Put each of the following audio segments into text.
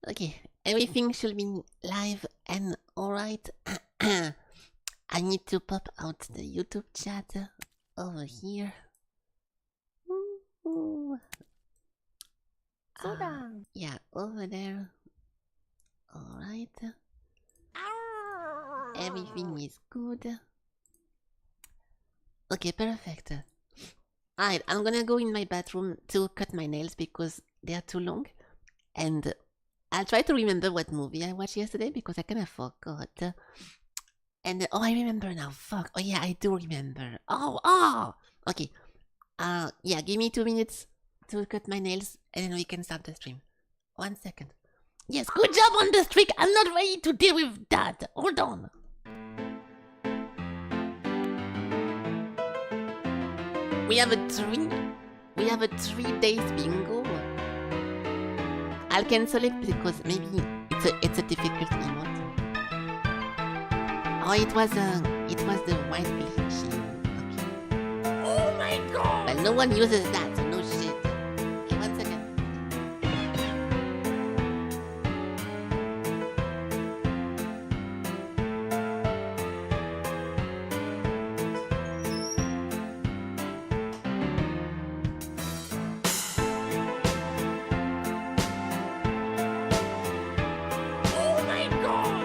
Okay, everything should be live and alright. I need to pop out the YouTube chat over here. Yeah, over there. Alright. Everything is good. Okay, perfect. Alright, I'm gonna go in my bathroom to cut my nails because they are too long. And I'll try to remember what movie I watched yesterday because I kinda forgot. And oh, I remember now. Fuck. Oh yeah, I do remember. Oh. Okay. Yeah. Give me 2 minutes to cut my nails, and then we can start the stream. 1 second. Yes. Good job on the streak. I'm not ready to deal with that. Hold on. We have a 3 days bingo. I'll cancel it because maybe it's a difficult emote. Oh, it was the white machine. Okay. Oh my god! But no one uses that, so no shit. Okay, 1 second. Oh my god!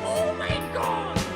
Oh my god! Okay.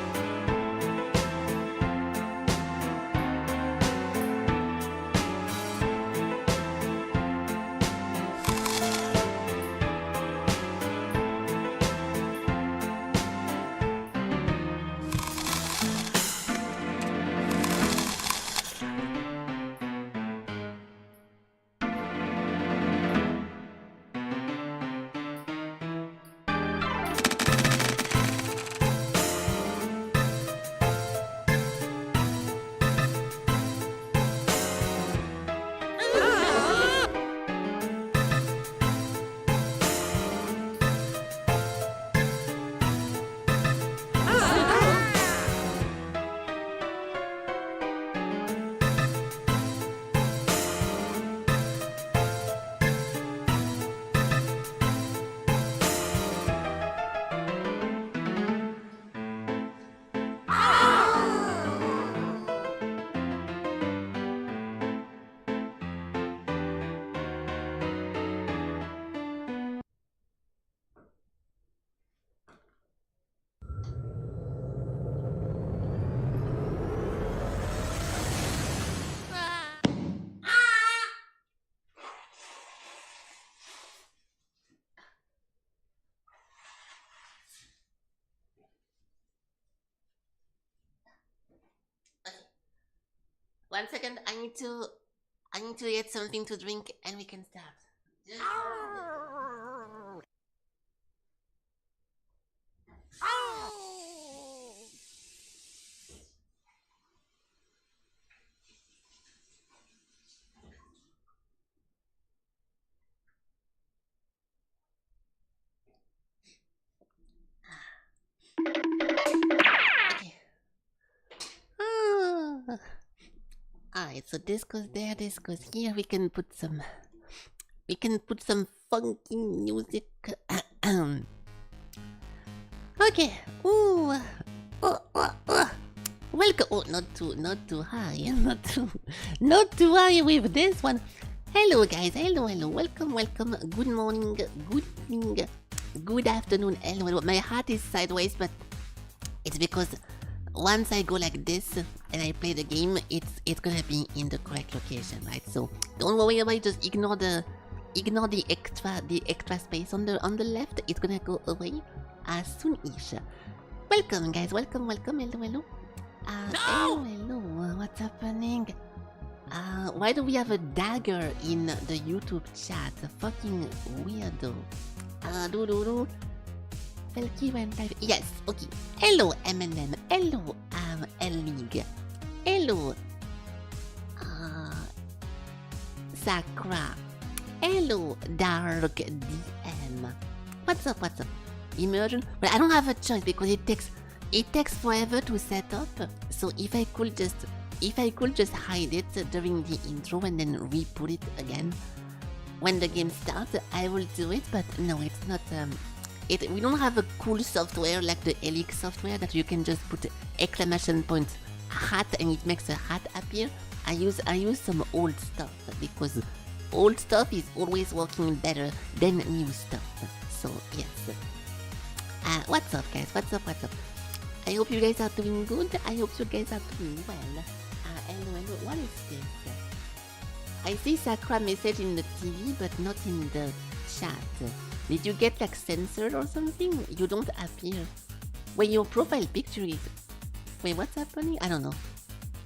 1 second. I need to get something to drink, and we can start. Okay. Alright, so this goes there, this goes here. We can put some funky music. Okay. Ooh. Welcome. Oh, not too high. Not too high with this one. Hello guys. Hello. Welcome. Good morning. Good evening. Good afternoon. Hello. My heart is sideways, but it's because once I go like this and I play the game, it's gonna be in the correct location, right? So don't worry about it. Just ignore the extra space on the left. It's gonna go away as soon-ish. Welcome guys. Welcome. Hello. Hello, what's happening? Why do we have a dagger in the YouTube chat? Fucking weirdo. Do. Felky and I. Yes, okay. Hello, M&M. Hello, L-League. Hello, Sakra. Hello, Dark DM. What's up? Immersion? Well, I don't have a choice because it takes forever to set up. So if I could just hide it during the intro and then re-put it again when the game starts, I will do it. But no, it's not. We don't have a cool software like the Helix software that you can just put exclamation point hat and it makes a hat appear. I use some old stuff because old stuff is always working better than new stuff. So yes. What's up, guys? What's up? I hope you guys are doing good. I hope you guys are doing well. Hello. What is this? I see Sakra message in the TV, but not in the chat. Did you get like censored or something? You don't appear. Wait, your profile picture is... Wait, what's happening? I don't know.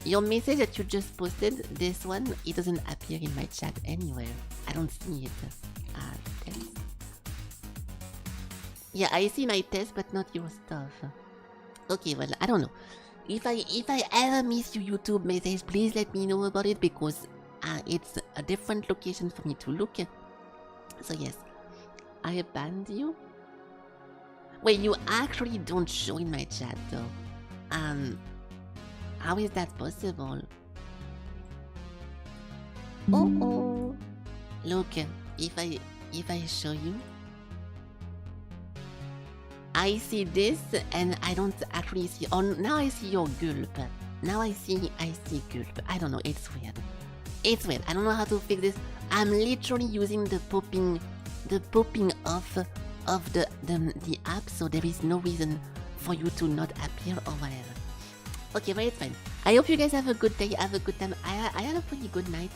Your message that you just posted, this one, it doesn't appear in my chat anywhere. I don't see it. Test. Yeah, I see my test, but not your stuff. Okay, well, I don't know. If I ever miss your YouTube message, please let me know about it because it's a different location for me to look. So yes, I banned you. Wait, you actually don't show in my chat though. How is that possible? Oh. Look, if I show you, I see this and I don't actually see. Oh, now I see your gulp. Now I see gulp. I don't know. It's weird. I don't know how to fix this. I'm literally using the popping off of the app, so there is no reason for you to not appear or whatever. Okay, but it's fine. I hope you guys have a good day, have a good time. I had a pretty good night.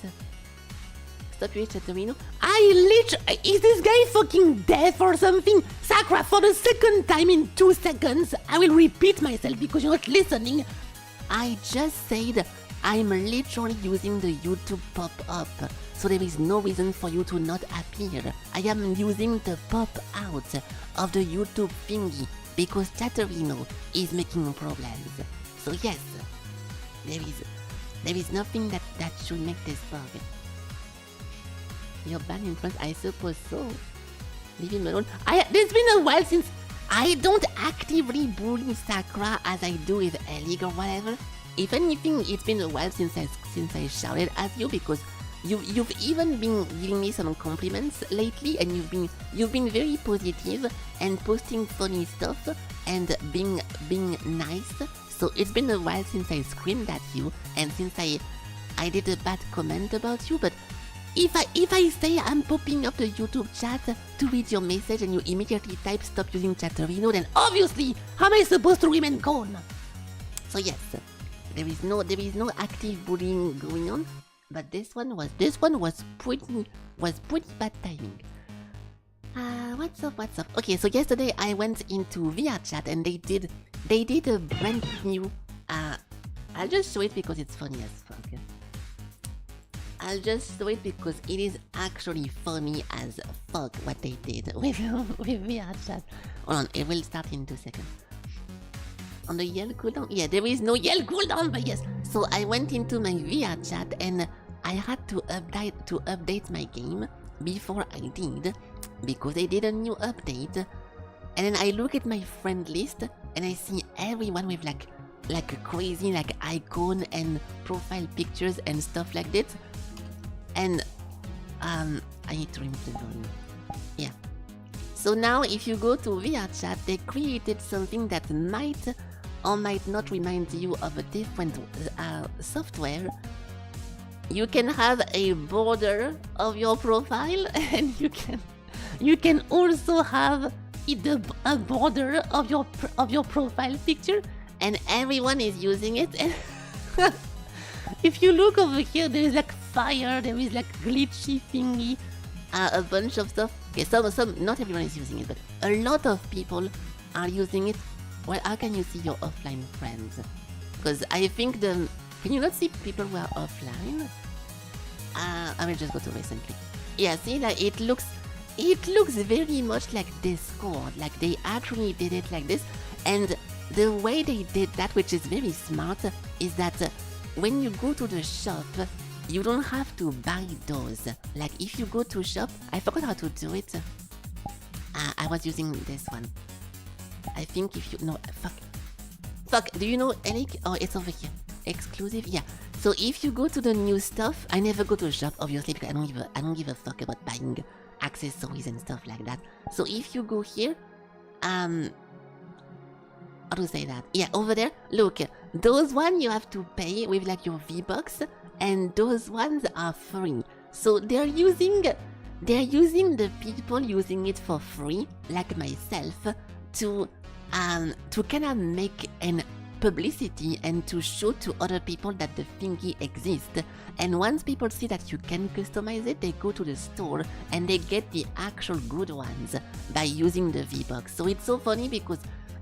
Stop you, Chatorino. Is this guy fucking deaf or something? Sakra, for the second time in 2 seconds, I will repeat myself because you're not listening. I just said I'm literally using the YouTube pop-up, so there is no reason for you to not appear. I am using the pop-out of the YouTube thingy because Chatorino is making problems. So yes, there is nothing that should make this bug. You're banned in France, I suppose so. Leave him alone. It's been a while since I don't actively bully Sakra as I do with Elig or whatever. If anything, it's been a while since I shouted at you because you've even been giving me some compliments lately, and you've been very positive and posting funny stuff and being nice. So it's been a while since I screamed at you and since I did a bad comment about you, but if I say I'm popping up the YouTube chat to read your message and you immediately type stop using Chatorino, then obviously how am I supposed to remain calm? So yes, there is no active bullying going on, but this one was pretty bad timing. What's up? Okay, so yesterday I went into VR chat and they did a brand new I'll just show it because it's funny as fuck. I'll just show it because it is actually funny as fuck what they did with VR chat. Hold on, it will start in 2 seconds. On the yell cooldown? Yeah, there is no yell cooldown, but yes. So I went into my VR chat and I had to update my game before I did because they did a new update. And then I look at my friend list and I see everyone with like a crazy like icon and profile pictures and stuff like that. And I need to remove the volume. Yeah. So now if you go to VR chat, they created something that might or might not remind you of a different software. You can have a border of your profile, and you can also have a border of your profile picture, and everyone is using it. And if you look over here, there is like fire, there is like glitchy thingy, a bunch of stuff. Okay, some not everyone is using it, but a lot of people are using it. Well, how can you see your offline friends? Because I think the... Can you not see people who are offline? I will just go to recently. Yeah, see, like it looks very much like Discord. Like they actually did it like this. And the way they did that, which is very smart, is that when you go to the shop, you don't have to buy those. Like if you go to shop, I forgot how to do it. I was using this one. I think if you... No, fuck, do you know Eric? Oh, it's over here. Exclusive? Yeah. So if you go to the new stuff, I never go to a shop, obviously, because I don't give a fuck about buying accessories and stuff like that. So if you go here, how to say that? Yeah, over there, look, those ones you have to pay with like your V-Bucks, and those ones are free. So they're using the people using it for free, like myself, to kind of make an publicity and to show to other people that the thingy exists. And once people see that you can customize it, they go to the store and they get the actual good ones by using the V-Bucks. So it's so funny because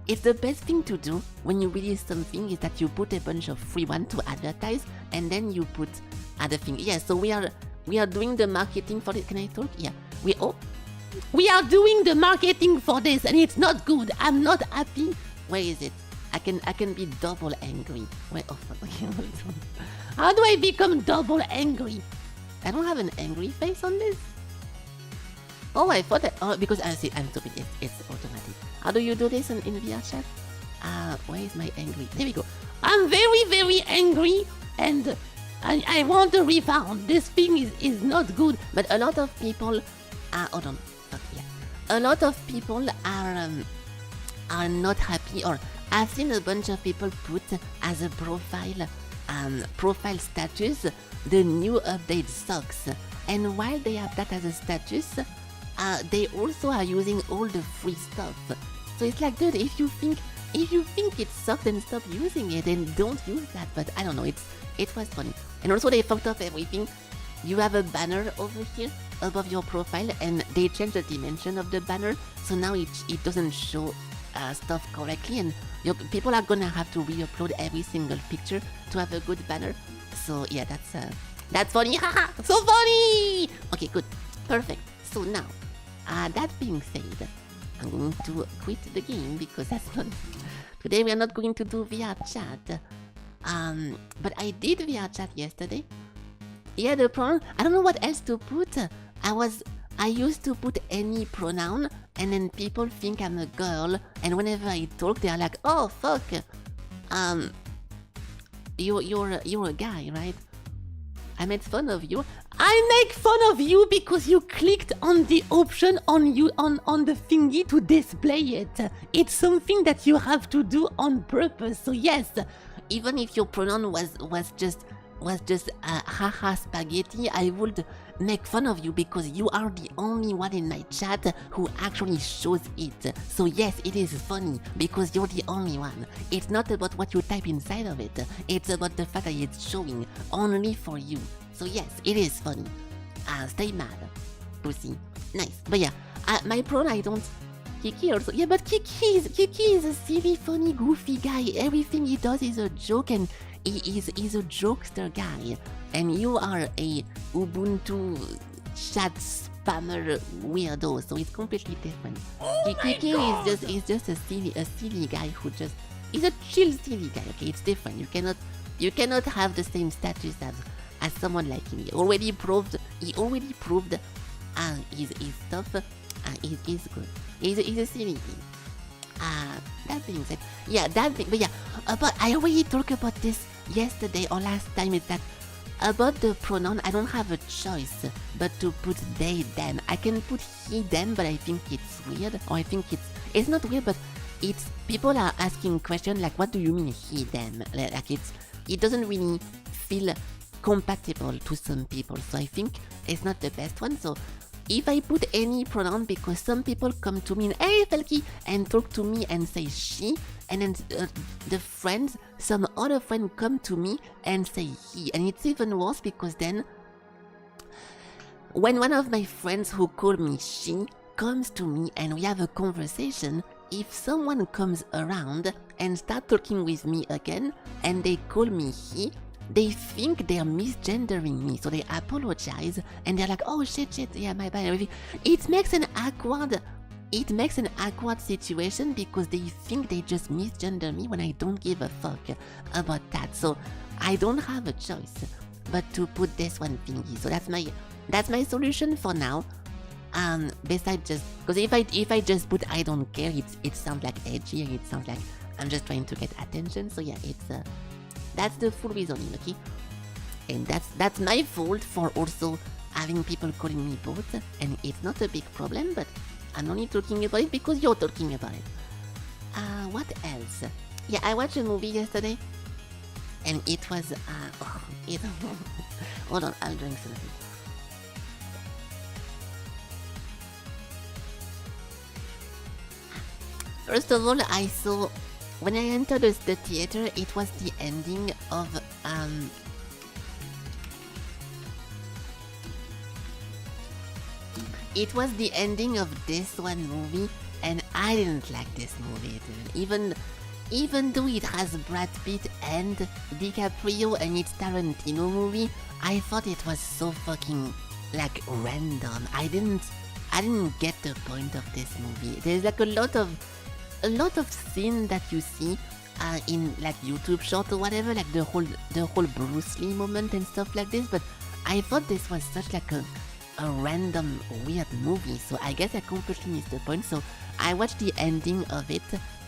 it's the best thing to do when you release something is that you put a bunch of free ones to advertise and then you put other things. Yeah, so we are doing the marketing for it. Can I talk? Yeah. We are doing the marketing for this and it's not good. I'm not happy. Where is it? I can be double angry. Wait, oh fuck. How do I become double angry? I don't have an angry face on this. Oh, I thought that. Oh, because I see. I'm stupid. It's automatic. How do you do this in VR chat? Where is my angry? There we go. I'm very, very angry, and I want a refund. This thing is not good. But a lot of people. Hold on. Fuck yeah. A lot of people are not happy, or I've seen a bunch of people put as a profile status, the new update sucks. And while they have that as a status, they also are using all the free stuff. So it's like, dude, if you think it sucks, then stop using it and don't use that. But I don't know, it was funny. And also they fucked up everything. You have a banner over here above your profile, and they changed the dimension of the banner, so now it doesn't show stuff correctly, and people are gonna have to re-upload every single picture to have a good banner. So yeah, that's funny. Haha, so funny. Okay, good, perfect. So now, that being said, I'm going to quit the game because that's not. Today we are not going to do VR chat. But I did VR chat yesterday. Yeah, the pronoun. I don't know what else to put. I used to put any pronoun, and then people think I'm a girl, and whenever I talk, they are like, "Oh fuck, you're a guy, right?" I made fun of you. I make fun of you because you clicked on the option on the thingy to display it. It's something that you have to do on purpose. So yes, even if your pronoun was just haha spaghetti, I would make fun of you because you are the only one in my chat who actually shows it. So yes, it is funny because you're the only one. It's not about what you type inside of it. It's about the fact that it's showing only for you. So yes, it is funny. Stay mad, pussy. Nice. But yeah, my pronoun I don't. Kiki also. Yeah, but Kiki is a silly, funny, goofy guy. Everything he does is a joke, and he's a jokester guy. And you are a Ubuntu chat spammer weirdo, so it's completely different. Kiki is just a silly guy who just is a chill silly guy. Okay, it's different. You cannot have the same status as someone like him. He already proved his stuff. Is good. He's a silly thing. That being said, yeah, but yeah, but I already talked about this yesterday or last time. Is that about the pronoun? I don't have a choice but to put they, them. I can put he, them, but I think it's weird, or I think it's not weird, but it's people are asking questions like, what do you mean he, them? Like it doesn't really feel compatible to some people, so I think it's not the best one. So if I put any pronoun, because some people come to me and, hey Felky, and talk to me and say she, and then some other friend come to me and say he, and it's even worse because then when one of my friends who call me she comes to me and we have a conversation, if someone comes around and start talking with me again and they call me he, they think they're misgendering me, so they apologize and they're like, oh shit, yeah, my bad, everything. It makes an awkward situation because they think they just misgender me when I don't give a fuck about that. So I don't have a choice but to put this one thingy. So that's my solution for now. Besides just because if I just put I don't care, it sounds like edgy and it sounds like I'm just trying to get attention. So yeah, it's that's the full reasoning, okay? And that's my fault for also having people calling me both, and it's not a big problem, but I'm only talking about it because you're talking about it. What else? Yeah, I watched a movie yesterday, and it was hold on, I'll drink something. First of all, I saw, when I entered the theater, it was the ending of it was the ending of this one movie, and I didn't like this movie, dude. Even though it has Brad Pitt and DiCaprio and it's Tarantino movie, I thought it was so fucking like random. I didn't get the point of this movie. There's like a lot of scenes that you see in like YouTube short or whatever, like the whole Bruce Lee moment and stuff like this, but I thought this was such like a random weird movie, so I guess I completely missed the point. So I watched the ending of it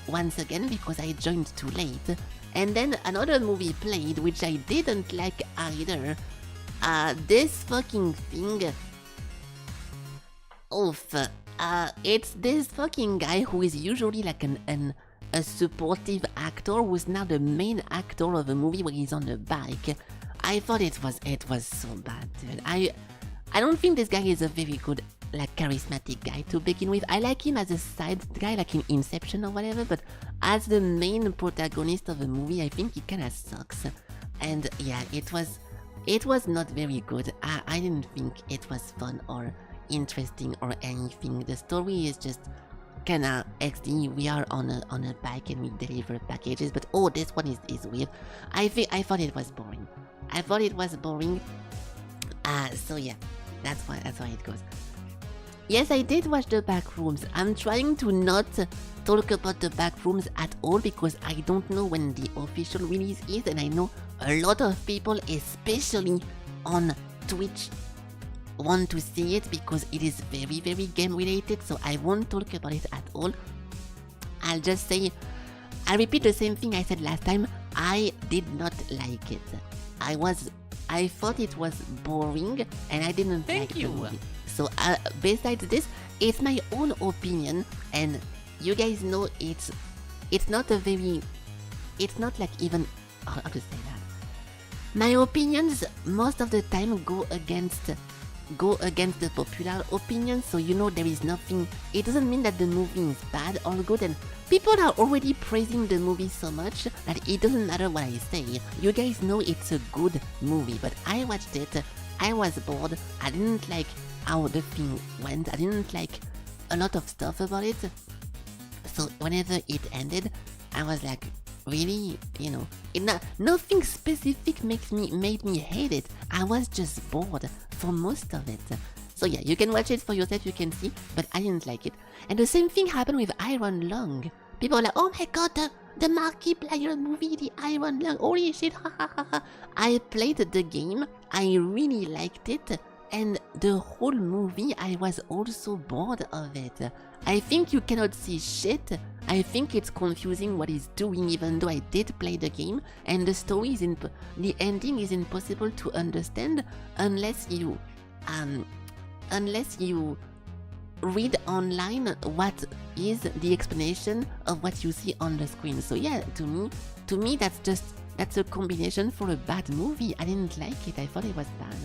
once again because I joined too late, and then another movie played which I didn't like either. This fucking thing. It's this fucking guy who is usually like a supportive actor who's now the main actor of a movie where he's on a bike. I thought it was so bad, dude. I don't think this guy is a very good, like, charismatic guy to begin with. I like him as a side guy, like in Inception or whatever, but as the main protagonist of a movie, I think he kinda sucks. And yeah, it was not very good. I didn't think it was fun or interesting or anything. The story is just kinda XD. We are on a bike and we deliver packages, but this one is weird. I thought it was boring. So yeah, that's why it goes. Yes, I did watch the Backrooms. I'm trying to not talk about the Backrooms at all because I don't know when the official release is, and I know a lot of people, especially on Twitch, want to see it because it is very, very game related, so I won't talk about it at all. I'll just say, I'll repeat the same thing I said last time. I did not like it. I thought it was boring and I didn't like the movie. So besides this, it's my own opinion, and you guys know it's not like even, how to say that. My opinions most of the time go against the popular opinion, so you know there is nothing. It doesn't mean that the movie is bad or good, and people are already praising the movie so much that it doesn't matter what I say. You guys know it's a good movie, but I watched it, I was bored, I didn't like how the thing went, I didn't like a lot of stuff about it. So whenever it ended, I was like, really? You know, nothing specific made me hate it. I was just bored for most of it. So yeah, you can watch it for yourself, you can see, but I didn't like it. And the same thing happened with Iron Lung. People are like, oh my god, the Markiplier movie, the Iron Lung, holy shit, ha ha ha ha. I played the game, I really liked it, and the whole movie I was also bored of it. I think you cannot see shit. I think it's confusing what he's doing, even though I did play the game, and the story the ending is impossible to understand unless you read online what is the explanation of what you see on the screen. So yeah, to me that's a combination for a bad movie. I didn't like it. I thought it was bad.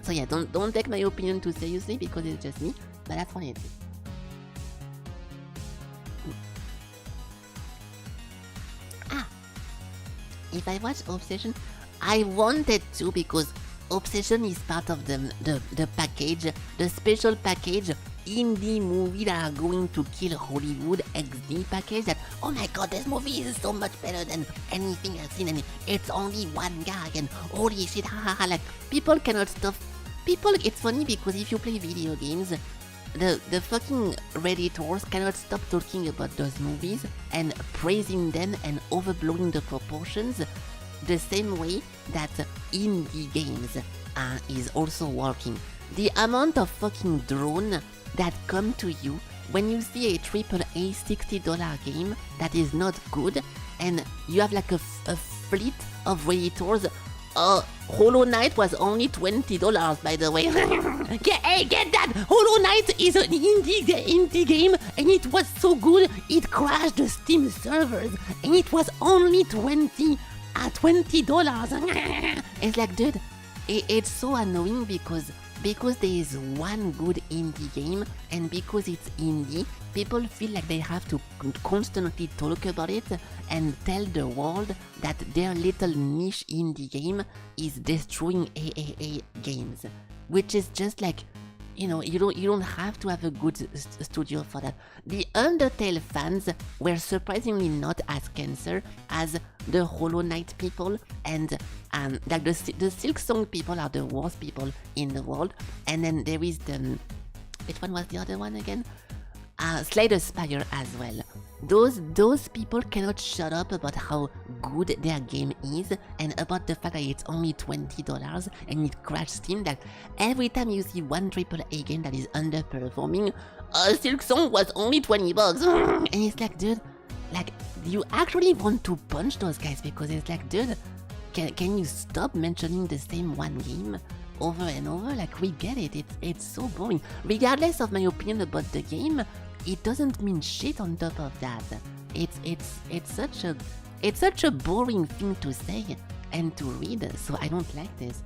So yeah, don't take my opinion too seriously because it's just me, but that's what it is. If I watch Obsession, I wanted to because Obsession is part of the package, the special package indie movies that are going to kill Hollywood XD package that, oh my god, this movie is so much better than anything I've seen and it's only one guy and holy shit, hahaha, like people cannot stop. People, it's funny because if you play video games, the fucking Redditors cannot stop talking about those movies and praising them and overblowing the proportions the same way that indie games is also working. The amount of fucking drone that come to you when you see a AAA $60 game that is not good and you have like a fleet of Redditors. Hollow Knight was only $20, by the way. Get that! Hollow Knight is an indie game, and it was so good, it crashed the Steam servers, and it was only $20. It's like, dude, it's so annoying because there is one good indie game, and because it's indie, people feel like they have to constantly talk about it and tell the world that their little niche indie game is destroying AAA games, which is just like, you know, you don't have to have a good studio for that. The Undertale fans were surprisingly not as cancer as the Hollow Knight people, and like the Silk Song people are the worst people in the world. And then there is the, which one was the other one again? Slay the Spire as well. Those people cannot shut up about how good their game is and about the fact that it's only $20 and it crashed Steam. That every time you see one AAA game that is underperforming, Silk Song was only $20, and it's like, dude, like, you actually want to punch those guys because it's like, dude, can you stop mentioning the same one game over and over? Like, we get it. It's so boring. Regardless of my opinion about the game, it doesn't mean shit on top of that. It's such a boring thing to say and to read, so I don't like this.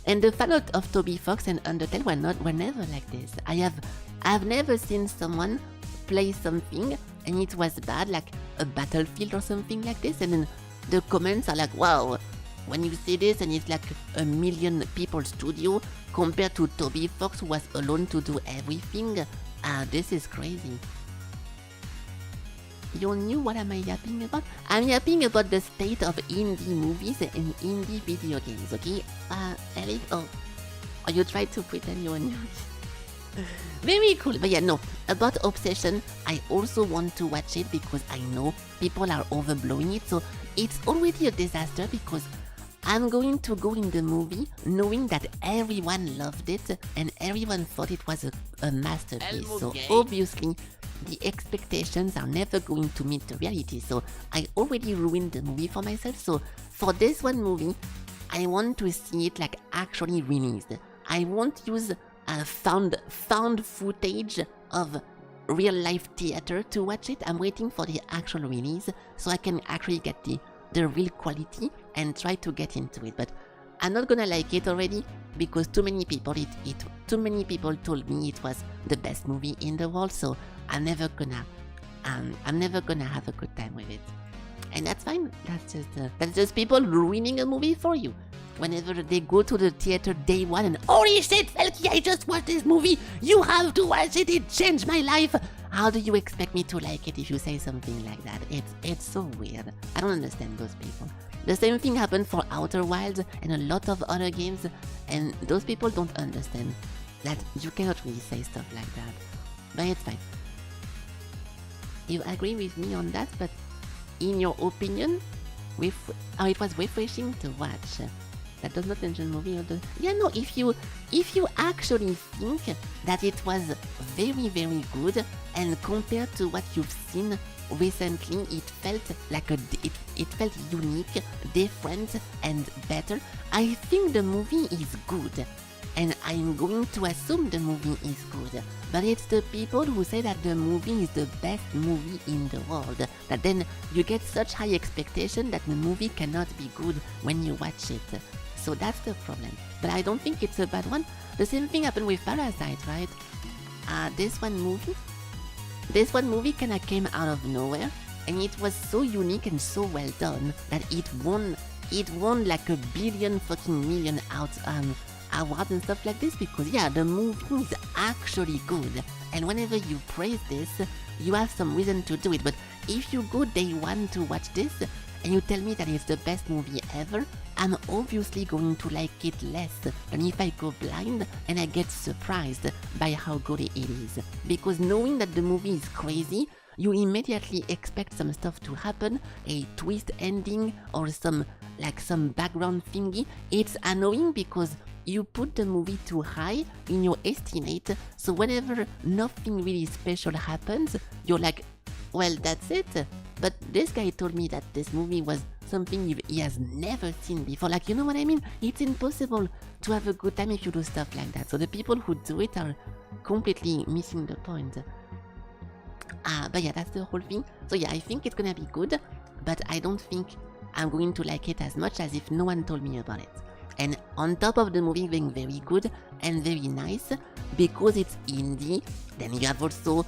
And the fan of Toby Fox and Undertale were never like this. I've never seen someone play something and it was bad, like a Battlefield or something like this, and then the comments are like, wow, when you see this and it's like a million people studio compared to Toby Fox who was alone to do everything, this is crazy. You knew what am I yapping about? I'm yapping about the state of indie movies and indie video games, okay? Eric, oh, you tried to pretend you knew. Very cool, but yeah, no, about Obsession, I also want to watch it because I know people are overblowing it, so it's already a disaster because I'm going to go in the movie knowing that everyone loved it and everyone thought it was a masterpiece. So obviously, the expectations are never going to meet the reality. So I already ruined the movie for myself. So for this one movie, I want to see it like actually released. I won't use found footage of real life theater to watch it. I'm waiting for the actual release so I can actually get the real quality and try to get into it. But I'm not gonna like it already because too many people told me it was the best movie in the world, so I'm never gonna have a good time with it. And that's fine. That's just people ruining a movie for you. Whenever they go to the theater day one and holy shit, Felky, I just watched this movie. You have to watch it. It changed my life. How do you expect me to like it if you say something like that? It's so weird. I don't understand those people. The same thing happened for Outer Wilds and a lot of other games, and those people don't understand that you cannot really say stuff like that. But it's fine. You agree with me on that, but in your opinion, it was refreshing to watch. That does not mention movie or the... Yeah, no, if you actually think that it was very, very good, and compared to what you've seen recently, it felt like it felt unique, different, and better, I think the movie is good. And I'm going to assume the movie is good. But it's the people who say that the movie is the best movie in the world, that then you get such high expectation that the movie cannot be good when you watch it. So that's the problem. But I don't think it's a bad one. The same thing happened with Parasite, right? This one movie kinda came out of nowhere, and it was so unique and so well done that it won like $1 billion fucking million awards and stuff like this because yeah, the movie is actually good. And whenever you praise this, you have some reason to do it. But if you go day one to watch this and you tell me that it's the best movie ever, I'm obviously going to like it less than if I go blind and I get surprised by how good it is. Because knowing that the movie is crazy, you immediately expect some stuff to happen, a twist ending or some background thingy. It's annoying because you put the movie too high in your estimate, so whenever nothing really special happens, you're like, well, that's it. But this guy told me that this movie was something he has never seen before. Like, you know what I mean? It's impossible to have a good time if you do stuff like that. So the people who do it are completely missing the point. But yeah, that's the whole thing. So yeah, I think it's gonna be good, but I don't think I'm going to like it as much as if no one told me about it. And on top of the movie being very good and very nice, because it's indie, then you have also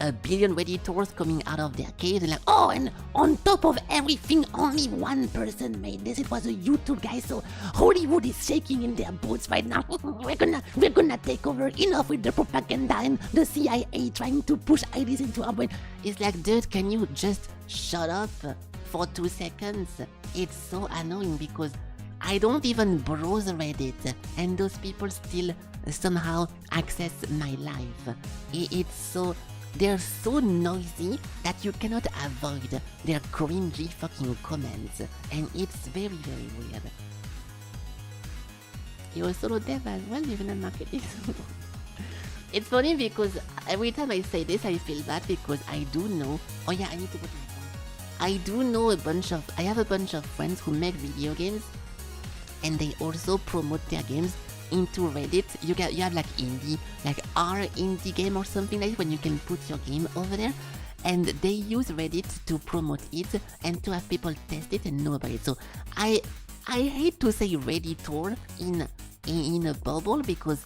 a billion Redditors coming out of their caves and like, oh, and on top of everything, only one person made this. It was a YouTube guy, so Hollywood is shaking in their boots right now. We're gonna take over. Enough with the propaganda and the CIA trying to push ideas into our brain. It's like, dude, can you just shut up for 2 seconds? It's so annoying because I don't even browse Reddit, and those people still somehow access my life. They're so noisy that you cannot avoid their cringy fucking comments, and it's very, very weird. You're a solo dev as well, even in marketing. It's funny because every time I say this, I feel bad because I do know. Oh yeah, I need to go to my phone. I have a bunch of friends who make video games, and they also promote their games into Reddit. You have like indie, like R indie game or something like that, when you can put your game over there, and they use Reddit to promote it and to have people test it and know about it. So I hate to say Redditor in a bubble because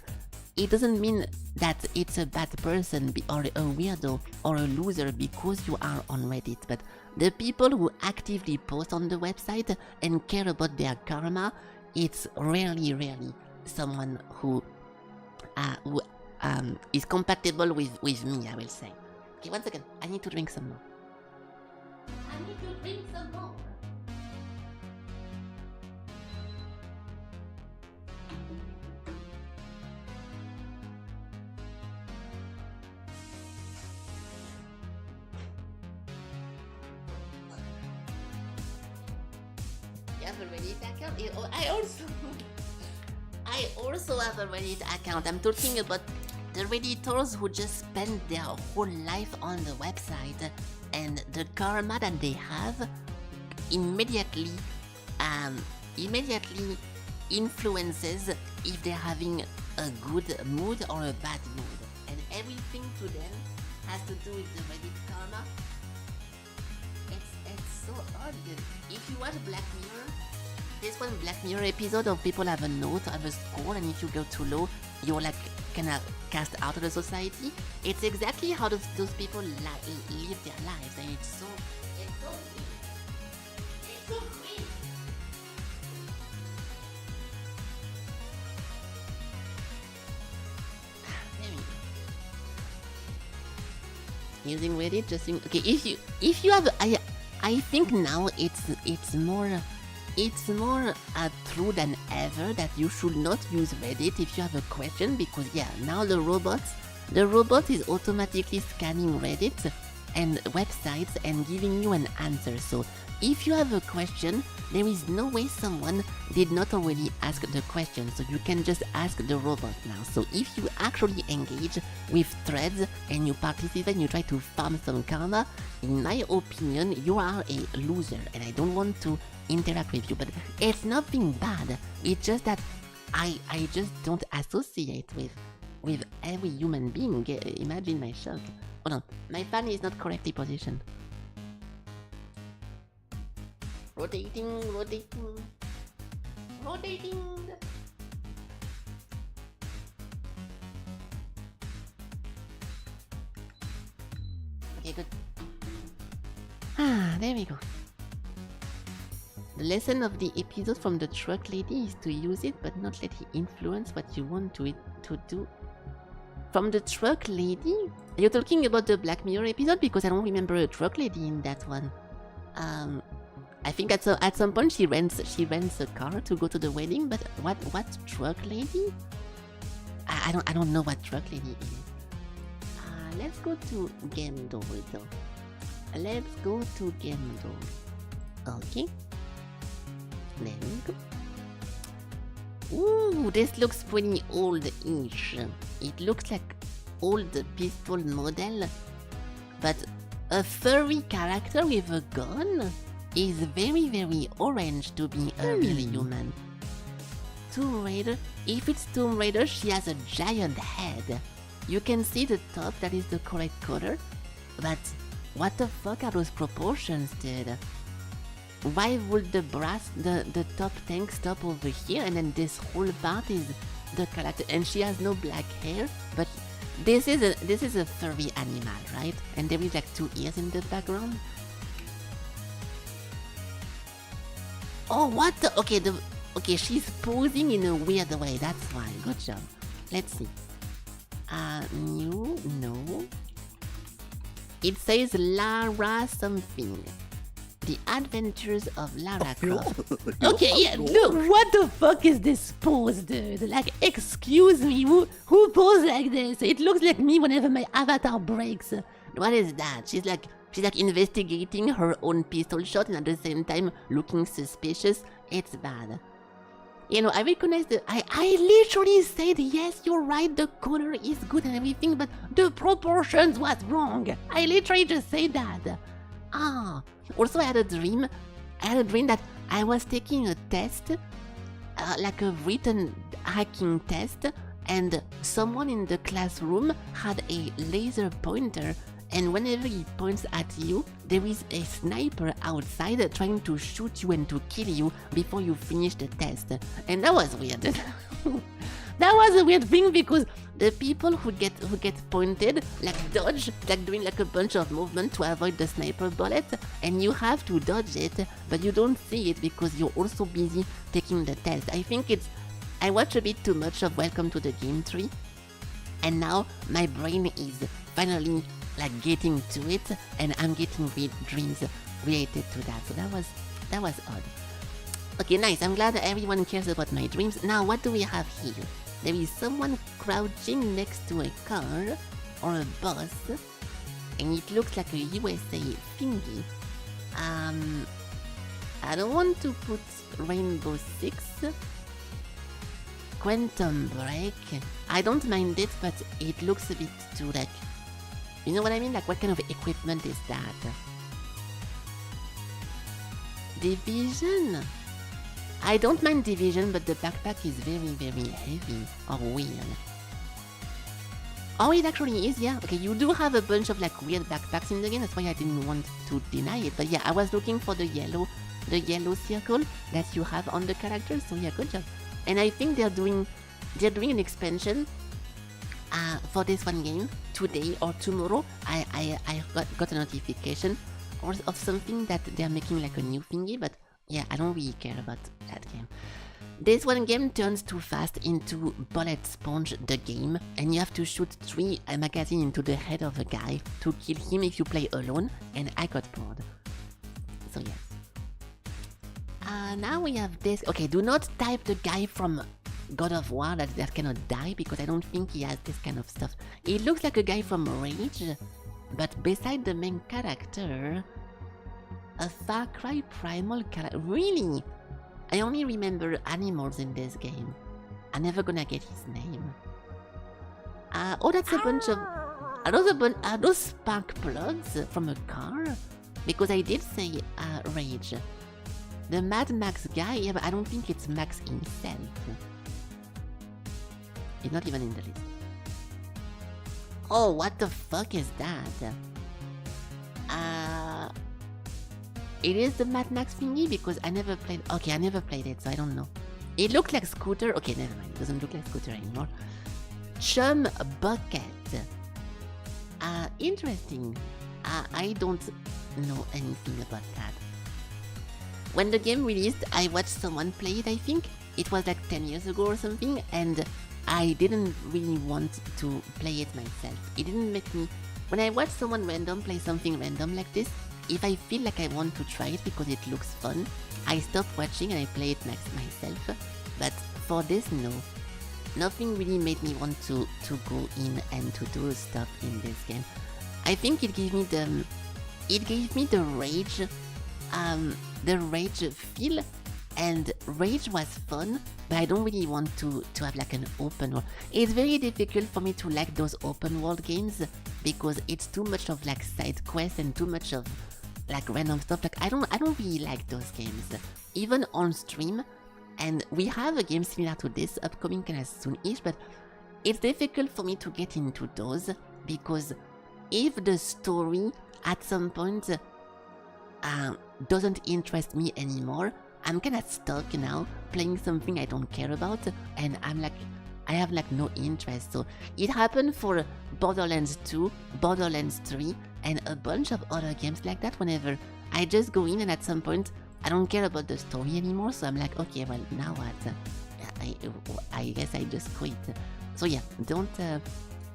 it doesn't mean that it's a bad person or a weirdo or a loser because you are on Reddit, but the people who actively post on the website and care about their karma, it's rarely someone who is compatible with me, I will say. Okay, one second. I need to drink some more. You have a Reddit account? I also have a Reddit account. I'm talking about the Redditors who just spend their whole life on the website, and the karma that they have immediately influences if they're having a good mood or a bad mood. And everything to them has to do with the Reddit karma. It's so odd. If you watch Black Mirror, there's one Black Mirror episode of people have a note, have a score, and if you go too low, you're like kinda cast out of the society. It's exactly how those people live their lives, and it's so great. Using Reddit, just in, okay. If you have, I think now it's more true than ever that you should not use Reddit if you have a question, because yeah, now the robot is automatically scanning Reddit and websites and giving you an answer. So if you have a question, there is no way someone did not already ask the question, so you can just ask the robot now. So if you actually engage with threads and you participate and you try to farm some karma, in my opinion, you are a loser, and I don't want to interact with you. But it's nothing bad, it's just that I just don't associate with every human being. Imagine my shock. Hold on, my fan is not correctly positioned. Rotating. Okay, good. There we go. The lesson of the episode from the truck lady is to use it, but not let it influence what you want to do. From the truck lady? Are you talking about the Black Mirror episode? Because I don't remember a truck lady in that one. I think at some point she rents a car to go to the wedding, but what truck lady? I don't know what truck lady is. Let's go to game door though. Let's go to game door. Okay. There we go. Ooh, this looks pretty old-ish. It looks like old pistol model, but a furry character with a gun is very, very orange to be a real human. Tomb Raider. If it's Tomb Raider, she has a giant head. You can see the top, that is the correct color, but what the fuck are those proportions, dude? Why would the top tank stop over here and then this whole part is the character, and she has no black hair, but this is a furry animal, right? And there is like 2 ears in the background. Oh, what the? Okay, she's posing in a weird way, that's why. Good job. Let's see. No. It says Lara something. The Adventures of Lara Croft. Okay, yeah, look, what the fuck is this pose, dude? Like, excuse me, who poses like this? It looks like me whenever my avatar breaks. What is that? She's like investigating her own pistol shot and at the same time looking suspicious. It's bad. You know, I recognize I literally said, yes, you're right, the color is good and everything, but the proportions was wrong. I literally just said that. Also I had a dream that I was taking a test, like a written hacking test, and someone in the classroom had a laser pointer, and whenever he points at you, there is a sniper outside trying to shoot you and to kill you before you finish the test. And that was weird. That was a weird thing because the people who get pointed, like dodge, like doing like a bunch of movement to avoid the sniper bullet, and you have to dodge it, but you don't see it because you're also busy taking the test. I think I watched a bit too much of Welcome to the Game Tree, and now my brain is finally like getting to it, and I'm getting dreams related to that. So that was odd. Okay, nice. I'm glad that everyone cares about my dreams. Now, what do we have here? There is someone crouching next to a car or a bus, and it looks like a USA thingy. I don't want to put Rainbow Six. Quantum Break. I don't mind it, but it looks a bit too like... You know what I mean? Like, what kind of equipment is that? Division? I don't mind Division, but the backpack is very, very heavy or weird. Oh, it actually is, yeah. Okay, you do have a bunch of like weird backpacks in the game, that's why I didn't want to deny it. But yeah, I was looking for the yellow circle that you have on the characters, so yeah, good job. And I think they're doing an expansion for this one game today or tomorrow. I got a notification of something that they're making like a new thingy, but yeah, I don't really care about that game. This one game turns too fast into Bullet Sponge the game, and you have to shoot 3 magazines into the head of a guy to kill him if you play alone, and I got bored. So yes. Now we have this. Okay, do not type the guy from God of War that cannot die, because I don't think he has this kind of stuff. It looks like a guy from Rage, but beside the main character, a Far Cry Primal character. Really? I only remember animals in this game. I'm never gonna get his name. Oh, that's a bunch of... Are those spark plugs from a car? Because I did say Rage. The Mad Max guy, yeah, but I don't think it's Max himself. It's not even in the list. Oh, what the fuck is that? It is the Mad Max thingy because I never played... Okay, I never played it, so I don't know. It looked like Scooter. Okay, never mind. It doesn't look like Scooter anymore. Chum Bucket. Interesting. I don't know anything about that. when the game released, I watched someone play it, I think. It was like 10 years ago or something, and I didn't really want to play it myself. It didn't make me... When I watch someone random play something random like this, if I feel like I want to try it because it looks fun, I stop watching and I play it myself. But for this, no. Nothing really made me want to go in and to do stuff in this game. I think it gave me the rage feel, and rage was fun, but I don't really want to have like an open world. It's very difficult for me to like those open world games because it's too much of like side quests and too much of like random stuff. Like I don't really like those games, even on stream. And we have a game similar to this upcoming kind of soon-ish, but it's difficult for me to get into those because if the story at some point doesn't interest me anymore, I'm kind of stuck now playing something I don't care about, and I have like no interest. So it happened for Borderlands 2, Borderlands 3, and a bunch of other games like that. Whenever I just go in and at some point I don't care about the story anymore, so I'm like, okay, well, now what? I guess I just quit. So yeah,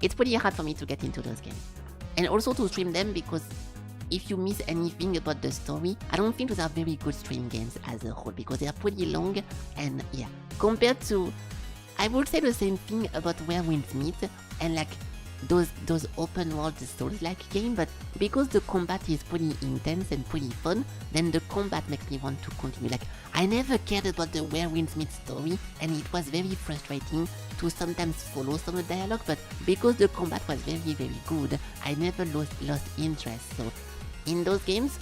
it's pretty hard for me to get into those games. And also to stream them, because if you miss anything about the story, I don't think those are very good stream games as a whole, because they are pretty long, and yeah, compared to... I would say the same thing about Where Winds Meet, and like those open world Souls-like game, but because the combat is pretty intense and pretty fun, then the combat makes me want to continue. Like, I never cared about the Where Winds Meet story, and it was very frustrating to sometimes follow some of the dialogue, but because the combat was very, very good, I never lost interest. So, in those games,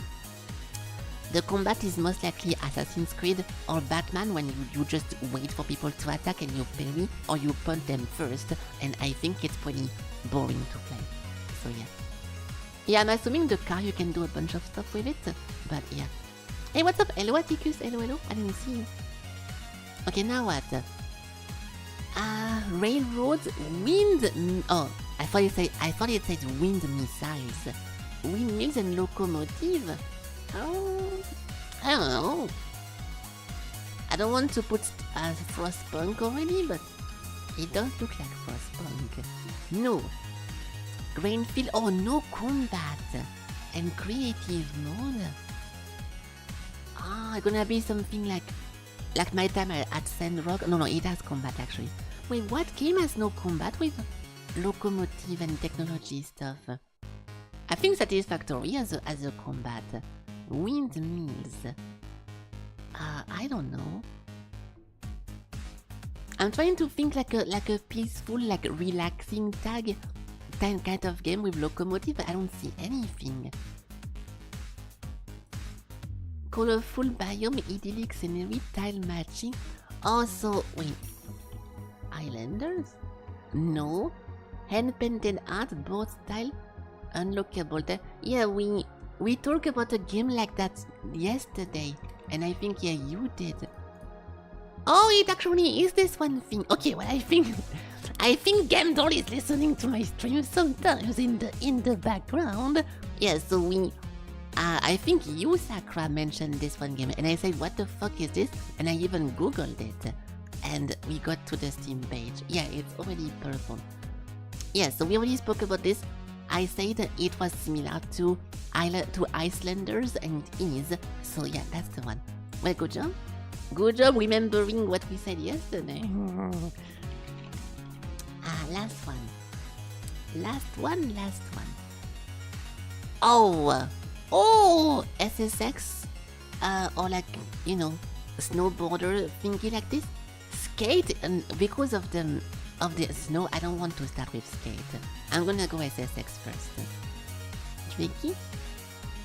the combat is most likely Assassin's Creed or Batman, when you just wait for people to attack and you parry, or you punch them first, and I think it's pretty boring to play. So yeah. Yeah, I'm assuming the car you can do a bunch of stuff with it, but yeah. Hey, what's up? Hello, Atticus. Hello, hello. I didn't see you. Okay, now what? Railroads, wind... Oh, I thought it said wind missiles. Windmills and locomotive. Oh, I don't know. I don't want to put Frostpunk already, but it does look like Frostpunk. No. Grainfield, oh, no combat. And creative mode. Ah, gonna be something like my time at Sandrock. No, it has combat actually. Wait, what game has no combat with locomotive and technology stuff? I think Satisfactory has a combat. Windmills. I don't know. I'm trying to think like a peaceful, like relaxing tag kind of game with locomotive, but I don't see anything. Colorful biome, idyllic scenery, tile matching. Also, wait. Islanders? No. Hand-painted art, board style, unlockable. Yeah, we talked about a game like that yesterday, and I think, yeah, you did. Oh, it actually is this one thing. Okay, well, I think Gamdol is listening to my stream sometimes in the background. Yeah, so I think you, Sakura, mentioned this one game, and I said, what the fuck is this? And I even googled it, and we got to the Steam page. Yeah, it's already purple. Yeah, so we already spoke about this. I said it was similar to Icelanders, and it is. So yeah, that's the one. Well, good job. Good job remembering what we said yesterday. Last one. Oh, SSX, or like, you know, snowboarder thingy like this. Skate, and because of the snow, I don't want to start with skate. I'm gonna go SSX first. Tricky.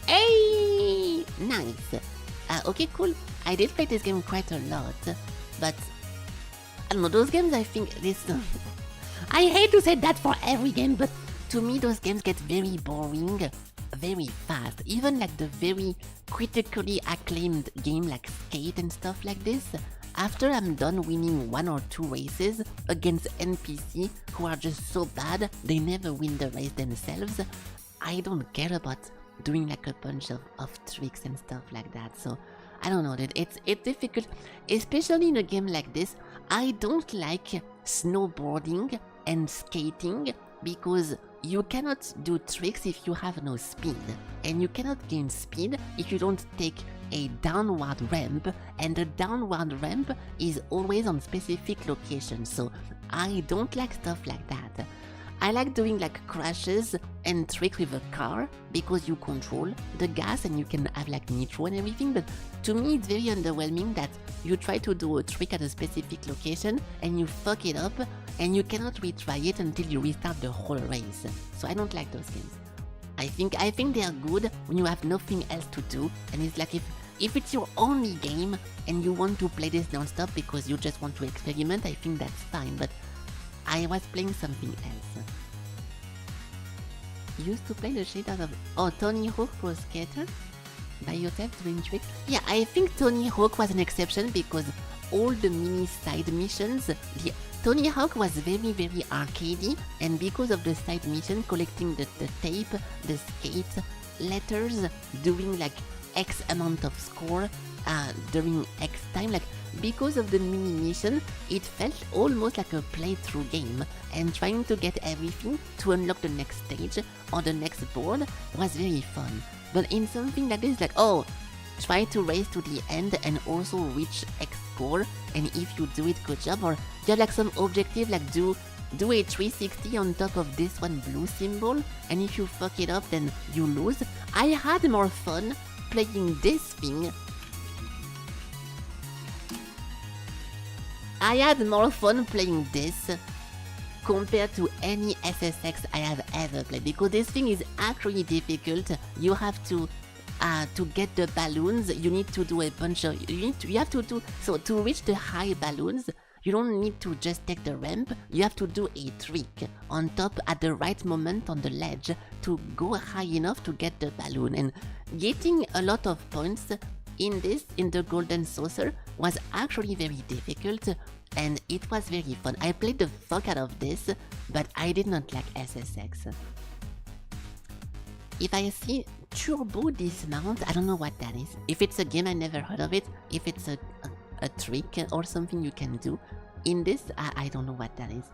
Hey, nice. Okay, cool. I did play this game quite a lot, but I don't know, those games, I think this... I hate to say that for every game, but to me those games get very boring very fast. Even like the very critically acclaimed game like Skate and stuff like this, after I'm done winning 1 or 2 races against NPC who are just so bad, they never win the race themselves, I don't care about doing like a bunch of tricks and stuff like that. So I don't know, dude. It's difficult, especially in a game like this. I don't like snowboarding and skating because you cannot do tricks if you have no speed, and you cannot gain speed if you don't take a downward ramp, and the downward ramp is always on specific locations, so I don't like stuff like that. I like doing like crashes and tricks with a car because you control the gas and you can have like nitro and everything, but to me it's very underwhelming that you try to do a trick at a specific location and you fuck it up and you cannot retry it until you restart the whole race. So I don't like those games. I think they are good when you have nothing else to do, and it's like if it's your only game and you want to play this non-stop because you just want to experiment, I think that's fine, but I was playing something else. Used to play the shit out of Tony Hawk Pro Skater by yourself doing tricks. Yeah, I think Tony Hawk was an exception because all the mini side missions, Tony Hawk was very, very arcadey, and because of the side mission, collecting the tape, the skate, letters, doing like X amount of score during X time, like because of the mini mission, it felt almost like a playthrough game, and trying to get everything to unlock the next stage or the next board was very fun. But in something like this, like, oh, try to race to the end and also reach X score, and if you do it, good job, or you have like some objective like do a 360 on top of this one blue symbol, and if you fuck it up then you lose. I had more fun playing this thing. I had more fun playing this compared to any SSX I have ever played, because this thing is actually difficult. You have to get the balloons, you need to do a bunch of, you have to do, so to reach the high balloons, you don't need to just take the ramp, you have to do a trick on top at the right moment on the ledge to go high enough to get the balloon, and getting a lot of points in the golden saucer was actually very difficult, and it was very fun. I played the fuck out of this, but I did not like SSX. If I see turbo dismount, I don't know what that is. If it's a game I never heard of it, if it's a trick or something you can do. In this, I don't know what that is.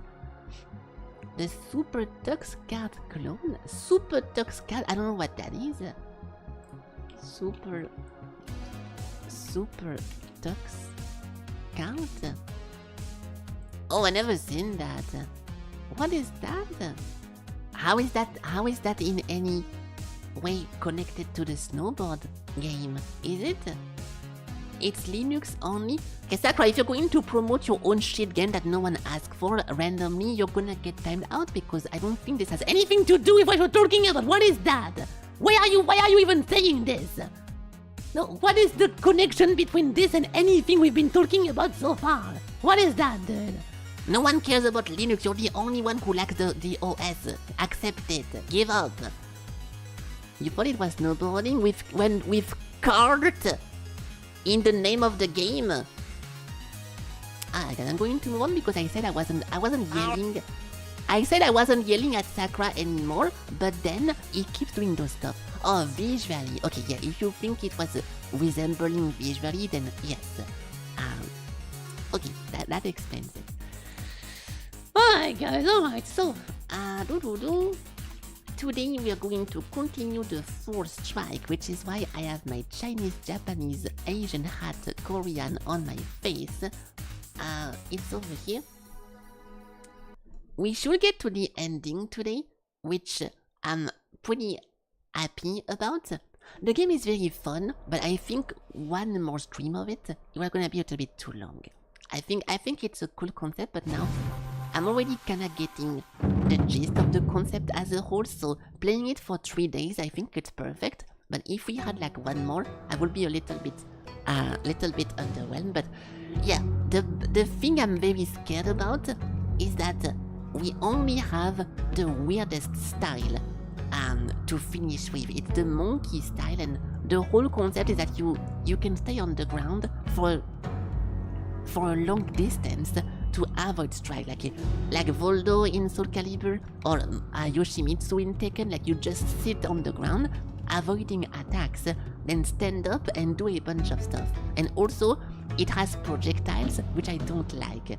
The Super Tux card clone? Super Tux card, I don't know what that is. Super Tux card? Oh, I never seen that. What is that? How is that in any way connected to the snowboard game? Is it? It's Linux only? Okay, Sakura, if you're going to promote your own shit game that no one asked for randomly, you're gonna get timed out, because I don't think this has anything to do with what you're talking about. What is that? Why are you even saying this? No, what is the connection between this and anything we've been talking about so far? What is that, dude? No one cares about Linux, you're the only one who likes the OS. Accept it. Give up. You thought it was snowboarding with cart in the name of the game. I'm going to move on because I said I wasn't yelling. I said I wasn't yelling at Sakura anymore, but then it keeps doing those stuff. Oh, visually. Okay, yeah, if you think it was resembling visually, then yes. Okay, that explains it. Alright guys, alright, so, today we are going to continue the Forestrike, which is why I have my Chinese, Japanese, Asian hat, Korean on my face. It's over here. We should get to the ending today, which I'm pretty happy about. The game is very fun, but I think one more stream of it was gonna be a little bit too long. I think it's a cool concept, but now I'm already kinda getting the gist of the concept as a whole, so playing it for 3 days, I think it's perfect. But if we had like one more, I would be a little bit underwhelmed. But yeah, the thing I'm very scared about is that we only have the weirdest style to finish with. It's the monkey style, and the whole concept is that you can stay on the ground for a long distance to avoid strike, like Voldo in Soul Calibur or Yoshimitsu in Tekken. Like you just sit on the ground avoiding attacks, then stand up and do a bunch of stuff. And also, it has projectiles, which I don't like.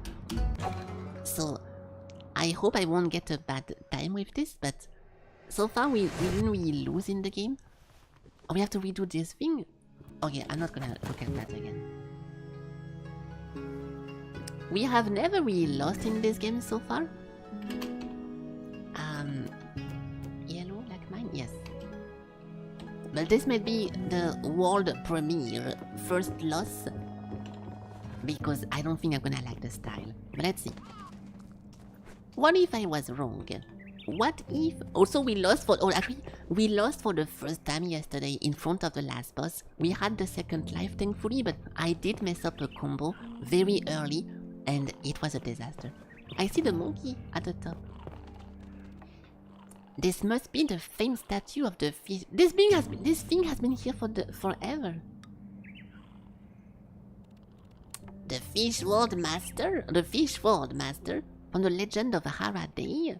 So, I hope I won't get a bad time with this, but so far we didn't really lose in the game. Oh, we have to redo this thing? Okay, I'm not gonna look at that again. We have never really lost in this game so far. Yellow like mine? Yes. But this might be the world premiere first loss, because I don't think I'm gonna like the style. But let's see. What if I was wrong? What if... Also we lost for... Oh, actually, we lost for the first time yesterday in front of the last boss. We had the second life, thankfully, but I did mess up a combo very early, and it was a disaster. I see the monkey at the top. This must be the famed statue of the fish. This thing has been here for forever. The Fish World Master? The Fish World Master? From the legend of Haraday?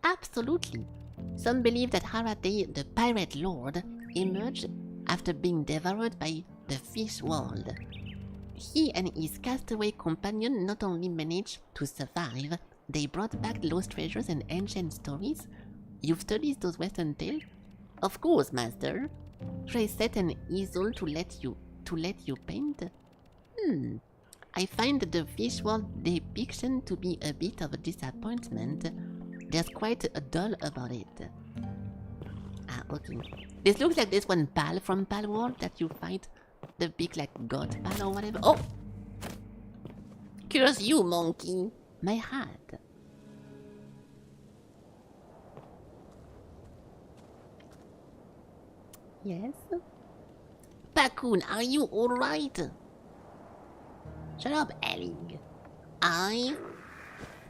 Absolutely. Some believe that Haraday, the pirate lord, emerged after being devoured by the fish world. He and his castaway companion not only managed to survive, they brought back lost treasures and ancient stories. You've studied those western tales? Of course, master. Should I set an easel to let you paint? I find the fish world depiction to be a bit of a disappointment. There's quite a dull about it. Ah, okay. This looks like this one pal from Pal World that you fight. The big like god pal or whatever. Oh! Curse you, monkey! My hat. Yes? Pakun, are you alright? Shut up, Elling.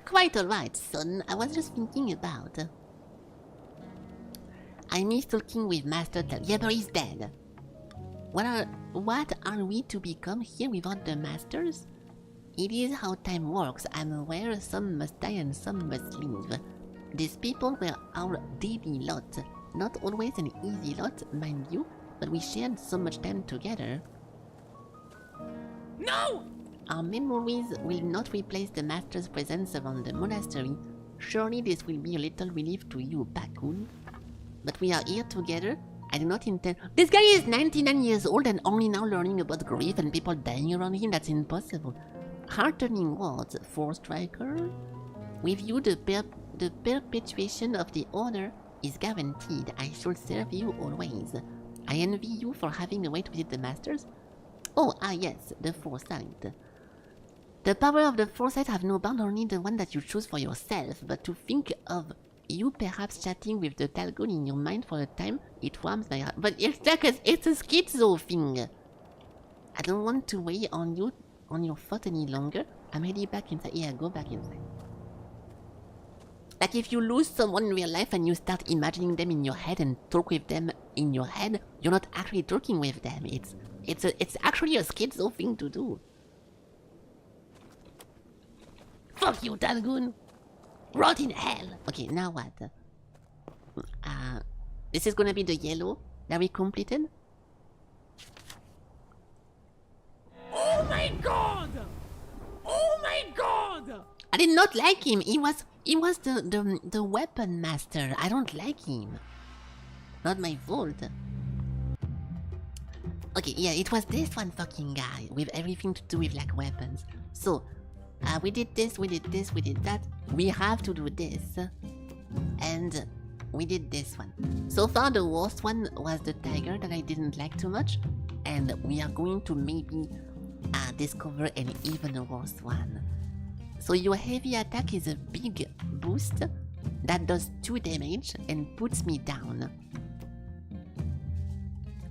Quite alright, son. I was just thinking about... I miss talking with Master Tel. Yeah, but he's dead. What are we to become here without the masters? It is how time works. I'm aware some must die and some must live. These people were our daily lot. Not always an easy lot, mind you, but we shared so much time together. No! Our memories will not replace the master's presence around the monastery. Surely this will be a little relief to you, Bakun. But we are here together. I do not intend... This guy is 99 years old and only now learning about grief and people dying around him. That's impossible. Heartening words, Forestriker. With you, the perpetuation of the order is guaranteed. I shall serve you always. I envy you for having a way to visit the masters. Oh, yes, the foresight. The power of the foresight have no bound, only the one that you choose for yourself, but to think of you perhaps chatting with the Talgon in your mind for a time, it warms my heart. But it's like it's a schizo thing. I don't want to weigh on your thought any longer. I'm heading back inside. Yeah, go back inside. Like if you lose someone in real life and you start imagining them in your head and talk with them in your head, you're not actually talking with them. It's actually a schizo thing to do. Fuck you, Talgun! Rot in hell! Okay, now what? This is gonna be the yellow that we completed? Oh my god! Oh my god! I did not like him. He was the weapon master. I don't like him. Not my fault. Okay, yeah, it was this one fucking guy with everything to do with like weapons. So, we did this, we did this, we did that. We have to do this. And we did this one. So far the worst one was the tiger that I didn't like too much. And we are going to maybe discover an even worse one. So your heavy attack is a big boost that does 2 damage and puts me down.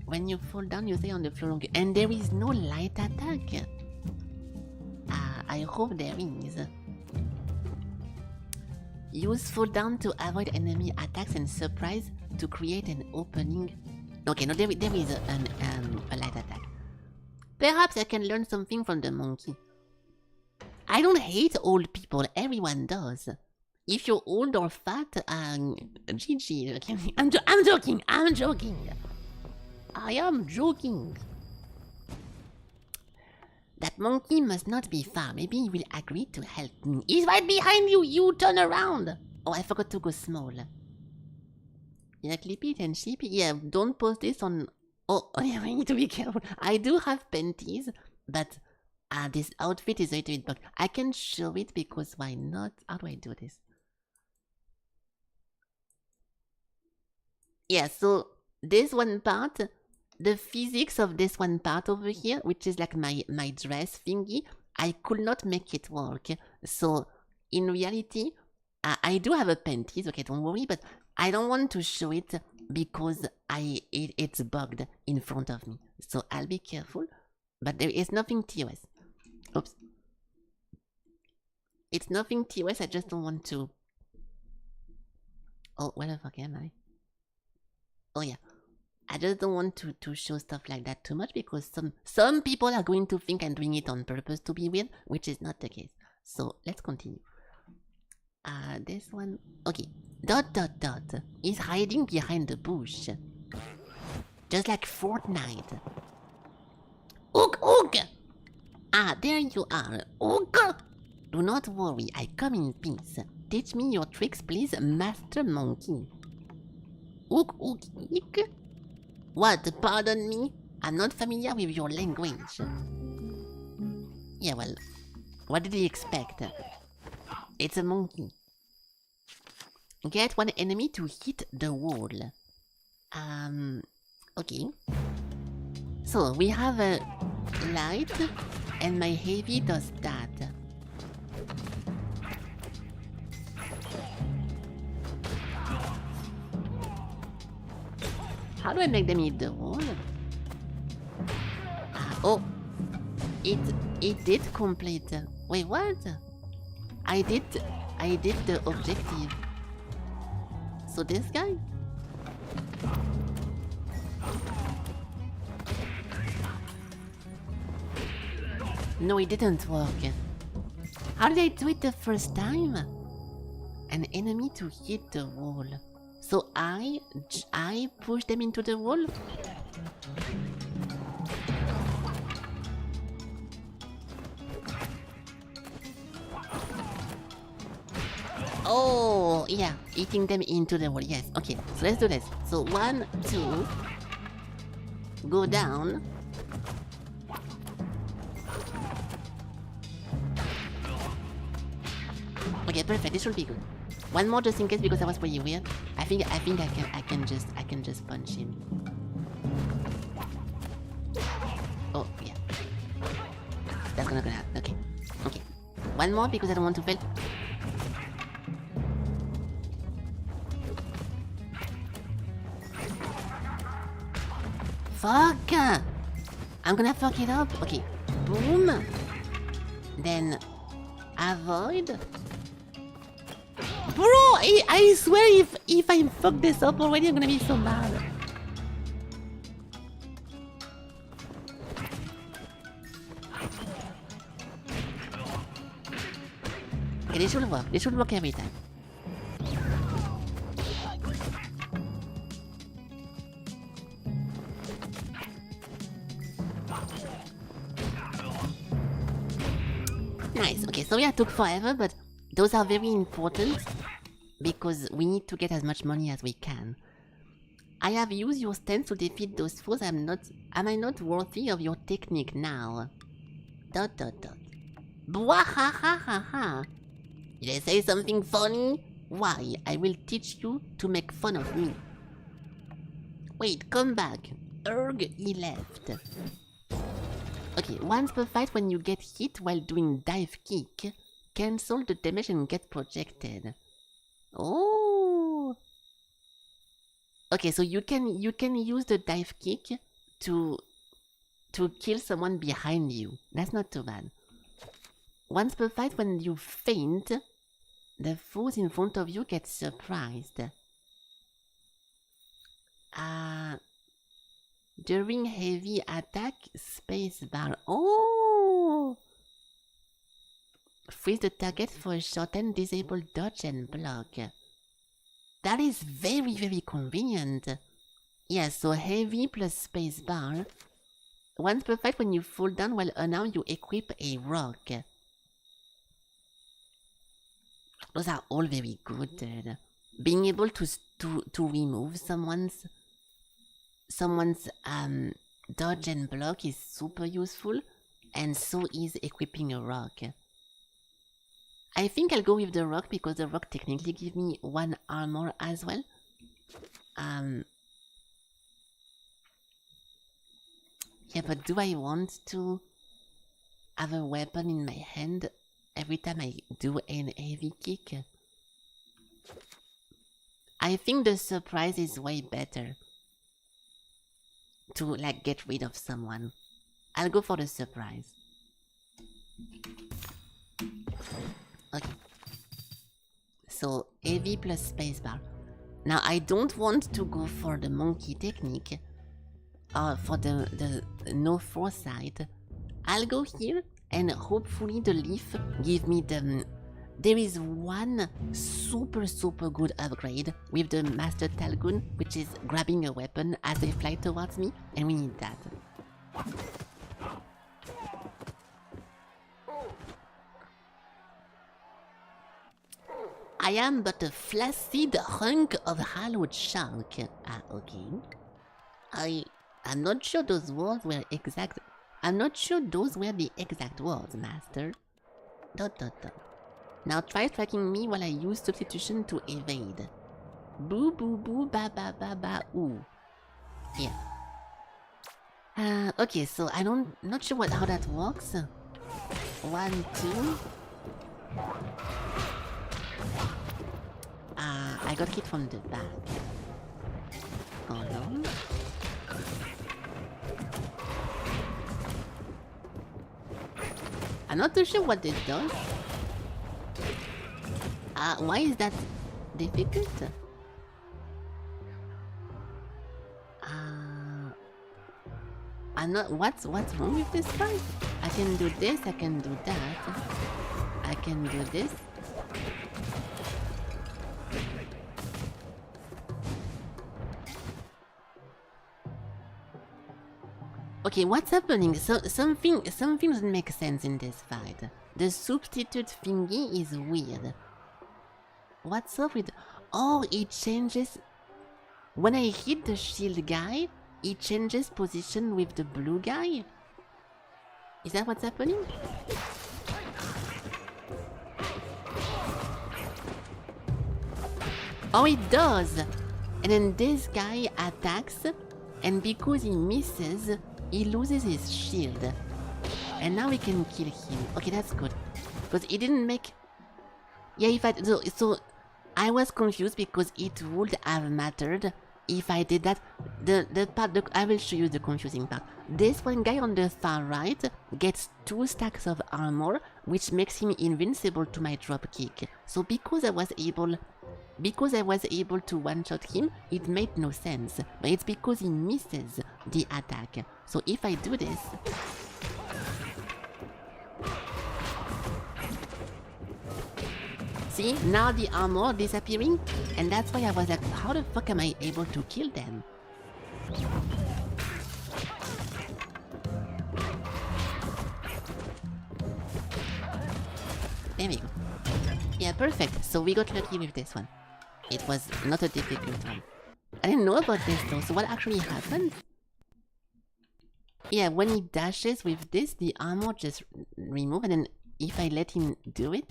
When you fall down, you stay on the floor longer. And there is no light attack. I hope there is. Use fall down to avoid enemy attacks and surprise to create an opening. Okay, no, there is a light attack. Perhaps I can learn something from the monkey. I don't hate old people, everyone does. If you're old or fat, GG. Okay. I'm joking. I am joking. That monkey must not be far. Maybe he will agree to help me. He's right behind you. You turn around. Oh, I forgot to go small. Yeah, clip it and ship it. Yeah, don't post this on... Oh, yeah, I need to be careful. I do have panties, but this outfit is a little bit bugged. I can show it because why not? How do I do this? Yeah, so this one part, the physics of this one part over here, which is like my dress thingy, I could not make it work. So in reality, I do have a panties, okay, don't worry, but I don't want to show it because it's bugged in front of me. So I'll be careful, but there is nothing TOS. Oops. It's nothing TOS, I just don't want to... Oh, where the fuck am I? Oh yeah, I just don't want to show stuff like that too much because some people are going to think I'm doing it on purpose to be weird, which is not the case. So let's continue. This one, okay. ... is hiding behind the bush, just like Fortnite. Ook ook! There you are. Ook! Do not worry, I come in peace. Teach me your tricks, please, Master Monkey. Ook ook ik? What, pardon me? I'm not familiar with your language. Yeah, well, what did he expect? It's a monkey. Get one enemy to hit the wall. Okay. So, we have a light, and my heavy does that. How do I make them hit the wall? Oh, it did complete. Wait, what? I did the objective. So this guy? No, it didn't work. How did I do it the first time? An enemy to hit the wall. So I push them into the wall? Oh, yeah, eating them into the wall, yes. Okay, so let's do this. So 1, 2, go down. Okay, perfect, this should be good. One more just in case because that was pretty weird. I think I can just punch him. Oh, yeah. That's gonna happen, okay. Okay. One more because I don't want to fail. Fuck! I'm gonna fuck it up. Okay. Boom. Then avoid. Bro, I swear if I fuck this up already, I'm gonna be so mad. Okay, this should work. This should work every time. Nice. Okay, so yeah, it took forever, but those are very important because we need to get as much money as we can. I have used your stance to defeat those foes. Am I not worthy of your technique now? ... Bwahahahaha. Did I say something funny? Why? I will teach you to make fun of me. Wait, come back. He left. Okay, once per fight when you get hit while doing dive kick, cancel the damage and get projected. Oh. Okay, so you can use the dive kick to kill someone behind you. That's not too bad. Once per fight when you faint, the foes in front of you get surprised. During heavy attack, spacebar. Oh! Freeze the target for a short and disable dodge and block. That is very, very convenient. Yeah, so heavy plus space bar. Once per fight, when you fall down while unarmed, you equip a rock. Those are all very good, dude. Being able to remove someone's dodge and block is super useful, and so is equipping a rock. I think I'll go with the rock because the rock technically gives me 1 armor as well. Yeah, but do I want to have a weapon in my hand every time I do an heavy kick? I think the surprise is way better to like get rid of someone. I'll go for the surprise. Okay. So heavy plus spacebar. Now I don't want to go for the monkey technique or for the no foresight. I'll go here and hopefully the leaf give me the... There is one super good upgrade with the Master Talgoon, which is grabbing a weapon as they fly towards me, and we need that. I am but a flaccid hunk of hallowed shark. Ah, okay. I'm not sure those words were exact. I'm not sure those were the exact words, Master. ... Now try striking me while I use substitution to evade. Boo boo boo ba ba ba ba ooh. Yeah. Okay, so not sure how that works. 1, 2. I got hit from the back. Hold on. I'm not too sure what this does. Why is that difficult? I'm not... What's wrong with this fight? I can do this, I can do that. I can do this. Okay, what's happening? So something doesn't make sense in this fight. The substitute thingy is weird. What's up with... Oh, it changes... When I hit the shield guy, it changes position with the blue guy? Is that what's happening? Oh, it does! And then this guy attacks, and because he misses, he loses his shield. And now we can kill him. Okay, that's good. Because it didn't make... Yeah, if I... So I was confused because it would have mattered if I did that. The part... I will show you the confusing part. This one guy on the far right gets 2 stacks of armor, which makes him invincible to my drop kick. So because I was able to one-shot him, it made no sense. But it's because he misses the attack. So if I do this... See, now the armor disappearing, and that's why I was like, how the fuck am I able to kill them? There we go. Yeah, perfect. So we got lucky with this one. It was not a difficult one. I didn't know about this though, so what actually happened? Yeah, when he dashes with this, the armor just removes, and then if I let him do it...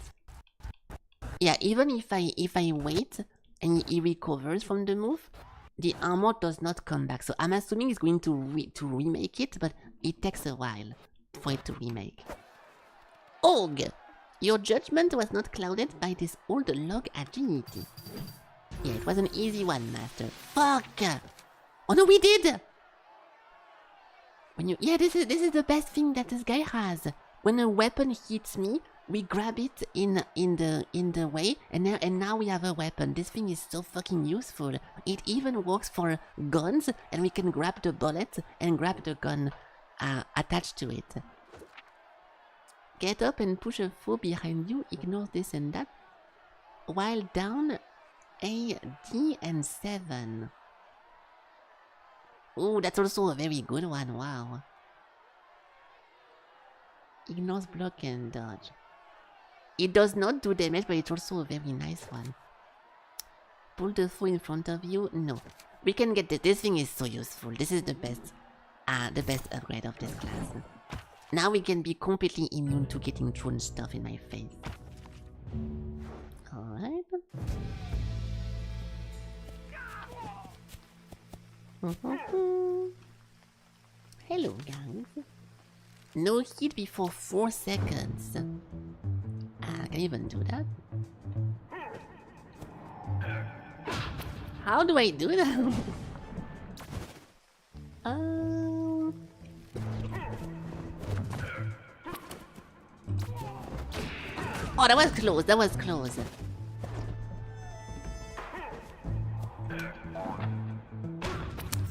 Yeah, even if I wait and he recovers from the move, the armor does not come back. So I'm assuming he's going to remake it, but it takes a while for it to remake. Og! Your judgment was not clouded by this old log agility. Yeah, it was an easy one, Master. Fuck! Oh no, we did! When you... Yeah, this is the best thing that this guy has. When a weapon hits me, we grab it in the way, and now we have a weapon. This thing is so fucking useful. It even works for guns, and we can grab the bullet and grab the gun attached to it. Get up and push a foe behind you, ignore this and that. While down, A, D, and 7. Oh, that's also a very good one, wow. Ignores block and dodge. It does not do damage, but it's also a very nice one. Pull the foe in front of you? No. We can get this. This thing is so useful. This is the best upgrade of this class. Now we can be completely immune to getting thrown stuff in my face. Alright. Hello, guys. No hit before 4 seconds. I can even do that. How do I do that? Oh, that was close. That was close.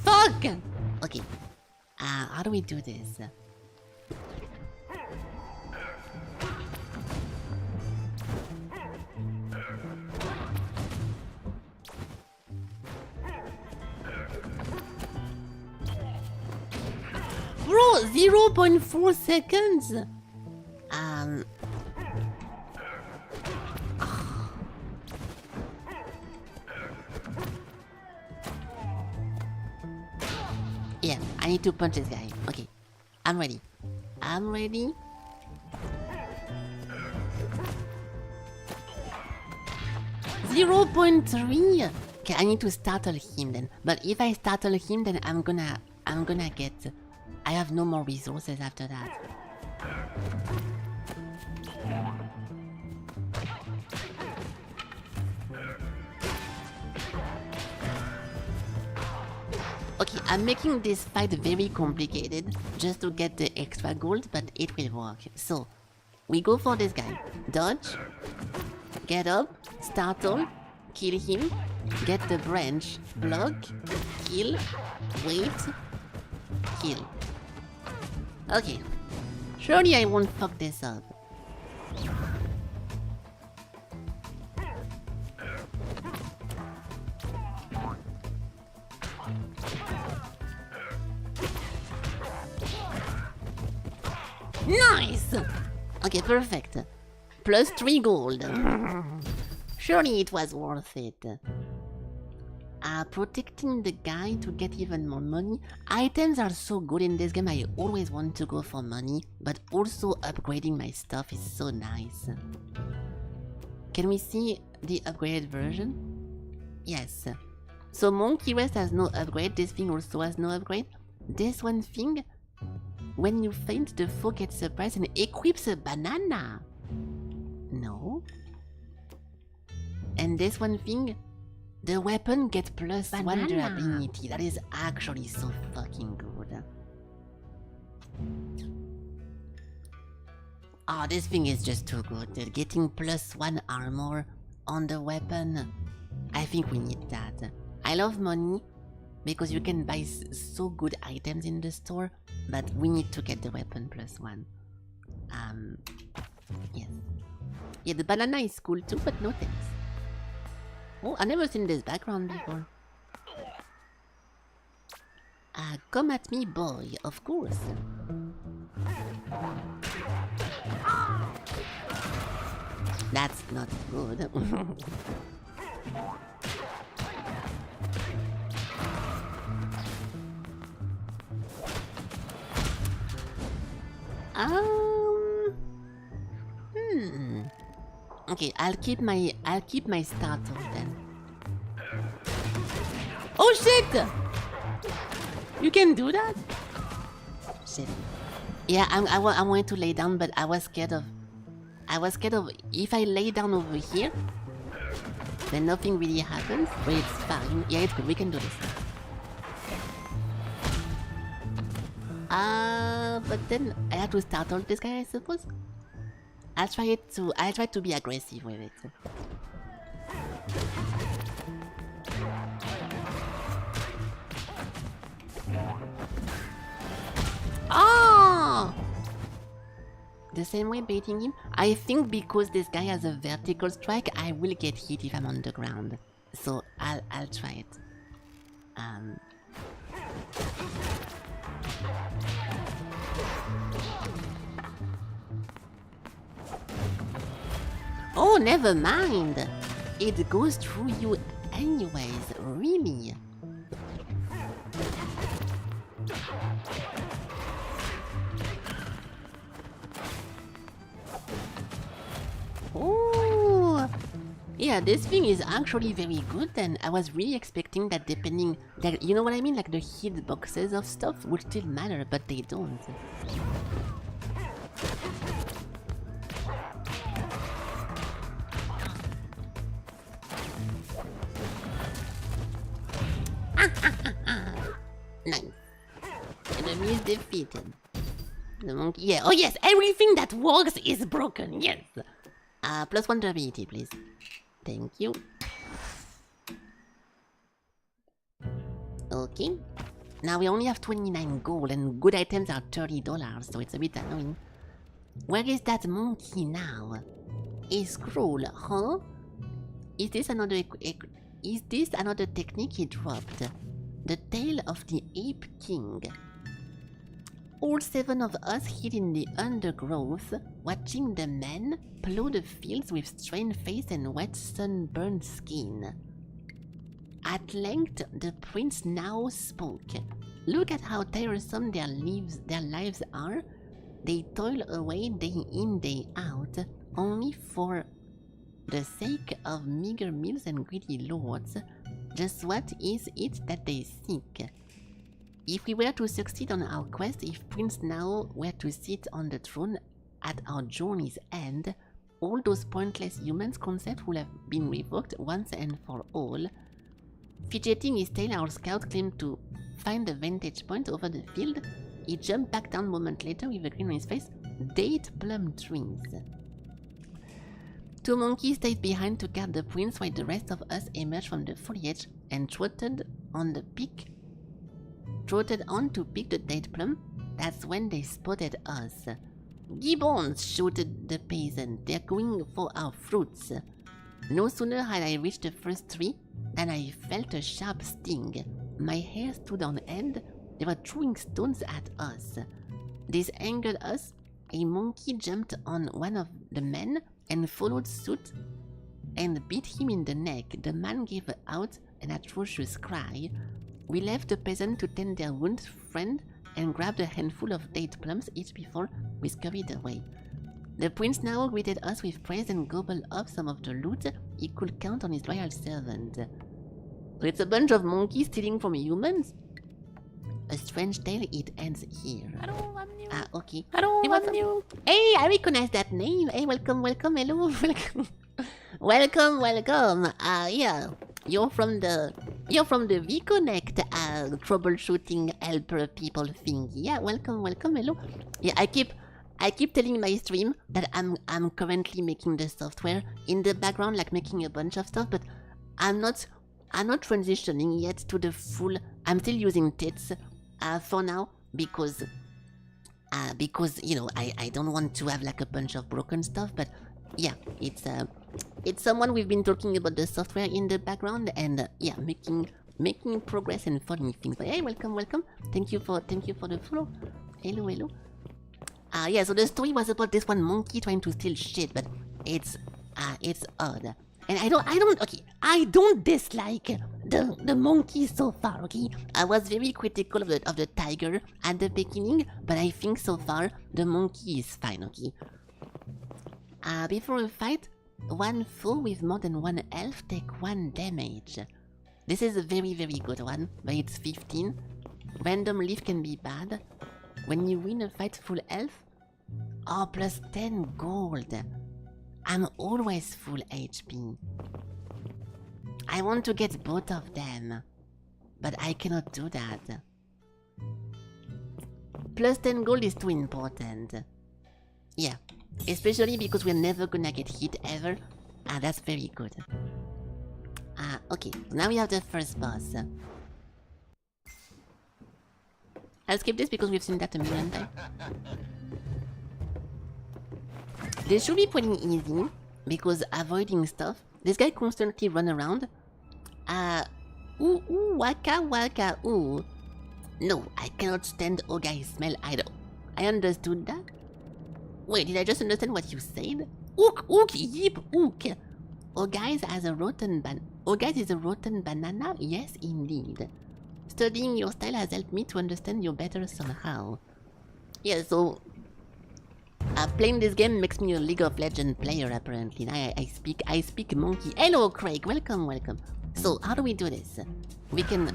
Fuck! Okay. How do we do this? Bro, 0.4 seconds. Yeah, I need to punch this guy. Okay, I'm ready. I'm ready. .3. Okay, I need to startle him then. But if I startle him, then I'm gonna get. I have no more resources after that. Okay, I'm making this fight very complicated just to get the extra gold, but it will work. So, we go for this guy. Dodge, get up, startle, kill him, get the branch, block, kill, wait, kill. Okay, surely I won't fuck this up. Nice! Okay, perfect. Plus 3 gold. Surely it was worth it. Protecting the guy to get even more money. Items are so good in this game, I always want to go for money, but also upgrading my stuff is so nice. Can we see the upgraded version? Yes. So Monkey Rest has no upgrade, this thing also has no upgrade. This one thing, when you faint, the foe gets surprised and equips a banana. No. And this one thing, the weapon gets plus banana. 1 durability. That is actually so fucking good. Oh, this thing is just too good. Getting plus 1 armor on the weapon. I think we need that. I love money because you can buy so good items in the store, but we need to get the weapon plus 1. Yes. Yeah, the banana is cool too, but no thanks. Oh, I've never seen this background before. Come at me, boy, of course. That's not good. Okay, I'll keep my startle then. Oh shit! You can do that? Shit. Yeah, I wanted to lay down, but I was scared of if I lay down over here, then nothing really happens. But it's fine. Yeah, it's good. We can do this. But then I have to startle this guy, I suppose. I'll try to be aggressive with it. Oh! The same way baiting him? I think because this guy has a vertical strike, I will get hit if I'm on the ground. So I'll try it. Oh, never mind. It goes through you anyways, really. Oh, yeah, this thing is actually very good, and I was really expecting that depending, that, you know what I mean, like the hit boxes of stuff would still matter, but they don't. Nice. Enemy is defeated. The monkey, yeah, oh yes, everything that works is broken, yes. Plus 1 durability, please. Thank you. Okay. Now we only have 29 gold and good items are $30, so it's a bit annoying. Where is that monkey now? A scroll, huh? Is this another technique he dropped? The Tale of the Ape King. All 7 of us hid in the undergrowth, watching the men plow the fields with strained face and wet sunburned skin. At length, the prince now spoke. Look at how tiresome their lives are. They toil away day in, day out, only for the sake of meager meals and greedy lords. Just what is it that they seek? If we were to succeed on our quest, if Prince Now were to sit on the throne at our journey's end, all those pointless humans concepts would have been revoked once and for all. Fidgeting his tail, our scout claimed to find the vantage point over the field. He jumped back down a moment later with a grin on his face. Date plum trees. 2 monkeys stayed behind to guard the prince while the rest of us emerged from the foliage and trotted on to pick the date plum. That's when they spotted us. Gibbons, shouted the peasant. They're going for our fruits. No sooner had I reached the first tree than I felt a sharp sting. My hair stood on end. They were throwing stones at us. This angered us. A monkey jumped on one of the men and followed suit and beat him in the neck. The man gave out an atrocious cry. We left the peasant to tend their wounded friend and grabbed a handful of date plums each before we scurried away. The prince now greeted us with praise and gobbled up some of the loot he could count on his loyal servant. So it's a bunch of monkeys stealing from humans? A strange tale, it ends here. Hello, I'm new. Okay. Hello, Hey, I'm welcome. new. Hey, I recognize that name. Hey, welcome, hello, welcome. welcome. Yeah, you're from the VConnect, troubleshooting helper people thing. Yeah, welcome, hello. Yeah, I keep telling my stream that I'm currently making the software in the background, like making a bunch of stuff, but I'm not transitioning yet to the full. I'm still using tits for now because you know I don't want to have like a bunch of broken stuff. But yeah, it's someone we've been talking about the software in the background and yeah, making progress and funny things. But hey, welcome. Thank you for the follow. Hello. Yeah, so the story was about this one monkey trying to steal shit, but it's odd. And I don't dislike the monkey so far, okay? I was very critical of the tiger at the beginning, but I think so far the monkey is fine, okay? Before a fight, one foe with more than 1 health take 1 damage. This is a very, very good one, but it's 15. Random leaf can be bad. When you win a fight full health, plus 10 gold. I'm always full HP. I want to get both of them, but I cannot do that. Plus 10 gold is too important. Yeah, especially because we're never gonna get hit ever. That's very good. Okay, now we have the first boss. I'll skip this because we've seen that a million times. This should be pretty easy, because avoiding stuff. This guy constantly run around. Waka, ooh. No, I cannot stand Ogai smell either. I understood that. Wait, did I just understand what you said? Ook, ook, yip, ook. Ogai has a rotten Ogai is a rotten banana? Yes, indeed. Studying your style has helped me to understand you better somehow. Yeah, so playing this game makes me a League of Legends player apparently. I speak monkey. Hello Craig, welcome, welcome. So how do we do this? We can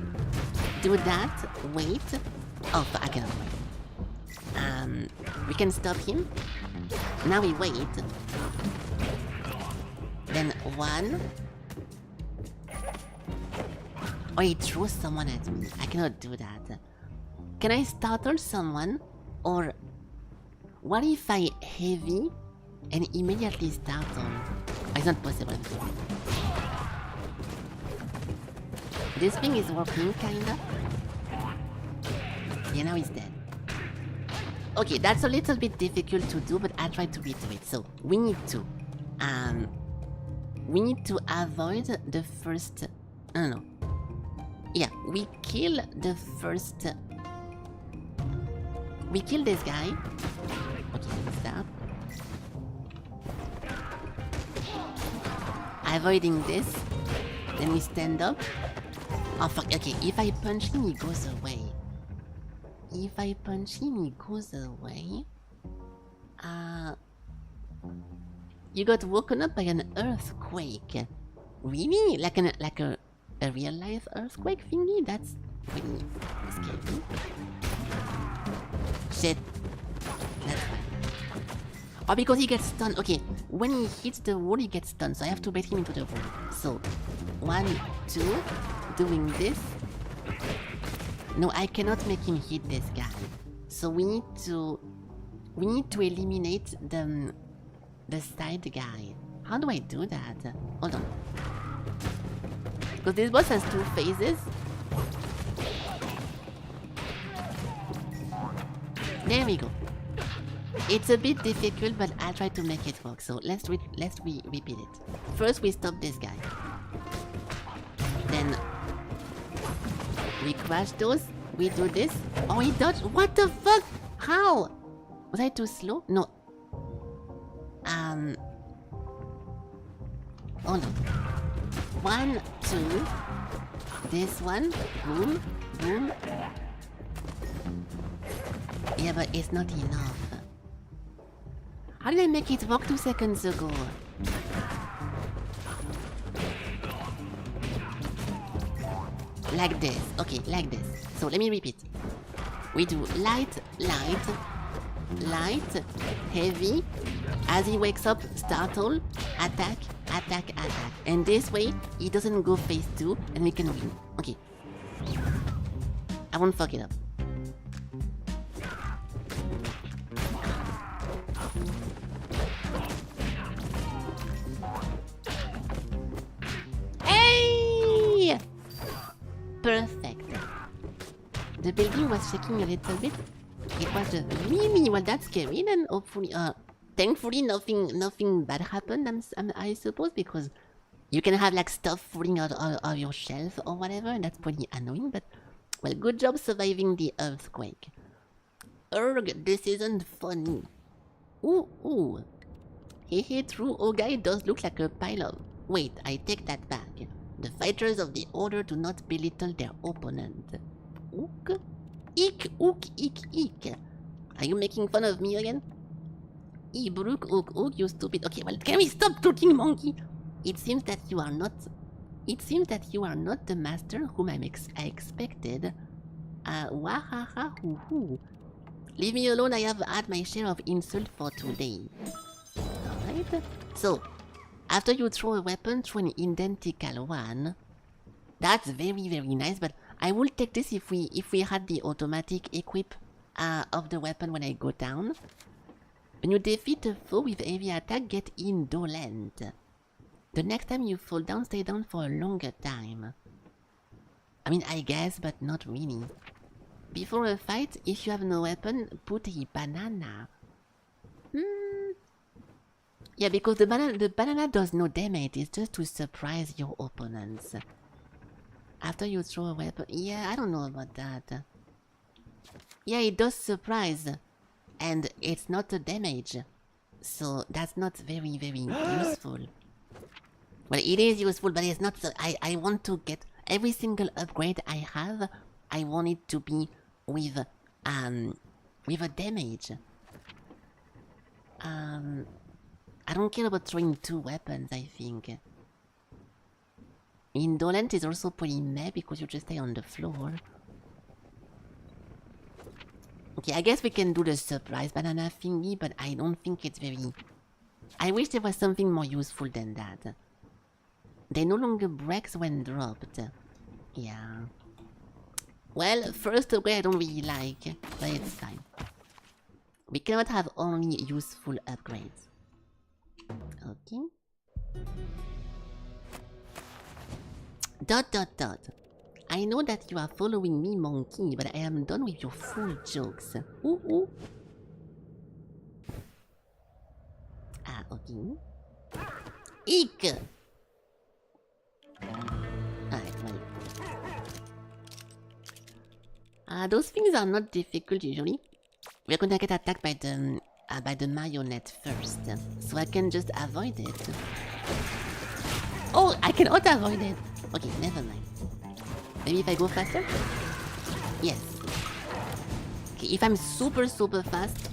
do that, wait. Oh, I cannot wait. We can stop him. Now we wait. Then one. Or he throws someone at me. I cannot do that. Can I startle someone? Or what if I heavy and immediately startle? It's not possible. This thing is working, kinda. Yeah, now he's dead. Okay, that's a little bit difficult to do, but I'll try to redo it. So we need to avoid the first. No. Yeah, we kill the first. We kill this guy. Okay, stop. Avoiding this. Then we stand up. Oh fuck, okay, if I punch him, he goes away. If I punch him, he goes away. You got woken up by an earthquake. Really? Like a real life earthquake thingy? That's pretty scary. Shit. That's fine. Oh, because he gets stunned. Okay, when he hits the wall, he gets stunned. So I have to bait him into the wall. So, 1, 2, doing this. No, I cannot make him hit this guy. So we need to eliminate the side guy. How do I do that? Hold on. Because this boss has 2 phases. There we go. It's a bit difficult, but I'll try to make it work. So let's repeat it. First, we stop this guy. Then we crash those. We do this. Oh, he dodged. What the fuck? How? Was I too slow? No. Hold on. 1, 2. This one. Boom. Boom. Yeah, but it's not enough. How did I make it work 2 seconds ago? Like this. Okay, like this. So let me repeat. We do light, light, light, heavy. As he wakes up, startle, attack, attack, attack. And this way, he doesn't go phase 2 and we can win. Okay. I won't fuck it up. Hey! Perfect. The building was shaking a little bit. It was just really, well, that's scary then. Hopefully, thankfully nothing bad happened, I suppose, because you can have like stuff falling out of your shelf or whatever, and that's pretty annoying, but well, good job surviving the earthquake. Erg, this isn't funny. Ooh. Hehe, true, Ogai does look like a pile of... Wait, I take that back. The fighters of the order do not belittle their opponent. Ook? Eek, ook, eek, eek. Are you making fun of me again? Ibruk, ook, ook, you stupid... Okay, well, can we stop talking, monkey? It seems that you are not the master whom I expected. Wahaha hoo hoo. Leave me alone, I have had my share of insult for today. Alright. So, after you throw a weapon, throw an identical one. That's very, very nice, but I will take this if we had the automatic equip of the weapon when I go down. When you defeat a foe with heavy attack, get indolent. The next time you fall down, stay down for a longer time. I mean, I guess, but not really. Before a fight, if you have no weapon, put a banana. Yeah, because the banana does no damage, it's just to surprise your opponents. After you throw a weapon... Yeah, I don't know about that. Yeah, it does surprise. And it's not a damage. So that's not very, very useful. Well, it is useful, but it's not... I want to get every single upgrade I have. I want it to be with a damage. I don't care about throwing 2 weapons, I think. Indolent is also pretty meh because you just stay on the floor. Okay, I guess we can do the surprise banana thingy, but I don't think it's very... I wish there was something more useful than that. They no longer breaks when dropped. Yeah. Well, first way I don't really like, but it's fine. We cannot have only useful upgrades. Okay. Dot dot dot. I know that you are following me, monkey, but I am done with your fool jokes. Ooh, ooh. Ah, okay. Eek! Alright, well. Those things are not difficult usually. We're gonna get attacked by the marionette first, so I can just avoid it. Oh, I cannot avoid it! Okay, never mind. Maybe if I go faster? Yes. Okay, if I'm super fast,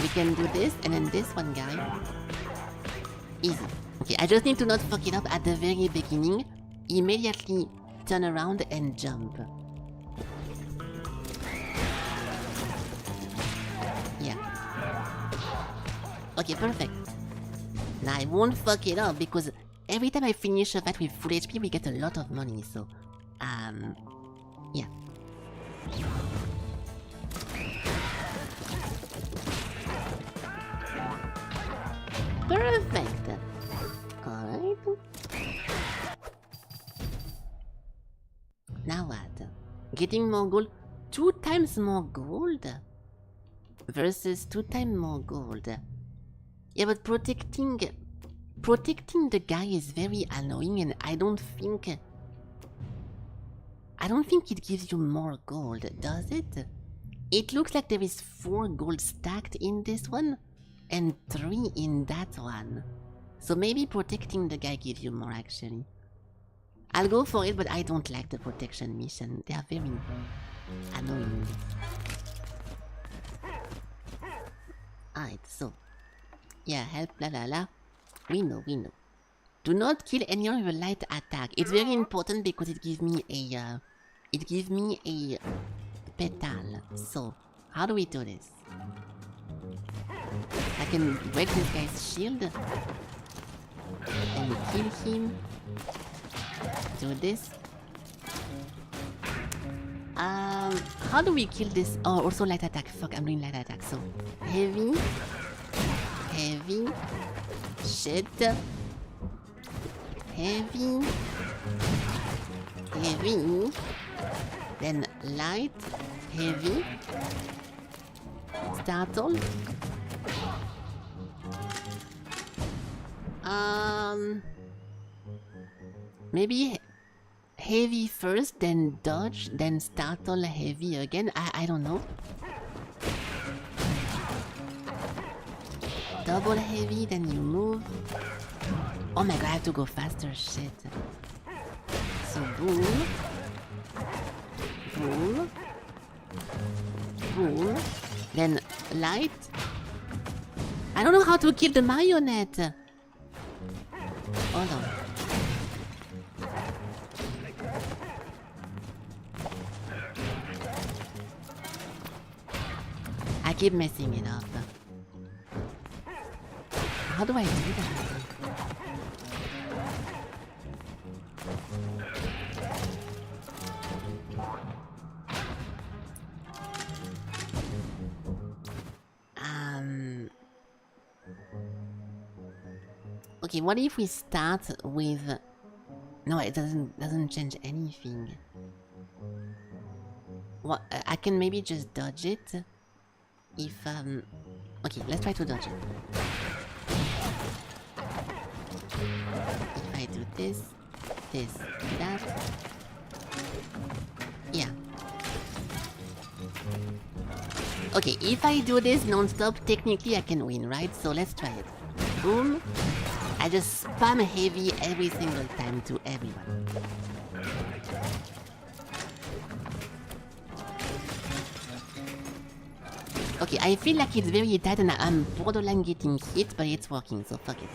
we can do this, and then this one guy. Easy. Okay, I just need to not fuck it up at the very beginning. Immediately turn around and jump. Yeah. Okay, perfect. Now I won't fuck it up because every time I finish a fight with full HP, we get a lot of money, so... yeah. Perfect! Alright. Now what? Getting more gold? 2 times more gold? Versus 2 times more gold. Yeah, but protecting the guy is very annoying, and I don't think it gives you more gold, does it? It looks like there is 4 gold stacked in this one, and 3 in that one. So maybe protecting the guy gives you more, actually. I'll go for it, but I don't like the protection mission. They are very annoying. Alright, so... yeah, help, la la la. We know. Do not kill anyone with a light attack. It's very important because it gives me a... petal. So, how do we do this? I can break this guy's shield. And kill him. Do this. How do we kill this? Oh, also light attack. Fuck, I'm doing light attack. So, heavy. Shit. Heavy. Then light. Heavy. Startle. Maybe heavy first, then dodge, then startle heavy again. I don't know. Double heavy, then you move. Oh my god, I have to go faster, shit. So boom. Then light. I don't know how to kill the marionette. Hold on. I keep messing it up. How do I do that? Okay, what if we start with... No, it doesn't change anything. What, I can maybe just dodge it. If, okay, let's try to dodge it. If I do this, that... Yeah. Okay, if I do this non-stop, technically I can win, right? So let's try it. Boom. I just spam heavy every single time to everyone. Okay, I feel like it's very tight and I'm borderline getting hit, but it's working, so fuck it.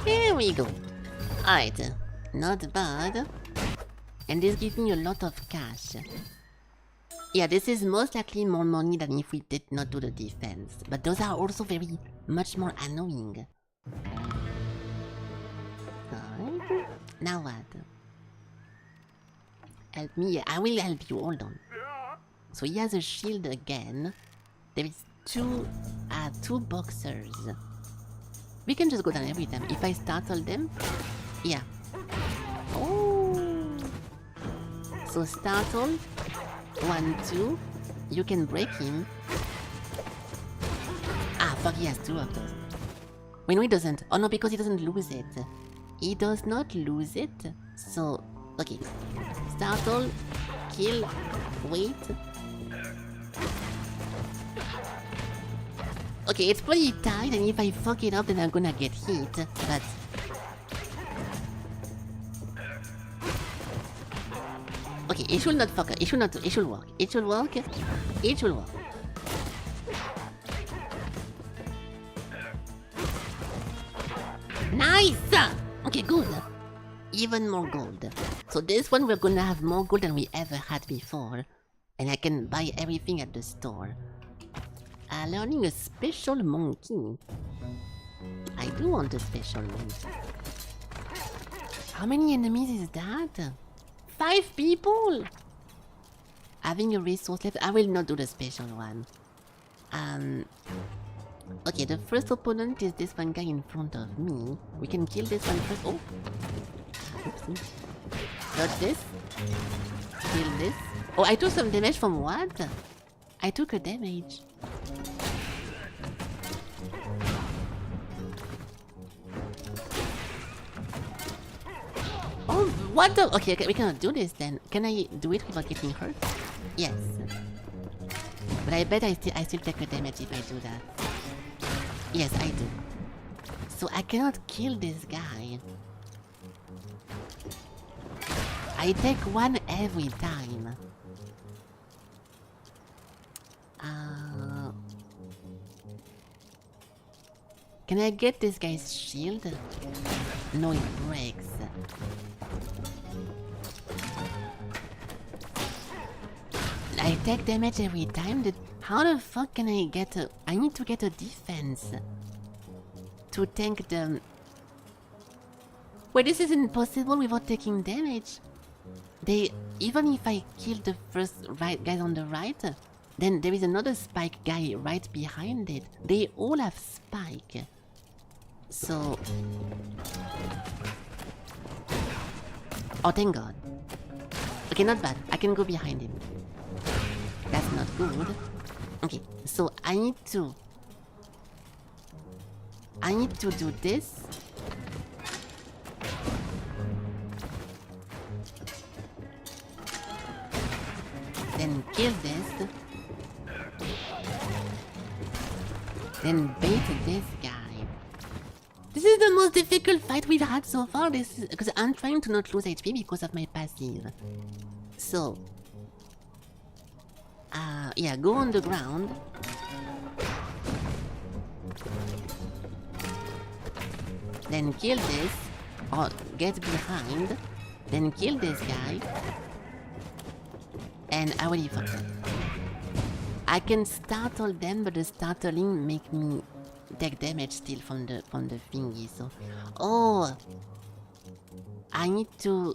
Here we go. Alright, not bad. And this gives me a lot of cash. Yeah, this is most likely more money than if we did not do the defense. But those are also very much more annoying. Alright. Now what? Help me. I will help you. Hold on. So he has a shield again. There is two boxers. We can just go down every time. If I startle them, yeah. Oh. So startle. 1, 2. You can break him. Ah, fuck, he has 2 of those. Wait, no, he doesn't. Oh no, because he doesn't lose it. He does not lose it. So, okay. Startle, kill, wait. Okay, it's pretty tight, and if I fuck it up, then I'm gonna get hit, but... Okay, it should not fuck up. It should not. It should work. It should work. It should work. Nice! Okay, good. Even more gold. So this one we're gonna have more gold than we ever had before. And I can buy everything at the store. Learning a special monkey. I do want a special monkey. How many enemies is that? 5 people! Having a resource left. I will not do the special one. Okay, the first opponent is this one guy in front of me. We can kill this one first. Oh! Oopsie. Dodge this. Kill this. Oh, I took some damage from what? I took a damage. Oh, what the? Okay, we cannot do this then. Can I do it without getting hurt? Yes. But I bet I still take a damage if I do that. Yes, I do. So I cannot kill this guy. I take 1 every time. Can I get this guy's shield? No, it breaks. I take damage every time. How the fuck can I get a... I need to get a defense to tank the... Wait, this is impossible without taking damage. Even if I kill the first guy on the right, then there is another spike guy right behind it. They all have spike. So... Oh, thank God. Okay, not bad. I can go behind him. That's not good. Okay, so I need to do this. Then kill this. Then bait this guy. This is the most difficult fight we've had so far. This is because I'm trying to not lose HP because of my passive. So, yeah, go on the ground. Then kill this, or get behind. Then kill this guy. And I already fucked up. I can startle them, but the startling make me take damage still from the thingy. So, oh, I need to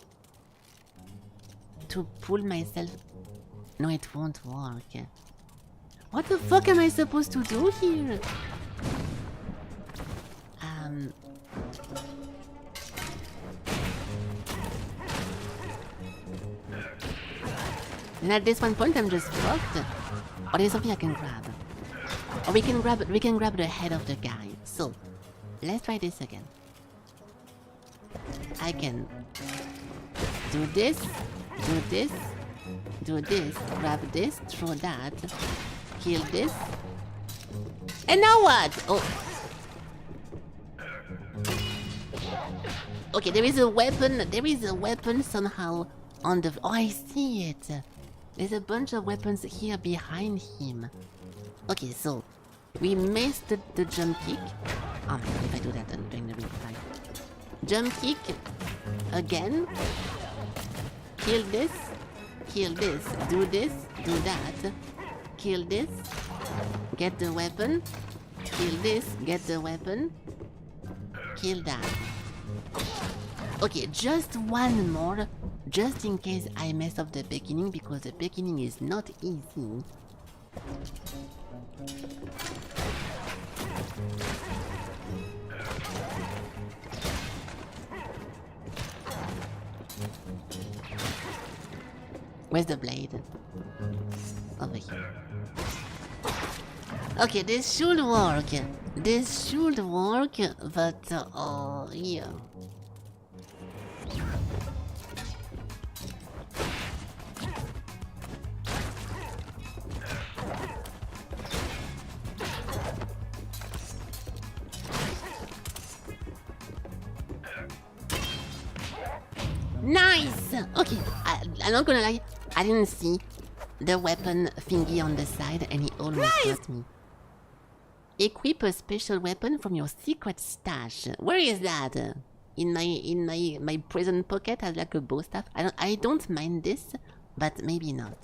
pull myself. No, it won't work. What the fuck am I supposed to do here? And at this one point, I'm just fucked. Or there's something I can grab. Or we can grab the head of the guy. So, let's try this again. I can do this, do this, do this, grab this, throw that, kill this. And now what? Oh. Okay, there is a weapon somehow on the... Oh, I see it. There's a bunch of weapons here behind him. Okay, so we missed the jump kick. Oh my god, if I do that, I'm doing the real fight. Jump kick again. Kill this, do this, do that. Kill this, get the weapon. Kill this, get the weapon. Kill that. Okay, just one more, just in case I mess up the beginning, because the beginning is not easy. Where's the blade? Over here. Okay, this should work. This should work, but oh yeah. Nice! Okay, I'm not gonna lie, I didn't see the weapon thingy on the side and he almost got me. Equip a special weapon from your secret stash. Where is that? In my prison pocket as like a bow staff? I don't mind this, but maybe not.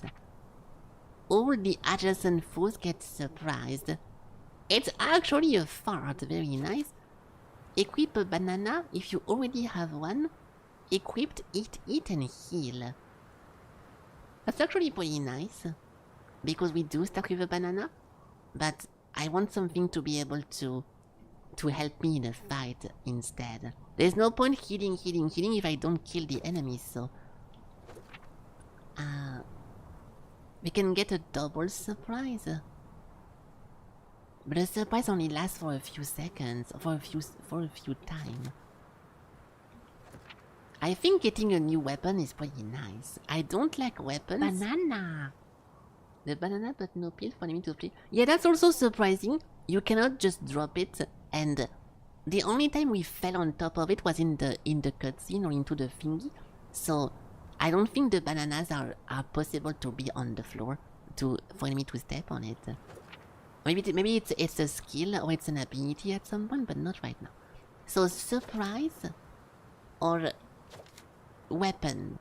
All the adjacent foes get surprised. It's actually a fart, very nice. Equip a banana if you already have one. Equipped, eat and heal. That's actually pretty nice, because we do start with a banana, but I want something to be able to help me in a fight instead. There's no point healing if I don't kill the enemies, so... we can get a double surprise. But the surprise only lasts for a few seconds, for a few times. I think getting a new weapon is pretty nice. I don't like weapons. Banana! The banana but no pill for me to play. Yeah, that's also surprising. You cannot just drop it, and the only time we fell on top of it was in the cutscene or into the thingy. So I don't think the bananas are possible to be on the floor for me to step on it. Maybe it's a skill or it's an ability at some point, but not right now. So surprise or weapon.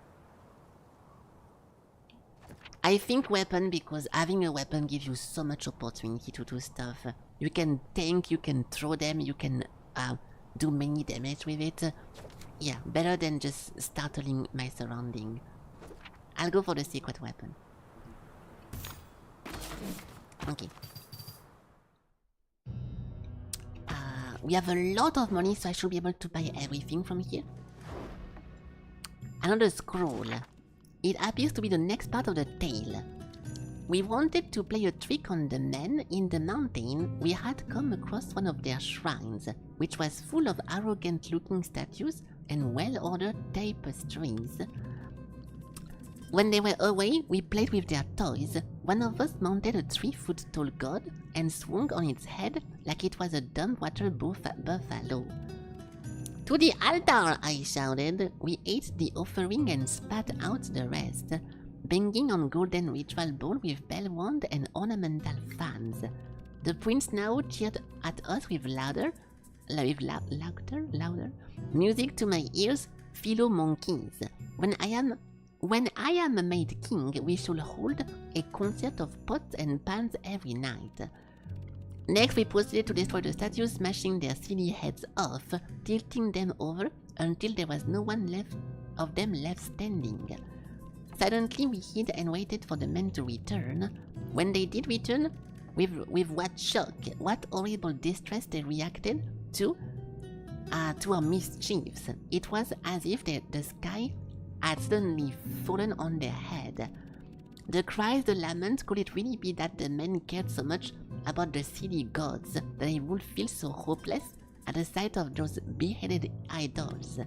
I think weapon, because having a weapon gives you so much opportunity to do stuff. You can tank, you can throw them, you can do many damage with it. Yeah, better than just startling my surrounding. I'll go for the secret weapon. Okay. We have a lot of money, so I should be able to buy everything from here. Another scroll. It appears to be the next part of the tale. We wanted to play a trick on the men in the mountain. We had come across one of their shrines, which was full of arrogant-looking statues and well-ordered tapestries. When they were away, we played with their toys. One of us mounted a 3-foot-tall god and swung on its head like it was a dumbwater buffalo. "To the altar!" I shouted. We ate the offering and spat out the rest, banging on golden ritual bowl with bell wand and ornamental fans. The prince now cheered at us with louder music to my ears, fellow monkeys. When I am made king, we should hold a concert of pots and pans every night. Next, we proceeded to destroy the statues, smashing their silly heads off, tilting them over until there was no one left of them left standing. Silently, we hid and waited for the men to return. When they did return, with what shock, what horrible distress they reacted to our mischiefs. It was as if the sky had suddenly fallen on their head. The cries, the laments, could it really be that the men cared so much about the silly gods that I would feel so hopeless at the sight of those beheaded idols.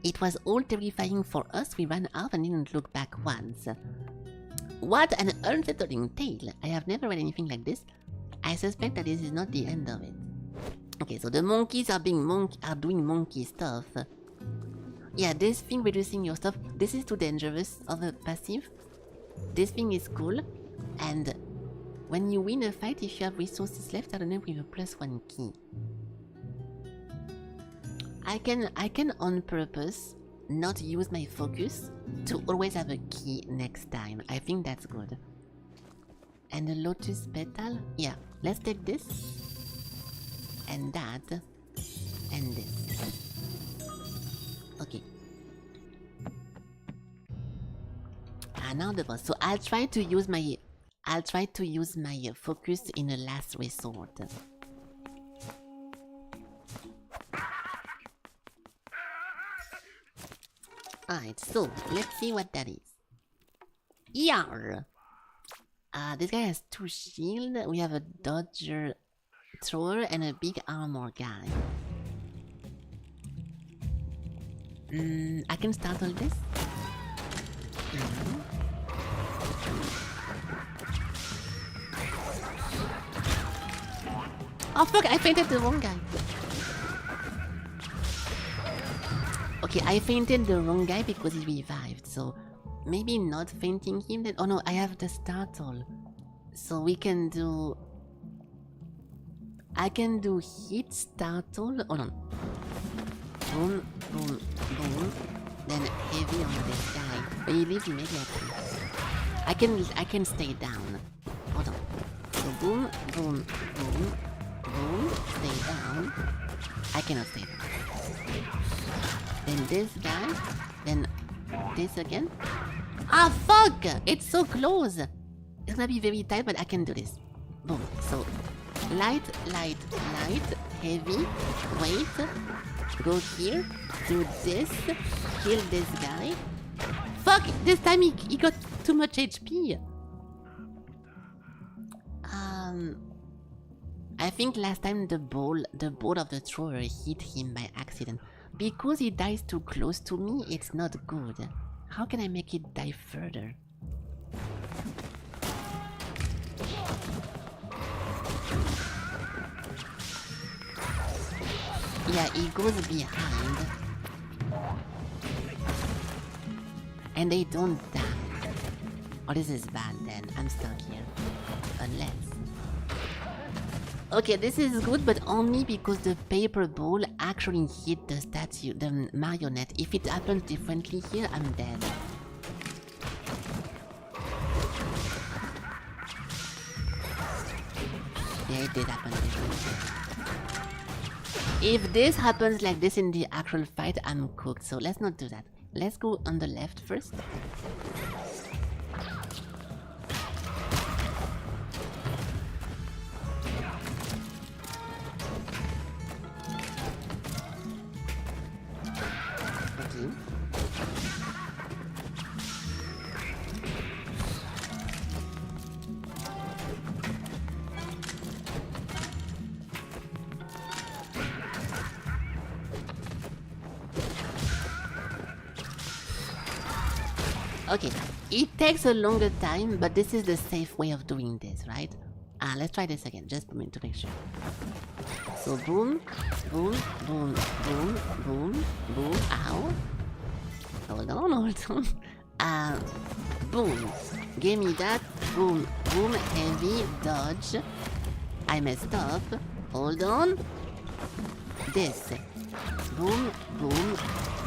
It was all terrifying for us. We ran off and didn't look back once. What an unsettling tale. I have never read anything like this. I suspect that this is not the end of it. Okay, so the monkeys are doing monkey stuff. Yeah, this thing reducing your stuff, this is too dangerous of a passive. This thing is cool, and when you win a fight, if you have resources left, I don't know, with a +1 key. I can on purpose not use my focus to always have a key next time. I think that's good. And the lotus petal? Yeah, let's take this. And that. And this. Okay. Now the boss. So I'll try to use my focus in a last resort. Alright, so let's see what that is. Yar! This guy has 2 shields. We have a dodger thrower and a big armor guy. I can start all this. Oh fuck, I fainted the wrong guy. Okay, I fainted the wrong guy because he revived, so maybe not fainting him then. Oh no, I have the startle. So we can do... I can do hit startle. Hold on. Boom, boom, boom. Then heavy on this guy. But he lives immediately. I can stay down. Hold on. So boom, boom, boom, boom. Stay down. I cannot stay down. Then this guy. Then this again. Ah fuck! It's so close. It's gonna be very tight, but I can do this. Boom. So light, light, light, heavy, wait. Go here, do this, kill this guy. Fuck! This time he got too much HP. I think last time the ball of the thrower hit him by accident. Because he dies too close to me, it's not good. How can I make it die further? Yeah, he goes behind. And they don't die. Oh, this is bad then. I'm stuck here. Unless... Okay, this is good, but only because the paper ball actually hit the statue, the marionette. If it happens differently here, I'm dead. Yeah, it did happen differently. If this happens like this in the actual fight, I'm cooked. So let's not do that. Let's go on the left first. Okay, it takes a longer time, but this is the safe way of doing this, right? Let's try this again, just to make sure. So boom, boom, boom, boom, boom, boom, ow. Hold on. Boom. Give me that. Boom, boom, heavy, dodge. I messed up. Hold on. This. Boom, boom,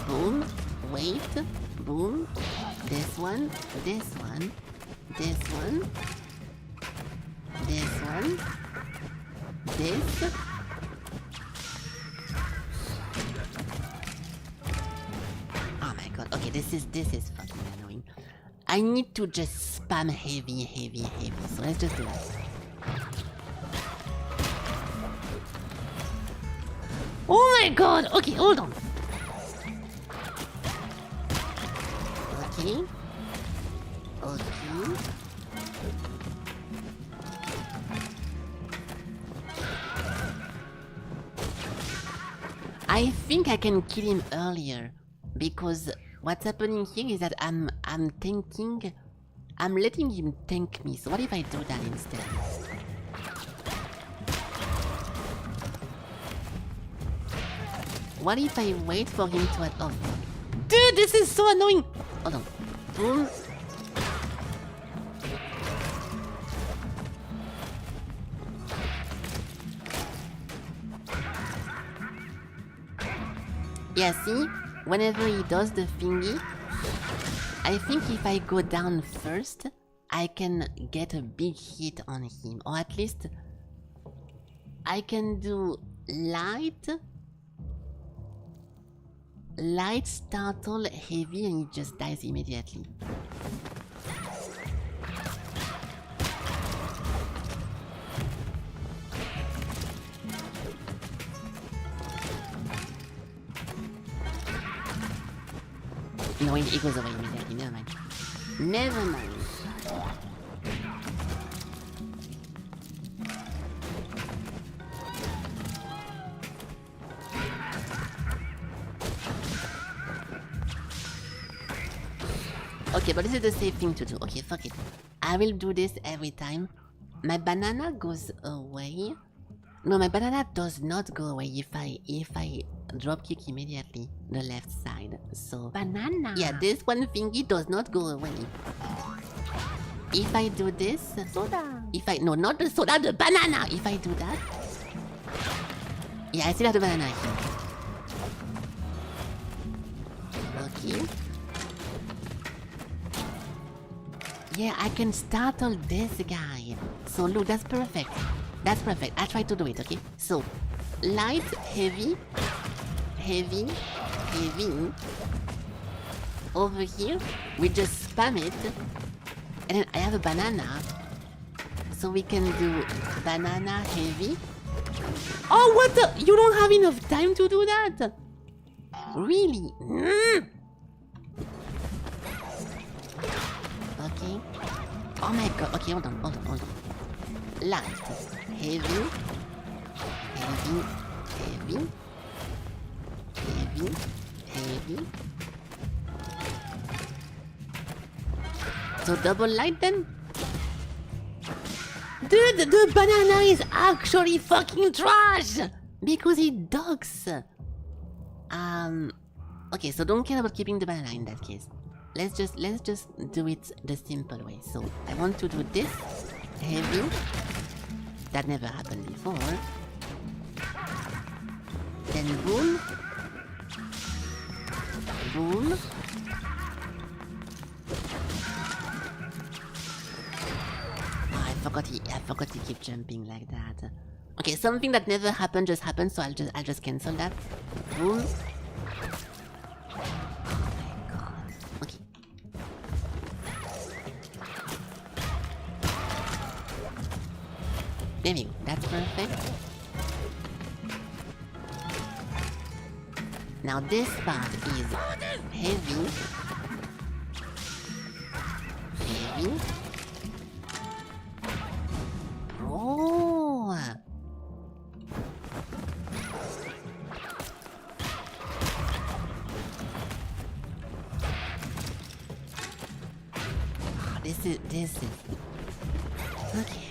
boom. Wait. Boom. This one, this one, this one, this one, this. Oh my god, okay, this is fucking annoying. I need to just spam heavy, heavy, heavy, so let's just do that. Oh my god, okay, hold on. Okay. Okay. think I can kill him earlier because what's happening here is that I'm tanking. I'm letting him tank me. So what if I do that instead? What if I wait for him to oh, dude, this is so annoying. Hold on. Boom. Yeah, see? Whenever he does the thingy, I think if I go down first, I can get a big hit on him. Or at least, I can do light, startle, heavy, and he just dies immediately. No, it goes away immediately. Never mind. Never mind. Okay, but this is the safe thing to do. Okay, fuck it. I will do this every time. My banana goes away. No, my banana does not go away if I drop kick immediately the left side. So Banana. yeah, this one thingy does not go away. If I do this, Soda. no, not the soda, the banana. If I do that, yeah, I still have the banana here. Okay. Yeah, I can startle this guy. So look, that's perfect. That's perfect. I try to do it, okay? So, light, heavy, heavy, heavy. Over here, we just spam it. And then I have a banana. So we can do banana, heavy. Oh, what the? You don't have enough time to do that? Really? Okay. Oh my god. Okay, hold on. Light, heavy, heavy, heavy, heavy, heavy. So double light then? Dude, the banana is actually fucking trash! Because it docks. Okay, so don't care about keeping the banana in that case. Let's just do it the simple way. So I want to do this heavy. That never happened before. Then boom. Boom. Oh, I forgot he kept jumping like that. Okay, something that never happened just happened, so I'll just cancel that. Boom. There we go, that's perfect. Now this part is heavy. Heavy. Oh! This is... Okay.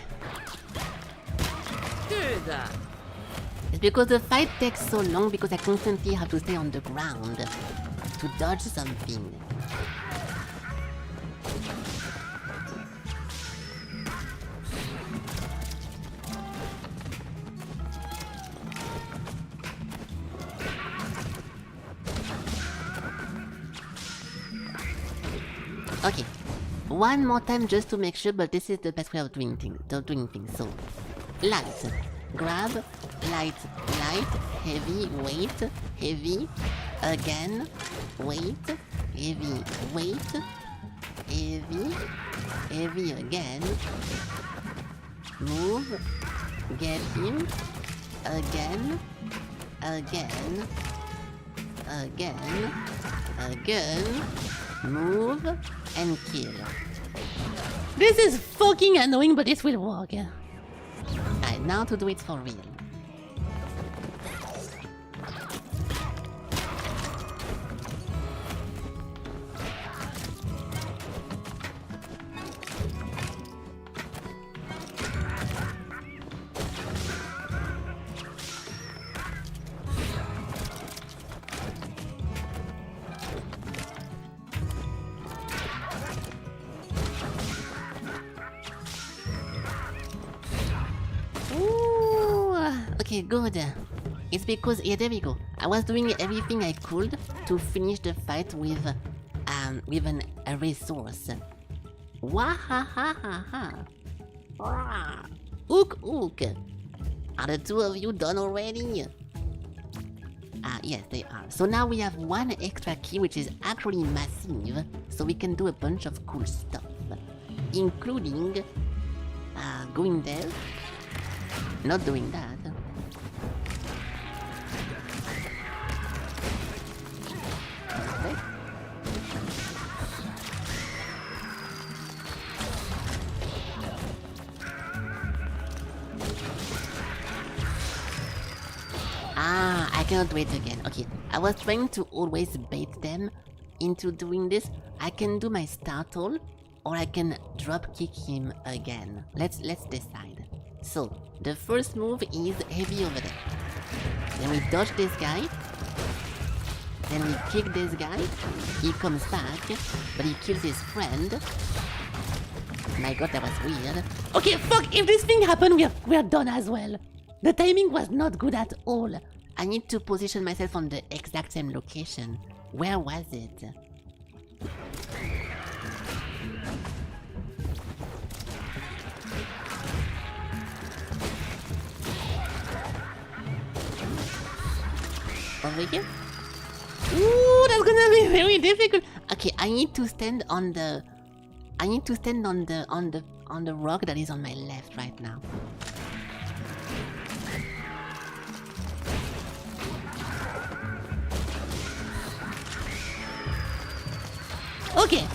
It's because the fight takes so long because I constantly have to stay on the ground to dodge something. Okay, one more time just to make sure, but this is the best way of doing things. So, light. Grab, light, heavy, weight, heavy, again, weight, heavy, weight, heavy, heavy again, move, get him, again, move, and kill. This is fucking annoying, but this will work. Alright, now to do it for real. Okay, good. It's because, yeah, there we go. I was doing everything I could to finish the fight with a resource. Wahahaha. Ook ook. Are the two of you done already? Yes, they are. So now we have one extra key, which is actually massive, so we can do a bunch of cool stuff, including going there. Not doing that. Okay. I cannot do it again. Okay, I was trying to always bait them into doing this. I can do my startle, or I can drop kick him again. Let's decide. So, the first move is heavy over there. Then we dodge this guy. Then we kick this guy. He comes back, but he kills his friend. My god, that was weird. Okay, fuck, if this thing happened, we're done as well. The timing was not good at all. I need to position myself on the exact same location. Where was it? Over here? Ooh, that's gonna be very difficult. Okay, I need to stand on the rock that is on my left right now. Okay,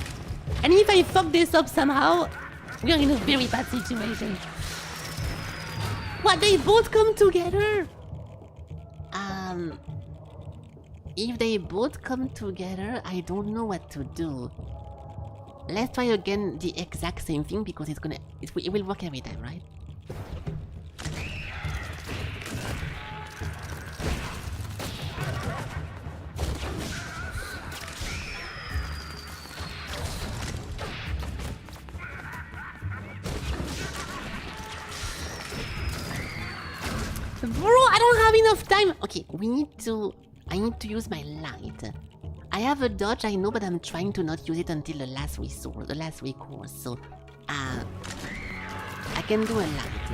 and if I fuck this up somehow, we're in a very bad situation. What, they both come together? If they both come together, I don't know what to do. Let's try again the exact same thing because it will work every time, right? Bro, I don't have enough time. Okay, I need to use my light. I have a dodge, I know, but I'm trying to not use it until the last recourse. So, I can do a light.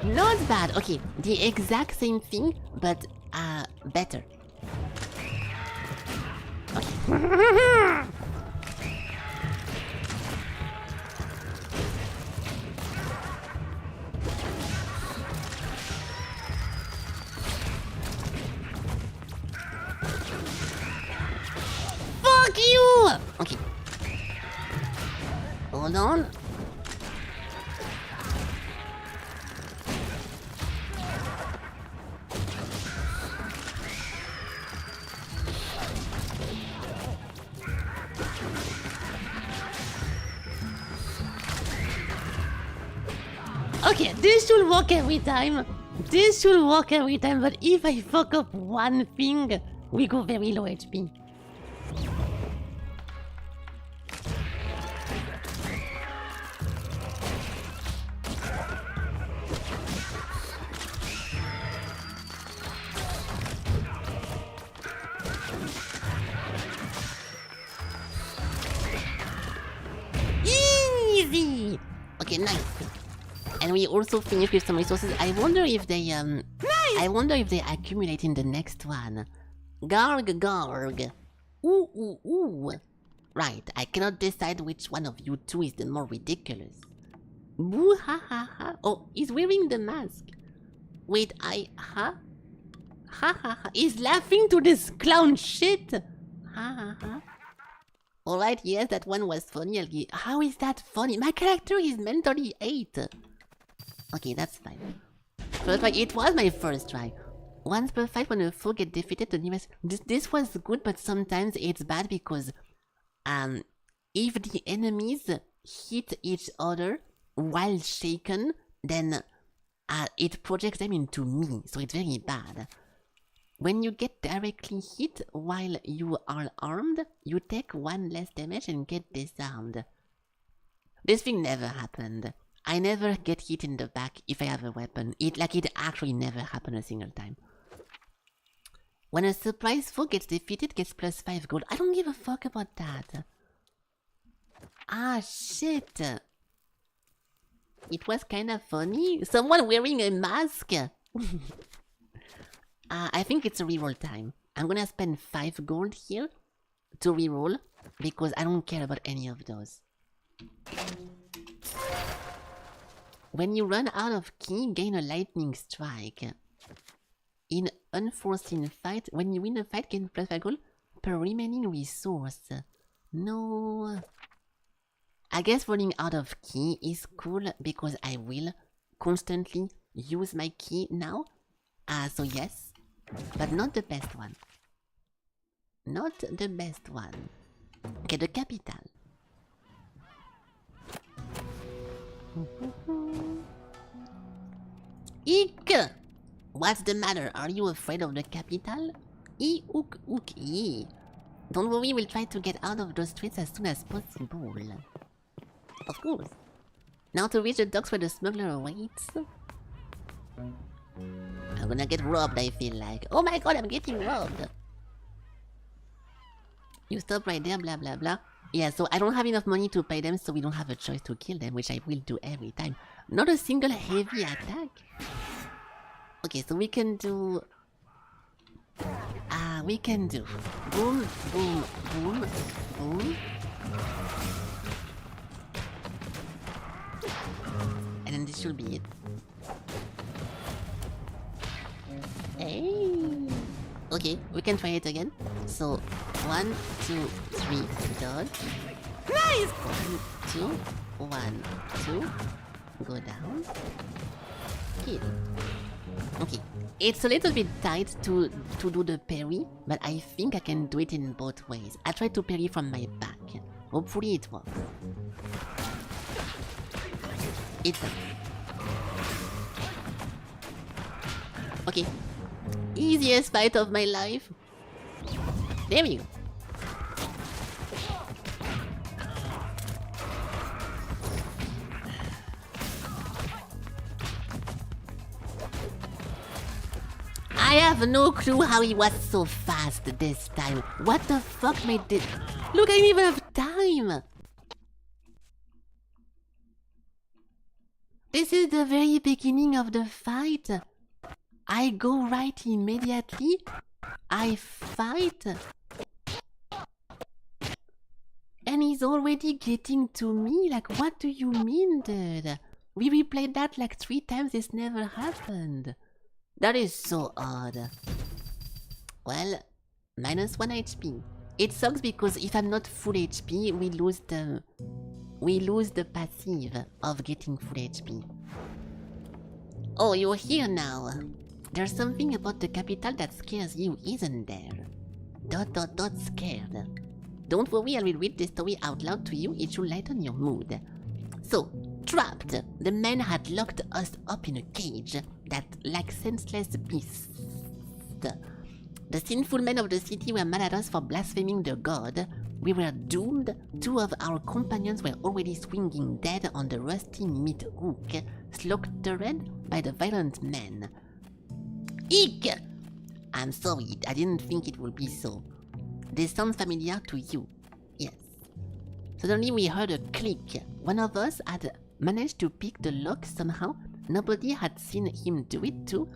Not bad. Okay, the exact same thing, but better. Okay. Fuck you! Okay. Hold on. Okay, this should work every time. This should work every time, but if I fuck up one thing, we go very low HP. Easy! Okay, nice. And we also finished with some resources. I wonder if they nice! I wonder if they accumulate in the next one. Garg. Ooh. Right, I cannot decide which one of you two is the more ridiculous. Boo ha ha ha. Oh, he's wearing the mask. Wait, ha ha. He's laughing to this clown shit. Ha ha. Alright, yes, that one was funny. How is that funny? My character is mentally 8. Okay, that's fine. First try. It was my first try. Once per fight, when a foe gets defeated, the nearest. This was good, but sometimes it's bad because, if the enemies hit each other while shaken, then, it projects them into me, so it's very bad. When you get directly hit while you are armed, you take 1 less damage and get disarmed. This thing never happened. I never get hit in the back if I have a weapon. It actually never happened a single time. When a surprise foe gets defeated, gets plus 5 gold. I don't give a fuck about that. Ah, shit. It was kind of funny. Someone wearing a mask. I think it's a reroll time. I'm gonna spend 5 gold here to reroll because I don't care about any of those. When you run out of key, gain a lightning strike. In unforeseen fight, when you win a fight, gain plus 5 gold per remaining resource. No. I guess running out of key is cool because I will constantly use my key now. So yes, but not the best one. Not the best one. Okay, the capital. Eek! What's the matter? Are you afraid of the capital? Ook, ee. Don't worry, we'll try to get out of those streets as soon as possible. Of course. Now to reach the docks where the smuggler awaits. I'm gonna get robbed, I feel like. Oh my god, I'm getting robbed. You stop right there, blah blah blah. Yeah, so I don't have enough money to pay them, so we don't have a choice to kill them, which I will do every time. Not a single heavy attack. Okay, so we can do... we can do... Boom, boom, boom, boom. And then this should be it. Hey. Okay, we can try it again. So, 1, 2, 3, dodge. Nice! 1, 2, go down. Kill. Okay, it's a little bit tight to do the parry, but I think I can do it in both ways. I try to parry from my back. Hopefully it works. It's done. Okay. Easiest fight of my life. There we go. I have no clue how he was so fast this time. What the fuck made this? Look, I didn't even have time. This is the very beginning of the fight. I go right immediately. I fight. And he's already getting to me. Like, what do you mean, dude? We replayed that like 3 times. This never happened. That is so odd. Well, minus 1 HP. It sucks because if I'm not full HP, we lose the passive of getting full HP. Oh, you're here now. There's something about the capital that scares you, isn't there? ... scared. Don't worry, I will read the story out loud to you. It should lighten your mood. So, trapped, the men had locked us up in a cage that, like senseless beasts. The sinful men of the city were mad at us for blaspheming the god. We were doomed. 2 of our companions were already swinging dead on the rusty meat hook, slaughtered by the violent men. Eek! I'm sorry, I didn't think it would be so. This sounds familiar to you. Yes. Suddenly we heard a click. One of us had managed to pick the lock somehow. Nobody had seen him do it too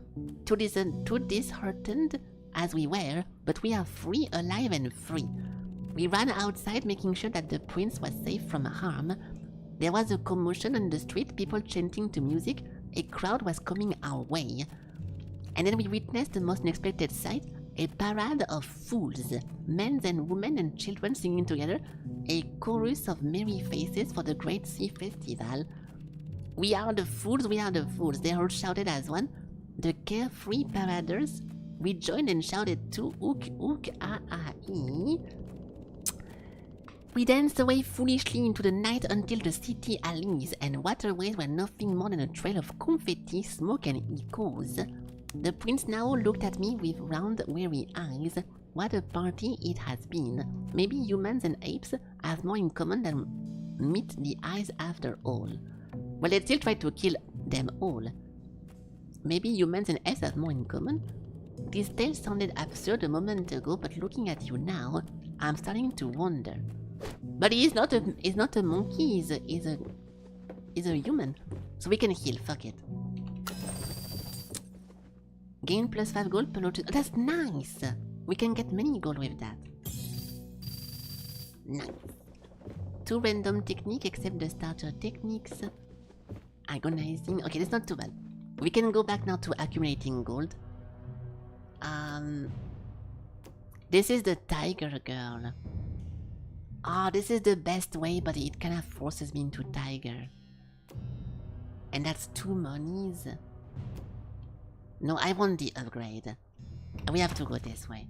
disheartened as we were, but we are free, alive and free. We ran outside making sure that the prince was safe from harm. There was a commotion on the street, people chanting to music. A crowd was coming our way. And then we witnessed the most unexpected sight, a parade of fools, men and women and children singing together, a chorus of merry faces for the Great Sea Festival. We are the fools, we are the fools, they all shouted as one. The carefree paraders, we joined and shouted too, ook, ook, ah, ah, ee. We danced away foolishly into the night until the city alleys and waterways were nothing more than a trail of confetti, smoke and echoes. The prince now looked at me with round, weary eyes. What a party it has been. Maybe humans and apes have more in common than meet the eyes after all. Well, let's still try to kill them all. Maybe humans and apes have more in common? This tale sounded absurd a moment ago, but looking at you now, I'm starting to wonder. But he's not a monkey, he's a human. So we can heal, fuck it. Gain plus 5 gold per lotus. Oh, that's nice! We can get many gold with that. Nice. 2 random technique except the starter techniques. Agonizing. Okay, that's not too bad. We can go back now to accumulating gold. This is the tiger girl. Ah, this is the best way, but it kind of forces me into tiger. And that's 2 monies. No, I want the upgrade. We have to go this way.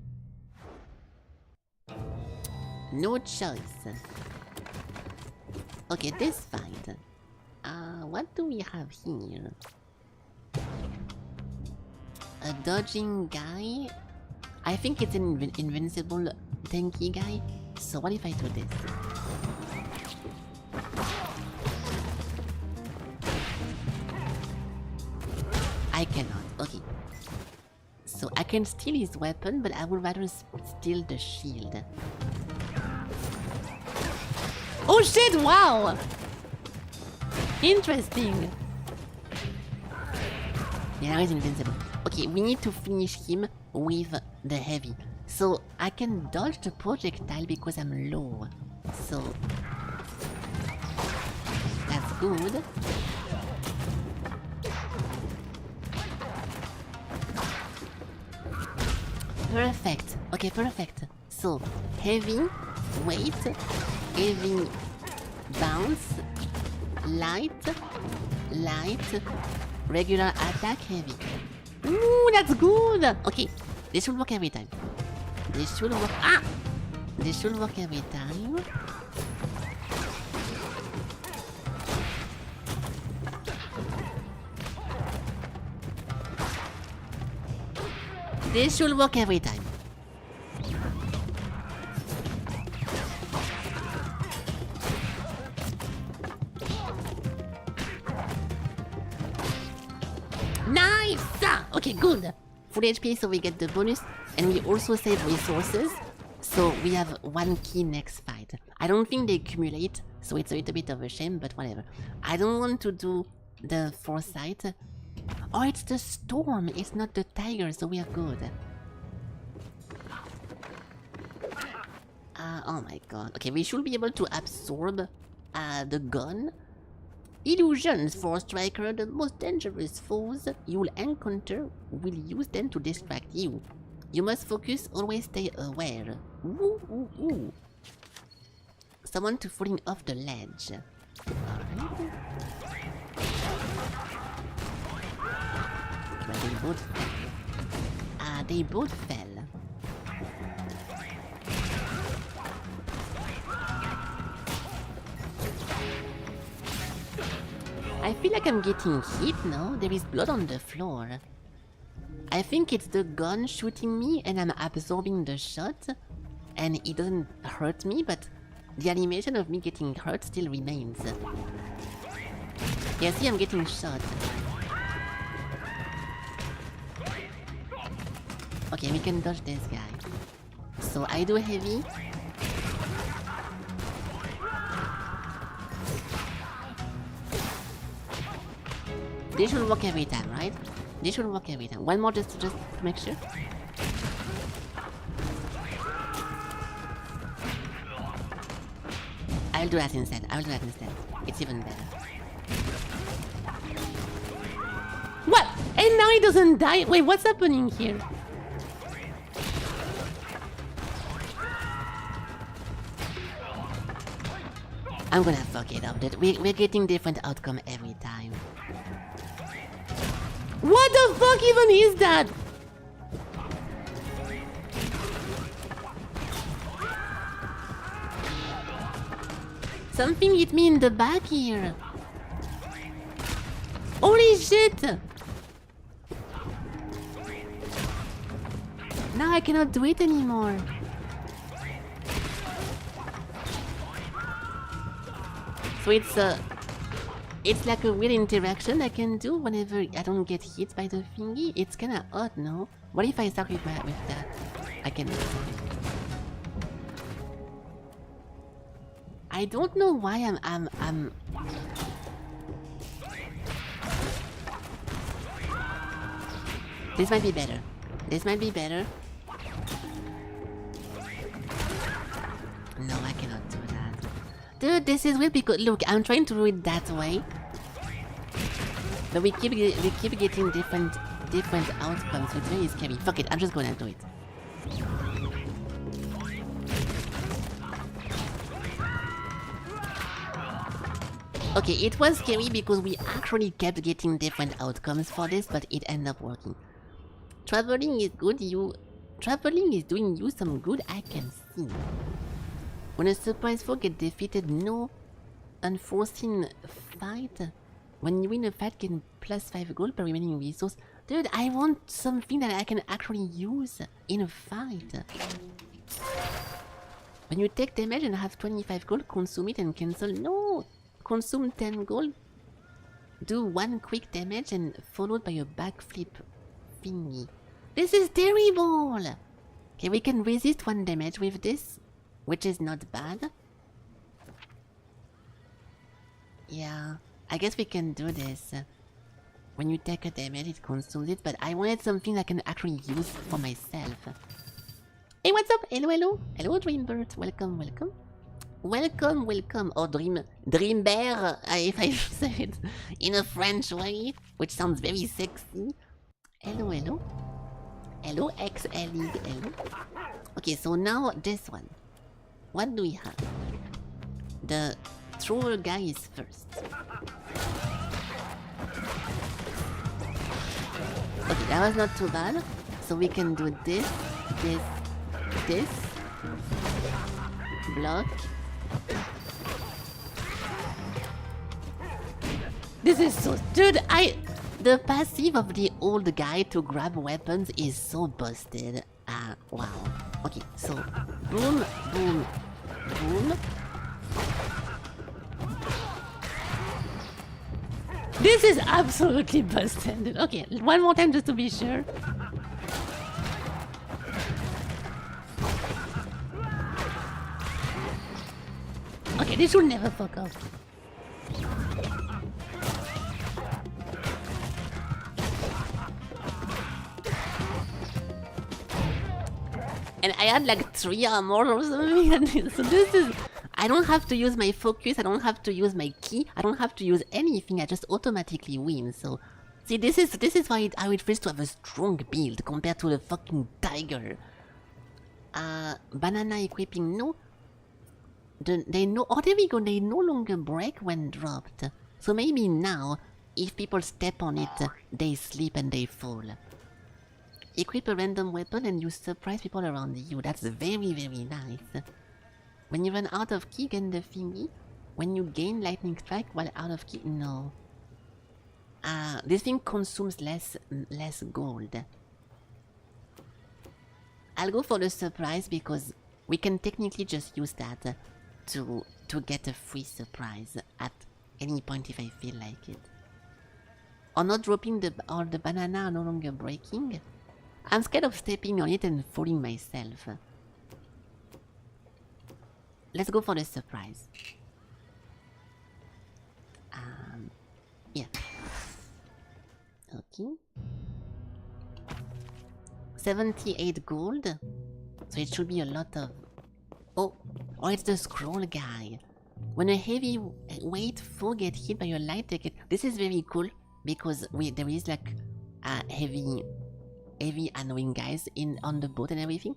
No choice. Okay, this fight. What do we have here? A dodging guy? I think it's an invincible tanky guy. So what if I do this? I cannot. Okay. So I can steal his weapon, but I would rather steal the shield. Oh shit, wow! Interesting. Yeah, he's invincible. Okay, we need to finish him with the heavy. So I can dodge the projectile because I'm low. So that's good. Perfect. Okay, perfect. So heavy, weight, heavy, bounce, light, regular attack, heavy. Ooh, that's good! Okay, this should work every time. This should work. Ah! This should work every time. This should work every time. Nice! Okay, good. Full HP, so we get the bonus, and we also save resources. So we have 1 key next fight. I don't think they accumulate, so it's a little bit of a shame, but whatever. I don't want to do the foresight. Oh, it's the storm. It's not the tiger, so we are good. Oh my god. Okay, we should be able to absorb the gun. Illusions, Forestriker, the most dangerous foes you'll encounter will use them to distract you. You must focus, always stay aware. Ooh, ooh, ooh. Summon to falling off the ledge. Alright. But they both fell. They both fell. I feel like I'm getting hit now. There is blood on the floor. I think it's the gun shooting me and I'm absorbing the shot. And it doesn't hurt me, but the animation of me getting hurt still remains. Yeah, see, I'm getting shot. Okay, we can dodge this guy. So I do heavy. This should work every time, right? This should work every time. One more just to make sure. I'll do that instead. I'll do that instead. It's even better. What? And now he doesn't die? Wait, what's happening here? I'm gonna fuck it up. We're getting different outcome every time. What the fuck even is that? Something hit me in the back here. Holy shit! Now I cannot do it anymore. So it's like a weird interaction I can do whenever I don't get hit by the thingy. It's kinda odd, no? What if I start with that? I can. I don't know why I'm. This might be better. This might be better. No, I cannot do that. Dude, this is weird because look, I'm trying to do it that way. But we keep getting different outcomes, so it's very scary. Fuck it, I'm just gonna do it. Okay, it was scary because we actually kept getting different outcomes for this, but it ended up working. Traveling is good, Traveling is doing you some good, I can see. When a surprise foe gets defeated, no unforeseen fight. When you win a fight, get +5 gold per remaining resource. Dude, I want something that I can actually use in a fight. When you take damage and have 25 gold, consume it and cancel. No! Consume 10 gold. Do 1 quick damage and followed by a backflip thingy. This is terrible! Okay, we can resist 1 damage with this, which is not bad. Yeah, I guess we can do this. When you take a damage, it consumes it, but I wanted something I can actually use for myself. Hey, what's up? Hello, hello. Hello, Dreambird. Welcome, welcome. Welcome, welcome. Or Dream Bear, if I say it in a French way, which sounds very sexy. Hello, hello. Hello, XLE, hello. Okay, so now this one. What do we have? The thrower guy is first. Okay, that was not too bad. So we can do this, this. Block. This is so... Dude, the passive of the old guy to grab weapons is so busted. Wow. Okay, so... Boom, boom, boom. This is absolutely busted. Okay, one more time just to be sure. Okay, this should never fuck up. And I had like 3 armor or something. So this is... I don't have to use my focus, I don't have to use my key, I don't have to use anything, I just automatically win, so... See, this is why how it feels to have a strong build compared to the fucking tiger. Banana equipping, no. They no... Oh, there we go, they no longer break when dropped. So maybe now, if people step on it, they slip and they fall. Equip a random weapon and you surprise people around you, that's very, very nice. When you run out of key, get the thingy. When you gain lightning strike while out of key, no. This thing consumes less gold. I'll go for the surprise because we can technically just use that to get a free surprise at any point if I feel like it. Or not dropping the banana are no longer breaking. I'm scared of stepping on it and falling myself. Let's go for the surprise. Yeah. Okay. 78 gold. So it should be a lot of... Oh, it's the scroll guy. When a heavy weight foe gets hit by your light ticket... This is very cool because there is like heavy annoying guys on the boat and everything.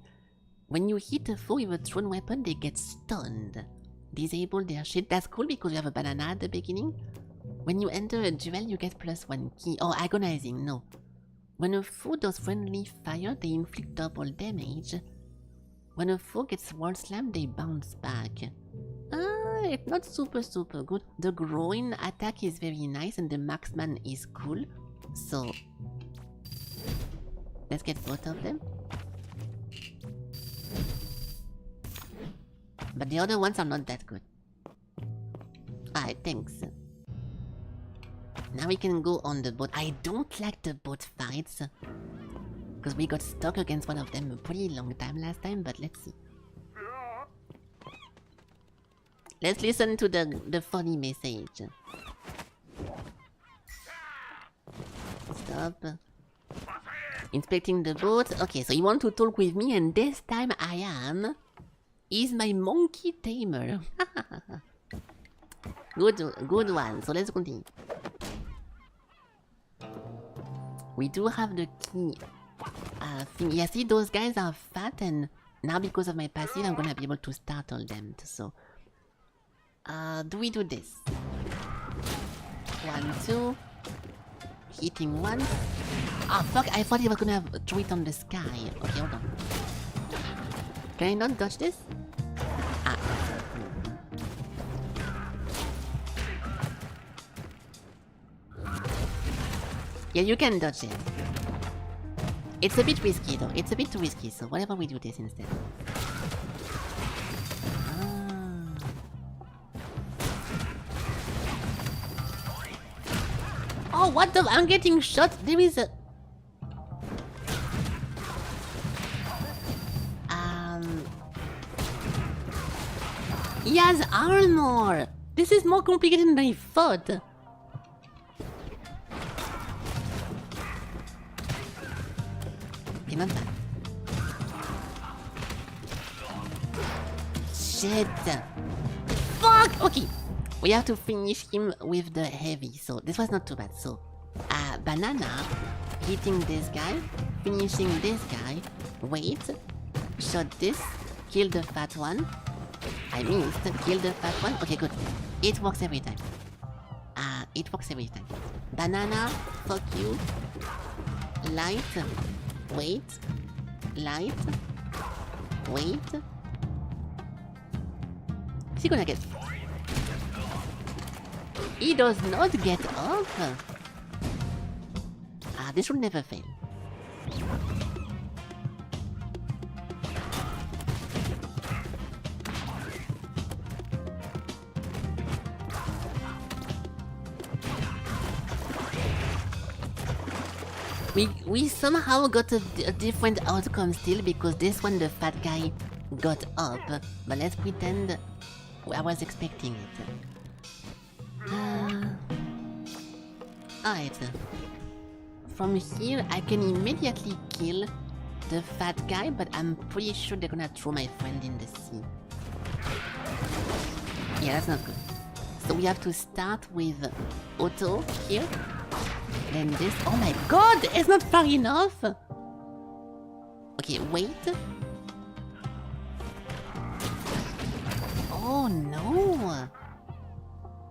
When you hit a foe with a thrown weapon, they get stunned. Disable their shit. That's cool because you have a banana at the beginning. When you enter a duel, you get +1 key. Oh, agonizing, no. When a foe does friendly fire, they inflict double damage. When a foe gets wall slammed, they bounce back. it's not super good. The groin attack is very nice and the marksman is cool. So let's get both of them. But the other ones are not that good. Alright, thanks. Now we can go on the boat. I don't like the boat fights. Because we got stuck against one of them a pretty long time last time, but let's see. Let's listen to the funny message. Stop. Inspecting the boat. Okay, so you want to talk with me, and this time I am... is my monkey tamer. Good one. So let's continue. We do have the key thing. Yeah, see, those guys are fat, and now because of my passive, I'm gonna be able to startle them. So, do we do this? 1, 2. Hitting one. Ah, fuck! I thought he was gonna throw it on the sky. Okay, hold on. Can I not dodge this? Ah. Yeah, you can dodge it. It's a bit risky though. It's a bit too risky, so whatever we do this instead. Oh, what the? I'm getting shot. There is a... He has armor! This is more complicated than I thought. Okay, not bad. Shit! Fuck! Okay, we have to finish him with the heavy, so this was not too bad. So, banana, hitting this guy, finishing this guy, wait, shot this, kill the fat one. I missed, kill the fat one. Okay, good. It works every time. It works every time. Banana, fuck you. Light, wait, light, wait. Is he gonna get... He does not get off. This should never fail. We somehow got a different outcome still, because this one the fat guy got up, but let's pretend I was expecting it. Alright. From here I can immediately kill the fat guy, but I'm pretty sure they're gonna throw my friend in the sea. Yeah, that's not good. So we have to start with auto here. Then this. Oh my god! It's not far enough! Okay, wait. Oh no!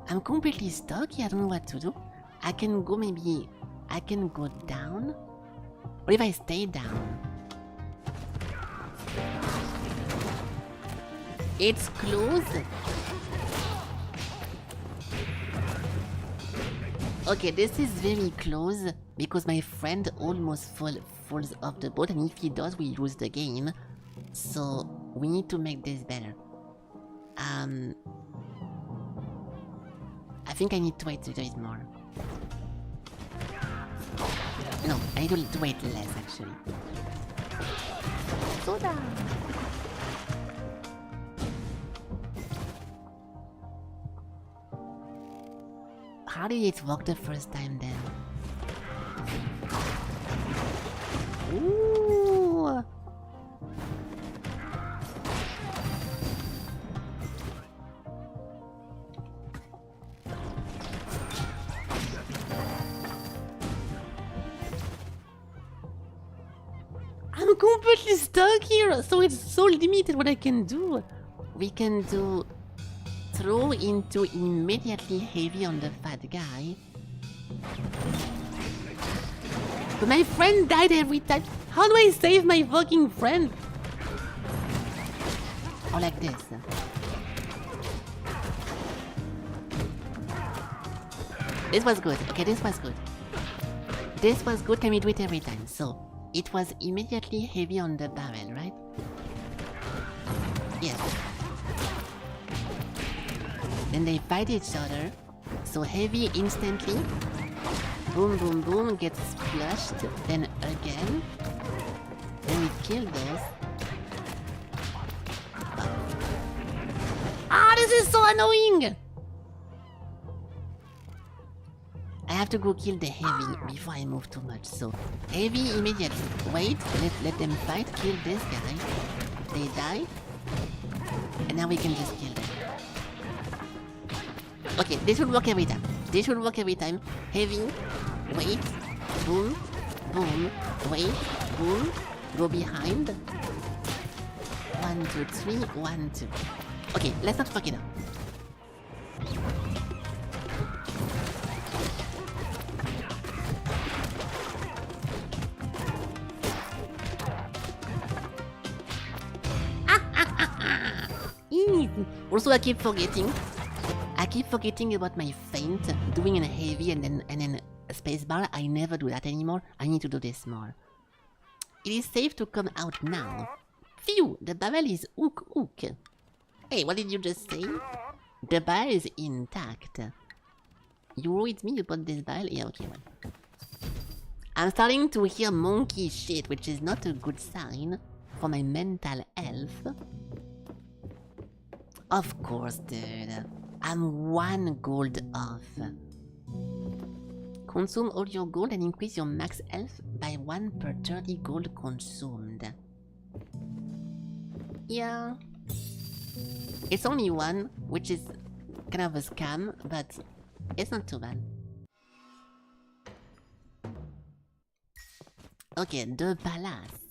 I'm completely stuck here. I don't know what to do. I can go maybe... I can go down? What if I stay down? It's close. Okay, this is very close because my friend almost falls off the boat, and if he does, we lose the game. So we need to make this better. I think I need to wait to do it more. No, I need to wait less actually. Soda! How did it work the first time then? Ooh! I'm completely stuck here, so it's so limited what I can do. We can do throw into immediately heavy on the fat guy. But my friend died every time. How do I save my fucking friend? Or like this. This was good. Okay, this was good. This was good. Can we do it every time? So, it was immediately heavy on the barrel, right? Yes. Then they fight each other. So heavy instantly. Boom, boom, boom. Gets flushed. Then again. Then we kill those. Ah, this is so annoying! I have to go kill the heavy before I move too much, so... Heavy immediately. Wait, let them fight, kill this guy. They die. And now we can just kill them. Okay, this should work every time. This should work every time. Heavy. Wait. Boom. Boom. Wait. Boom. Go behind. 1, 2, 3. 1, 2. Okay, let's not fuck it up. Easy. Also, I keep forgetting about my feint, doing a heavy and then a spacebar. I never do that anymore. I need to do this more. It is safe to come out now. Phew, the barrel is ook. Hey, what did you just say? The barrel is intact. You worried me about this barrel? Yeah, okay, well. I'm starting to hear monkey shit, which is not a good sign for my mental health. Of course, dude. I'm 1 gold off. Consume all your gold and increase your max health by 1 per 30 gold consumed. Yeah. It's only 1, which is kind of a scam, but it's not too bad. Okay, the palace.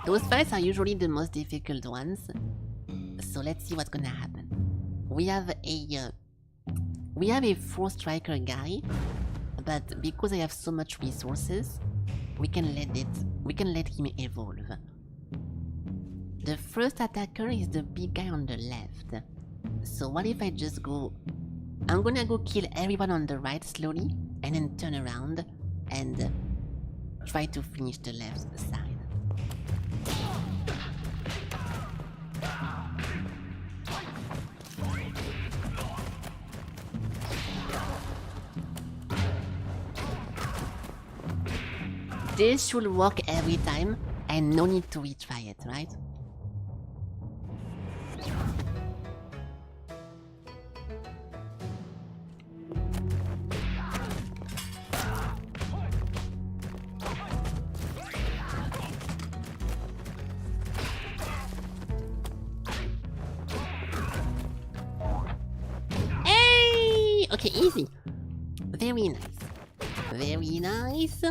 Those fights are usually the most difficult ones, so let's see what's gonna happen. We have a Forestriker guy, but because I have so much resources, we can let him evolve. The first attacker is the big guy on the left. So what if I just go... I'm gonna go kill everyone on the right slowly, and then turn around and try to finish the left side. This should work every time, and no need to retry it, right? Hey! Okay, easy. Very nice. Very nice.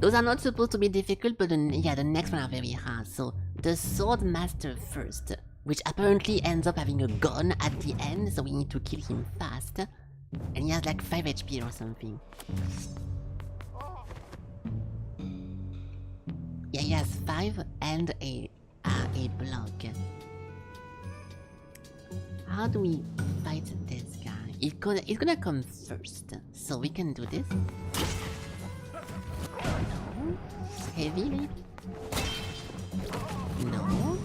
Those are not supposed to be difficult, but the next one are very hard. So, the Sword Master first, which apparently ends up having a gun at the end, so we need to kill him fast. And he has like 5 HP or something. Yeah, he has 5 and a block. How do we fight this guy? He's gonna come first, so we can do this. No. Heavy, maybe? No.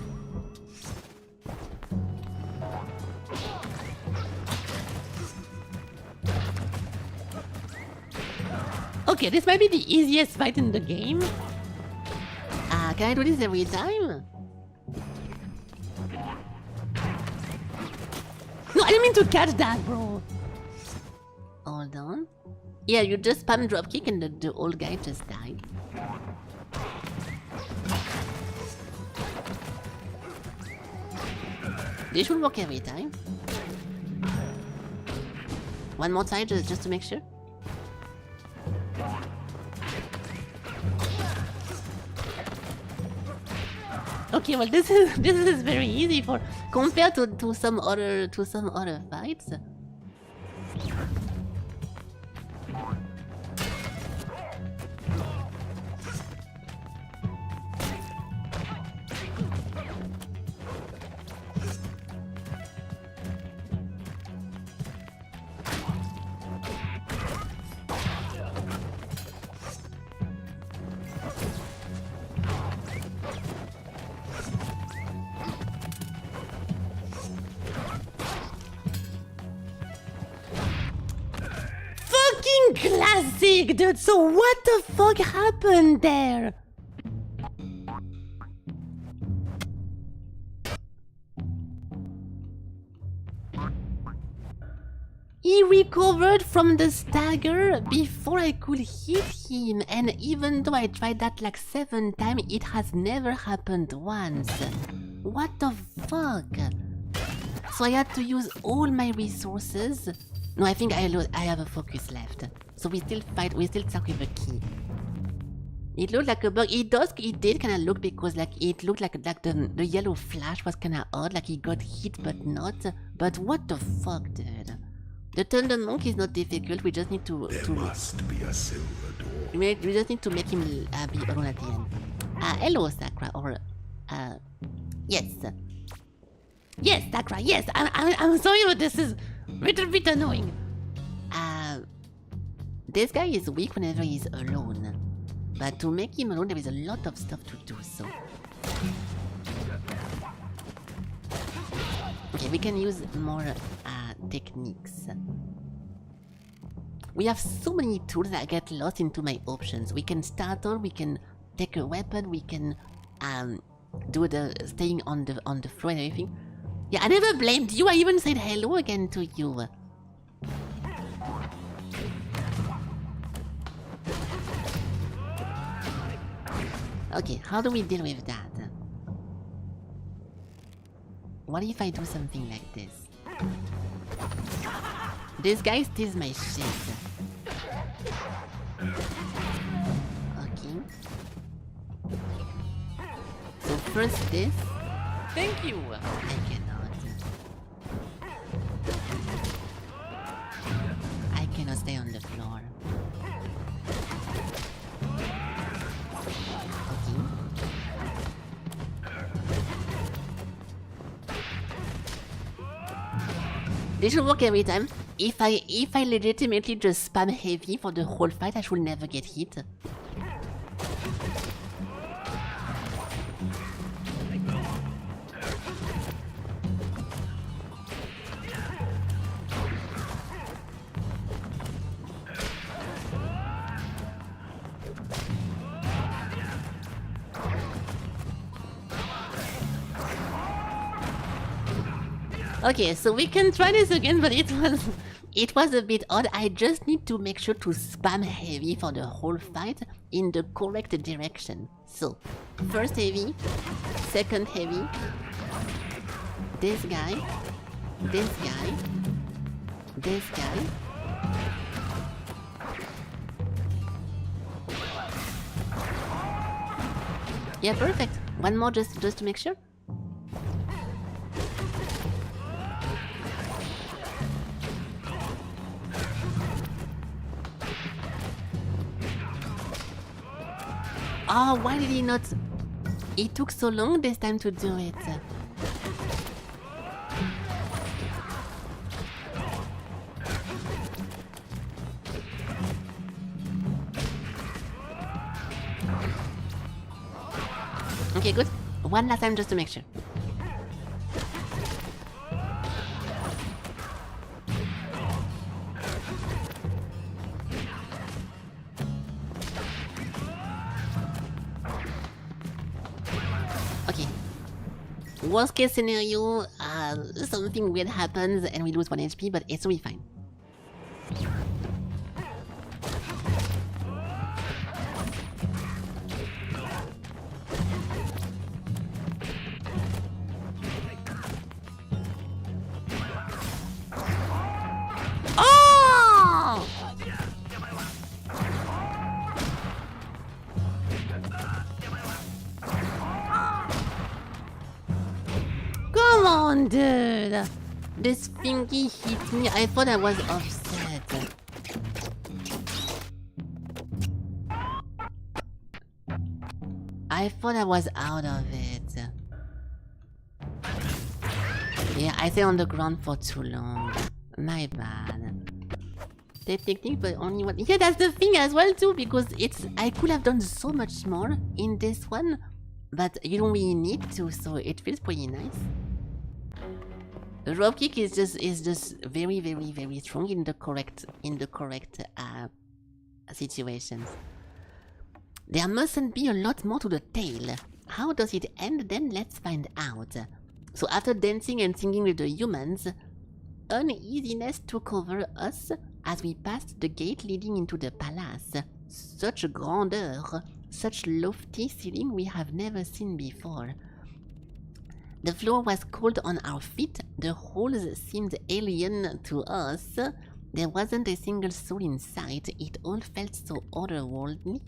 Okay, this might be the easiest fight in the game. Can I do this every time? No, I didn't mean to catch that, bro. Hold on. Yeah, you just spam dropkick and the old guy just died. This should work every time. One more time just to make sure. Okay, well this is very easy for compared to some other fights. fucking classic, dude! So what the fuck happened there? He recovered from the stagger before I could hit him, and even though I tried that like 7 times, it has never happened once. What the fuck? So I had to use all my resources. No, I think I have a focus left. So we still fight, we still start with a key. It looked like a bug. It did kind of look, because like it looked like the yellow flash was kind of odd, like he got hit but not. But what the fuck, dude? The Thunder Monk is not difficult. We just need to. There must be a silver door. We just need to make him be alone at the end. Hello, Sakura. Or yes, yes, Sakura. Yes, I'm sorry, but this is a little bit annoying. This guy is weak whenever he's alone, but to make him alone, there is a lot of stuff to do. So. Okay, we can use more techniques. We have so many tools that I get lost into my options. We can startle, we can take a weapon, we can do the staying on the floor and everything. Yeah, I never blamed you. I even said hello again to you. Okay, how do we deal with that? What if I do something like this? This guy steals my shit. Okay. So first this. Thank you! I cannot stay on the floor. Okay. This should work every time. If I legitimately just spam heavy for the whole fight, I should never get hit. Okay, so we can try this again, but it was a bit odd. I just need to make sure to spam heavy for the whole fight in the correct direction. So, first heavy, second heavy, this guy, this guy, this guy. Yeah, perfect. One more just to make sure. Oh, why did he not? It took so long this time to do it. Okay, good. One last time just to make sure. Okay. Worst case scenario, something weird happens and we lose 1 HP, but it's will be fine. Oh! Come on, dude! This thingy hit me. I thought I was offset. I thought I was out of it. Yeah, I stayed on the ground for too long. My bad. The technique, but only one. Yeah, that's the thing as well too, because I could have done so much more in this one, but you don't really need to, so it feels pretty nice. The rope kick is just very, very, very strong in the correct situations. There mustn't be a lot more to the tale. How does it end then? Let's find out. So after dancing and singing with the humans, uneasiness took over us as we passed the gate leading into the palace. Such grandeur, such lofty ceiling we have never seen before. The floor was cold on our feet, the halls seemed alien to us. There wasn't a single soul in sight, it all felt so otherworldly.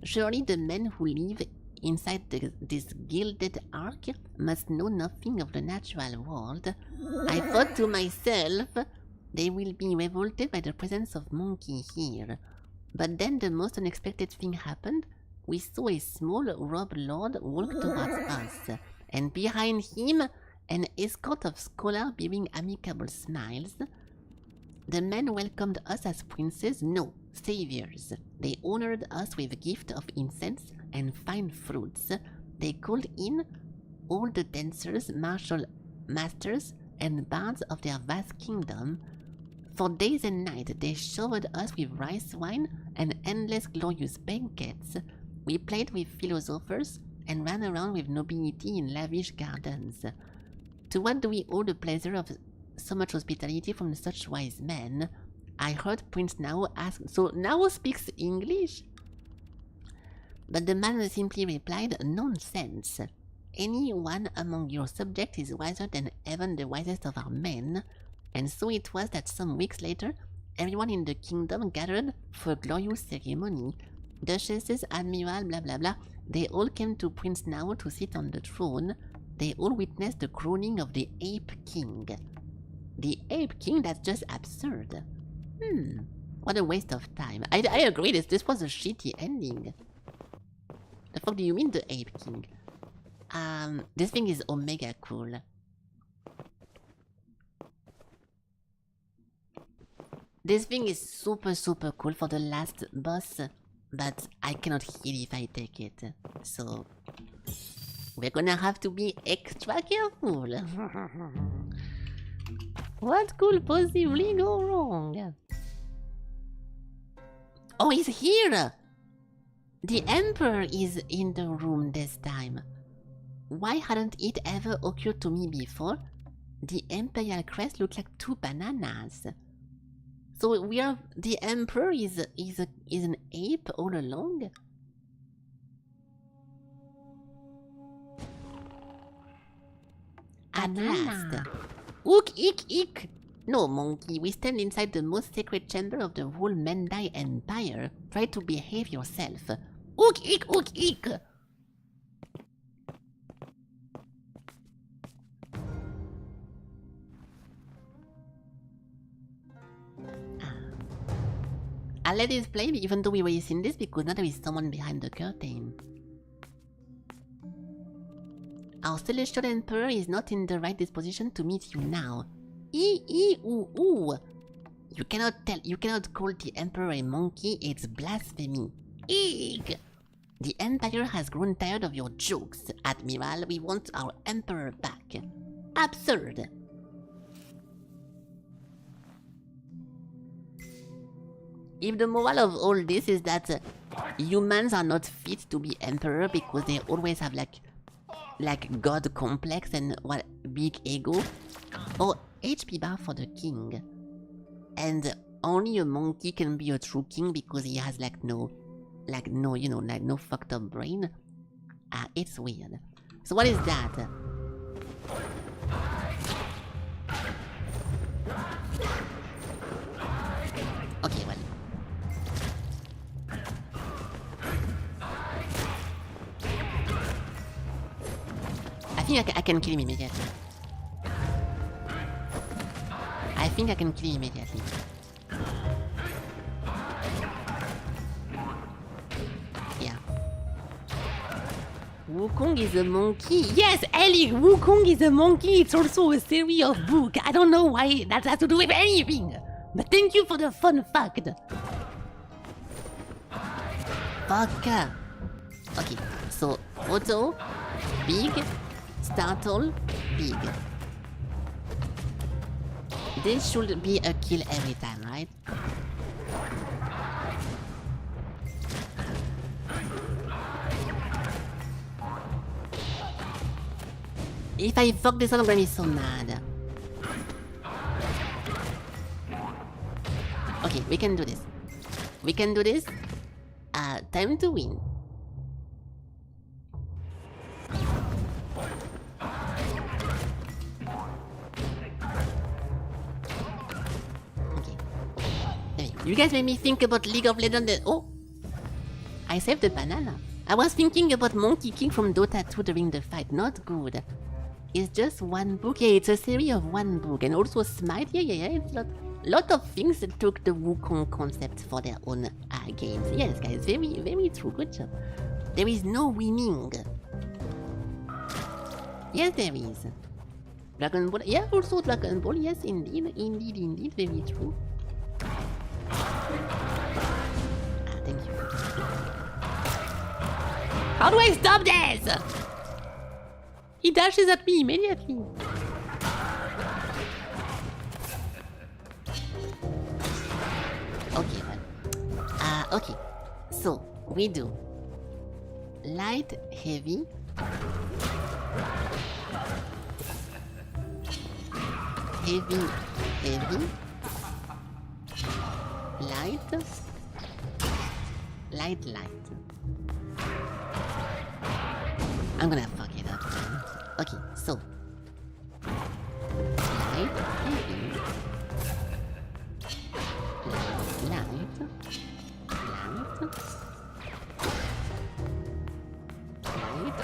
Surely the men who live inside this gilded ark must know nothing of the natural world. I thought to myself, they will be revolted by the presence of monkey here. But then the most unexpected thing happened. We saw a small robe lord walk towards us, and behind him, an escort of scholars bearing amicable smiles. The men welcomed us as princes, no, saviors. They honored us with gift of incense and fine fruits. They called in all the dancers, martial masters, and bards of their vast kingdom. For days and nights they showered us with rice wine and endless glorious banquets. We played with philosophers and ran around with nobility in lavish gardens. To what do we owe the pleasure of so much hospitality from such wise men? I heard Prince Nao ask, so Nao speaks English? But the man simply replied, nonsense. Anyone among your subjects is wiser than even the wisest of our men. And so it was that some weeks later, everyone in the kingdom gathered for a glorious ceremony. Duchesses, admiral, blah blah blah, they all came to Prince Nao to sit on the throne. They all witnessed the crowning of the Ape King. The Ape King? That's just absurd. What a waste of time. I agree, this was a shitty ending. The fuck do you mean the Ape King? This thing is omega cool. This thing is super cool for the last boss, but I cannot heal if I take it. So we're gonna have to be extra careful. What could possibly go wrong? Oh, he's here! The Emperor is in the room this time. Why hadn't it ever occurred to me before? The Imperial crest looks like 2 bananas. So the Emperor is an ape all along? At last. Ook, ik, ik! No, monkey, we stand inside the most sacred chamber of the whole Mendai Empire. Try to behave yourself. Ook, ik, ik! I'll let it play even though we were in this because now there is someone behind the curtain. Our celestial emperor is not in the right disposition to meet you now. Ooh. You cannot call the emperor a monkey, it's blasphemy. Eek! The empire has grown tired of your jokes, Admiral. We want our emperor back. Absurd. If the moral of all this is that humans are not fit to be emperor because they always have like god complex and what big ego, or HP bar for the king, and only a monkey can be a true king because he has no fucked up brain. It's weird. So what is that? Okay, well. I think I can kill him immediately. Yeah. Wukong is a monkey. Yes, Ellie, Wukong is a monkey. It's also a series of books. I don't know why that has to do with anything. But thank you for the fun fact. Fuck. Okay, so auto, big, startle, big. This should be a kill every time, right? If I fuck this up, I'm gonna be so mad. Okay, we can do this. We can do this. Time to win. Okay. Hey, you guys made me think about League of Legends. Oh! I saved the banana. I was thinking about Monkey King from Dota 2 during the fight. Not good. It's just one book. Yeah, it's a series of one book. And also Smite. Yeah. It's lot of things that took the Wukong concept for their own games. Yes, guys. Very, very true. Good job. There is no winning. Yes, there is. Dragon Ball. Yeah, also Dragon Ball. Yes, indeed. Indeed. Very true. Thank you. How do I stop this? He dashes at me immediately. Okay, well. Okay. So, we do light, heavy. Heavy. Light. I'm gonna fuck it up, man. Okay, so. Light, heavy. Light. Heavy.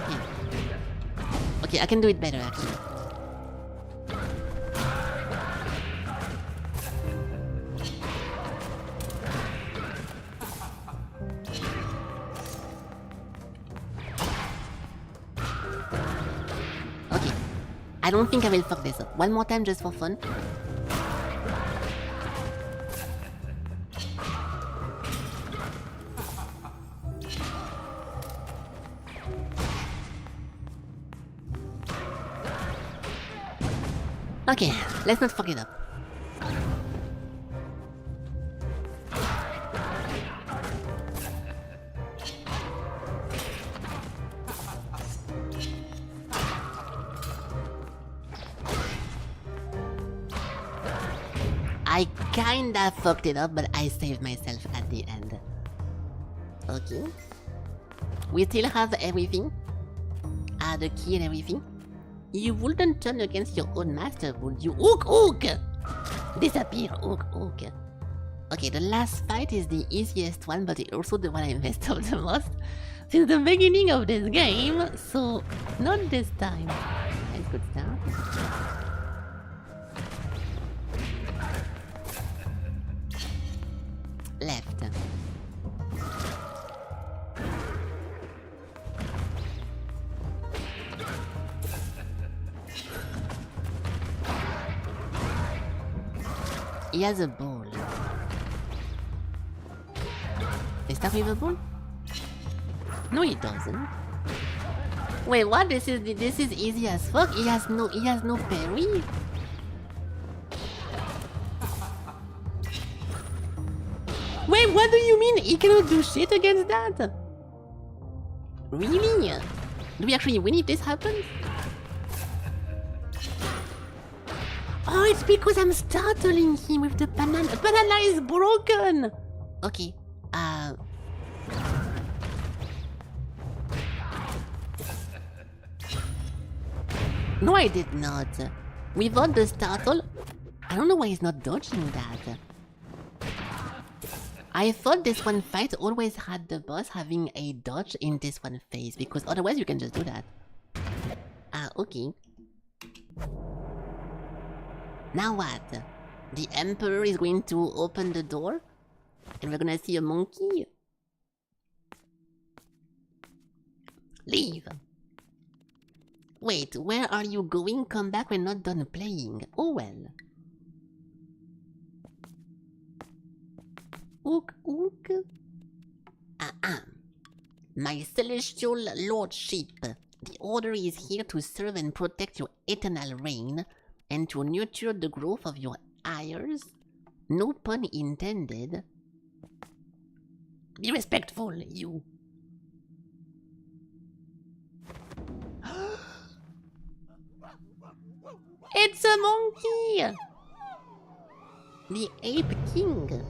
Okay, I can do it better, actually. I don't think I will fuck this up. One more time just for fun. Okay, let's not fuck it up. I kinda fucked it up, but I saved myself at the end. Okay. We still have everything. The key and everything. You wouldn't turn against your own master, would you? Ook! Disappear, ook. Okay, the last fight is the easiest one, but it's also the one I messed up the most since the beginning of this game, so not this time. Nice, good start. Left. He has a ball. They start with a ball? No, he doesn't. Wait, what? This is easy as fuck. He has no parry. Wait, what do you mean? He cannot do shit against that? Really? Do we actually win if this happens? Oh, it's because I'm startling him with the banana. The banana is broken! Okay, No, I did not. Without the startle, I don't know why he's not dodging that. I thought this one fight always had the boss having a dodge in this one phase, because otherwise you can just do that. Okay. Now what? The Emperor is going to open the door? And we're gonna see a monkey? Leave. Wait, where are you going? Come back, we're not done playing. Oh well. Ook. My celestial lordship. The order is here to serve and protect your eternal reign, and to nurture the growth of your heirs. No pun intended. Be respectful, you. It's a monkey! The Ape King.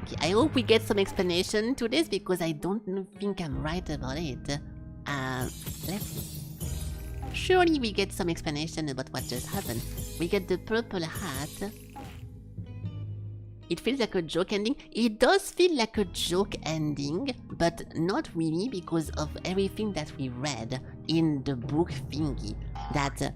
Okay, I hope we get some explanation to this because I don't think I'm right about it. Let's see. Surely we get some explanation about what just happened. We get the purple hat. It feels like a joke ending. It does feel like a joke ending, but not really because of everything that we read in the book thingy. That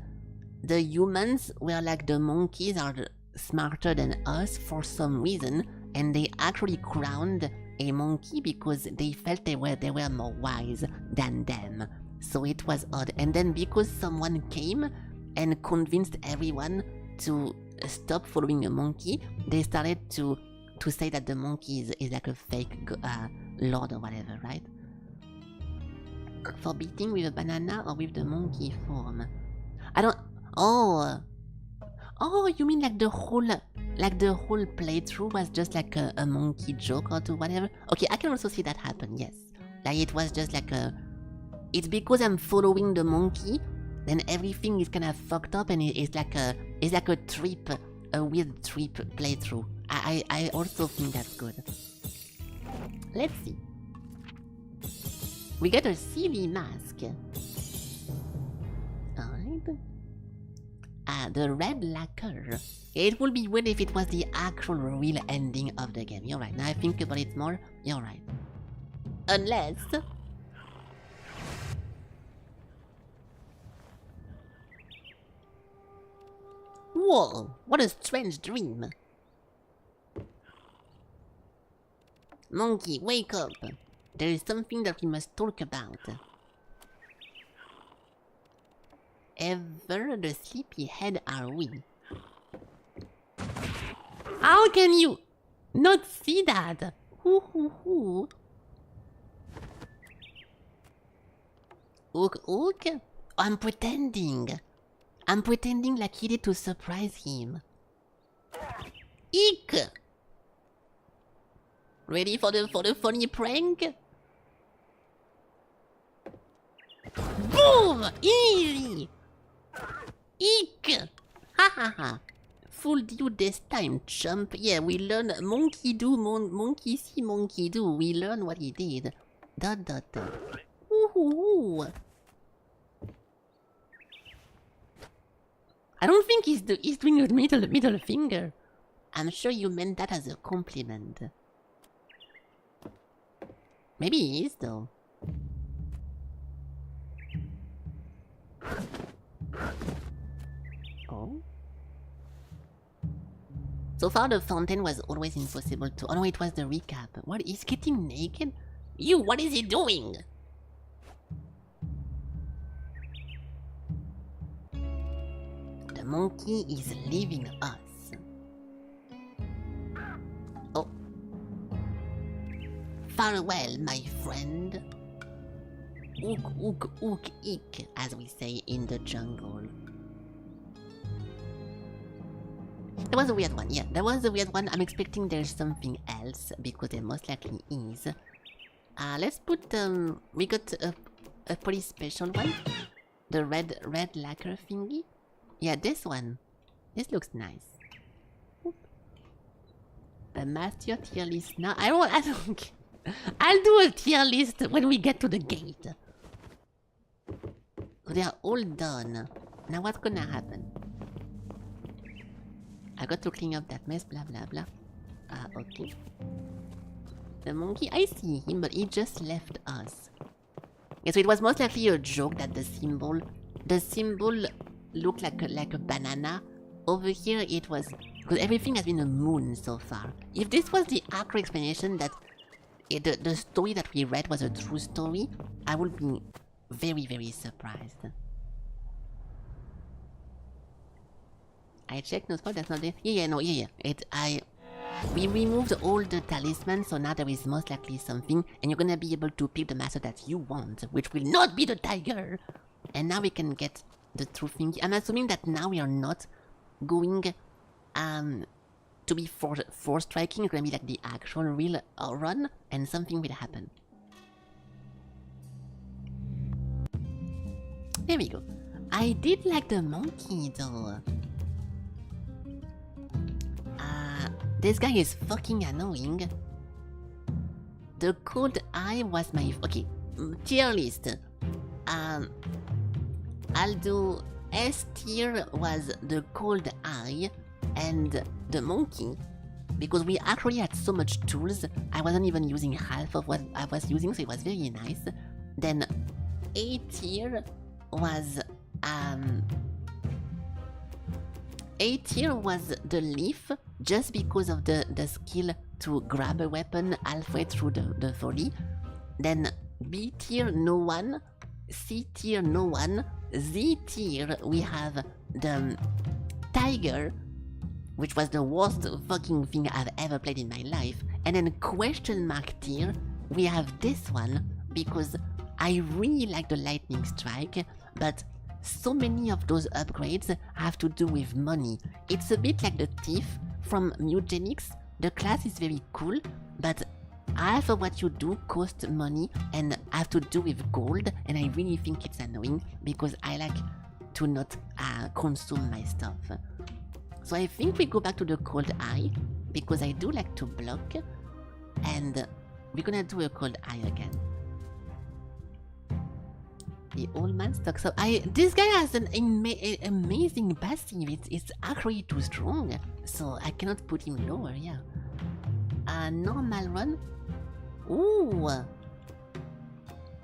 the humans were like the monkeys are smarter than us for some reason, and they actually crowned a monkey because they felt they were more wise than them. So it was odd. And then because someone came and convinced everyone to stop following a monkey, they started to say that the monkey is like a fake lord or whatever, right? For beating with a banana or with the monkey form? I don't... Oh, you mean like the whole playthrough was just like a monkey joke or whatever? Okay, I can also see that happen, yes. Like it was just like a... It's because I'm following the monkey, then everything is kind of fucked up and it's like a trip, a weird trip playthrough. I also think that's good. Let's see. We get a silly mask. Alright. The red lacquer. It would be weird if it was the actual real ending of the game. You're right. Now I think about it more. You're right. Unless... Whoa, what a strange dream. Monkey, wake up. There is something that we must talk about. Ever the sleepyhead are we? How can you not see that? Hoo. Ook? I'm pretending. I'm pretending like he did to surprise him. Eek! Ready for the funny prank? Boom! Easy! Eek! Ha ha ha! Fooled you this time, chump. Yeah, we learn monkey do, monkey see, monkey do. We learn what he did. ... Woohoo! I don't think he's doing a middle finger. I'm sure you meant that as a compliment. Maybe he is though. Oh. So far the fountain was always impossible to... Oh no, it was the recap. What? He's getting naked? You, what is he doing? The monkey is leaving us. Oh. Farewell, my friend. Ook, eek, as we say in the jungle. That was a weird one, yeah. That was a weird one. I'm expecting there's something else, because there most likely is. Let's put, we got a pretty special one. The red lacquer thingy. Yeah, this one. This looks nice. Oop. The master tier list now. I don't care. I'll do a tier list when we get to the gate. They are all done. Now what's gonna happen? I got to clean up that mess, blah blah blah. Okay. The monkey, I see him, but he just left us. Yeah, so it was most likely a joke that the symbol looked like a banana. Over here it was, because everything has been a moon so far. If this was the actual explanation that the story that we read was a true story, I would be very, very surprised. I checked no spot, that's not it. Yeah. We removed all the talismans, so now there is most likely something, and you're gonna be able to pick the master that you want, which will not be the tiger! And now we can get the true thing. I'm assuming that now we are not going to be Forestriking. It's gonna be like the actual real run, and something will happen. There we go. I did like the monkey though. This guy is fucking annoying. The cold eye was my... Okay, tier list. I'll do S tier was the cold eye and the monkey. Because we actually had so much tools, I wasn't even using half of what I was using, so it was very nice. Then A tier was the leaf, just because of the skill to grab a weapon halfway through the volley. Then B tier, no one. C tier, no one. Z tier, we have the tiger, which was the worst fucking thing I've ever played in my life. And then question mark tier, we have this one, because I really like the lightning strike, but so many of those upgrades have to do with money. It's a bit like the thief from Mutagenics. The class is very cool, but half of what you do costs money and have to do with gold, and I really think it's annoying because I like to not consume my stuff. So I think we go back to the cold eye, because I do like to block, and we're gonna do a cold eye again. The old man stuck. So this guy has an amazing passive. It's actually too strong, so I cannot put him lower. Yeah. Normal run. Ooh.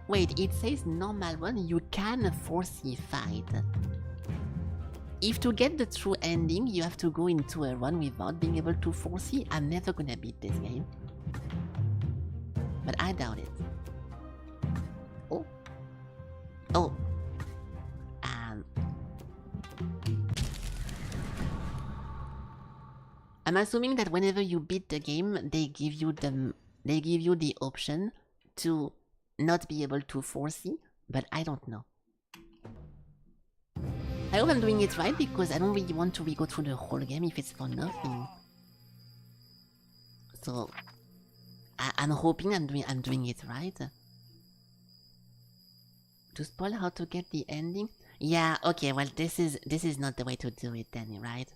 Wait, it says normal run. You can foresee fight. If to get the true ending, you have to go into a run without being able to foresee. I'm never gonna beat this game, but I doubt it. Oh. Oh. I'm assuming that whenever you beat the game, they give you the option to not be able to foresee, but I don't know. I hope I'm doing it right, because I don't really want to go through the whole game if it's for nothing. So I'm hoping I'm doing it right. To spoil how to get the ending? Yeah, okay, well this is not the way to do it then, right?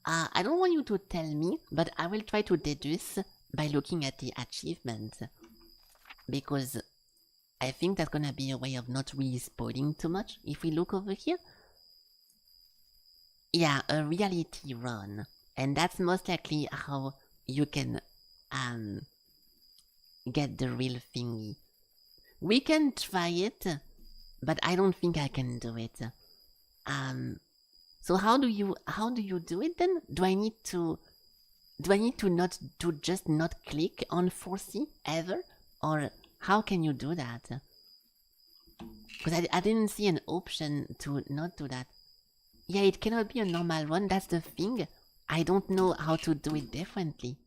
I don't want you to tell me, but I will try to deduce by looking at the achievements. Because I think that's gonna be a way of not really spoiling too much. If we look over here. Yeah, a reality run. And that's most likely how you can get the real thingy. We can try it, but I don't think I can do it. So how do you do it then? Do I need to just not click on foresee ever? Or how can you do that? Because I didn't see an option to not do that. Yeah, it cannot be a normal one, that's the thing. I don't know how to do it differently.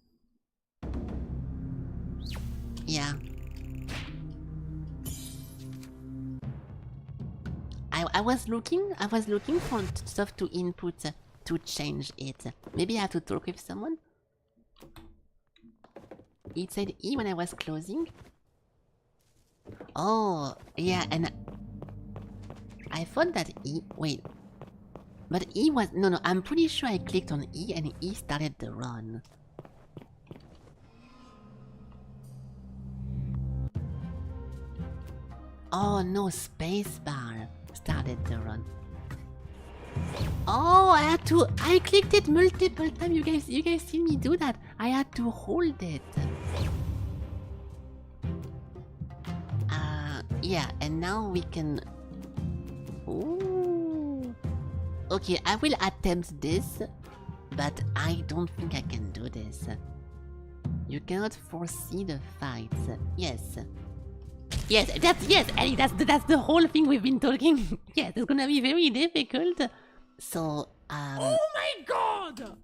Yeah. I was looking for stuff to input to change it. Maybe I have to talk with someone? It said E when I was closing. Oh, yeah, and I thought that E... Wait. But E was... No, I'm pretty sure I clicked on E and E started the run. Oh no, spacebar started the run. Oh, I clicked it multiple times. You guys see me do that. I had to hold it. Yeah, and now we can... Ooh. Okay, I will attempt this, but I don't think I can do this. You cannot foresee the fights. Yes. Yes, Ellie, that's the whole thing we've been talking. Yes, it's gonna be very difficult. So, Oh my god!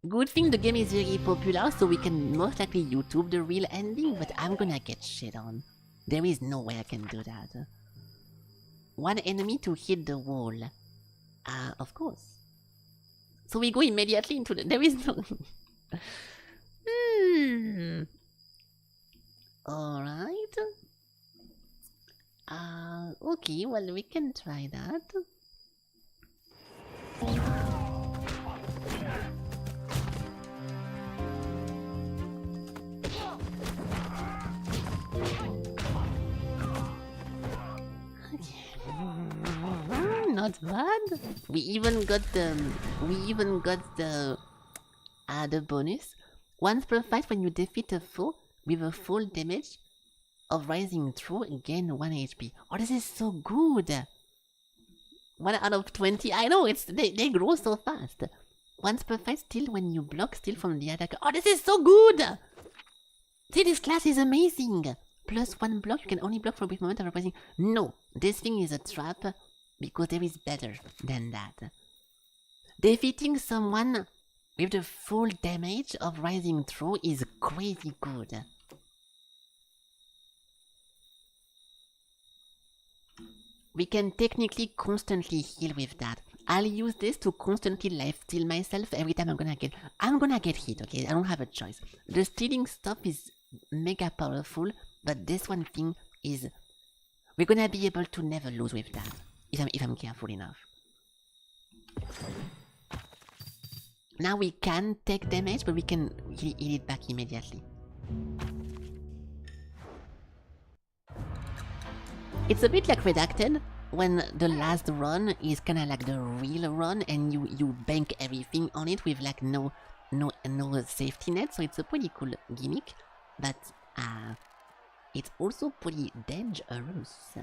good thing the game is very popular, so we can most likely YouTube the real ending, but I'm gonna get shit on. There is no way I can do that. One enemy to hit the wall. Of course. So we go immediately into the... There is no... Alright. Okay, well, we can try that. Not bad. We even got the bonus. Once per fight, when you defeat a foe with a full damage of rising through, gain 1 HP. Oh, this is so good. 1 out of 20. I know they grow so fast. Once per fight, still when you block, still from the attacker. Oh, this is so good. See, this class is amazing. Plus 1 block, you can only block for a brief moment after pressing. No, this thing is a trap because there is better than that. Defeating someone with the full damage of rising through is crazy good. We can technically constantly heal with that. I'll use this to constantly lifesteal myself every time I'm gonna get hit, okay? I don't have a choice. The stealing stuff is mega powerful, but this one thing is... We're gonna be able to never lose with that, if I'm careful enough. Now we can take damage, but we can heal it back immediately. It's a bit like Redacted, when the last run is kinda like the real run and you bank everything on it with like no safety net, so it's a pretty cool gimmick, but it's also pretty dangerous.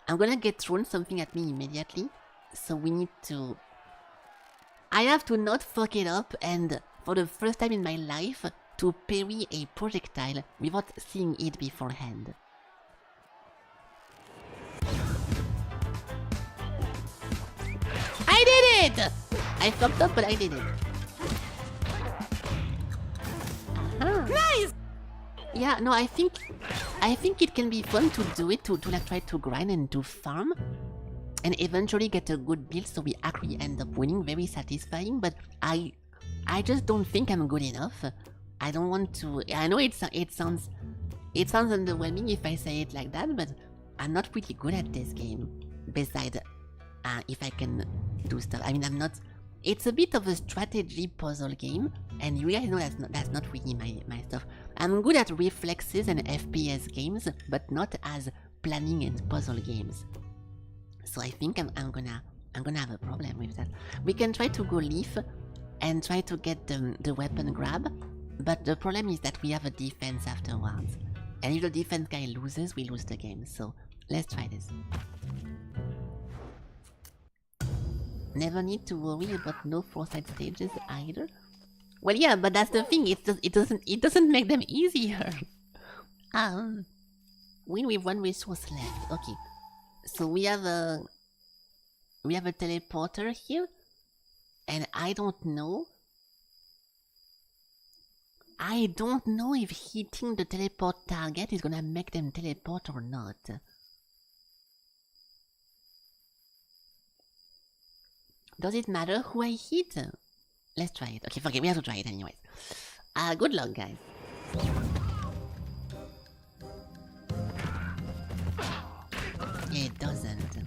I'm gonna get thrown something at me immediately, so we need to... I have to not fuck it up and, for the first time in my life, to parry a projectile without seeing it beforehand. I did it! I fucked up, but I did it. Nice! Yeah, no, I think it can be fun to do it, to like try to grind and to farm. And eventually get a good build so we actually end up winning, very satisfying, but I just don't think I'm good enough. I don't want to... I know it sounds underwhelming if I say it like that, but I'm not pretty good at this game. Besides, if I can do stuff. I mean, I'm not... It's a bit of a strategy puzzle game, and you guys know that's not really my stuff. I'm good at reflexes and FPS games, but not as planning and puzzle games. So I think I'm gonna have a problem with that. We can try to go leaf and try to get the weapon grab, but the problem is that we have a defense afterwards. And if the defense guy loses, we lose the game. So let's try this. Never need to worry about no foresight stages either. Well, yeah, but that's the thing. It doesn't make them easier. Win with 1 resource left. Okay. So we have a teleporter here, and I don't know if hitting the teleport target is gonna make them teleport or not. Does it matter who I hit? Let's try it. Okay, fuck it, we have to try it anyways. Good luck, guys. It doesn't.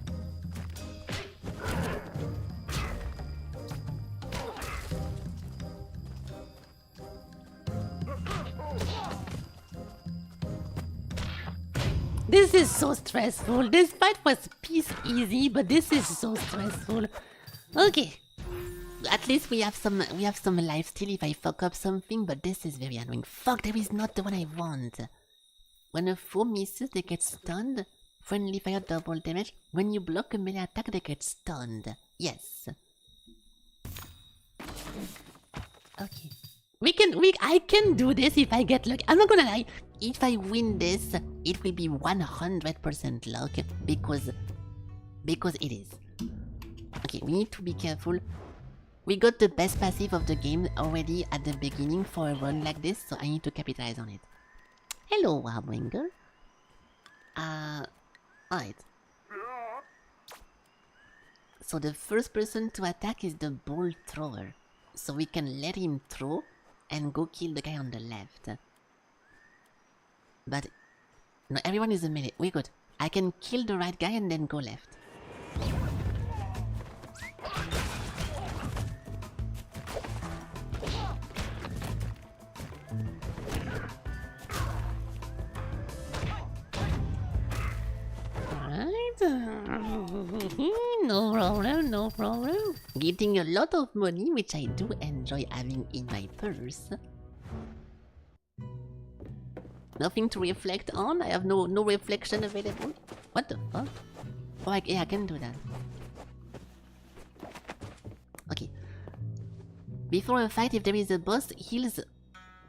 This is so stressful. This fight was piece easy, but this is so stressful. Okay. At least we have some life still if I fuck up something, but this is very annoying. Fuck, there is not the one I want. When a foe misses, they get stunned. Friendly fire double damage. When you block a melee attack, they get stunned. Yes. Okay. I can do this if I get lucky. I'm not gonna lie. If I win this, it will be 100% luck because it is. Okay, we need to be careful. We got the best passive of the game already at the beginning for a run like this, so I need to capitalize on it. Hello, Warbringer. Alright. So the first person to attack is the ball thrower. So we can let him throw and go kill the guy on the left. But no, everyone is a melee. We're good. I can kill the right guy and then go left. No problem, no problem. Getting a lot of money, which I do enjoy having in my purse. Nothing to reflect on? I have no reflection available? What the fuck? Oh, yeah, I can do that. Okay. Before a fight, if there is a boss, heals...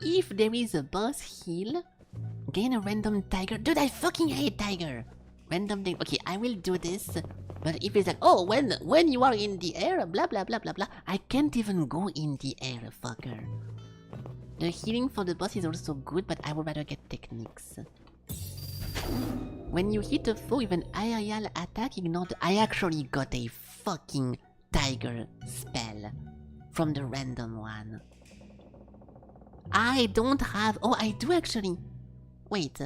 If there is a boss heal, gain a random tiger. Dude, I fucking hate tiger! Random thing. Okay, I will do this. But if it's like, oh, when you are in the air, blah blah blah blah blah, I can't even go in the air, fucker. The healing for the boss is also good, but I would rather get techniques. When you hit a foe with an aerial attack, ignore the... I actually got a fucking tiger spell from the random one. I don't have... Oh, I do actually... Wait.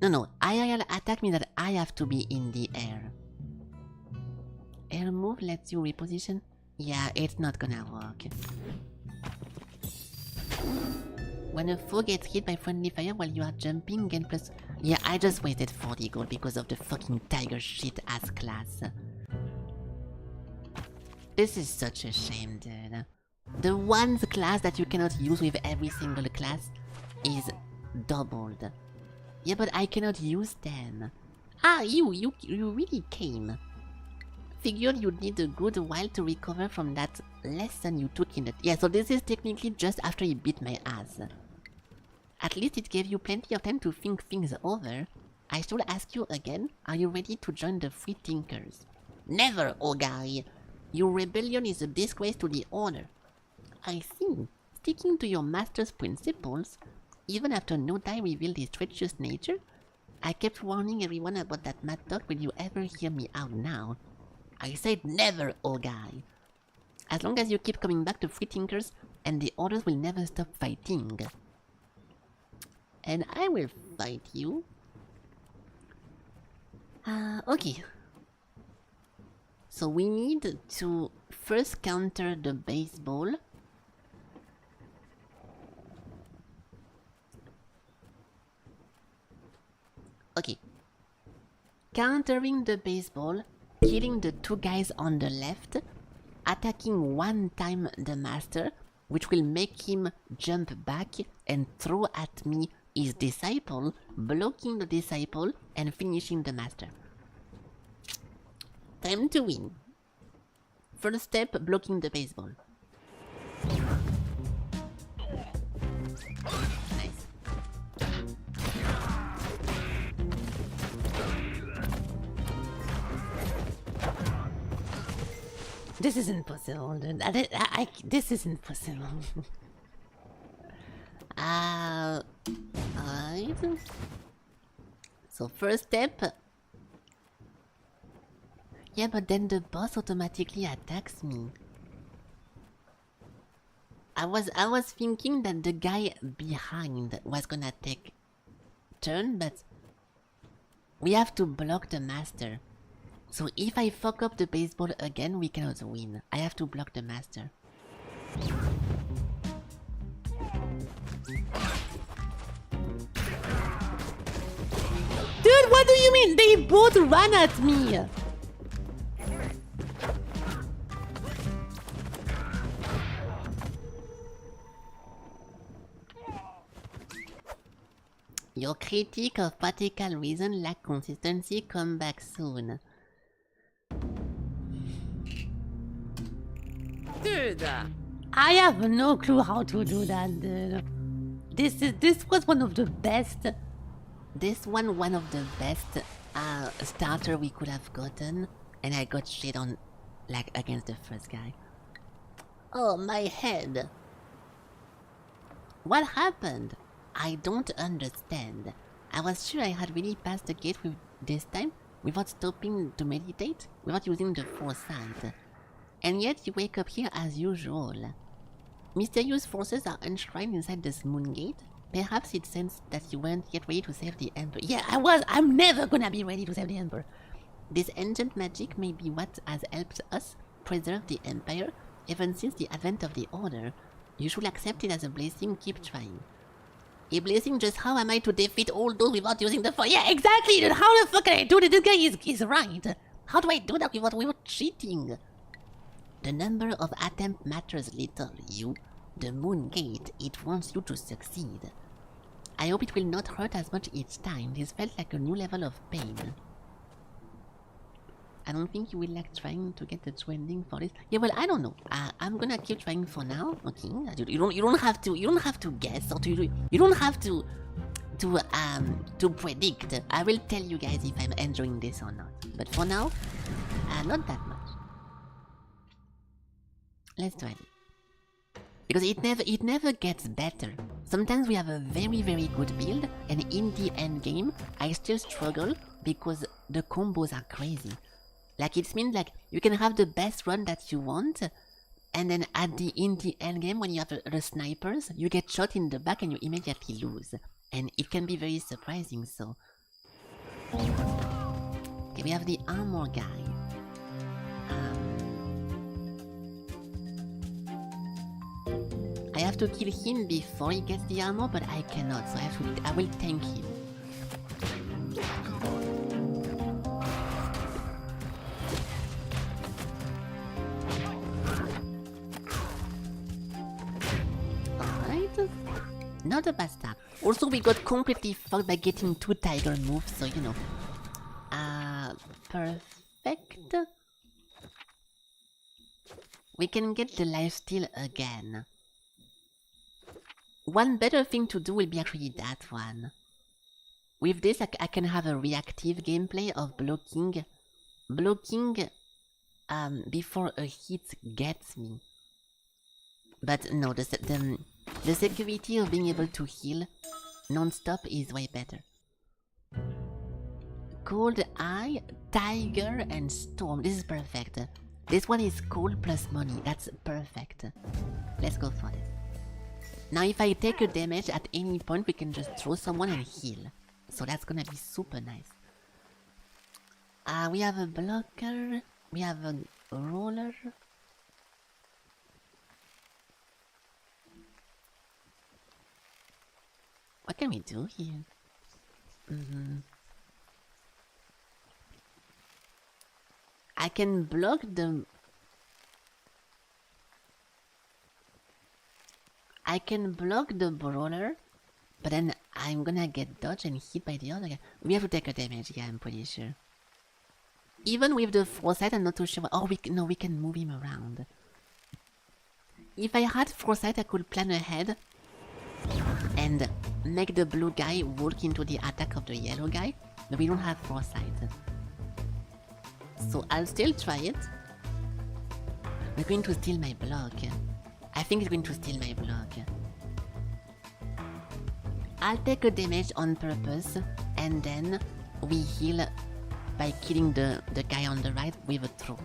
No. Aerial attack means that I have to be in the air. Air move lets you reposition? Yeah, it's not gonna work. When a foe gets hit by friendly fire while you are jumping, gain plus... Yeah, I just wasted 40 gold because of the fucking tiger shit ass class. This is such a shame, dude. The one class that you cannot use with every single class is doubled. Yeah, but I cannot use them. Ah, you really came. Figured you'd need a good while to recover from that lesson you took in it. Yeah, so this is technically just after you beat my ass. At least it gave you plenty of time to think things over. I should ask you again, are you ready to join the Free Thinkers? Never, oh guy! Your rebellion is a disgrace to the order. I see. Sticking to your master's principles, even after no die revealed his treacherous nature? I kept warning everyone about that mad dog. Will you ever hear me out now? I said never, oh guy. As long as you keep coming back to Free Thinkers, and the orders will never stop fighting. And I will fight you. Okay. So we need to first counter the baseball. Okay. Countering the baseball, killing the two guys on the left, attacking one time the master, which will make him jump back and throw at me his disciple, blocking the disciple and finishing the master. Time to win. First step, blocking the baseball. Nice. This isn't possible, dude. This isn't possible. Alright. So first step. Yeah, but then the boss automatically attacks me. I was thinking that the guy behind was gonna take turn, but we have to block the master. So if I fuck up the baseball again, we cannot win. I have to block the master. Dude, what do you mean? They both ran at me! Your critique of particle reason lack consistency, come back soon. Dude! I have no clue how to do that, dude. This was one of the best. One of the best starter we could have gotten, and I got shit on, like, against the first guy. Oh, my head. What happened? I don't understand. I was sure I had really passed the gate with this time without stopping to meditate, without using the foresight. And yet you wake up here as usual. Mysterious forces are enshrined inside this moon gate. Perhaps it sensed that you weren't yet ready to save the Emperor. Yeah, I was! I'm never gonna be ready to save the Emperor! This ancient magic may be what has helped us preserve the Empire even since the advent of the Order. You should accept it as a blessing, keep trying. A blessing? Just how am I to defeat all those without using the fire? Yeah, exactly! Then how the fuck can I do that? This guy is right! How do I do that without cheating? The number of attempts matters little, you. The Moon Gate, it wants you to succeed. I hope it will not hurt as much each time. This felt like a new level of pain. I don't think you will like trying to get the true ending for this. Yeah, well, I don't know. I'm gonna keep trying for now. Okay, you don't have to guess or you don't have to predict. I will tell you guys if I'm enjoying this or not. But for now, not that much. Let's try it. Because it never gets better. Sometimes we have a very, very good build, and in the end game, I still struggle because the combos are crazy. Like, it means like you can have the best run that you want, and then in the end game, when you have the snipers, you get shot in the back and you immediately lose. And it can be very surprising, so... Okay, we have the armor guy. I have to kill him before he gets the armor, but I cannot, so I will tank him. Alright. Not a bad start. Also, we got completely fucked by getting 2 tiger moves, so you know. Perfect. We can get the lifesteal again. One better thing to do will be actually that one. With this, I can have a reactive gameplay of blocking before a hit gets me. But no, the security of being able to heal non-stop is way better. Cold Eye, Tiger, and Storm. This is perfect. This one is cold plus money. That's perfect. Let's go for this. Now if I take a damage at any point, we can just throw someone and heal. So that's gonna be super nice. We have a blocker. We have a roller. What can we do here? I can block the... I can block the brawler, but then I'm gonna get dodged and hit by the other guy. We have to take a damage, yeah, I'm pretty sure. Even with the foresight, I'm not too sure. Oh, we can move him around. If I had foresight, I could plan ahead and make the blue guy walk into the attack of the yellow guy, but we don't have foresight. So I'll still try it. We're going to steal my block. I think it's going to steal my block. I'll take a damage on purpose, and then we heal by killing the guy on the right with a throw.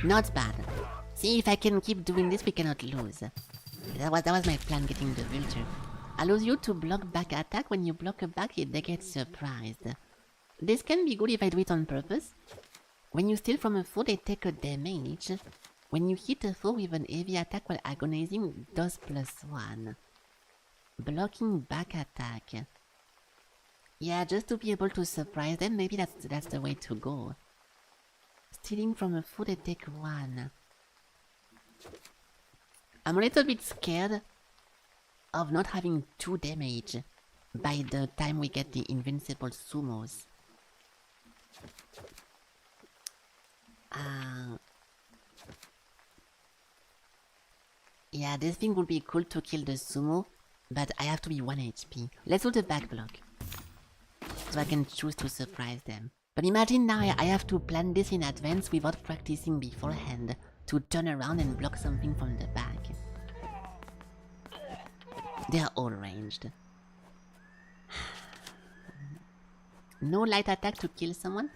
Not bad. See, if I can keep doing this, we cannot lose. That was my plan, getting the vulture. Allows you to block back attack. When you block a back hit, they get surprised. This can be good if I do it on purpose. When you steal from a foe, they take a damage. When you hit a foe with an heavy attack while agonizing, does +1. Blocking back attack. Yeah, just to be able to surprise them, maybe that's the way to go. Stealing from a foe, they take 1. I'm a little bit scared of not having 2 damage by the time we get the invincible sumos. Yeah, this thing would be cool to kill the sumo, but I have to be 1 HP. Let's do the back block, so I can choose to surprise them. But imagine now I have to plan this in advance without practicing beforehand, to turn around and block something from the back. They are all ranged. No light attack to kill someone.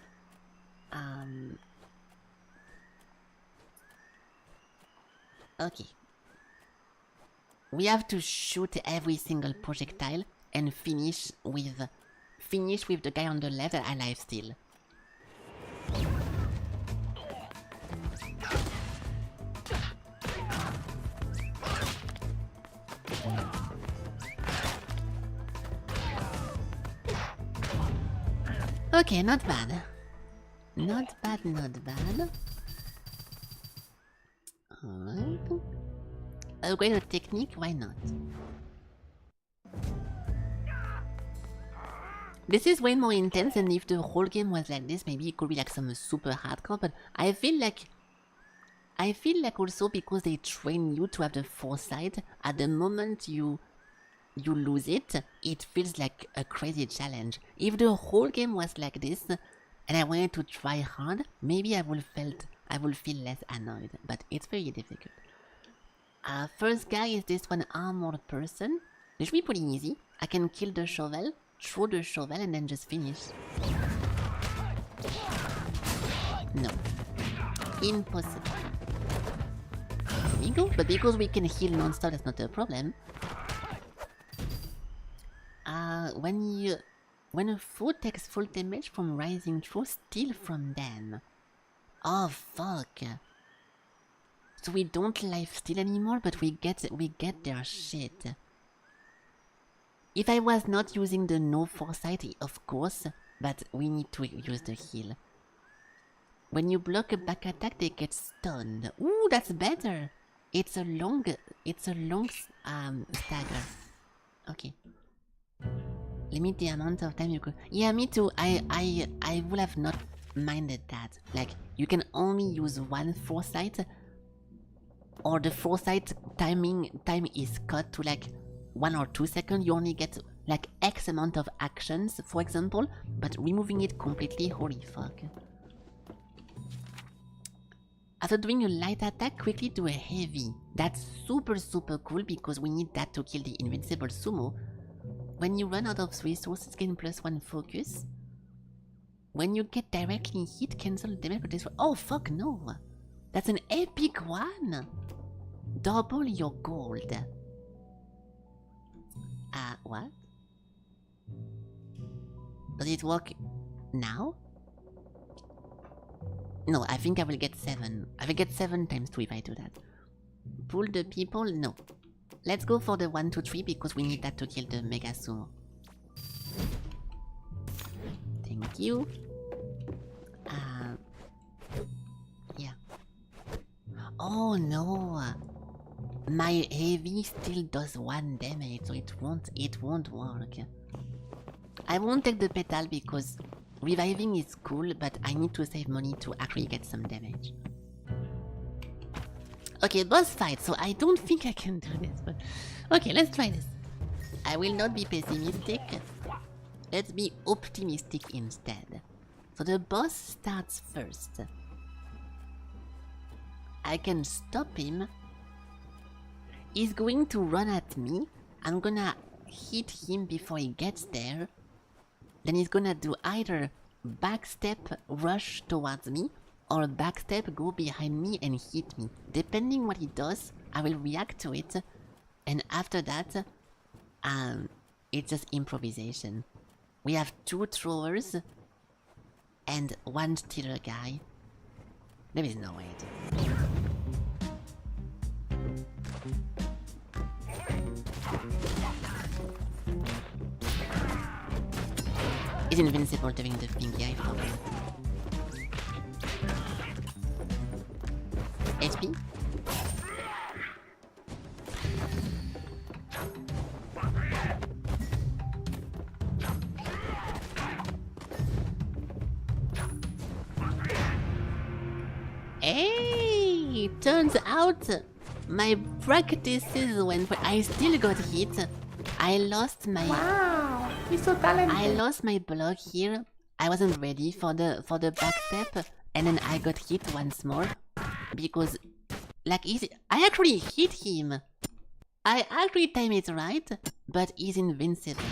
Okay. We have to shoot every single projectile and finish with the guy on the left alive still. Okay, not bad. Not bad, not bad. Alright. Upgrade a technique, why not? This is way more intense, and if the whole game was like this, maybe it could be like some super hardcore, but I feel like also because they train you to have the foresight, at the moment you lose it, it feels like a crazy challenge. If the whole game was like this, and I wanted to try hard, maybe I would feel less annoyed, but it's very difficult. First guy is this one armored person. This should be pretty easy. I can kill the shovel, throw the shovel, and then just finish. No. Impossible. There we go, but because we can heal non-stop, that's not a problem. When a foe takes full damage from rising through, steal from them. Oh fuck. So we don't life steal anymore, but we get their shit. If I was not using the no foresight, of course, but we need to use the heal. When you block a back attack, they get stunned. Ooh, that's better. It's a long stagger. Okay. Limit the amount of time you could. Yeah, me too. I would have not minded that. Like, you can only use one foresight, or the foresight time is cut to like 1 or 2 seconds. You only get like X amount of actions, for example, but removing it completely, holy fuck. After doing a light attack, quickly do a heavy. That's super cool because we need that to kill the invincible sumo. When you run out of resources, gain +1 focus. When you get directly hit, cancel damage for this one. Oh fuck no! That's an epic one! Double your gold. What? Does it work now? No, I think I will get 7. I will get 7 times 2 if I do that. Pull the people? No. Let's go for the 1, 2, 3 because we need that to kill the Mega Sumo. Thank you. Yeah. Oh no! My heavy still does 1 damage, so it won't work. I won't take the petal because reviving is cool, but I need to save money to actually get some damage. Okay, boss fight, so I don't think I can do this, but... Okay, let's try this. I will not be pessimistic. Let's be optimistic instead. So the boss starts first. I can stop him. He's going to run at me. I'm gonna hit him before he gets there. Then he's gonna do either backstep rush towards me or backstep go behind me and hit me. Depending what he does, I will react to it. And after that, it's just improvisation. We have 2 throwers and 1 stealer guy. There is no way to... He's invincible during the pinky eye for me. HP? Hey! Turns out my practices went well. I still got hit. I lost my... Wow, he's so talented. I lost my block here. I wasn't ready for the backstep, and then I got hit once more because, like, I actually hit him. I actually timed it right, but he's invincible.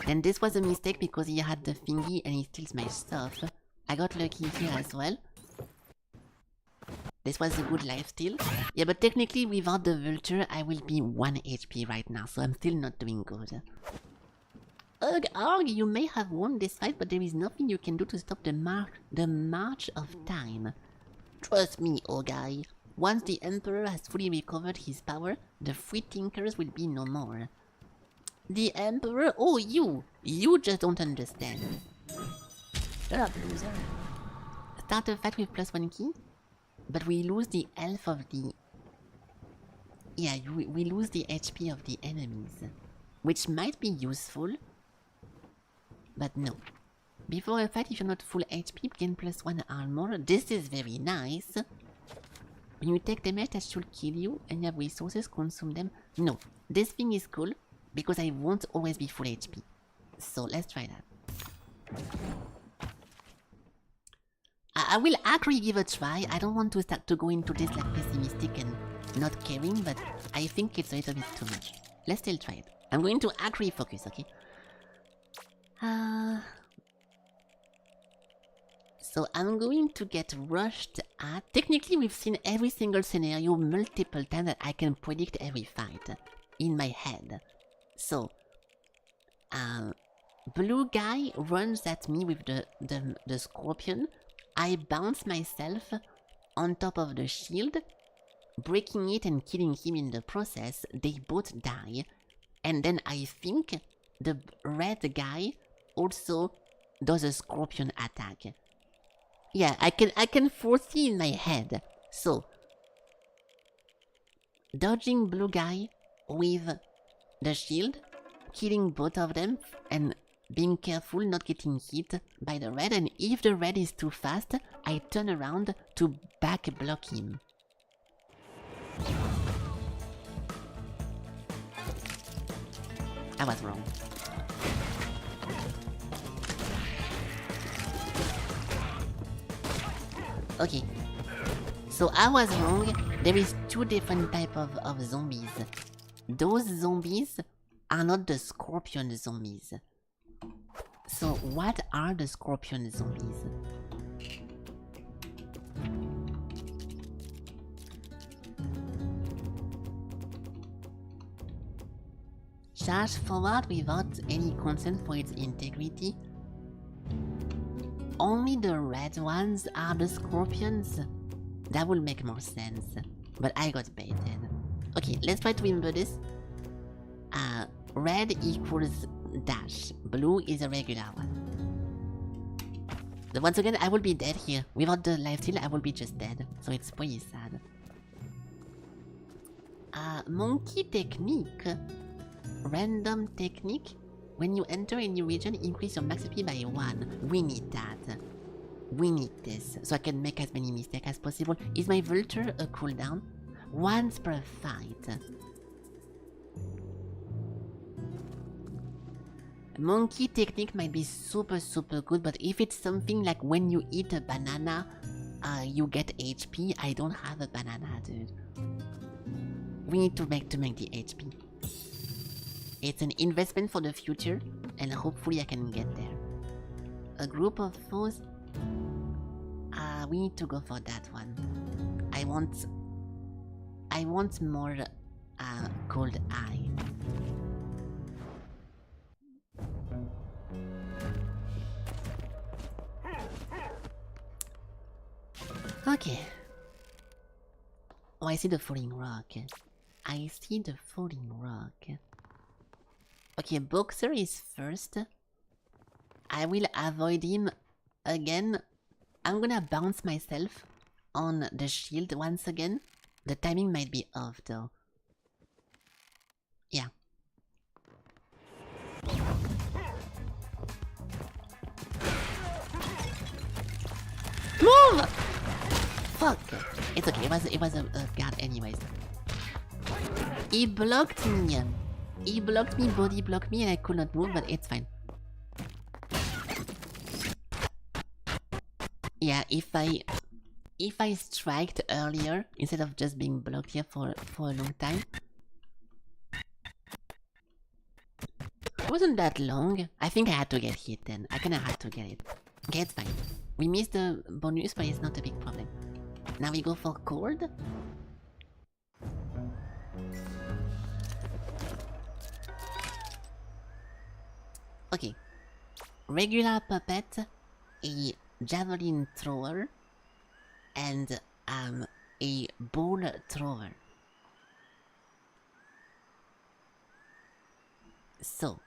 Then this was a mistake because he had the thingy and he steals my stuff. I got lucky here as well. This was a good life steal. Yeah, but technically without the vulture I will be 1 HP right now, so I'm still not doing good. Ugh, Arg, you may have won this fight, but there is nothing you can do to stop the march of time. Trust me, Ogai. Once the Emperor has fully recovered his power, the Free Tinkers will be no more. The Emperor? Oh, you! You just don't understand. Shut up, loser. Start a fight with +1 key, but we lose the health of the... Yeah, we lose the HP of the enemies, which might be useful, but no. Before a fight, if you're not full HP, gain +1 armor. This is very nice. When you take damage, that should kill you, and you have resources, consume them. No, this thing is cool, because I won't always be full HP. So let's try that. I will actually give a try. I don't want to start to go into this like pessimistic and not caring, but I think it's a little bit too much. Let's still try it. I'm going to actually focus, okay? So I'm going to get rushed at... Technically, we've seen every single scenario multiple times that I can predict every fight in my head. So, blue guy runs at me with the scorpion. I bounce myself on top of the shield, breaking it and killing him in the process. They both die. And then I think the red guy also does a scorpion attack. Yeah, I can foresee in my head. So, dodging blue guy with the shield, killing both of them, and being careful not getting hit by the red, and if the red is too fast, I turn around to back block him. I was wrong. Okay, so I was wrong. There is 2 different types of zombies. Those zombies are not the scorpion zombies. So what are the scorpion zombies? Charge forward without any concern for its integrity. Only the red ones are the scorpions? That would make more sense. But I got baited. Okay, let's try to remember this. Red equals dash. Blue is a regular one. So once again, I will be dead here. Without the life steal, I will be just dead. So it's pretty sad. Monkey technique. Random technique. When you enter a new region, increase your max HP by 1. We need that. We need this, so I can make as many mistakes as possible. Is my vulture a cooldown? Once per fight. Monkey technique might be super good, but if it's something like when you eat a banana, you get HP. I don't have a banana, dude. We need to make the HP. It's an investment for the future, and hopefully I can get there. A group of foes? We need to go for that one. I want more cold eye. Okay. Oh, I see the falling rock. I see the falling rock. Okay, Boxer is first. I will avoid him again. I'm gonna bounce myself on the shield once again. The timing might be off though. Yeah. Move! Fuck! It's okay, it was a guard anyways. He blocked me. He blocked me, body blocked me, and I could not move, but it's fine. Yeah, if I striked earlier, instead of just being blocked here for a long time. wasn't that long. I think I had to get hit then. I kinda had to get it. Okay, it's fine. We missed the bonus, but it's not a big problem. Now we go for cold. Okay. Regular puppet, a javelin thrower, and a ball thrower. So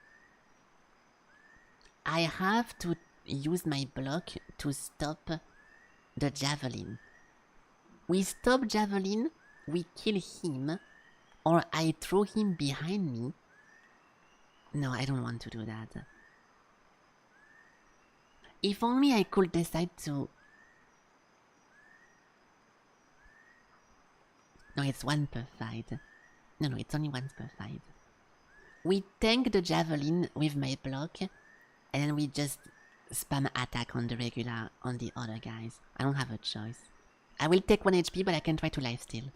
I have to use my block to stop the javelin. We stop javelin, we kill him, or I throw him behind me. No, I don't want to do that. If only I could decide to... No, it's 1 per fight. No, it's only once per fight. We tank the javelin with my block, and then we just spam attack on the regular, on the other guys. I don't have a choice. I will take 1 HP, but I can try to lifesteal.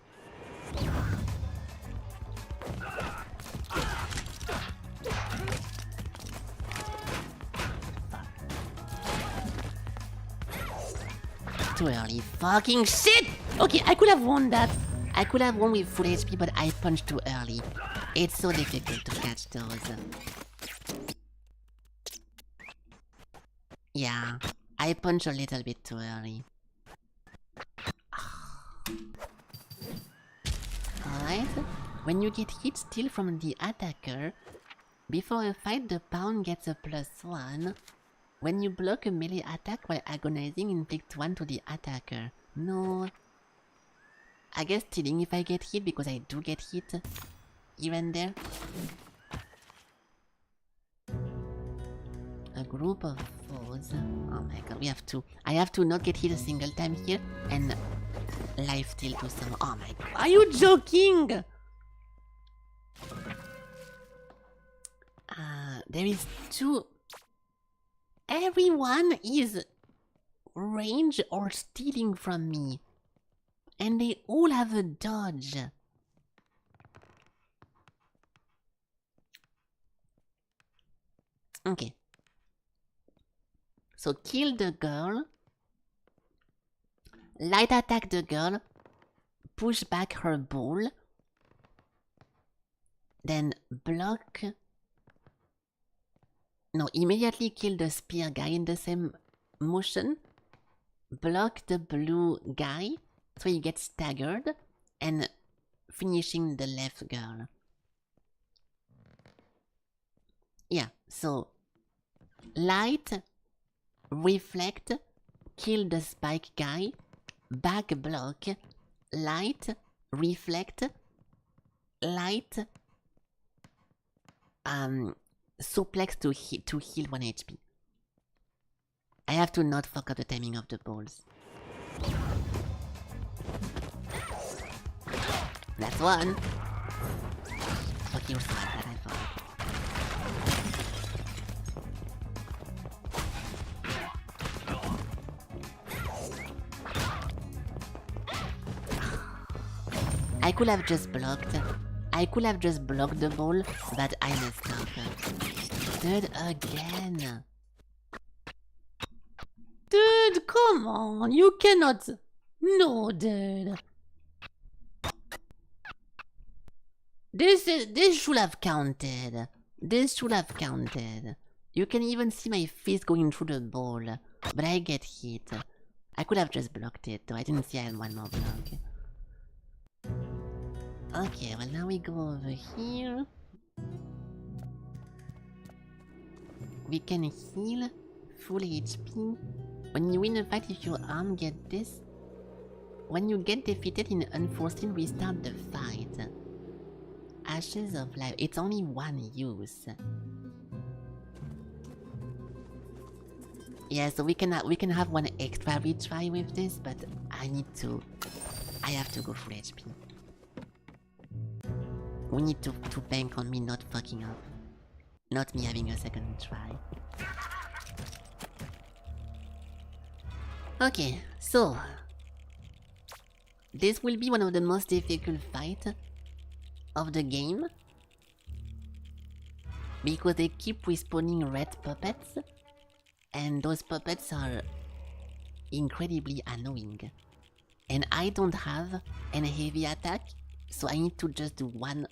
Too early. Fucking shit! Okay, I could have won that. I could have won with full HP, but I punched too early. It's so difficult to catch those. Yeah, I punched a little bit too early. Alright, when you get hit still from the attacker, before a fight the pound gets a +1. When you block a melee attack while agonizing, inflict 1 to the attacker. No. I guess stealing if I get hit, because I do get hit here and there. A group of foes. Oh my god, we have to. I have to not get hit a single time here and lifesteal to some. Oh my god, are you joking? There is 2. Everyone is range or stealing from me. And they all have a dodge. Okay. So kill the girl. Light attack the girl. Push back her ball. Then block. No, immediately kill the spear guy in the same motion. Block the blue guy. So he gets staggered. And finishing the left girl. Yeah, so light, reflect, kill the spike guy, back block, light, reflect, light, suplex to heal 1 HP. I have to not fuck up the timing of the balls. That's 1. Fuck, you're so bad, I thought. I could have just blocked. I could have just blocked the ball, but I messed up. Dude, again. Dude, come on. You cannot. No, dude. This should have counted. This should have counted. You can even see my fist going through the ball, but I get hit. I could have just blocked it, though. I didn't see I had 1 more block. Okay, well now we go over here. We can heal full HP. When you win a fight, if your arm get this. When you get defeated in unforeseen, restart the fight. Ashes of life. It's only 1 use. Yeah, so we can have 1 extra retry with this, but I have to go full HP. We need to bank on me not fucking up. Not me having a second try. Okay, so this will be one of the most difficult fights of the game. Because they keep respawning red puppets, and those puppets are incredibly annoying. And I don't have any heavy attack, so I need to just do one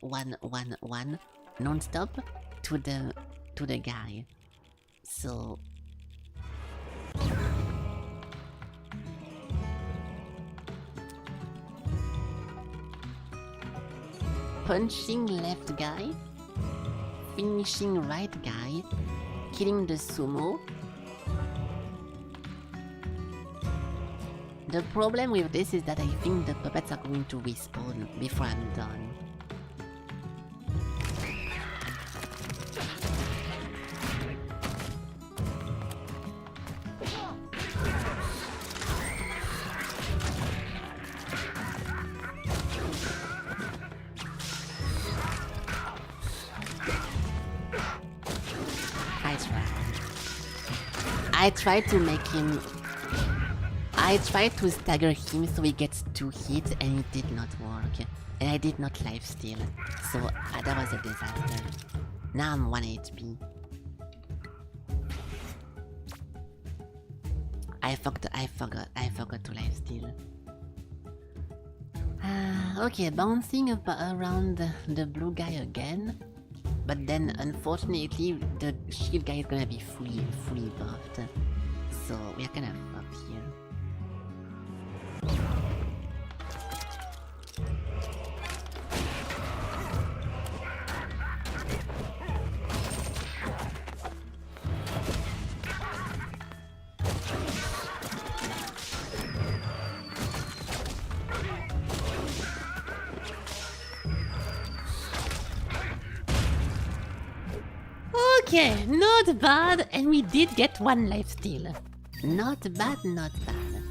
non-stop to the guy. So punching left guy, finishing right guy, killing the sumo. The problem with this is that I think the puppets are going to respawn before I'm done. I tried to make him... I tried to stagger him so he gets 2 hits and it did not work. And I did not lifesteal. So that was a disaster. Now I'm 1 HP. I forgot to lifesteal. Okay, bouncing around the blue guy again. But then, unfortunately, the shield guy is gonna be fully buffed. So, we are kinda fucked here. Okay, not bad, and we did get 1 lifesteal. Not bad, not bad.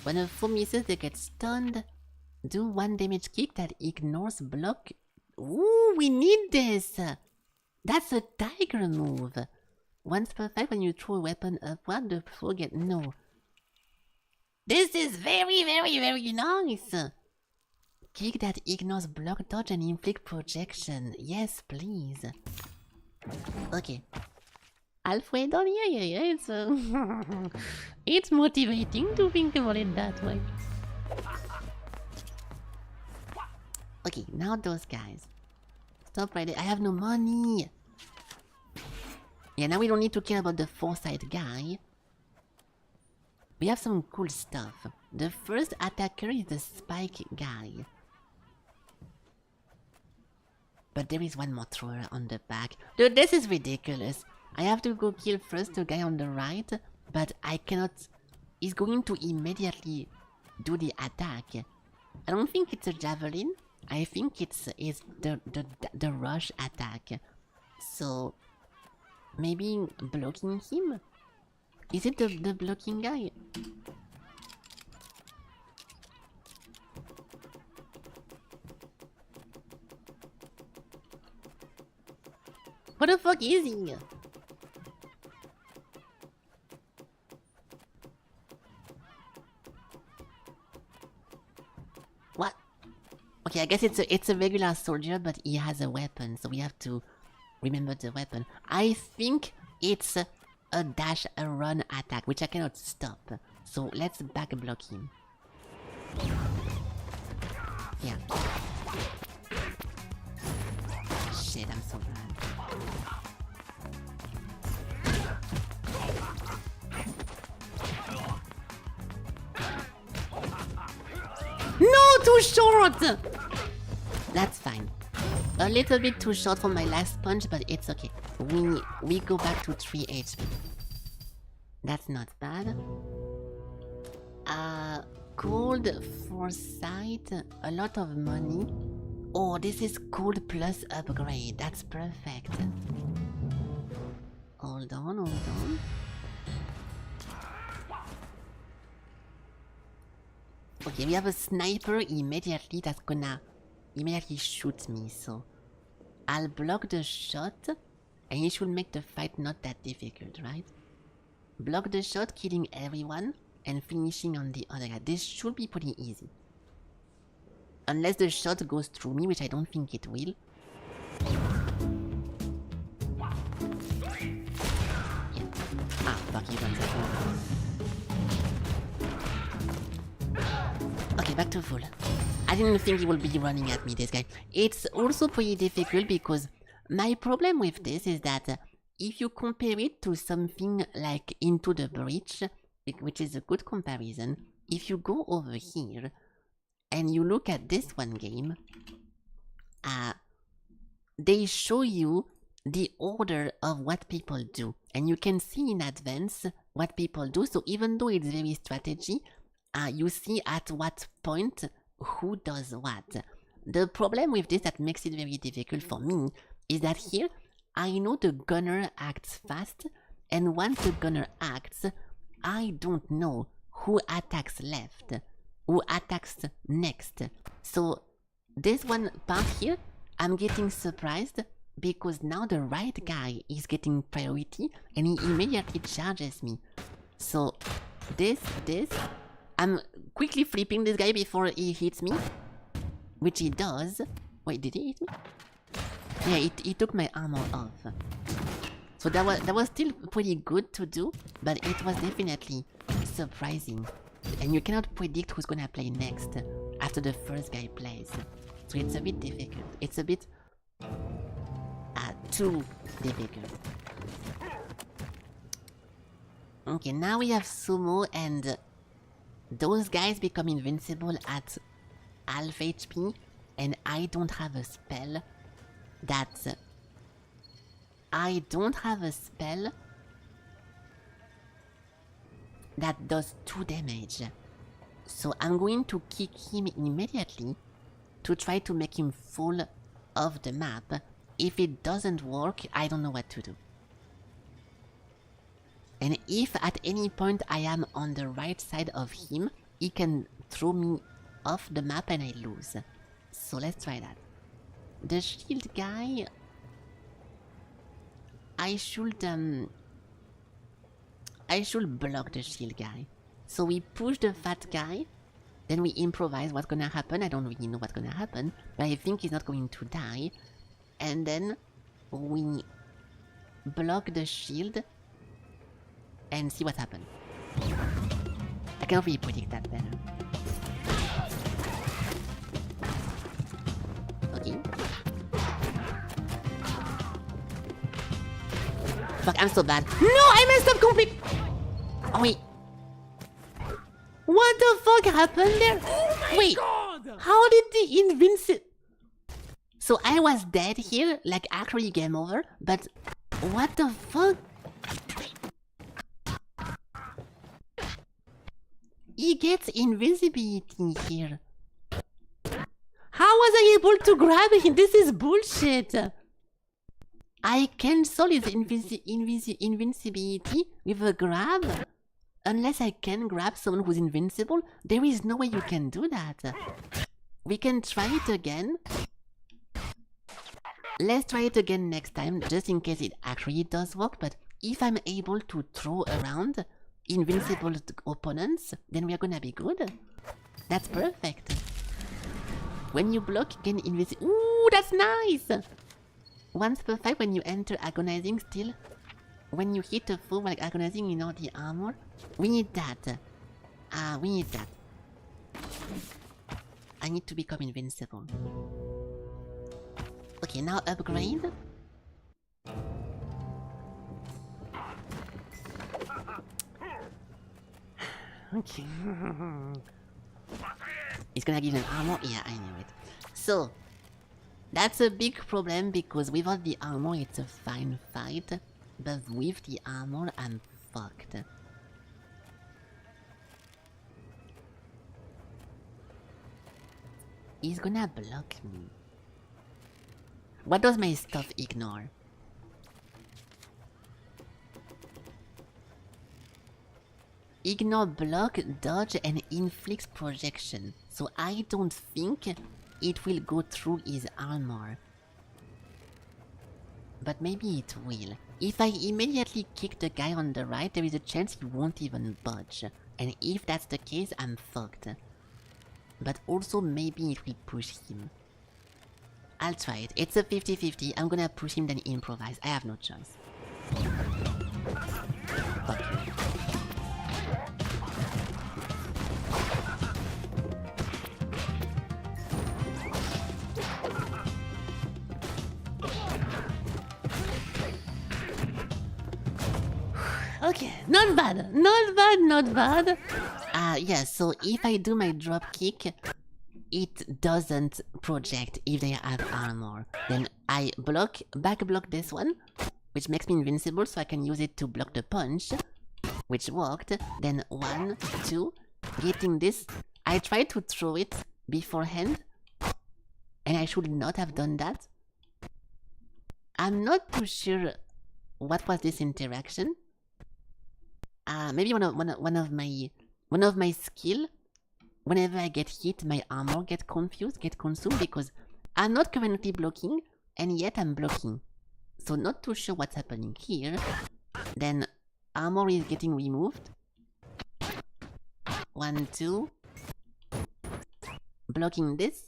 When a foe misses, they get stunned. Do 1 damage kick that ignores block. Ooh, we need this! That's a tiger move. Once perfect, when you throw a weapon upward, the foe get... No. This is very nice! Kick that ignores block dodge and inflict projection. Yes, please. Okay. Halfway done? Yeah, it's... it's motivating to think about it that way. Okay, now those guys. Stop right there. I have no money! Yeah, now we don't need to care about the foresight guy. We have some cool stuff. The first attacker is the spike guy. But there is 1 more thrower on the back. Dude, this is ridiculous. I have to go kill first the guy on the right, but I cannot... He's going to immediately do the attack. I don't think it's a javelin. I think it's the rush attack. So... maybe blocking him? Is it the blocking guy? What the fuck is he? What? Okay, I guess it's a regular soldier, but he has a weapon, so we have to remember the weapon. I think it's a dash, a run attack, which I cannot stop. So let's back block him. Yeah. Shit, I'm so bad. No, too short! That's fine. A little bit too short for my last punch, but it's okay. We go back to 3 HP. That's not bad. Gold foresight, a lot of money. Oh, this is gold plus upgrade. That's perfect. Hold on. Okay, we have a sniper immediately that's gonna immediately shoot me, so I'll block the shot and it should make the fight not that difficult, right? Block the shot, killing everyone and finishing on the other guy. This should be pretty easy. Unless the shot goes through me, which I don't think it will. Ah, fuck, he runs at me. Okay, back to full. I didn't think he would be running at me, this guy. It's also pretty difficult because my problem with this is that if you compare it to something like Into the Breach, which is a good comparison, if you go over here and you look at this one game, they show you the order of what people do, and you can see in advance what people do. So even though it's very strategy, you see at what point who does what. The problem with this that makes it very difficult for me is that here I know the gunner acts fast, and once the gunner acts, I don't know who attacks left, who attacks next. So this one part here, I'm getting surprised because now the right guy is getting priority and he immediately charges me. So this, I'm quickly flipping this guy before he hits me, which he does. Wait, did he hit me? Yeah, he took my armor off. So that was still pretty good to do, but it was definitely surprising. And you cannot predict who's gonna play next after the first guy plays. So it's a bit difficult. It's a bit too difficult. Okay, now we have Sumo, and those guys become invincible at half HP, and I don't have a spell that... I don't have a spell that does 2 damage. So I'm going to kick him immediately to try to make him fall off the map. If it doesn't work, I don't know what to do. And if at any point I am on the right side of him, he can throw me off the map and I lose. So let's try that. The shield guy... I should block the shield guy. So we push the fat guy, then we improvise what's gonna happen. I don't really know what's gonna happen, but I think he's not going to die. And then we block the shield and see what happens. I cannot really predict that better. Okay. Fuck, I'm so bad. No, I messed up completely! Oh, wait. What the fuck happened there? Oh my wait, God! How did the invincible... So I was dead here, like actually game over, but what the fuck? He gets invisibility here. How was I able to grab him? This is bullshit. I cancel his invincibility with a grab. Unless I can grab someone who's invincible, there is no way you can do that. We can try it again. Let's try it again next time, just in case it actually does work, but if I'm able to throw around invincible opponents, then we're gonna be good. That's perfect. When you block, you can invisible. Ooh, that's nice! Once per fight when you enter agonizing still. When you hit a foe while agonizing in all the armor. We need that. We need that. I need to become invincible. Okay, now upgrade. Okay. It's gonna give him armor? Yeah, I knew it. So, that's a big problem because without the armor it's a fine fight. But with the armor, I'm fucked. He's gonna block me. What does my stuff ignore? Ignore block, dodge, and inflicts projection. So I don't think it will go through his armor. But maybe it will. If I immediately kick the guy on the right, there is a chance he won't even budge. And if that's the case, I'm fucked. But also maybe it will push him. I'll try it. It's a 50-50. I'm gonna push him then improvise. I have no choice. Fuck. Okay, not bad, not bad, not bad. Yeah, so if I do my drop kick, it doesn't project if they have armor. Then I back block this one, which makes me invincible so I can use it to block the punch, which worked. Then 1, 2, getting this. I tried to throw it beforehand, and I should not have done that. I'm not too sure what was this interaction. Maybe one of my skill. Whenever I get hit, my armor get consumed because I'm not currently blocking, and yet I'm blocking. So not too sure what's happening here. Then armor is getting removed. 1, 2. Blocking this.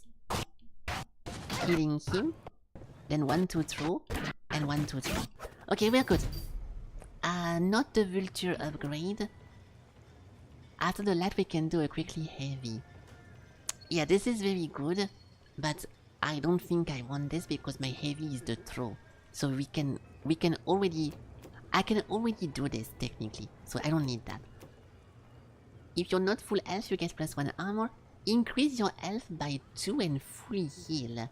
Killing him. Then 1, 2, throw. And 1, 2, 3. Okay, we're good. Not the vulture upgrade. After the light we can do a quickly heavy. Yeah, this is very good, but I don't think I want this because my heavy is the throw. So I can already do this technically, so I don't need that. If you're not full health, you get +1 armor. Increase your health by 2 and fully heal.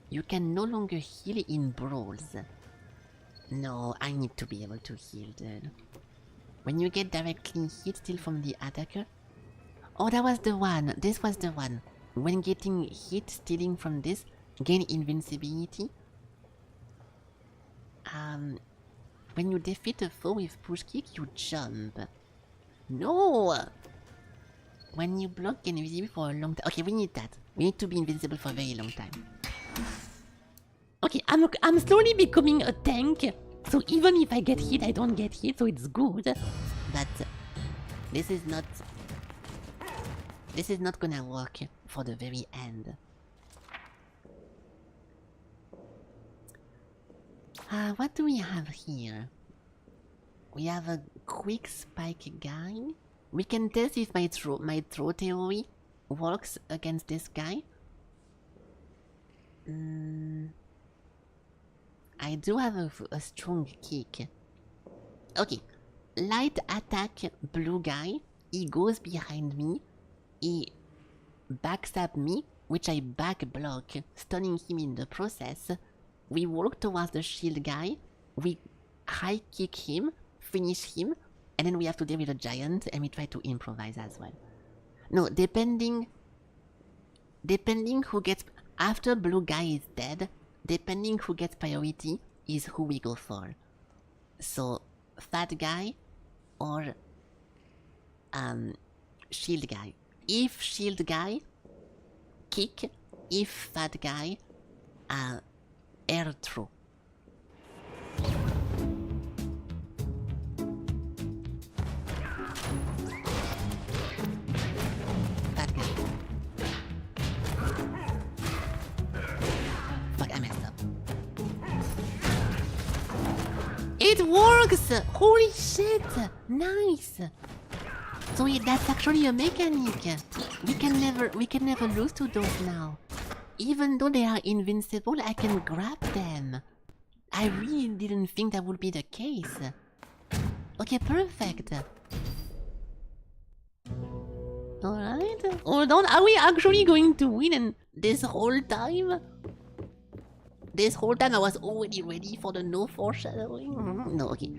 You can no longer heal in brawls. No, I need to be able to heal, dude. When you get directly hit still from the attacker. Oh, that was the one. This was the one. When getting hit stealing from this, gain invincibility. When you defeat a foe with push kick, you jump. No! When you block, gain invisible for a long time. Okay, we need that. We need to be invincible for a very long time. Okay, I'm slowly becoming a tank. So even if I get hit, I don't get hit, so it's good. But this is not gonna work for the very end. What do we have here? We have a quick spike guy. We can test if my throw theory works against this guy. I do have a strong kick. Okay. Light attack blue guy. He goes behind me. He backstab me, which I back block, stunning him in the process. We walk towards the shield guy. We high kick him, finish him, and then we have to deal with a giant, and we try to improvise as well. No, depending who gets... After blue guy is dead, depending who gets priority is who we go for. So, fat guy or shield guy. If shield guy, kick. If fat guy, air throw. Fat guy. Fuck, I messed up. It works! Holy shit! Nice! So that's actually a mechanic. We can never lose to those now. Even though they are invincible, I can grab them. I really didn't think that would be the case. Okay, perfect. Alright. Hold on, are we actually going to win? And this whole time? This whole time I was already ready for the no foreshadowing? No, okay.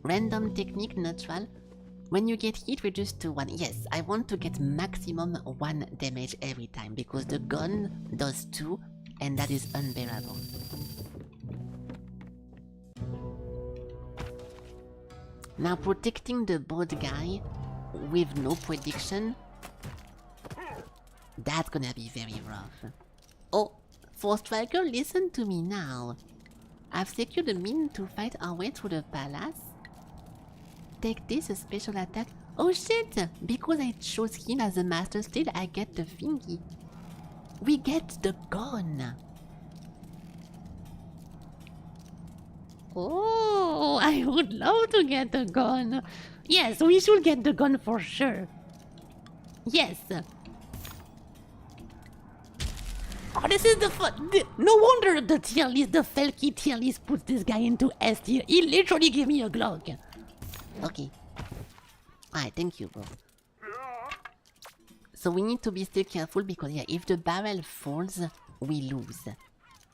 Random technique, neutral. When you get hit, reduce to 1. Yes, I want to get maximum 1 damage every time, because the gun does 2, and that is unbearable. Now protecting the boat guy with no prediction, that's gonna be very rough. Oh, Forestrike, listen to me now. I've secured a mean to fight our way through the palace. Take this, a special attack. Oh shit! Because I chose him as a master steal, I get the thingy. We get the gun. Oh, I would love to get the gun. Yes, we should get the gun for sure. Yes. Oh, this is the fun. No wonder the tier list, the Felky tier list puts this guy into S tier. He literally gave me a Glock. Okay. Alright, thank you, bro. So we need to be still careful because, yeah, if the barrel falls, we lose.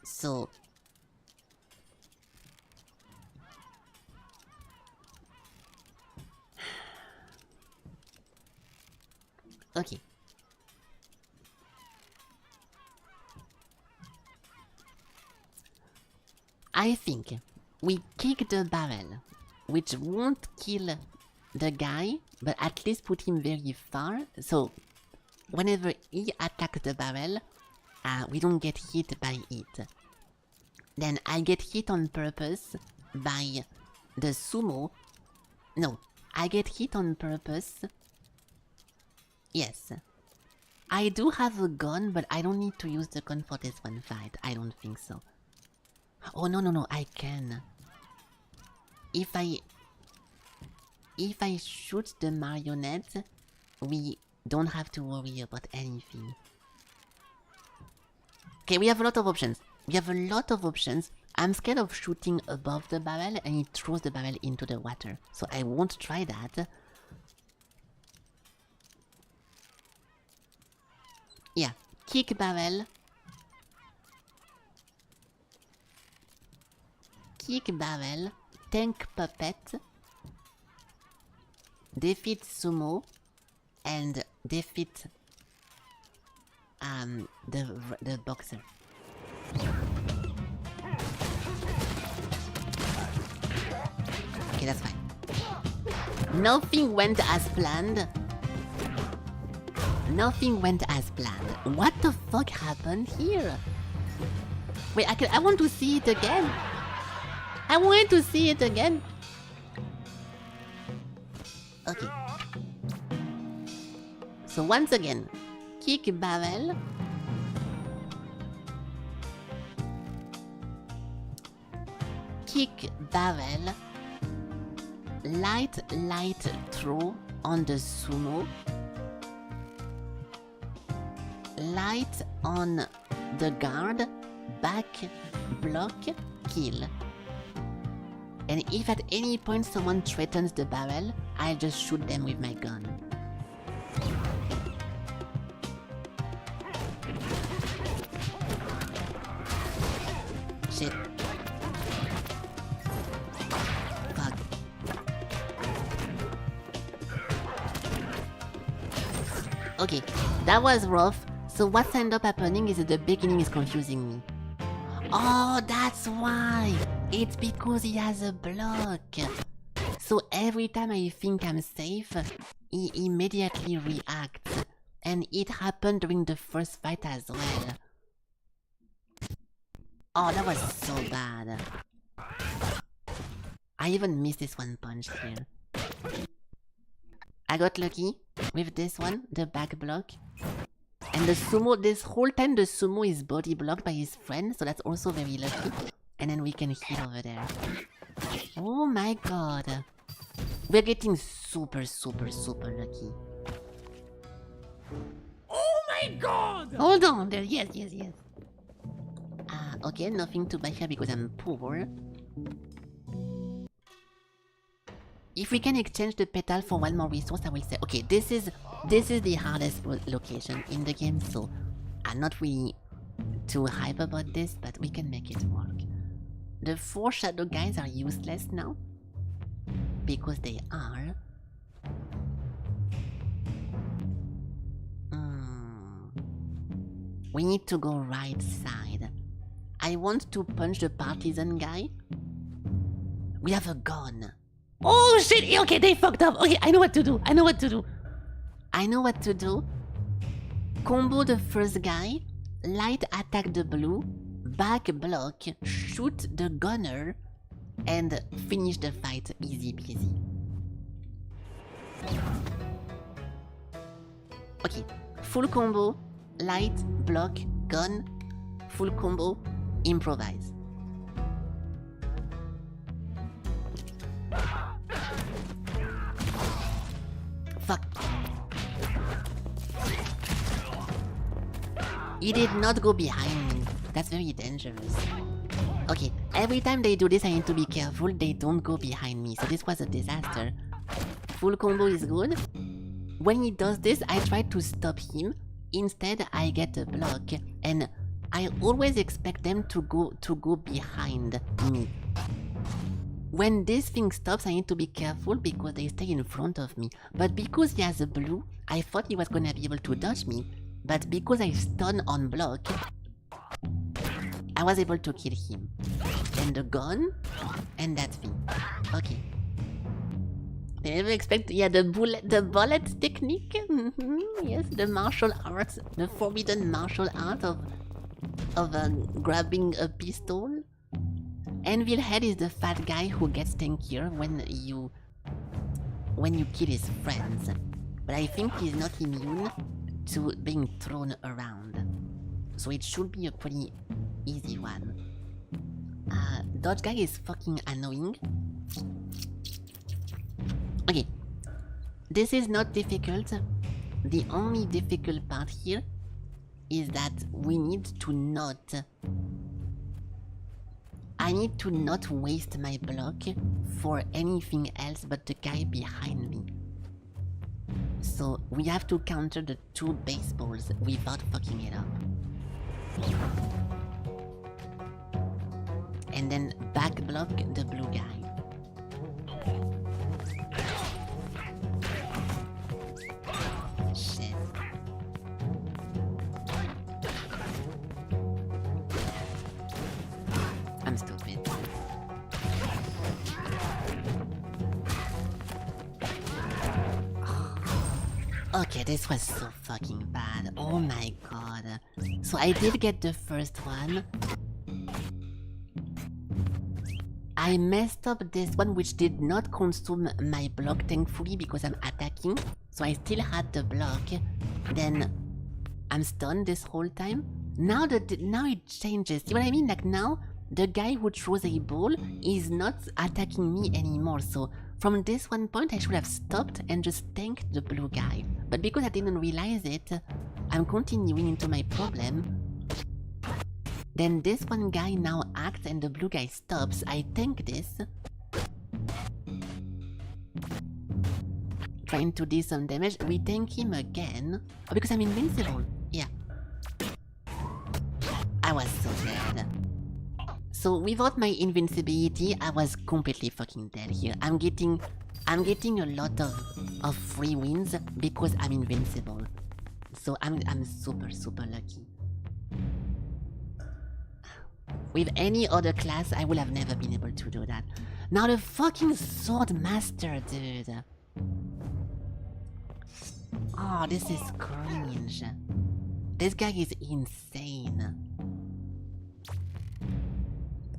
So... Okay. I think we kick the barrel, which won't kill the guy, but at least put him very far. So whenever he attacks the barrel, we don't get hit by it. Then I get hit on purpose by the sumo. No, I get hit on purpose. Yes. I do have a gun, but I don't need to use the gun for this one fight. I don't think so. Oh, no, I can. If I shoot the marionette, we don't have to worry about anything. Okay, we have a lot of options. I'm scared of shooting above the barrel and it throws the barrel into the water. So I won't try that. Yeah, kick barrel. Kick barrel, tank puppet, defeat sumo, and defeat the boxer. Okay, that's fine. Nothing went as planned. What the fuck happened here? Wait, I want to see it again. I wanted to see it again. Okay. So once again, kick barrel. Kick barrel. Light throw on the sumo. Light on the guard. Back block kill. And if at any point someone threatens the barrel, I'll just shoot them with my gun. Shit. Fuck. Okay, that was rough. So what's ended up happening is that the beginning is confusing me. Oh, that's why! It's because he has a block. So every time I think I'm safe, he immediately reacts. And it happened during the first fight as well. Oh, that was so bad. I even missed this one punch here. I got lucky with this one, the back block. And the sumo, this whole time the sumo is body blocked by his friend, so that's also very lucky. And then we can heal over there. Oh my god. We're getting super lucky. Oh my god! Hold on there, yes. Okay, nothing to buy here because I'm poor. If we can exchange the petal for one more resource, I will say, okay, this is the hardest location in the game, so I'm not really too hype about this, but we can make it work. The 4 shadow guys are useless now, because they are. We need to go right side. I want to punch the partisan guy. We have a gun. Oh shit! Okay, they fucked up. Okay, I know what to do. Combo the first guy. Light attack the blue. Back block. Shoot the gunner. And finish the fight easy peasy. Okay, full combo. Light, block, gun. Full combo. Improvise. Fuck. He did not go behind me. That's very dangerous. Okay, every time they do this I need to be careful they don't go behind me. So this was a disaster. full combo is good. When he does this, I try to stop him. Instead, I get a block, and I always expect them to go behind me. When this thing stops, I need to be careful because they stay in front of me. But because he has a blue, I thought he was gonna be able to dodge me. But because I stun on block, I was able to kill him. And the gun, and that thing. Okay. I never expect, yeah, the bullet technique. Yes, the martial arts, the forbidden martial art of grabbing a pistol. Anvil Head is the fat guy who gets tankier when you kill his friends. But I think he's not immune to being thrown around. So it should be a pretty easy one. Dodge guy is fucking annoying. Okay. This is not difficult. The only difficult part here is that we need to not... I need to not waste my block for anything else but the guy behind me. So we have to counter the 2 baseballs without fucking it up. And then back block the blue guy. Shit. I'm stupid. Okay, this was so fucking bad. Oh my god. So I did get the first one. I messed up this one, which did not consume my block, thankfully, because I'm attacking. So I still had the block. Then I'm stunned this whole time. Now it changes. See what I mean? Like now, the guy who throws a ball is not attacking me anymore. So from this one point, I should have stopped and just tanked the blue guy. But because I didn't realize it, I'm continuing into my problem. Then this one guy now acts and the blue guy stops. I tank this. Trying to do some damage. We tank him again. Oh, because I'm invincible. Yeah. I was so dead. So without my invincibility, I was completely fucking dead here. I'm getting a lot of free wins because I'm invincible. So I'm super, super lucky. With any other class, I would have never been able to do that. Now the fucking sword master, dude. Oh, this is cringe. This guy is insane.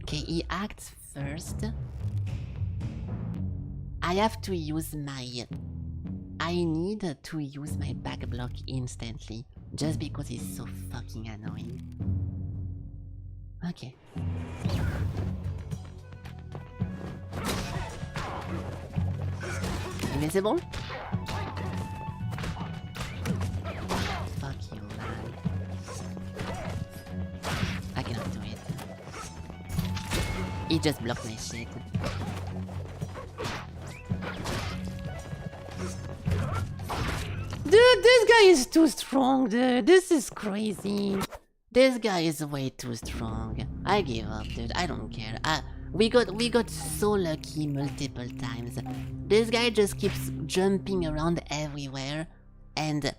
Okay, he acts first. I have to use my... I need to use my back block instantly. Just because he's so fucking annoying. Okay. Invincible? Fuck you, man. I cannot do it. He just blocked my shit. Dude, this guy is too strong, dude. This is crazy. This guy is way too strong. I give up, dude. I don't care. We got so lucky multiple times. This guy just keeps jumping around everywhere, and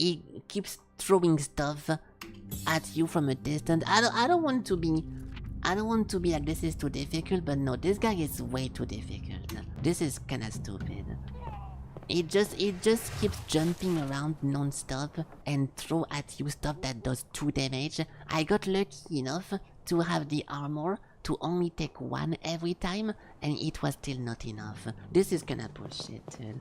he keeps throwing stuff at you from a distance. I don't want to be like this is too difficult, but no, this guy is way too difficult. This is kinda stupid. It just keeps jumping around non-stop and throw at you stuff that does 2 damage. I got lucky enough to have the armor to only take 1 every time, and it was still not enough. This is kinda bullshit, dude.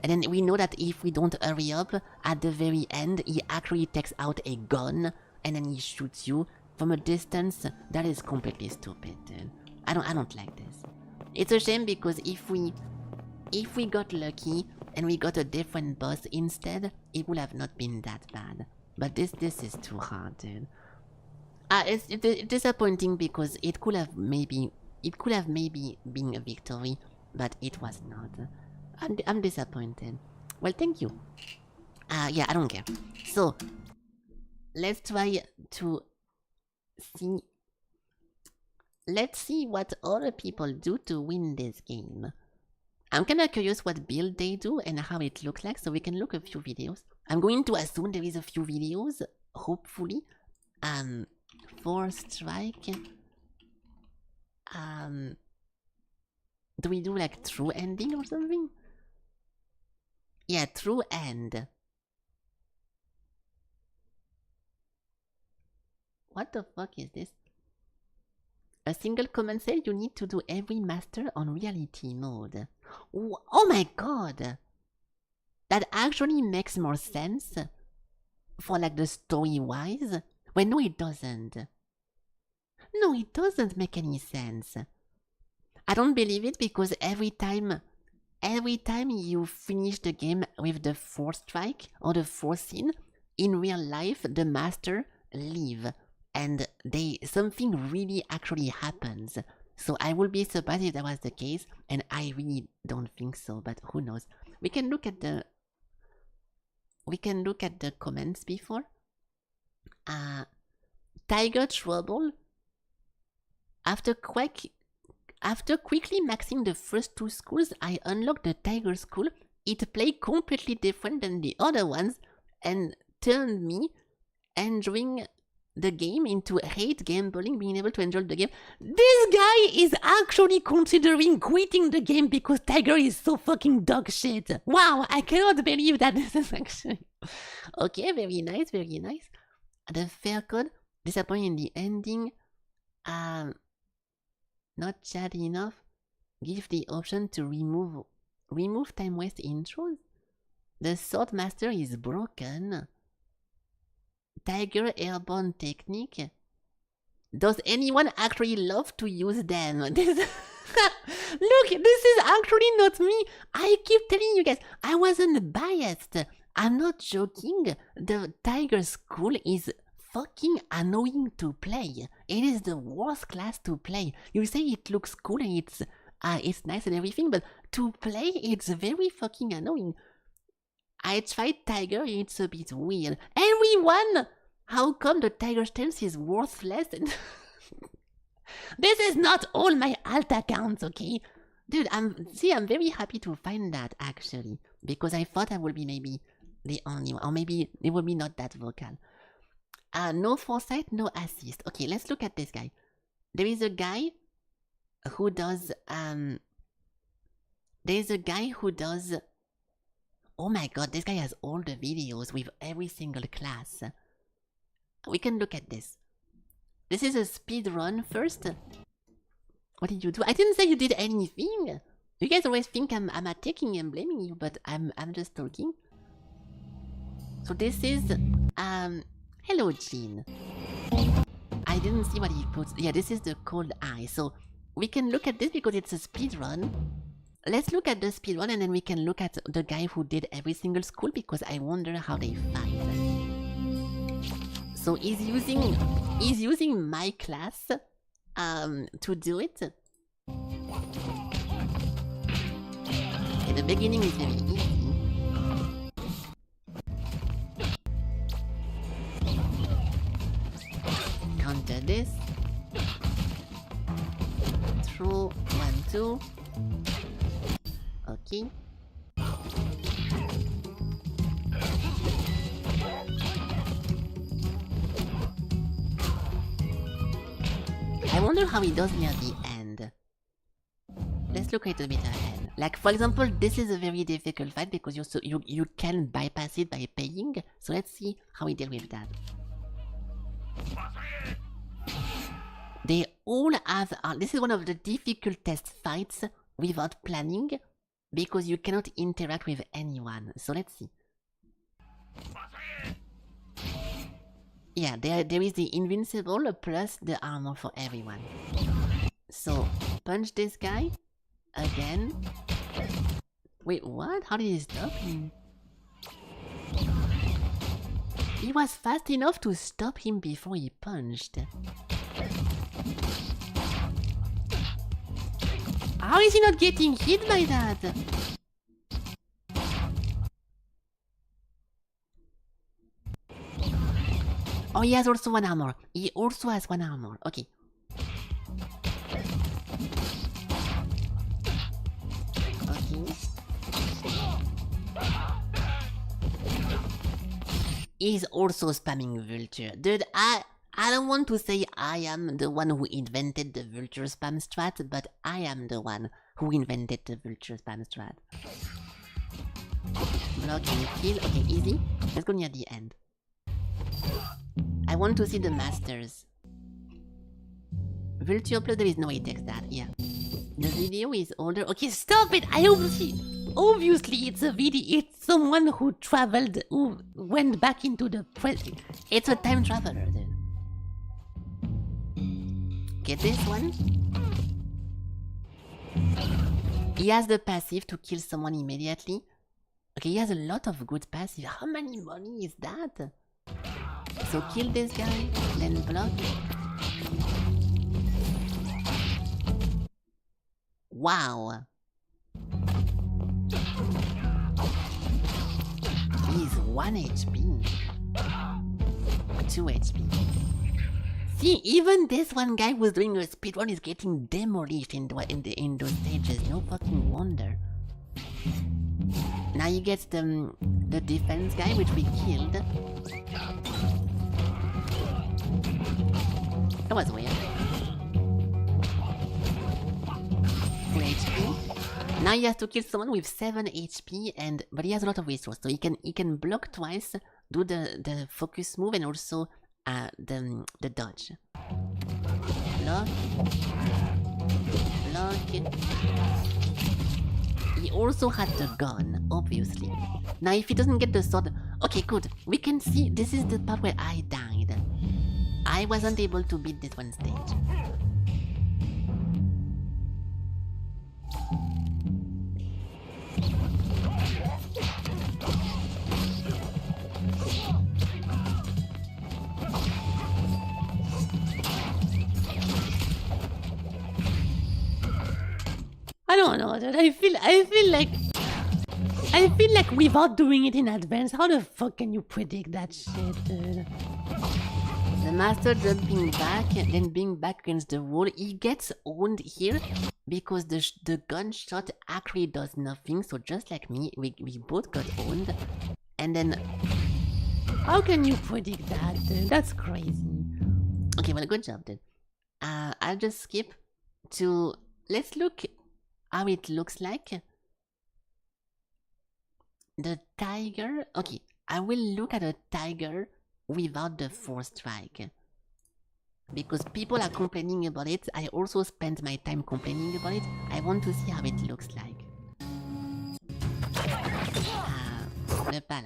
And then we know that if we don't hurry up, at the very end, he actually takes out a gun, and then he shoots you from a distance. That is completely stupid, dude. I don't like this. It's a shame because if we got lucky and we got a different boss instead, it would have not been that bad. But this is too hard, dude. It's disappointing because it could have maybe been a victory, but it was not. I'm disappointed. Well, thank you. Yeah, I don't care. So, let's try to see. Let's see what other people do to win this game. I'm kinda curious what build they do and how it looks like, so we can look a few videos. I'm going to assume there is a few videos, hopefully. Forestrike. Do we do like true ending or something? Yeah, true end. What the fuck is this? A single command said you need to do every master on reality mode. Oh my god! That actually makes more sense for like the story-wise. Well, no it doesn't. No, it doesn't make any sense. I don't believe it because every time you finish the game with the Forestrike or the Force-in, in real life the master leave and something really actually happens. So I would be surprised if that was the case, and I really don't think so, but who knows. We can look at the comments before. Tiger Trouble. After quickly maxing the first two schools, I unlocked the Tiger School. It played completely different than the other ones and turned me enjoying the game into hate gambling, being able to enjoy the game. This guy is actually considering quitting the game because Tiger is so fucking dog shit. Wow, I cannot believe that this is actually... Okay, very nice, very nice. The fair code, disappointing in the ending. Not chatty enough. Give the option to remove time waste intros. The sword master is broken. Tiger airborne technique. Does anyone actually love to use them? Look, this is actually not me. I keep telling you guys, I wasn't biased. I'm not joking. The Tiger School is fucking annoying to play. It is the worst class to play. You say it looks cool and it's nice and everything, but to play it's very fucking annoying. I tried Tiger and it's a bit weird. Everyone! How come the Tiger stance is worthless? This is not all my alt accounts, okay? Dude, I'm very happy to find that actually. Because I thought I would be maybe the only one. Or maybe it would be not that vocal. No foresight, no assist. Okay, let's look at this guy. There is a guy who does oh my god, this guy has all the videos with every single class. We can look at this. This is a speed run first. What did you do? I didn't say you did anything. You guys always think I'm attacking and blaming you, but I'm just talking. So this is hello Jean. I didn't see what he puts. Yeah, this is the cold eye. So we can look at this because it's a speed run. Let's look at the speed run and then we can look at the guy who did every single school because I wonder how they fight. So he's using my class to do it. Okay, the beginning is very easy. Counter this. Throw 1, 2. Okay. I wonder how he does near the end. Let's look at it a bit ahead. Like for example, this is a very difficult fight because you can bypass it by paying. So let's see how he deals with that. They all have... this is one of the difficult test fights without planning because you cannot interact with anyone. So let's see. Yeah, there is the invincible plus the armor for everyone. So, punch this guy. Again. Wait, what? How did he stop him? He was fast enough to stop him before he punched. How is he not getting hit by that? Oh, he has also one armor. He also has one armor. Okay. Okay. He's also spamming Vulture. Dude, I don't want to say I am the one who invented the Vulture spam strat, but I am the one who invented the Vulture spam strat. Block and kill. Okay, easy. Let's go near the end. I want to see the masters. Vulture plus there is no way it takes that, yeah. The video is older. Okay, stop it! Obviously it's a video, it's someone who traveled, who went back into the present. It's a time traveler, dude. Get this one. He has the passive to kill someone immediately. Okay, he has a lot of good passive. How many money is that? So kill this guy, then block. Wow. He's 1 HP. 2 HP. See, even this one guy who's doing a speedrun is getting demolished in those stages. No fucking wonder. Now he gets the defense guy, which we killed. That was weird. 2 HP. Now he has to kill someone with 7 HP, but he has a lot of resources, so he can block twice, do the focus move, and also the dodge. Block. Block. He also had the gun, obviously. Now if he doesn't get the sword... Okay, good. We can see this is the part where I died. I wasn't able to beat this one stage. I don't know, dude. I feel like without doing it in advance, how the fuck can you predict that shit, dude? The master jumping back, then being back against the wall, he gets owned here because the gunshot actually does nothing. So just like me, we both got owned. And then, how can you predict that, dude? That's crazy. Okay, well, good job, dude. I'll just skip to, let's look how it looks like. The tiger, okay, I will look at a tiger without the Forestrike. Because people are complaining about it, I also spent my time complaining about it. I want to see how it looks like. The palace.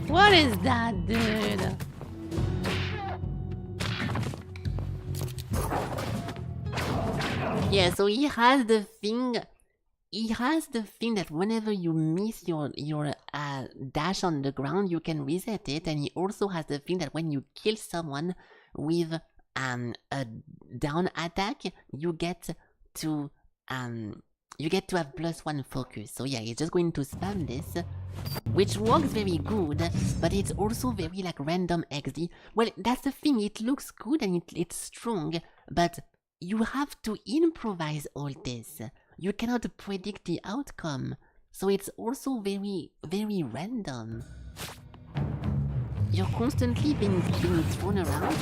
What is that, dude? Yeah, so he has the thing that whenever you miss your dash on the ground, you can reset it, and he also has the thing that when you kill someone with a down attack, you get to have +1 focus. So yeah, he's just going to spam this, which works very good, but it's also very like random XD. Well, that's the thing, it looks good and it's strong, but you have to improvise all this. You cannot predict the outcome, so it's also very, very random. You're constantly being thrown around.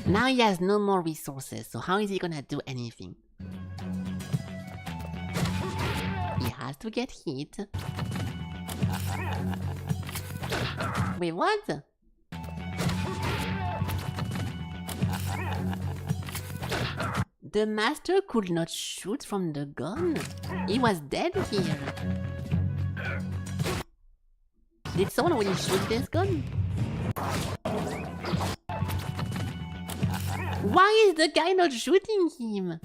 Now he has no more resources, so how is he gonna do anything? He has to get hit. Wait, what? The master could not shoot from the gun? He was dead here. Did someone already shoot this gun? Why is the guy not shooting him?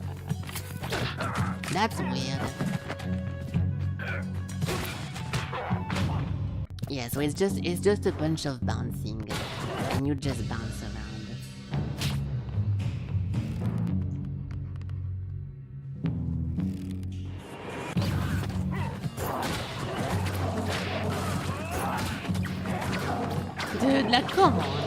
That's weird. Yeah, so it's just a bunch of bouncing, and you just bounce around. Dude, like, come on.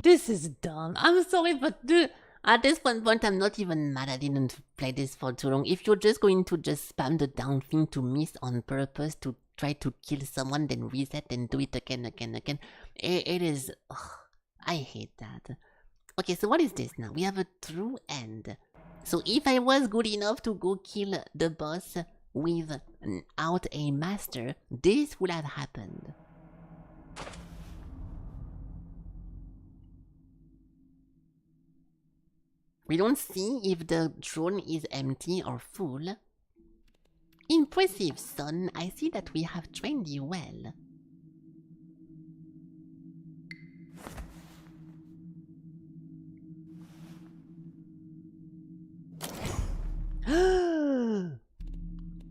This is dumb. I'm sorry, but dude, at this point, I'm not even mad I didn't play this for too long. If you're just going to just spam the down thing to miss on purpose to try to kill someone, then reset and do it again, it is... Ugh, I hate that. Okay, so what is this now? We have a true end. So if I was good enough to go kill the boss without a master, this would have happened. We don't see if the throne is empty or full. Impressive, son. I see that we have trained you well.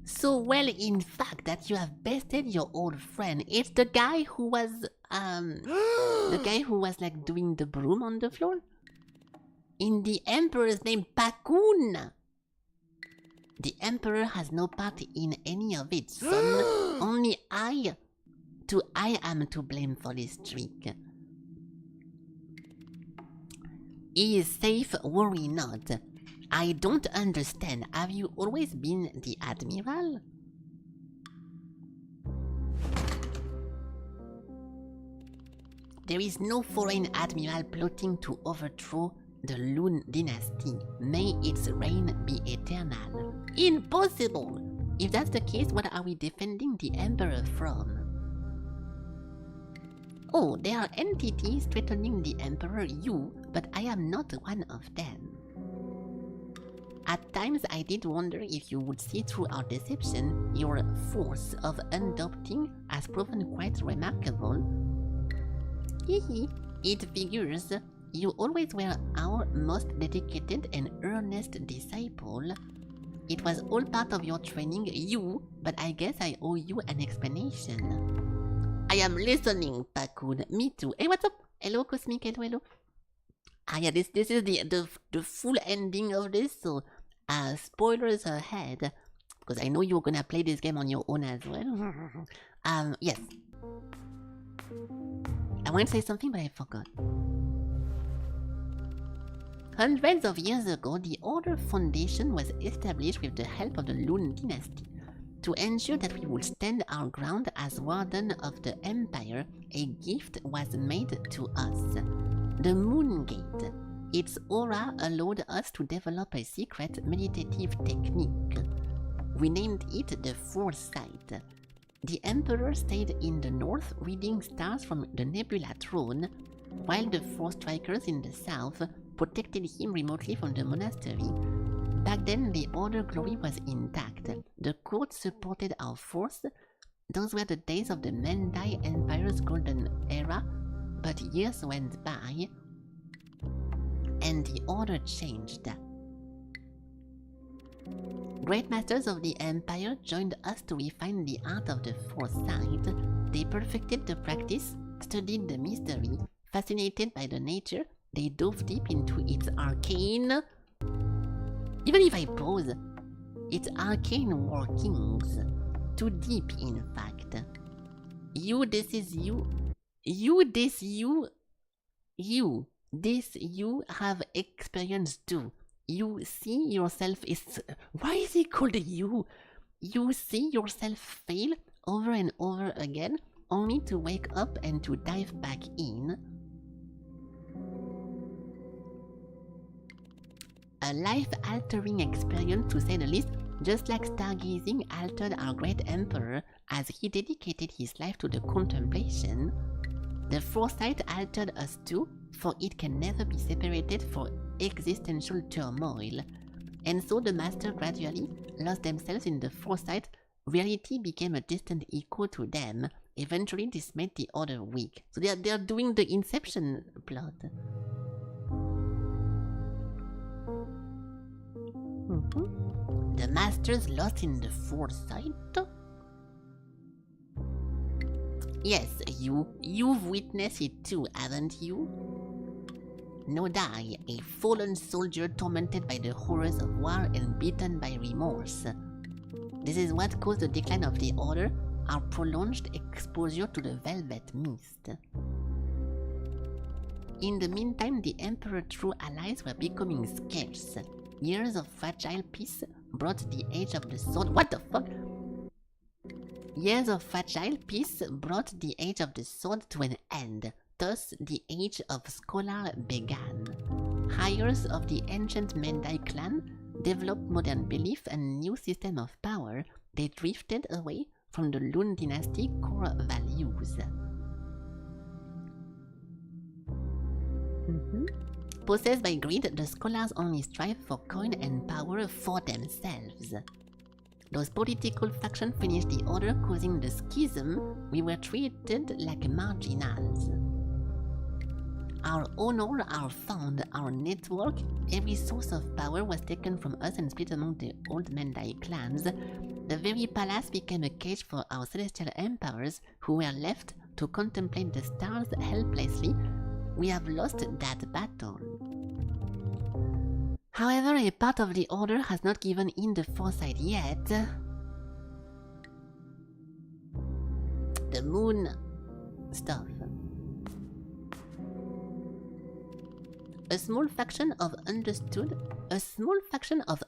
So well, in fact, that you have bested your old friend. It's the guy who was, like doing the broom on the floor? In the Emperor's name, Pakun! The Emperor has no part in any of it, son. Only I am to blame for this trick. He is safe, worry not. I don't understand. Have you always been the Admiral? There is no foreign Admiral plotting to overthrow the Loon Dynasty. May its reign be eternal. Impossible! If that's the case, what are we defending the Emperor from? Oh, there are entities threatening the Emperor, but I am not one of them. At times I did wonder if you would see through our deception. Your force of adopting has proven quite remarkable. Hehe, it figures. You always were our most dedicated and earnest disciple. It was all part of your training, but I guess I owe you an explanation. I am listening, Pakun. Me too. Hey, what's up? Hello, Cosmic. Hello. Ah, yeah, this is the full ending of this, so spoilers ahead, because I know you're gonna play this game on your own as well. Yes. I want to say something, but I forgot. Hundreds of years ago, the Order Foundation was established with the help of the Loon Dynasty. To ensure that we would stand our ground as Warden of the Empire, a gift was made to us. The Moon Gate. Its aura allowed us to develop a secret meditative technique. We named it the Forestrike. The Emperor stayed in the north reading stars from the Nebula throne, while the Forestrikers in the south protected him remotely from the monastery. Back then, the Order glory was intact. The court supported our force. Those were the days of the Mandai Empire's golden era, but years went by, and the Order changed. Great masters of the Empire joined us to refine the art of the foresight. They perfected the practice, studied the mystery. Fascinated by the nature, they dove deep into its arcane... Even if I pause, its arcane workings. Too deep, in fact. This you have experienced too. You see yourself why is it called you? You see yourself fail over and over again, only to wake up and to dive back in. A life-altering experience, to say the least, just like stargazing altered our great emperor as he dedicated his life to the contemplation. The foresight altered us too, for it can never be separated for existential turmoil. And so the Master gradually lost themselves in the foresight. Reality became a distant echo to them. Eventually, this made the Order weak. So they are doing the Inception plot. The Masters lost in the foresight? Yes, you've witnessed it too, haven't you? Nodai, a fallen soldier tormented by the horrors of war and beaten by remorse. This is what caused the decline of the Order, our prolonged exposure to the Velvet Mist. In the meantime, the Emperor's true allies were becoming scarce. Years of fragile peace brought the Age of the Sword— What the fuck? Years of fragile peace brought the Age of the Sword to an end. Thus, the Age of Scholar began. Heirs of the ancient Mendai clan developed modern belief and new system of power. They drifted away from the Lun dynasty core values. Possessed by greed, the scholars only strive for coin and power for themselves. Those political factions finished the Order, causing the schism. We were treated like marginals. Our honor, our fund, our network, every source of power was taken from us and split among the old Mendai clans. The very palace became a cage for our celestial emperors, who were left to contemplate the stars helplessly. We have lost that battle. However, a part of the Order has not given in the foresight yet. The moon stuff. A small faction of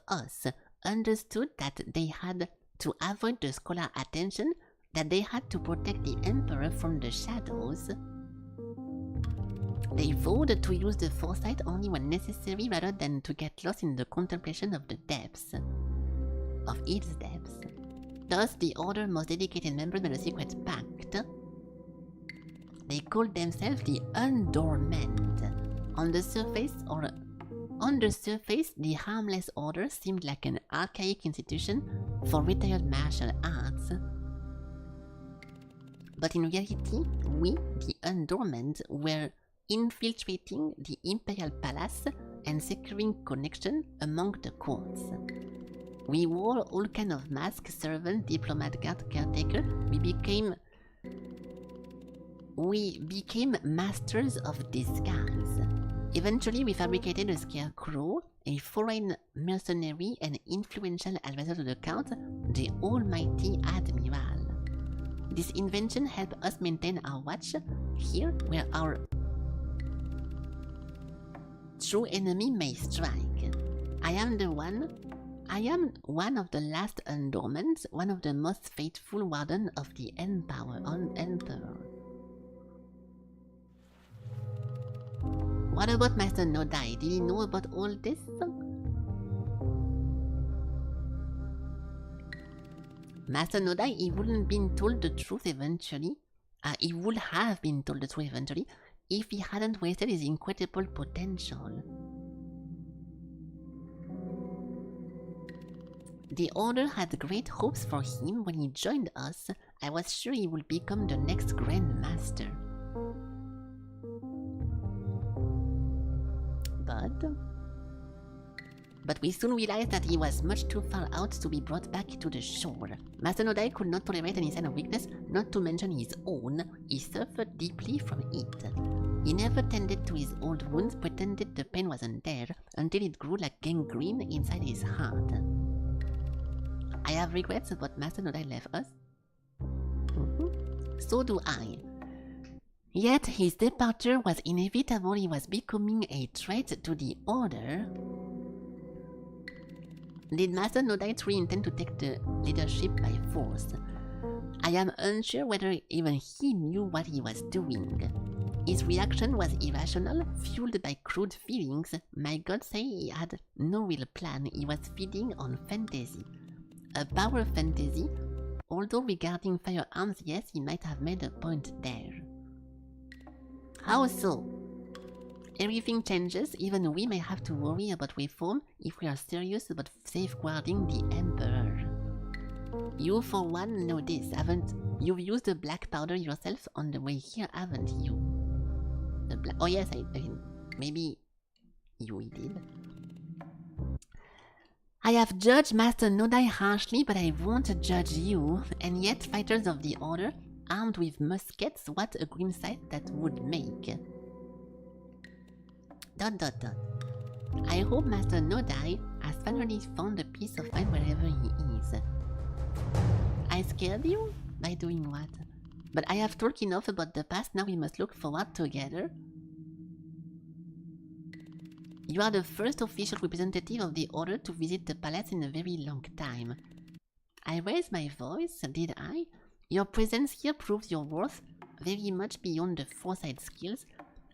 us understood that they had to avoid the scholar attention, that they had to protect the Emperor from the shadows. They vowed to use the foresight only when necessary rather than to get lost in the contemplation of the depths. Of its depths. Thus, the Order most dedicated members of the Secret Pact. They called themselves the Undorment. On the surface, the harmless Order seemed like an archaic institution for retired martial arts. But in reality, we, the Undorment, were infiltrating the Imperial Palace and securing connection among the courts. We wore all kind of masks: servant, diplomat, guard, caretaker. We became masters of disguise. Eventually, we fabricated a scarecrow, a foreign mercenary and influential advisor to the Count, the Almighty Admiral. This invention helped us maintain our watch here where our true enemy may strike. I am one of the last Undorments, one of the most faithful warden of the Emperor. What about Master Nodai? Did he know about all this? Master Nodai, he wouldn't been told the truth eventually. He would have been told the truth eventually if he hadn't wasted his incredible potential. The Order had great hopes for him when he joined us. I was sure he would become the next Grand Master. But we soon realized that he was much too far out to be brought back to the shore. Master Nodai could not tolerate any sign of weakness, not to mention his own. He suffered deeply from it. He never tended to his old wounds, pretended the pain wasn't there, until it grew like gangrene inside his heart. I have regrets about Master Nodai left us. So do I. Yet his departure was inevitable. He was becoming a threat to the Order. Did Master Nodai truly intend to take the leadership by force? I am unsure whether even he knew what he was doing. His reaction was irrational, fueled by crude feelings. My gods say he had no real plan. He was feeding on fantasy. A power fantasy, although regarding firearms, yes, he might have made a point there. How so? Everything changes, even we may have to worry about reform if we are serious about safeguarding the Emperor. You, for one, know this, haven't? You've used the black powder yourself on the way here, haven't you? The black... Oh yes, I mean, maybe you did. I have judged Master Nodai harshly, but I won't judge you. And yet, fighters of the Order, armed with muskets, what a grim sight that would make. ... I hope Master Nodai has finally found a peace of mind wherever he is. I scared you? By doing what? But I have talked enough about the past, now we must look forward together. You are the first official representative of the Order to visit the palace in a very long time. I raised my voice, did I? Your presence here proves your worth very much beyond the foresight skills.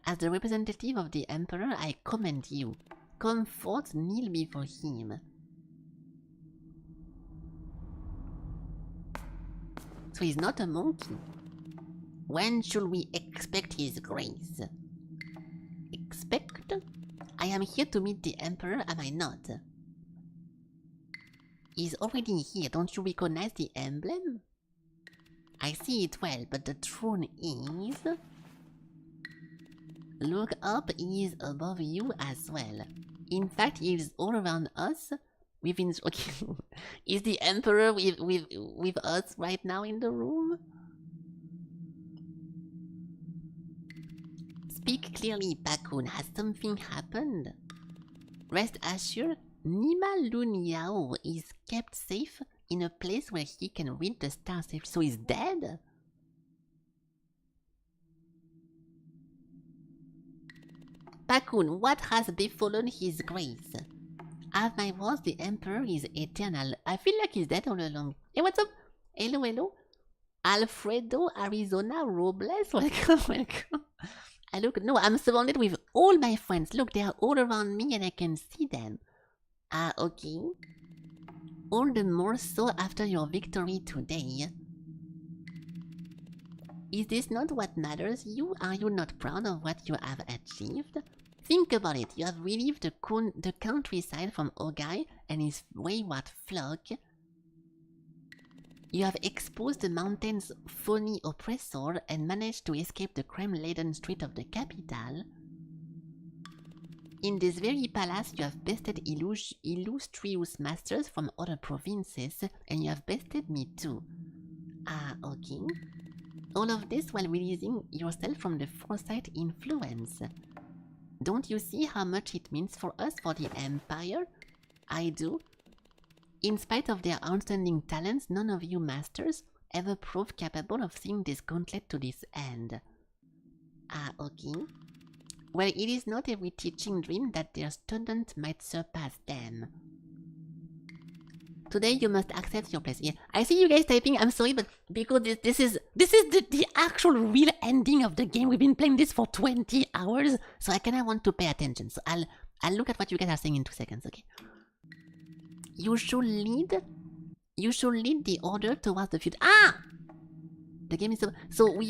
As the representative of the Emperor, I commend you. Come forth, kneel before him. So he's not a monkey. When should we expect his grace? Expect? I am here to meet the Emperor, am I not? He's already here, don't you recognize the emblem? I see it well, but the throne is... Look up, he is above you as well. In fact, he is all around us. Within... Okay. Is the Emperor with us right now in the room? Speak clearly, Bakun. Has something happened? Rest assured, Nima Lun Yao is kept safe in a place where he can read the stars. So he's dead? Bakun, what has befallen his grace? As my words, the Emperor is eternal. I feel like he's dead all along. Hey, what's up? Hello, hello. Alfredo, Arizona, Robles. Welcome, welcome. No, I'm surrounded with all my friends. Look, they are all around me and I can see them. Okay. All the more so after your victory today. Is this not what matters you? Are you not proud of what you have achieved? Think about it. You have relieved the countryside from Ogai and his wayward flock. You have exposed the mountain's phony oppressor and managed to escape the crime-laden street of the capital. In this very palace, you have bested illustrious masters from other provinces, and you have bested me too. Okay. All of this while releasing yourself from the Foresight influence. Don't you see how much it means for us, for the Empire? I do. In spite of their outstanding talents, none of you masters ever proved capable of seeing this gauntlet to this end. Okay. Well, it is not every teaching dream that their student might surpass them. Today you must accept your place. Yeah, I see you guys typing. I'm sorry, but because this is the actual real ending of the game. We've been playing this for 20 hours, so I kinda want to pay attention. So I'll look at what you guys are saying in 2 seconds, okay? You should lead the Order towards the future. The game is so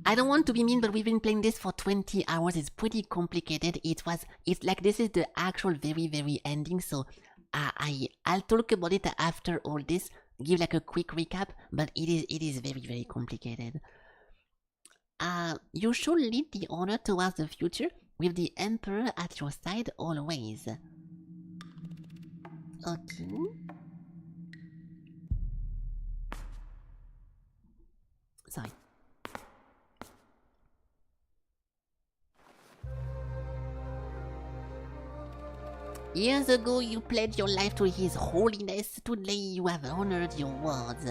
I don't want to be mean, but we've been playing this for 20 hours. It's pretty complicated. It's like this is the actual very ending. So I'll talk about it after all this. Give like a quick recap, but it is very complicated. You should lead the Order towards the future with the Emperor at your side always. Okay. Sorry. Years ago you pledged your life to His Holiness. Today you have honored your words.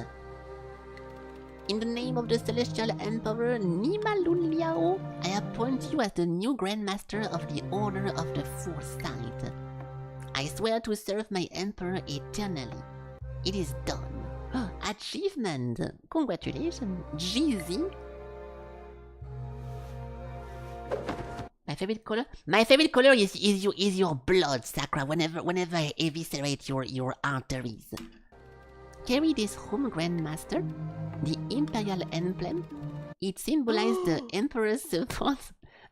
In the name of the Celestial Emperor Nima Lun Liao, I appoint you as the new Grand Master of the Order of the Foresight. I swear to serve my Emperor eternally. It is done. Achievement! Congratulations, Jeezy! My favorite color is your blood, Sakura. Whenever I eviscerate your arteries. Carry this home, Grandmaster. The Imperial emblem. It symbolizes the Emperor's support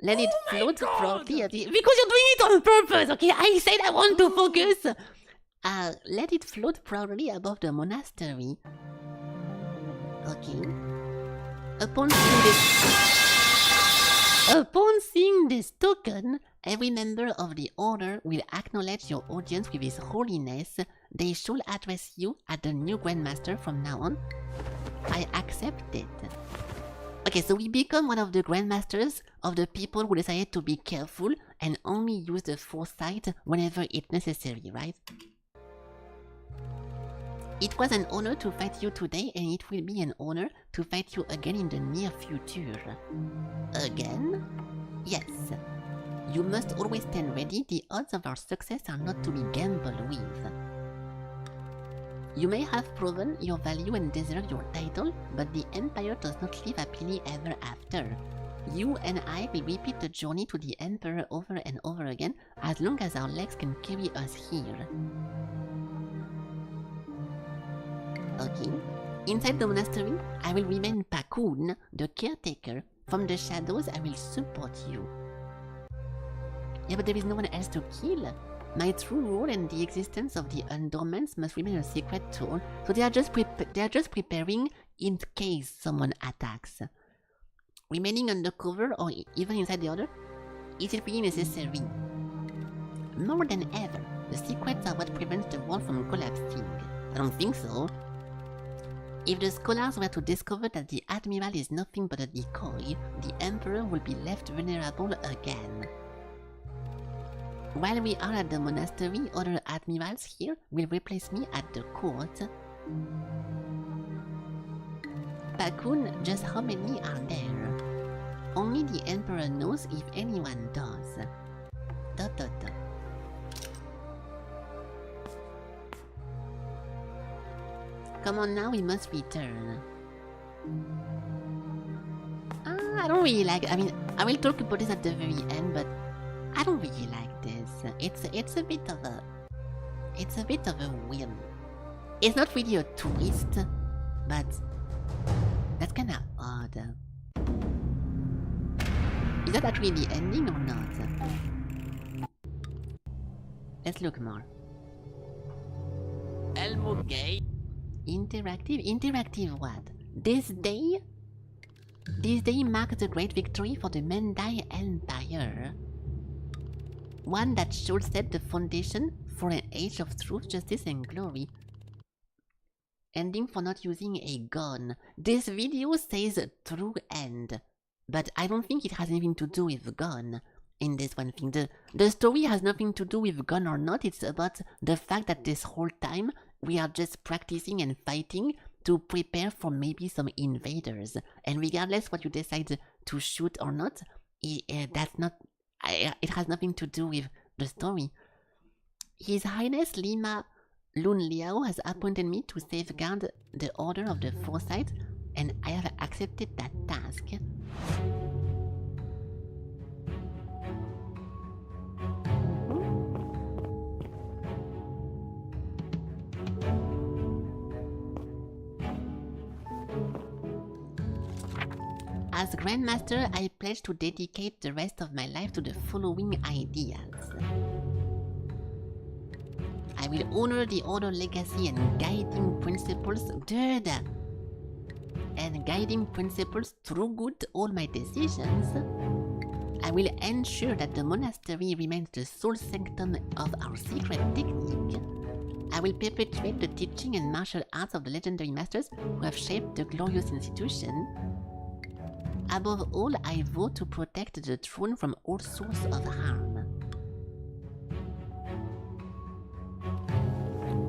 Let it float proudly at the... Because you're doing it on purpose, okay? I said I want to focus. Let it float proudly above the monastery. Okay. Upon seeing this token, every member of the order will acknowledge your audience with his holiness. They shall address you as the new Grandmaster from now on. I accept it. Okay, so we become one of the Grandmasters of the people who decided to be careful and only use the foresight whenever it's necessary, right? It was an honor to fight you today, and it will be an honor to fight you again in the near future. Again? Yes. You must always stand ready. The odds of our success are not to be gambled with. You may have proven your value and deserve your title, but the Empire does not live happily ever after. You and I will repeat the journey to the Emperor over and over again as long as our legs can carry us here. Okay. Inside the monastery, I will remain Pakoon, the caretaker. From the shadows, I will support you. Yeah, but there is no one else to kill. My true role and the existence of the Endowments must remain a secret to all. So they are just preparing in case someone attacks. Remaining undercover or even inside the order? Is it really necessary? More than ever, the secrets are what prevents the world from collapsing. I don't think so. If the scholars were to discover that the Admiral is nothing but a decoy, the Emperor will be left vulnerable again. While we are at the monastery, other admirals here will replace me at the court. Pakoon, just how many are there? Only the Emperor knows if anyone does. ... Come on now, we must return. I don't really like... I mean, I will talk about this at the very end, but I don't really like this. It's a bit of a... It's a bit of a whim. It's not really a twist, but that's kinda odd. Is that actually the ending or not? Let's look more. Elmo Gay. Interactive what? This day marks the great victory for the Mandai Empire. One that should set the foundation for an age of truth, justice and glory. Ending for not using a gun. This video says true end, but I don't think it has anything to do with gun. In this one thing, the story has nothing to do with gun or not. It's about the fact that this whole time we are just practicing and fighting to prepare for maybe some invaders. And regardless what you decide to shoot or not, that's not. It has nothing to do with the story. His Highness Lima Lun Liao has appointed me to safeguard the Order of the Foresight, and I have accepted that task. As Grandmaster, I pledge to dedicate the rest of my life to the following ideals. I will honor the Order legacy and guiding principles, through good all my decisions. I will ensure that the monastery remains the sole sanctum of our secret technique. I will perpetuate the teaching and martial arts of the legendary masters who have shaped the glorious institution. Above all, I vow to protect the throne from all source of harm.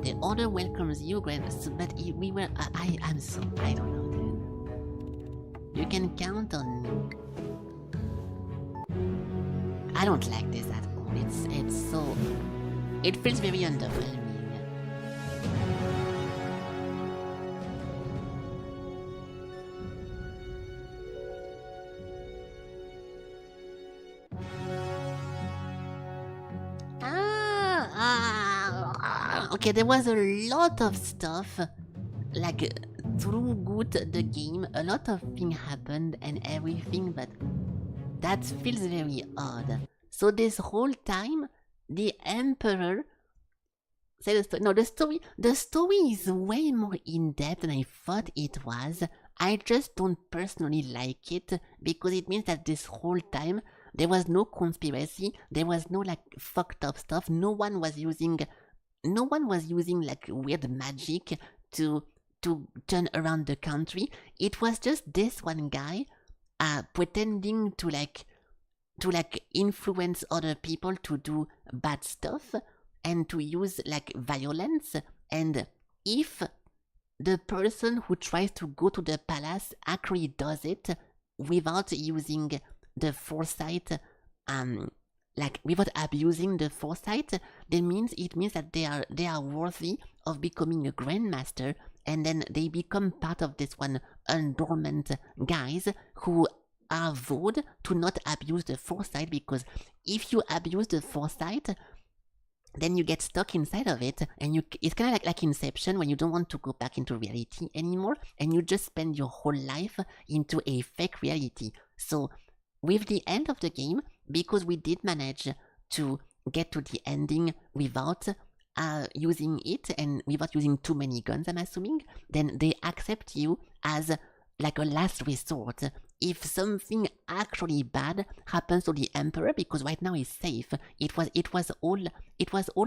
The Order welcomes you, but we were... I don't know, dude. You can count on me. I don't like this at all. It's so... It feels very underwhelming. Okay, there was a lot of stuff, like, through good the game, a lot of things happened and everything, but That feels very odd. So this whole time, the Emperor said the story. No, the story is way more in-depth than I thought it was. I just don't personally like it because it means that this whole time there was no conspiracy, there was no like fucked up stuff. No one was using like weird magic to turn around the country. It was just this one guy pretending to influence other people to do bad stuff and to use like violence. And if the person who tries to go to the palace actually does it without using the foresight, like without abusing the foresight, it means that they are worthy of becoming a grandmaster, and then they become part of this one undormant guys who are vowed to not abuse the foresight, because if you abuse the foresight, then you get stuck inside of it, and it's kind of like Inception, when you don't want to go back into reality anymore, and you just spend your whole life into a fake reality. So with the end of the game, because we did manage to get to the ending without using it and without using too many guns, I'm assuming, then they accept you as like a last resort if something actually bad happens to the Emperor, because right now he's safe. It was all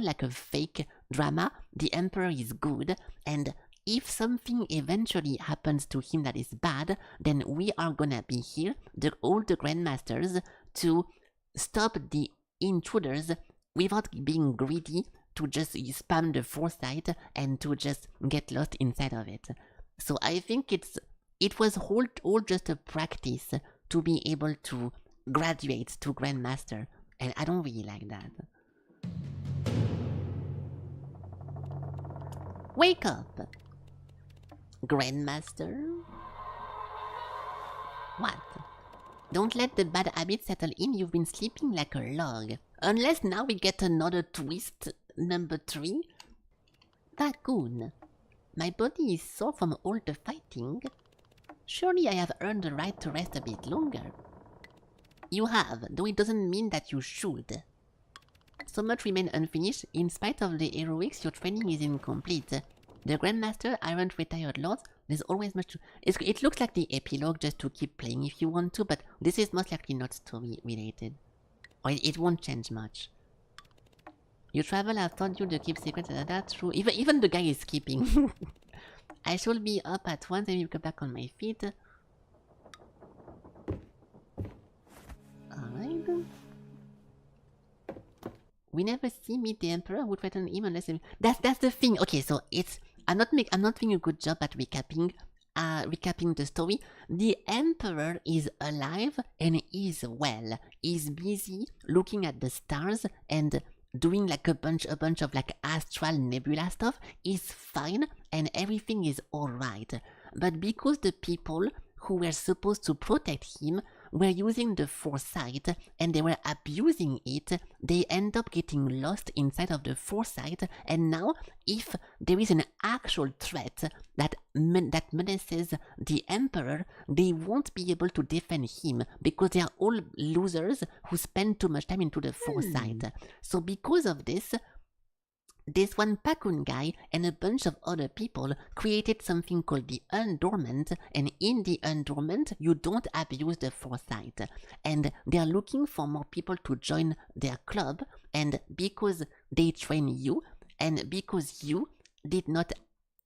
like a fake drama. The Emperor is good, and if something eventually happens to him that is bad, then we are gonna be here, all the Grandmasters, to stop the intruders without being greedy, to just spam the foresight and to just get lost inside of it. So I think it was all just a practice to be able to graduate to Grandmaster, and I don't really like that. Wake up! Grandmaster? What? Don't let the bad habit settle in, you've been sleeping like a log. Unless now we get another twist, number 3. Raccoon. My body is sore from all the fighting. Surely I have earned the right to rest a bit longer. You have, though it doesn't mean that you should. So much remains unfinished. In spite of the heroics, your training is incomplete. The Grandmaster aren't retired lords. There's always much to... It looks like the epilogue just to keep playing if you want to, but this is most likely not story related. Or it won't change much. You travel, I've told you to keep secrets, that's true. Even the guy is skipping. I shall be up at once and you get back on my feet. Alright. We never meet the Emperor who threatened him unless... That's the thing. Okay, so it's... I'm not doing a good job at recapping the story. The Emperor is alive and is well. He's busy looking at the stars and doing like a bunch of like astral nebula stuff. Is fine and everything is alright. But because the people who were supposed to protect him were using the foresight and they were abusing it, they end up getting lost inside of the foresight, and now if there is an actual threat that menaces the Emperor, they won't be able to defend him because they are all losers who spend too much time into the foresight. So because of this one Pakun guy and a bunch of other people created something called the Undormant, and in the Undormant you don't abuse the foresight, and they are looking for more people to join their club, and because they train you and because you did not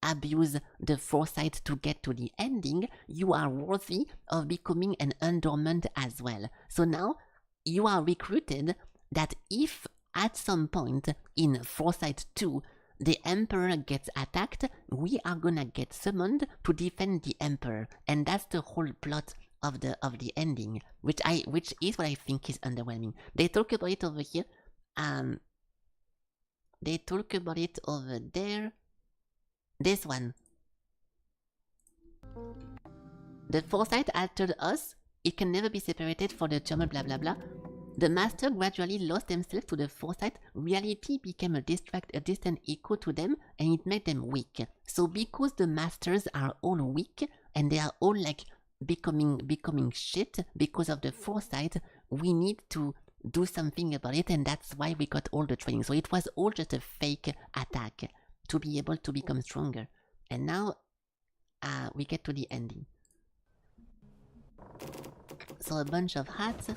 abuse the foresight to get to the ending, you are worthy of becoming an Undormant as well. So now you are recruited that if at some point in Foresight 2, the Emperor gets attacked, we are gonna get summoned to defend the Emperor, and that's the whole plot of the ending, which is what I think is underwhelming. They talk about it over here, they talk about it over there. This one. The Foresight altered us. It can never be separated for the German blah blah blah. The Master gradually lost themselves to the Foresight. Reality became a distant echo to them, and it made them weak. So because the Masters are all weak, and they are all like becoming shit because of the Foresight, we need to do something about it, and that's why we got all the training. So it was all just a fake attack to be able to become stronger. And now we get to the ending. So a bunch of hats.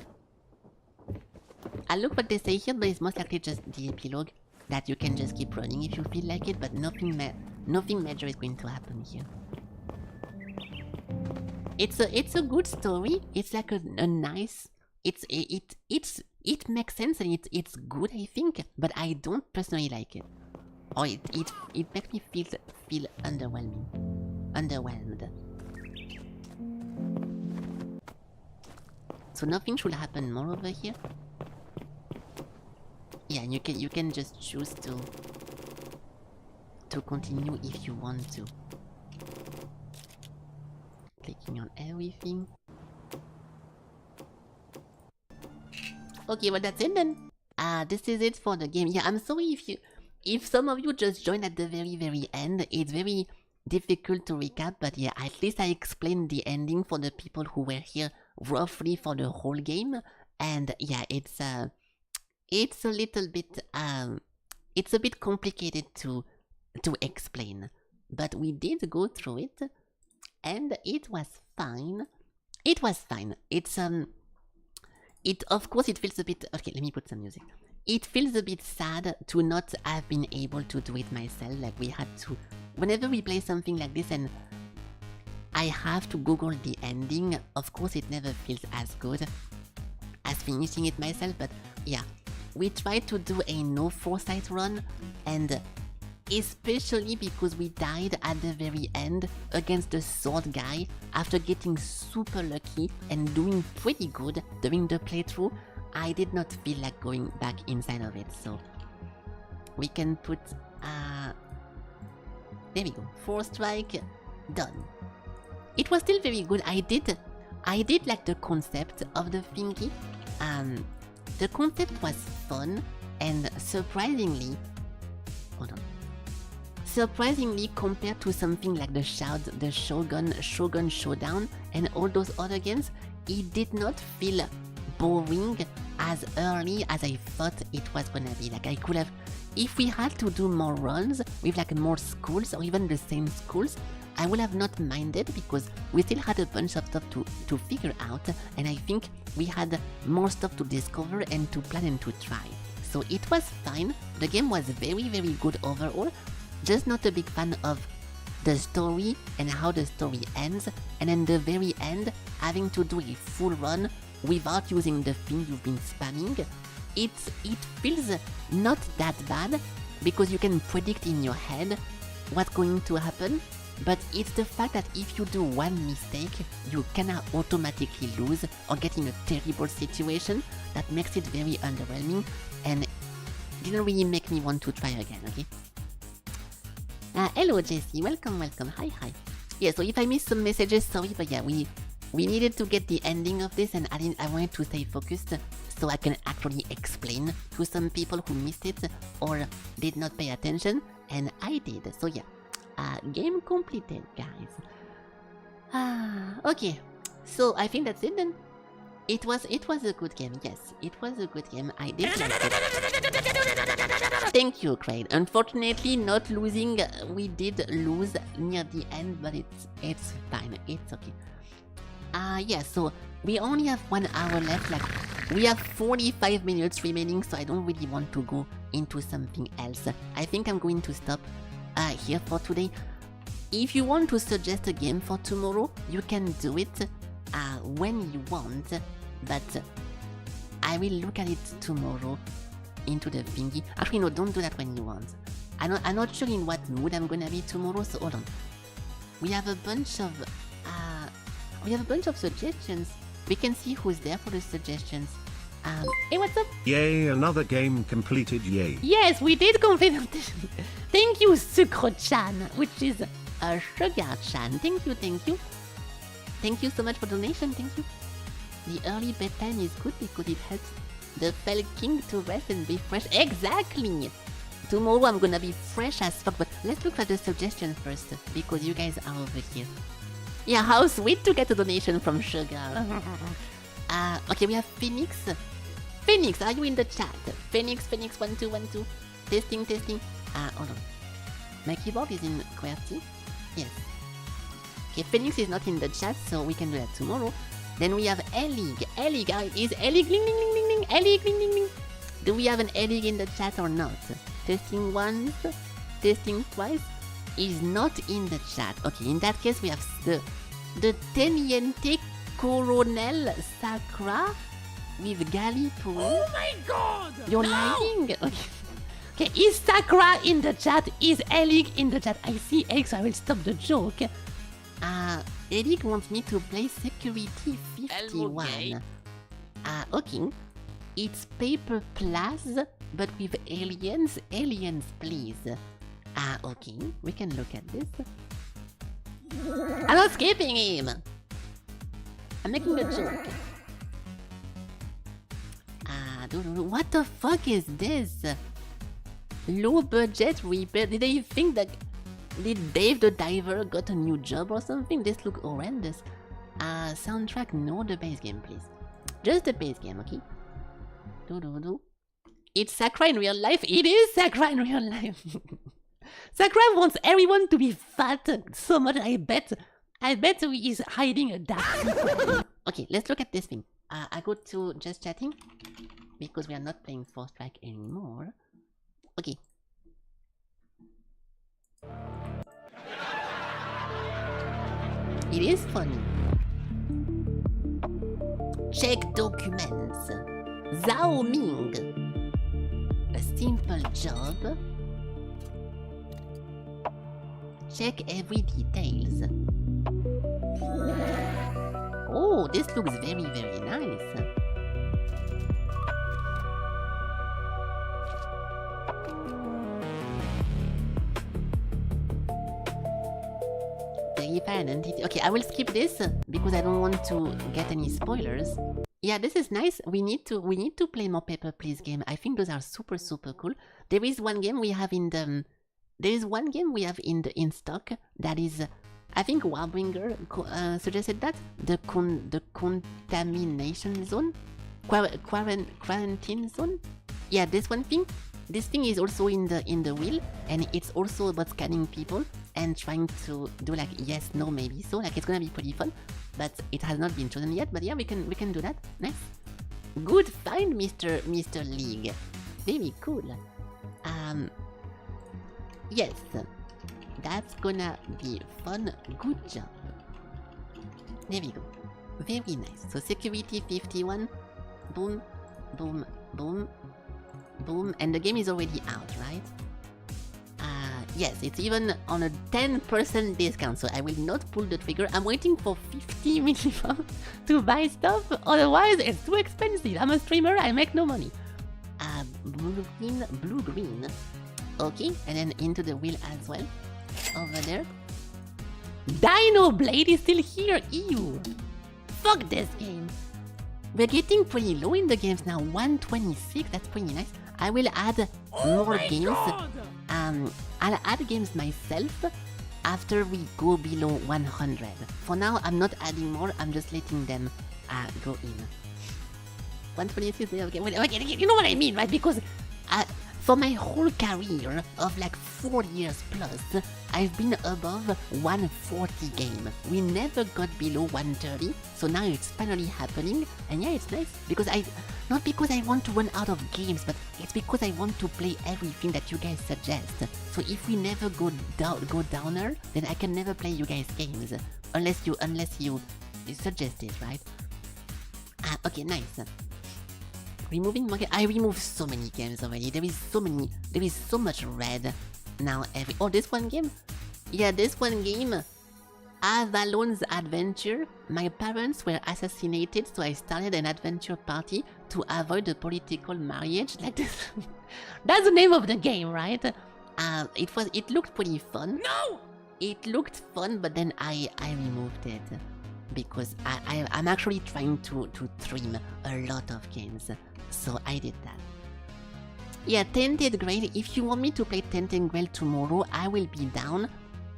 I look what they say here, but it's most likely just the epilogue that you can just keep running if you feel like it, but nothing major is going to happen here. It's a good story. It's like a nice. It makes sense and it's good, I think, but I don't personally like it. Or it makes me feel underwhelmed. So nothing should happen more over here. Yeah, and you can just choose to continue if you want to. Clicking on everything. Okay, well that's it then. This is it for the game. Yeah, I'm sorry if some of you just joined at the very end. It's very difficult to recap, but yeah, at least I explained the ending for the people who were here roughly for the whole game. And yeah, it's a little bit it's a bit complicated to explain, but we did go through it, and it was fine. It's of course it feels a bit okay. Let me put some music. It feels a bit sad to not have been able to do it myself. Like we had to, whenever we play something like this and I have to Google the ending, of course it never feels as good as finishing it myself, but yeah, we tried to do a no foresight run, and especially because we died at the very end against the sword guy after getting super lucky and doing pretty good during the playthrough, I did not feel like going back inside of it, so we can put there we go, Forestrike, done. It was still very good. I did like the concept of the thingy. The concept was fun, and surprisingly compared to something like the Shogun Showdown and all those other games, it did not feel boring as early as I thought it was gonna be. Like I could have, if we had to do more runs with like more schools or even the same schools, I would have not minded because we still had a bunch of stuff to figure out, and I think we had more stuff to discover and to plan and to try. So it was fine. The game was very good overall, just not a big fan of the story and how the story ends, and in the very end having to do a full run without using the thing you've been spamming. It feels not that bad because you can predict in your head what's going to happen, but it's the fact that if you do one mistake, you cannot automatically lose or get in a terrible situation that makes it very underwhelming, and didn't really make me want to try again, okay? Hello Jesse, welcome, hi. Yeah, so if I missed some messages, sorry, but yeah, we needed to get the ending of this, and I wanted to stay focused so I can actually explain to some people who missed it or did not pay attention, and I did, so yeah. Game completed, guys. Okay, so I think that's it then. It was a good game, yes. It was a good game. I did like it. Thank you, Craig. Unfortunately, not losing. We did lose near the end, but it's fine. It's okay. Yeah, so we only have 1 hour left. Like, we have 45 minutes remaining, so I don't really want to go into something else. I think I'm going to stop here for today. If you want to suggest a game for tomorrow, you can do it when you want, but I will look at it tomorrow into the thingy. Actually, no, don't do that when you want. I'm not sure in what mood I'm gonna be tomorrow, so hold on. We have a bunch of suggestions. We can see who's there for the suggestions. Hey, what's up? Yay, another game completed, yay. Yes, we did complete it. Thank you, Sucro-chan, which is a Sugar-chan. Thank you. Thank you so much for donation, thank you. The early bedtime is good because it helps the Felky to rest and be fresh. Exactly! Tomorrow I'm gonna be fresh as fuck, but let's look at the suggestion first, because you guys are over here. Yeah, how sweet to get a donation from Sugar. Okay, we have Phoenix. Phoenix, are you in the chat? Phoenix, 1212. Testing. Hold on. My keyboard is in QWERTY. Yes. Okay, Phoenix is not in the chat, so we can do that tomorrow. Then we have Elig. Elig, is Elig ling ling ling ling ling? Elig ling ling ling. Do we have an Elig in the chat or not? Testing once, testing twice. Is not in the chat. Okay, in that case we have the Teniente Coronel Sacra with Gallipoli. Oh my god! You're lying? Okay. Okay, is Sakura in the chat? Is Elig in the chat? I see Elig, so I will stop the joke. Elig wants me to play Security 51. Okay. It's Paper Plus, but with aliens. Aliens, please. Okay. We can look at this. I'm not skipping him! I'm making a joke. What the fuck is this? Low budget repair. Did they think that... Did Dave the Diver got a new job or something? This looks horrendous. Soundtrack, no, the base game, please. Just the base game, okay? It's Sakura in real life. It is Sakura in real life. Sakura wants everyone to be fat so much. I bet he's hiding a dark. Okay, let's look at this thing. I go to just chatting because we are not playing Forestrike anymore. Okay. It is funny. Check documents. Zhao Ming. A simple job. Check every details. Oh, this looks very, very nice. Verify identity. Okay, I will skip this because I don't want to get any spoilers. Yeah, this is nice. We need to play more Paper Please game. I think those are super, super cool. There is one game we have in the in stock that is, I think Warbringer suggested that the contamination zone, quarantine zone. Yeah, this thing is also in the wheel, and it's also about scanning people and trying to do like yes, no, maybe. So like it's gonna be pretty fun, but it has not been chosen yet. But yeah, we can do that. Nice, good find, Mr. League. Very cool. Yes, that's gonna be fun. Good job. There we go. Very nice. So security 51. Boom, boom, boom, boom. And the game is already out, right? Yes, it's even on a 10% discount, so I will not pull the trigger. I'm waiting for 50 minimum to buy stuff, otherwise it's too expensive. I'm a streamer, I make no money. Blue green. Okay, and then into the wheel as well. Over there. Dino Blade is still here, ew! Fuck this game. We're getting pretty low in the games now, 126, that's pretty nice. I will add more games. God. I'll add games myself after we go below 100. For now, I'm not adding more, I'm just letting them go in. 126, okay, you know what I mean, right? Because for my whole career of like 4 years plus, I've been above 140 game. We never got below 130, so now it's finally happening, and yeah, it's nice, because not because I want to run out of games, but it's because I want to play everything that you guys suggest. So if we never go downer, then I can never play you guys games, unless you suggest it, right? Okay, nice. Removing market. I removed so many games already. There is so much red now. This one game? Yeah, this one game. Avalon's Adventure. My parents were assassinated, so I started an adventure party to avoid a political marriage. Like this. That's the name of the game, right? It looked pretty fun. No! It looked fun, but then I removed it because I'm actually trying to trim a lot of games. So I did that. Yeah, Tainted Grail. If you want me to play Tainted Grail tomorrow, I will be down.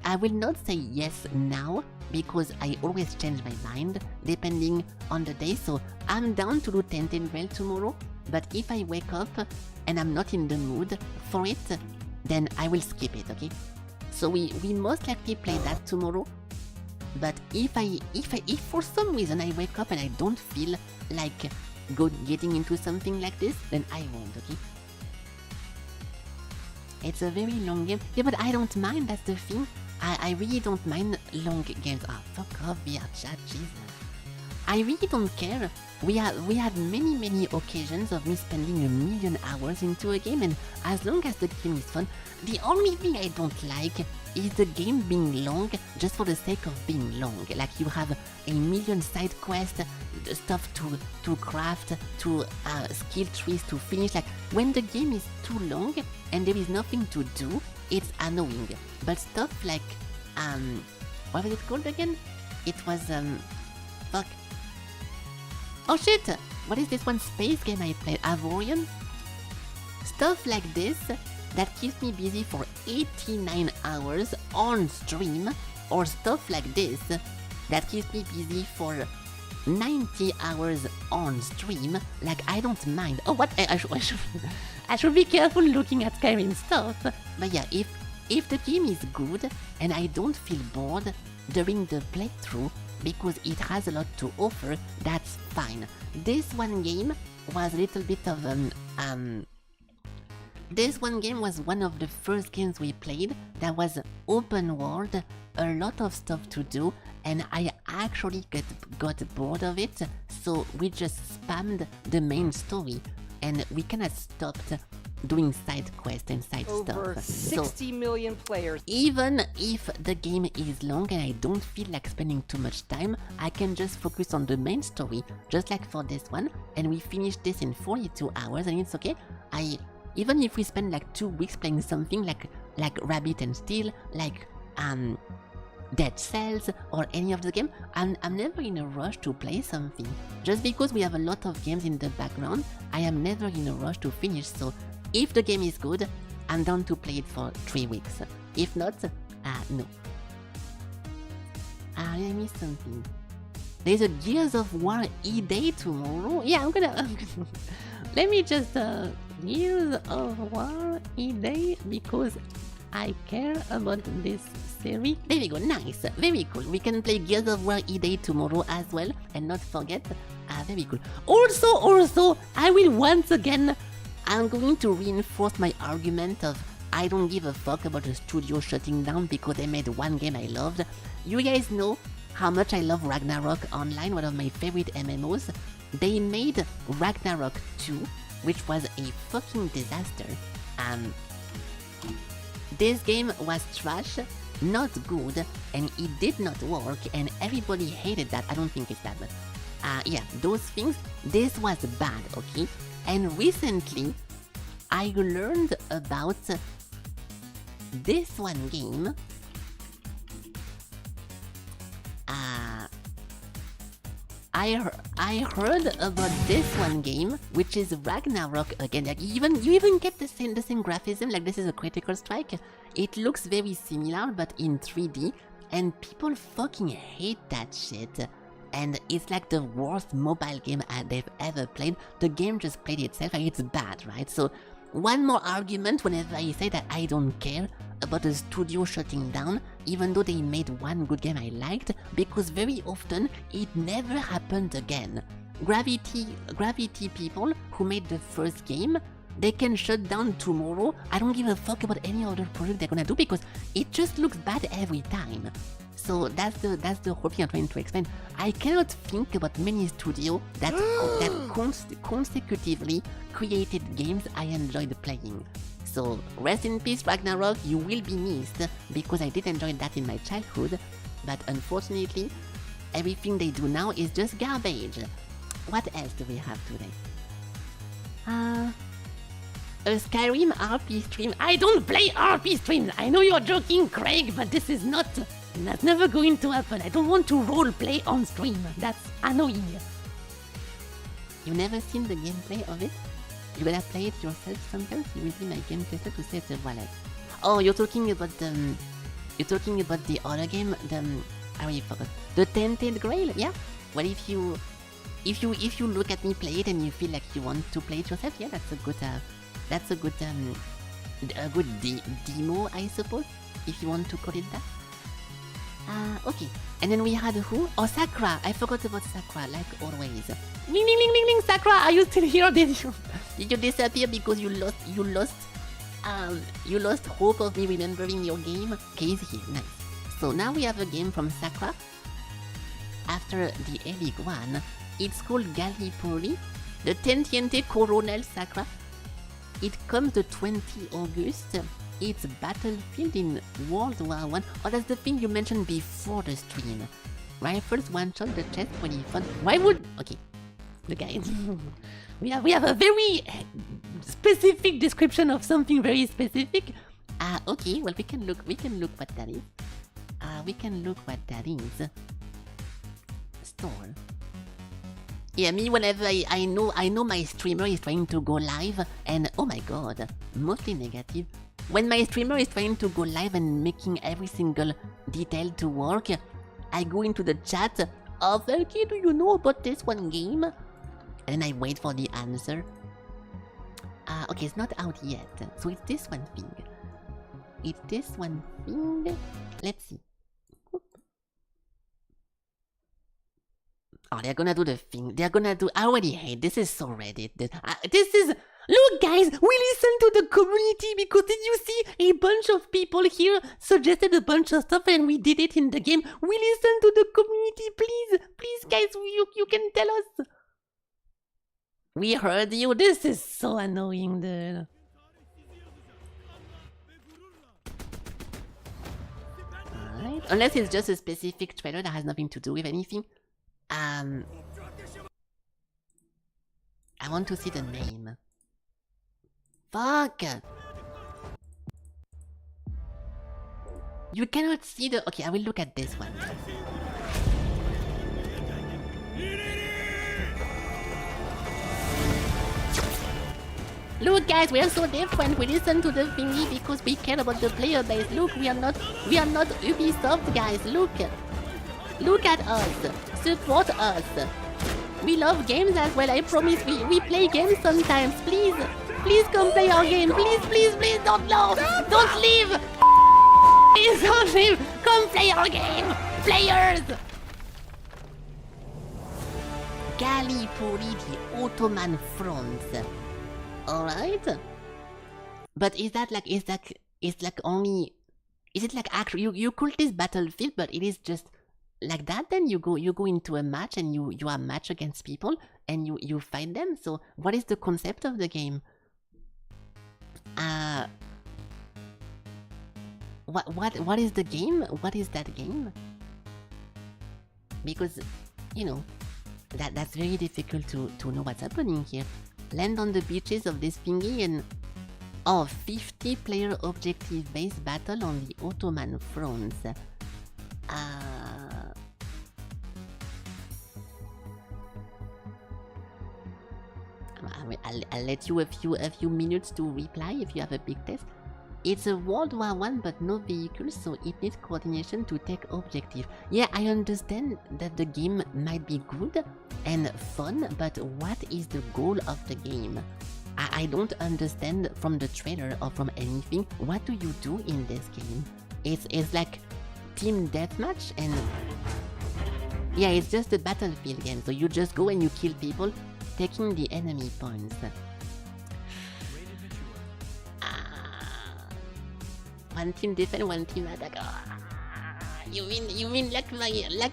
I will not say yes now because I always change my mind depending on the day. So I'm down to do Tented Grail tomorrow, but if I wake up and I'm not in the mood for it, then I will skip it, okay? So we most likely play that tomorrow. But if for some reason I wake up and I don't feel like getting into something like this, then I won't, okay? It's a very long game. Yeah, but I don't mind, that's the thing. I really don't mind long games. Oh, fuck off, VR chat, Jesus. I really don't care. We had many occasions of me spending 1 million hours into a game, and as long as the game is fun, the only thing I don't like is the game being long just for the sake of being long. Like you have 1 million side quests, stuff to craft, to skill trees to finish. Like when the game is too long and there is nothing to do, it's annoying. But stuff like what was it called again? It was fuck. Oh shit! What is this one space game I played? Avorion? Stuff like this that keeps me busy for 89 hours on stream, or stuff like this that keeps me busy for 90 hours on stream. Like, I don't mind. Oh, what? I should be careful looking at Skyrim stuff. But yeah, if the game is good and I don't feel bored during the playthrough because it has a lot to offer, that's fine. This one game was a little bit of this one game was one of the first games we played that was open world, a lot of stuff to do, and I actually got bored of it, so we just spammed the main story and we kinda stopped doing side quests and side Over stuff. 60 million players. Even if the game is long and I don't feel like spending too much time, I can just focus on the main story, just like for this one, and we finished this in 42 hours and it's okay. Even if we spend like 2 weeks playing something like Rabbit and Steel, like Dead Cells or any of the game, I'm never in a rush to play something. Just because we have a lot of games in the background, I am never in a rush to finish, so if the game is good, I'm down to play it for 3 weeks. If not, no. I missed something. There's a Gears of War E-Day tomorrow? Yeah, I'm gonna let me just, Gears of War E-Day, because I care about this series. There we go, nice, very cool. We can play Gears of War E-Day tomorrow as well, and not forget, very cool. Also, I will once again, I'm going to reinforce my argument of I don't give a fuck about the studio shutting down because they made one game I loved. You guys know how much I love Ragnarok Online, one of my favorite MMOs. They made Ragnarok 2, which was a fucking disaster. This game was trash, not good, and it did not work, and everybody hated that. I don't think it's that, but yeah, those things, this was bad, okay? And recently, I learned about this one game. I heard about this one game, which is Ragnarok again. Like you even get the same graphism. Like this is a Critical Strike. It looks very similar, but in 3D, and people fucking hate that shit. And it's like the worst mobile game they've ever played. The game just played itself, and it's bad, right? So one more argument whenever I say that I don't care about the studio shutting down, even though they made one good game I liked, because very often it never happened again. Gravity people who made the first game, they can shut down tomorrow. I don't give a fuck about any other project they're gonna do because it just looks bad every time. So that's the whole thing I'm trying to explain. I cannot think about many studios that consecutively created games I enjoyed playing. So rest in peace, Ragnarok. You will be missed because I did enjoy that in my childhood, but unfortunately, everything they do now is just garbage. What else do we have today? A Skyrim RP stream. I don't play RP streams. I know you're joking, Craig, but this is not. That's never going to happen. I don't want to roleplay on stream. That's annoying. You never seen the gameplay of it? You gotta play it yourself sometimes? You will be my game tester to say it's a wallet. Oh, you're talking about You're talking about the other game, I already forgot. The Tainted Grail, yeah? Well, if you look at me play it and you feel like you want to play it yourself, yeah, that's a good demo, I suppose, if you want to call it that. Okay. And then we had who? Oh, Sakura. I forgot about Sakura, like always. Ling, ling, ling, ling, ling. Sakura, are you still here? Did you disappear because you lost hope of me remembering your game? Okay, he's here. Nice. So now we have a game from Sakura. After the Elite one, it's called Gallipoli, the Tentiente Coronel Sakura. It comes the 20 August. It's Battlefield in World War I. Oh, that's the thing you mentioned before the stream. Rifles, one shot, the chest, pretty fun. Why would... Okay. The guy... we have a very specific description of something very specific. Okay, well, we can look what that is. Store. Yeah, me whenever I know my streamer is trying to go live and oh my god, mostly negative. When my streamer is trying to go live and making every single detail to work, I go into the chat, oh Felky, do you know about this one game? And I wait for the answer. Okay, it's not out yet, so it's this one thing. Let's see. Oh, they're gonna do the thing. I already hate. This is so Reddit. Look guys, we listen to the community because did you see a bunch of people here suggested a bunch of stuff and we did it in the game. We listen to the community, please guys, you can tell us. We heard you. This is so annoying, dude. Alright, unless it's just a specific trailer that has nothing to do with anything. I want to see the name. Fuck! You cannot see the... Okay, I will look at this one. Look guys, we are so different. We listen to the thingy because we care about the player base. Look, we are not Ubisoft guys. Look at us. Support us. We love games as well. I promise we play games sometimes. Please come play our game. Please don't leave. Please don't leave. Come play our game. Players. Gallipoli, the Ottoman fronts. Alright. But is it like actually you call this Battlefield, but it is just like that? Then you go into a match and you are match against people and you fight them. So what is the concept of the game? What is the game? What is that game? Because you know that's very difficult to know what's happening here. Land on the beaches of this thingy and 50 player objective based battle on the Ottoman fronts. I'll let you a few minutes to reply if you have a big test. It's a World War I but no vehicles, so it needs coordination to take objective. Yeah, I understand that the game might be good and fun, but what is the goal of the game? I don't understand from the trailer or from anything. What do you do in this game? It's like team deathmatch and... Yeah, it's just a battlefield game, so you just go and you kill people, taking the enemy points. One team defend, one team attack. You mean like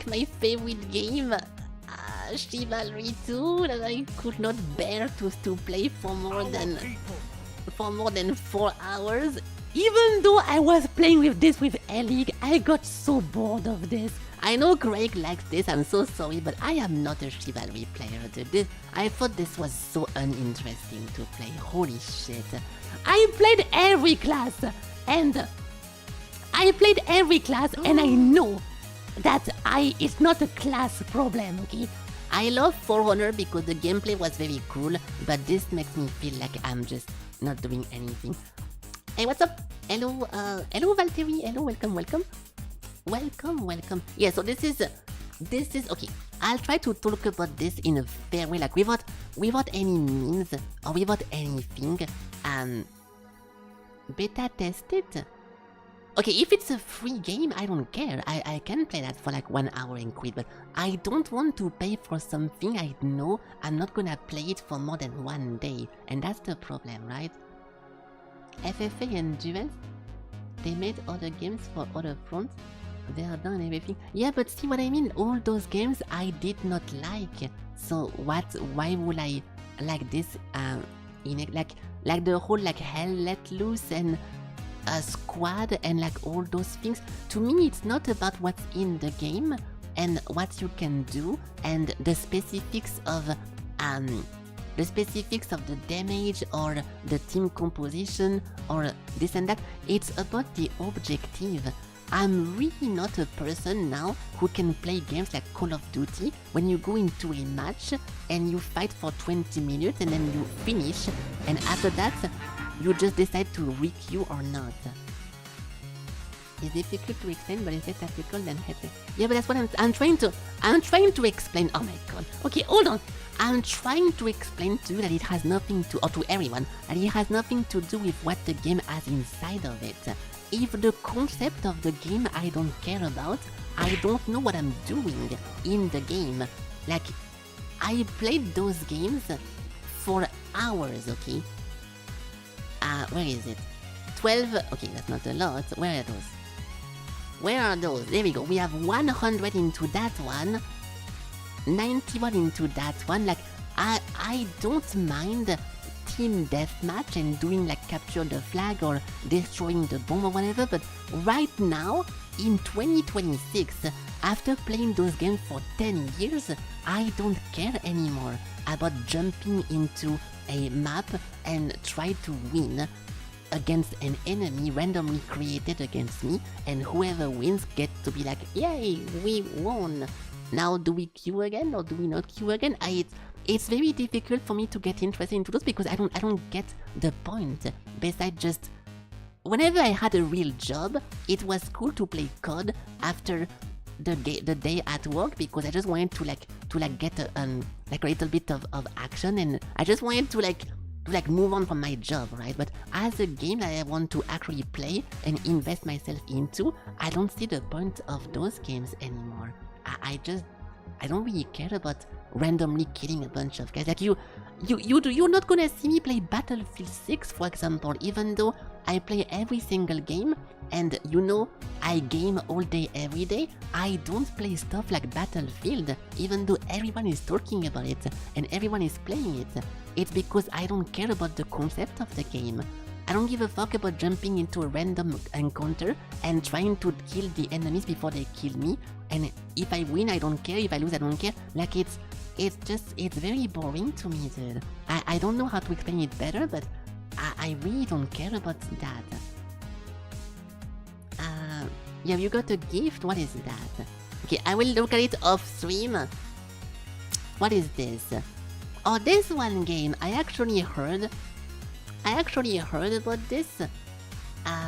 my favorite game, Chivalry 2, that I could not bear to play for more than 4 hours. Even though I was playing with this with A-League, I got so bored of this. I know Greg likes this, I'm so sorry, but I am not a Chivalry player, dude. I thought this was so uninteresting to play, holy shit. I played every class, and I know that it's not a class problem, okay? I love For Honor because the gameplay was very cool, but this makes me feel like I'm just not doing anything. Hey, what's up? Hello, hello Valtteri. Hello, welcome. Welcome. Yeah, so this is okay. I'll try to talk about this in a fair way, like without any memes or without anything. Beta test it. Okay, if it's a free game, I don't care. I can play that for like 1 hour and quit, but I don't want to pay for something I know I'm not gonna play it for more than 1 day, and that's the problem, right? FFA and Duels, they made other games for other fronts. They are done everything. Yeah, but see what I mean? All those games I did not like. So why would I like this? Like the whole like Hell Let Loose and Squad and like all those things. To me, it's not about what's in the game and what you can do and the specifics of the damage or the team composition or this and that. It's about the objective. I'm really not a person now who can play games like Call of Duty when you go into a match and you fight for 20 minutes and then you finish, and after that you just decide to re-queue or not. It's difficult to explain, but it's less difficult than headset. Yeah, but that's what I'm trying to explain. Oh my god. Okay, hold on. I'm trying to explain to you that it has nothing to, or to everyone, that it has nothing to do with what the game has inside of it. If the concept of the game I don't care about, I don't know what I'm doing in the game. Like, I played those games for hours, okay? Where is it? 12, okay, that's not a lot. Where are those? Where are those? There we go. We have 100 into that one, 91 into that one. Like, I don't mind team deathmatch and doing like capture the flag or destroying the bomb or whatever, but right now, in 2026, after playing those games for 10 years, I don't care anymore about jumping into a map and try to win against an enemy randomly created against me, and whoever wins gets to be like, yay, we won. Now do we queue again or do we not queue again? It's very difficult for me to get interested into those because I don't get the point. Besides just, whenever I had a real job, it was cool to play COD after the day at work because I just wanted to get a little bit of action, and I just wanted to move on from my job, right? But as a game that I want to actually play and invest myself into, I don't see the point of those games anymore. I don't really care about randomly killing a bunch of guys. Like you're not gonna see me play Battlefield 6, for example, even though I play every single game and I game all day every day. I don't play stuff like Battlefield, even though everyone is talking about it and everyone is playing it. It's because I don't care about the concept of the game. I don't give a fuck about jumping into a random encounter and trying to kill the enemies before they kill me. And if I win, I don't care. If I lose, I don't care. Like it's very boring to me, dude. I don't know how to explain it better, but I really don't care about that. Yeah, you got a gift? What is that? Okay, I will look at it off stream. What is this? Oh, this one game. I actually heard about this.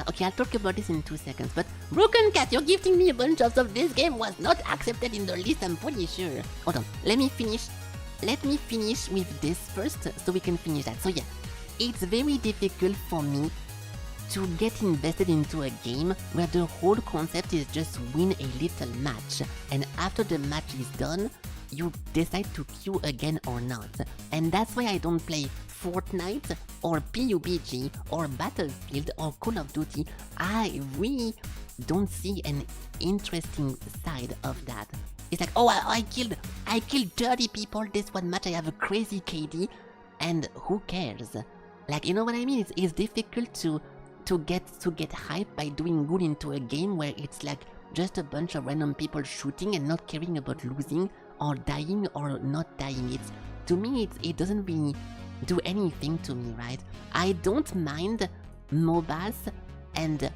Okay, I'll talk about this in 2 seconds. But Broken Cat, you're gifting me a bunch of stuff. This game was not accepted in the list, I'm pretty sure. Hold on, let me finish with this first, so we can finish that. So yeah, it's very difficult for me to get invested into a game where the whole concept is just win a little match, and after the match is done, you decide to queue again or not. And that's why I don't play Fortnite or PUBG or Battlefield or Call of Duty. I really don't see an interesting side of that. It's like, oh, I killed 30 people this one match, I have a crazy KD, and who cares? Like, you know what I mean? It's difficult to get hyped by doing good into a game where it's like just a bunch of random people shooting and not caring about losing or dying or not dying. To me, it doesn't really do anything to me, right? I don't mind MOBAs and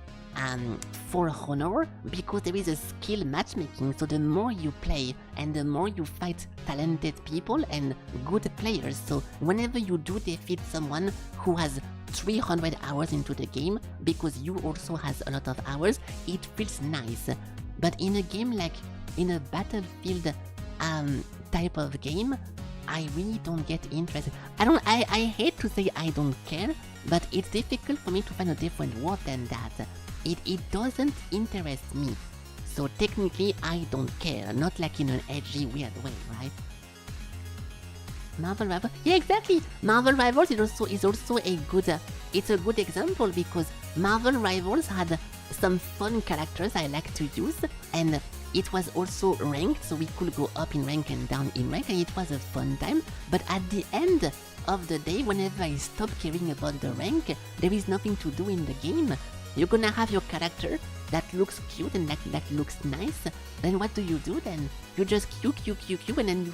For Honor because there is a skill matchmaking, so the more you play and the more you fight talented people and good players, so whenever you do defeat someone who has 300 hours into the game because you also has a lot of hours, it feels nice. But in a game like in a Battlefield type of game, I really don't get interested. I hate to say I don't care, but it's difficult for me to find a different word than that. It doesn't interest me. So technically I don't care, not like in an edgy weird way, right? Marvel Rivals? Yeah, exactly! Marvel Rivals is also a good it's a good example because Marvel Rivals had some fun characters I like to use, and it was also ranked, so we could go up in rank and down in rank, and it was a fun time. But at the end of the day, whenever I stop caring about the rank, there is nothing to do in the game. You're gonna have your character that looks cute and that looks nice. Then what do? Then you just queue, and then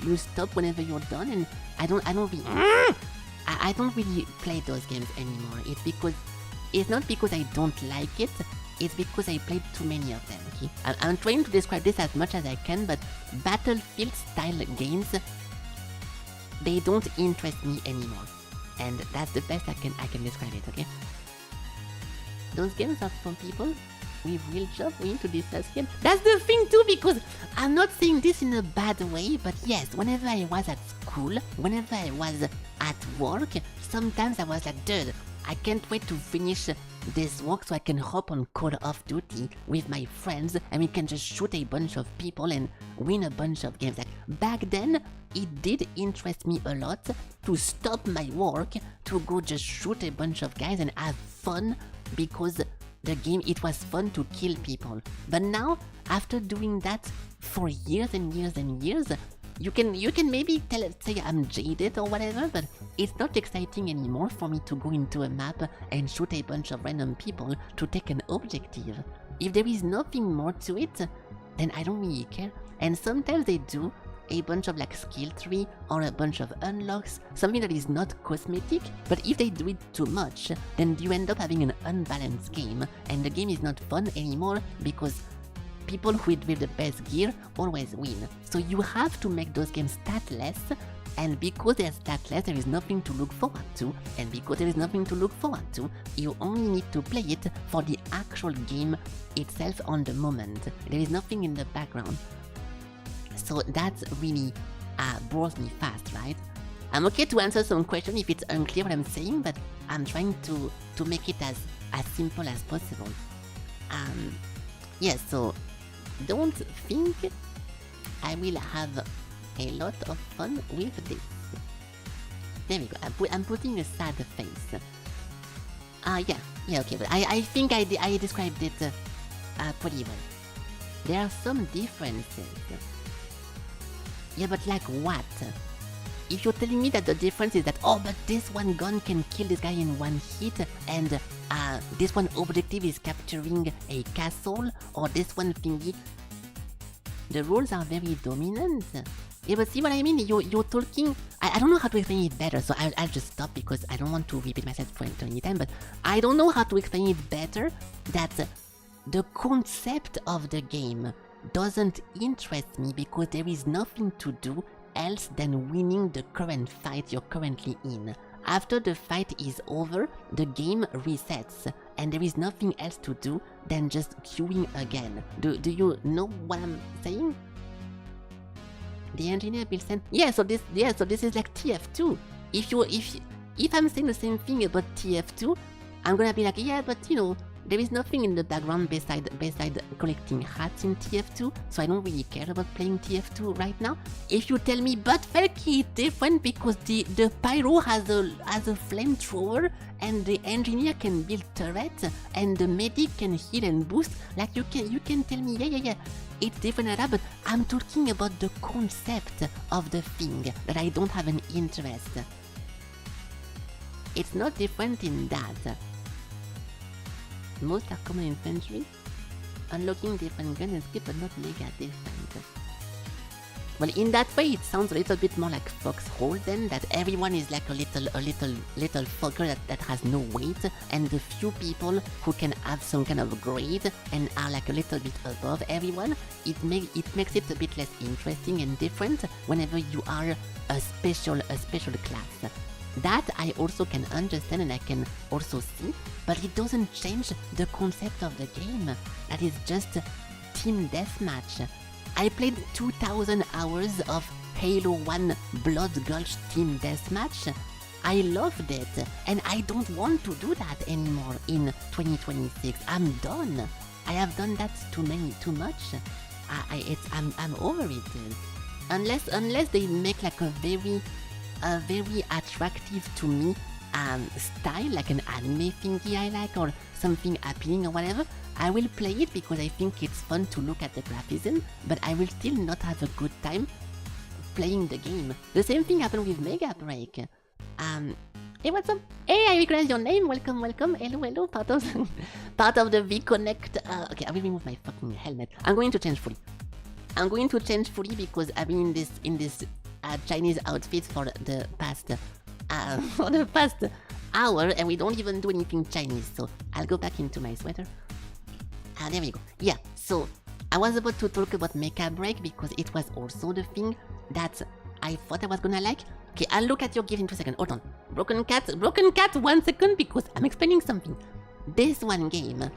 you stop whenever you're done. And I don't really play those games anymore. It's not because I don't like it. It's because I played too many of them. Okay? I'm trying to describe this as much as I can, but Battlefield style games, they don't interest me anymore, and that's the best I can describe it. Okay. Those games are for people with real job willing to discuss games. That's the thing too, because I'm not saying this in a bad way, but yes, whenever I was at school, whenever I was at work, sometimes I was like, dude, I can't wait to finish this work so I can hop on Call of Duty with my friends and we can just shoot a bunch of people and win a bunch of games. Like back then, it did interest me a lot to stop my work to go just shoot a bunch of guys and have fun, because the game, it was fun to kill people. But now, after doing that for years and years and years, you can maybe say I'm jaded or whatever, but it's not exciting anymore for me to go into a map and shoot a bunch of random people to take an objective. If there is nothing more to it, then I don't really care. And sometimes they do a bunch of like skill tree or a bunch of unlocks, something that is not cosmetic, but if they do it too much, then you end up having an unbalanced game, and the game is not fun anymore because people with the best gear always win. So you have to make those games statless, and because they're statless, there is nothing to look forward to, and because there is nothing to look forward to, you only need to play it for the actual game itself on the moment. There is nothing in the background. So that really bores me fast, right? I'm okay to answer some question if it's unclear what I'm saying, but I'm trying to make it as simple as possible. Yes, so don't think I will have a lot of fun with this. There we go. I'm putting a sad face. Yeah, okay, but I think I described it pretty well. There are some differences. Yeah, but like what? If you're telling me that the difference is that, oh, but this one gun can kill this guy in one hit, and this one objective is capturing a castle, or this one thingy, the rules are very dominant. Yeah, but see what I mean? You're talking... I don't know how to explain it better, so I'll just stop because I don't want to repeat myself for any time, but I don't know how to explain it better, that the concept of the game doesn't interest me because there is nothing to do else than winning the current fight you're currently in. After the fight is over, the game resets, and there is nothing else to do than just queuing again. Do you know what I'm saying? The engineer will send... So this is like TF2. If I'm saying the same thing about TF2, I'm gonna be like, yeah, but you know, there is nothing in the background beside collecting hats in TF2, so I don't really care about playing TF2 right now. If you tell me, but Felky is different because the pyro has a flamethrower, and the engineer can build turrets, and the medic can heal and boost, like you can tell me, yeah, it's different like that, but I'm talking about the concept of the thing that I don't have an interest. It's not different in that. Most are common infantry, unlocking different guns and skip, but not mega different. Well, in that way, it sounds a little bit more like Foxhole then, that everyone is like a little fucker that has no weight, and the few people who can have some kind of grade and are like a little bit above everyone, it makes it a bit less interesting and different whenever you are a special class. That I also can understand and I can also see, but it doesn't change the concept of the game. That is just team deathmatch. I played 2000 hours of Halo 1 Blood Gulch team deathmatch. I loved it, and I don't want to do that anymore in 2026. I'm done. I have done that too much. I'm over it. Unless they make like a very attractive to me style, like an anime thingy I like or something appealing or whatever, I will play it because I think it's fun to look at the graphism, but I will still not have a good time playing the game. The same thing happened with Mega Break. Hey, what's up? Hey, I recognize your name. Welcome. Hello. Part of the V-Connect. Okay, I will remove my fucking helmet. I'm going to change fully. Because I've been in this Chinese outfit for the past hour, and we don't even do anything Chinese. So I'll go back into my sweater. There we go. Yeah. So I was about to talk about Mecha Break because it was also the thing that I thought I was gonna like. Okay, I'll look at your gift in 2 seconds. Hold on. Broken cat, 1 second because I'm explaining something. This one game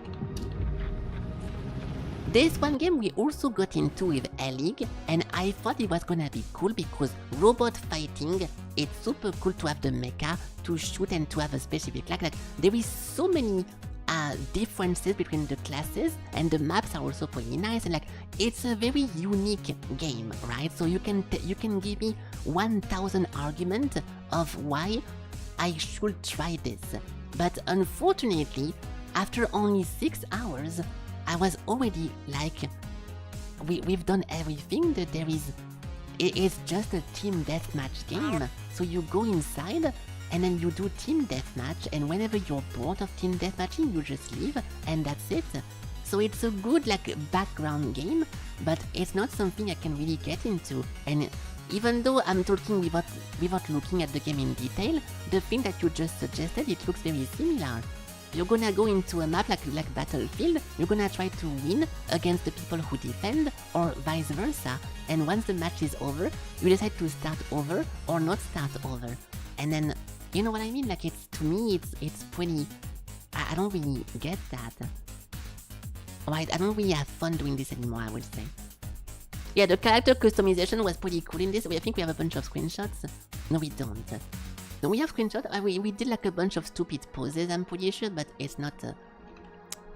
we also got into with A-League, and I thought it was gonna be cool because robot fighting, it's super cool to have the mecha to shoot and to have a specific like there is so many differences between the classes, and the maps are also pretty nice, and like it's a very unique game, right? So you can give me 1000 arguments of why I should try this, but unfortunately after only 6 hours I was already like, we've done everything that there is. It's just a team deathmatch game, so you go inside and then you do team deathmatch, and whenever you're bored of team deathmatching, you just leave, and that's it. So it's a good like background game, but it's not something I can really get into. And even though I'm talking without looking at the game in detail, the thing that you just suggested, it looks very similar. You're gonna go into a map like Battlefield, you're gonna try to win against the people who defend, or vice versa, and once the match is over, you decide to start over or not start over. And then, you know what I mean? Like, it's, to me, it's pretty, I don't really get that. Right, I don't really have fun doing this anymore, I would say. Yeah, the character customization was pretty cool in this. I think we have a bunch of screenshots. No, we don't. No, we have screenshots. We did like a bunch of stupid poses, I'm pretty sure, but it's not...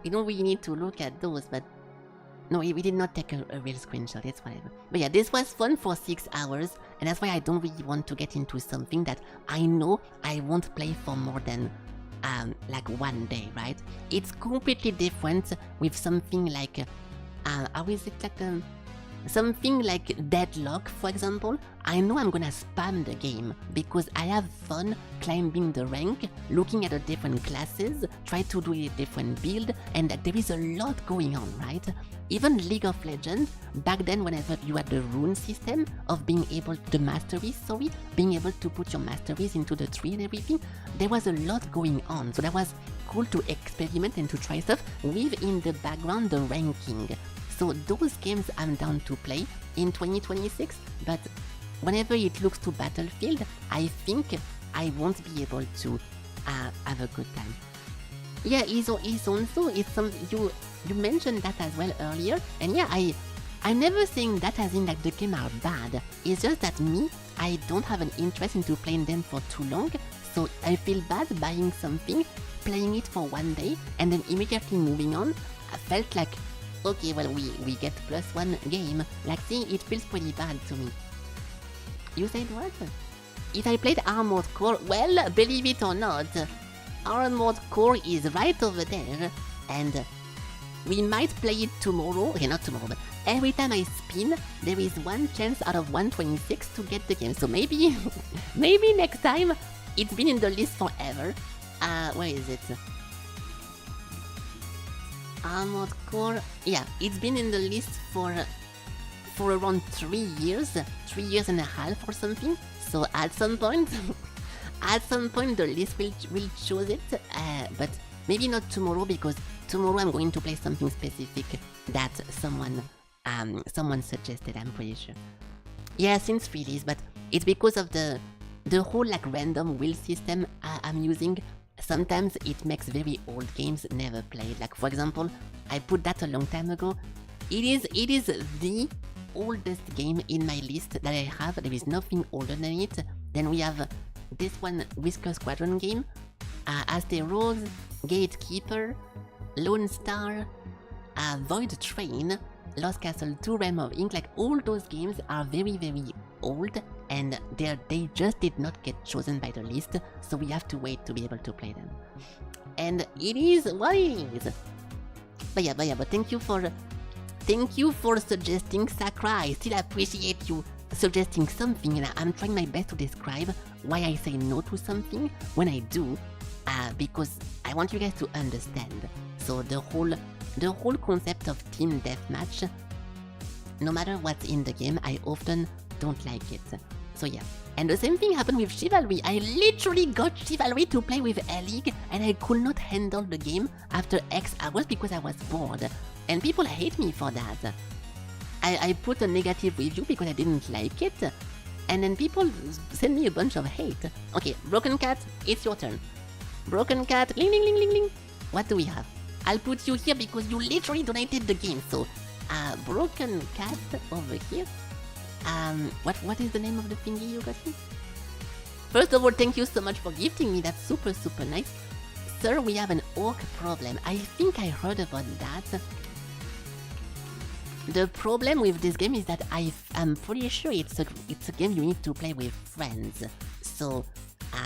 we don't really need to look at those, but... No, we did not take a real screenshot, it's whatever. But yeah, this was fun for 6 hours, and that's why I don't really want to get into something that I know I won't play for more than... like 1 day, right? It's completely different with something like... how is it like... something like Deadlock, for example. I know I'm gonna spam the game because I have fun climbing the rank, looking at the different classes, try to do a different build, and there is a lot going on, right? Even League of Legends, back then whenever you had the rune system of being able, being able to put your masteries into the tree and everything, there was a lot going on, so that was cool to experiment and to try stuff with in the background the ranking. So those games I'm down to play in 2026, but whenever it looks to Battlefield, I think I won't be able to have a good time. Yeah, it's some, you mentioned that as well earlier, and yeah, I'm never saying that as in like the game are bad. It's just that me, I don't have an interest into playing them for too long, so I feel bad buying something, playing it for 1 day, and then immediately moving on. I felt like, okay, well, we get +1 game. Like, see, it feels pretty bad to me. You said what? If I played Armored Core, well, believe it or not, Armored Core is right over there, and we might play it tomorrow. Okay, not tomorrow, but every time I spin, there is 1 chance out of 126 to get the game. So maybe, maybe next time. It's been in the list forever. Where is it? Armored Core, yeah, it's been in the list for around 3 years, 3 years and a half or something. So at some point, the list will choose it, but maybe not tomorrow, because tomorrow I'm going to play something specific that someone suggested, I'm pretty sure. Yeah, since release, but it's because of the the whole like random wheel system I'm using, sometimes it makes very old games never played. Like for example, I put that a long time ago. It is the oldest game in my list that I have. There is nothing older than it. Then we have this one, Whisker Squadron game, Asteroids, Gatekeeper, Lone Star, Void Train, Lost Castle 2, Realm of Ink. Like all those games are very old, and they just did not get chosen by the list, so we have to wait to be able to play them. And it is what it is. But thank you for suggesting Sakura. I still appreciate you suggesting something, and I'm trying my best to describe why I say no to something when I do, because I want you guys to understand. So the whole concept of team deathmatch, no matter what's in the game, I often don't like it. So yeah. And the same thing happened with Chivalry. I literally got Chivalry to play with A-League, and I could not handle the game after X hours because I was bored. And people hate me for that. I put a negative review because I didn't like it, and then people send me a bunch of hate. Okay, Broken Cat, it's your turn. Broken Cat, ling ling ling ling ling. What do we have? I'll put you here because you literally donated the game. So, Broken Cat over here. What is the name of the thingy you got here? First of all, thank you so much for gifting me. That's super nice. Sir, we have an orc problem. I think I heard about that. The problem with this game is that I'm pretty sure it's a game you need to play with friends. So,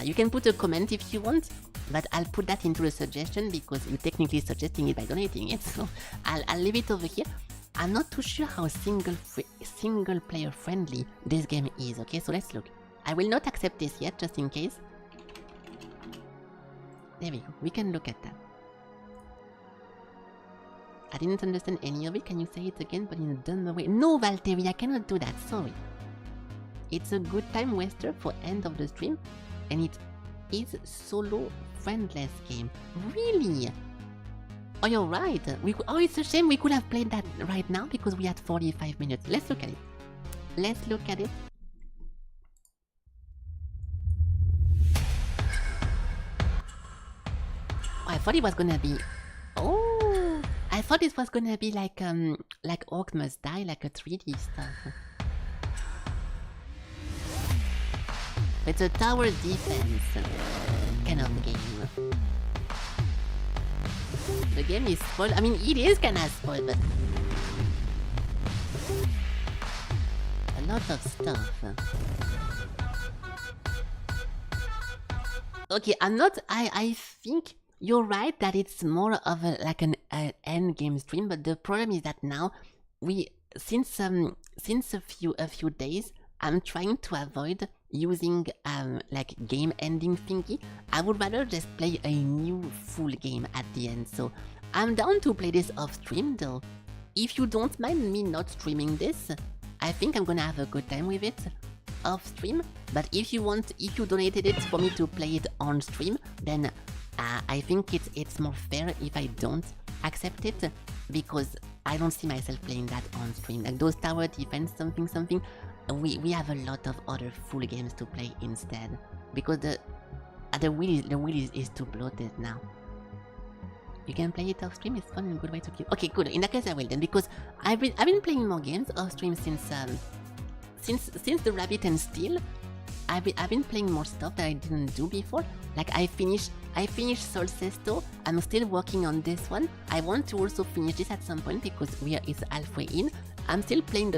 you can put a comment if you want, but I'll put that into a suggestion because you're technically suggesting it by donating it. So, I'll leave it over here. I'm not too sure how single player friendly this game is, okay? So let's look. I will not accept this yet, just in case. There we go, we can look at that. I didn't understand any of it, can you say it again, but in a dumber way? No, Valtteri, I cannot do that, sorry. It's a good time waster for end of the stream, and it is solo friendless game. Really? Oh, you're right. Oh, it's a shame we could have played that right now because we had 45 minutes. Let's look at it. Let's look at it. Oh, I thought it was gonna be... Oh! I thought it was gonna be like Orc Must Die, like a 3D stuff. It's a tower defense kind of game. The game is spoiled. I mean, it is kinda spoiled, but... a lot of stuff. Okay, I think you're right that it's more of an end game stream, but the problem is that now since a few days I'm trying to avoid using like game ending thingy. I would rather just play a new full game at the end. So I'm down to play this off stream though. If you don't mind me not streaming this, I think I'm gonna have a good time with it off stream. But if you donated it for me to play it on stream, then I think it's more fair if I don't accept it, because I don't see myself playing that on stream. Like those tower defense something, we have a lot of other full games to play instead, because the wheel is too bloated now. You can play it off stream. It's fun and a good way to keep. Okay, good. In that case, I will then, because I've been playing more games off stream since the Rabbit and Steel. I've been playing more stuff that I didn't do before. Like I finished Sol Sesto. I'm still working on this one. I want to also finish this at some point because it's halfway in. I'm still playing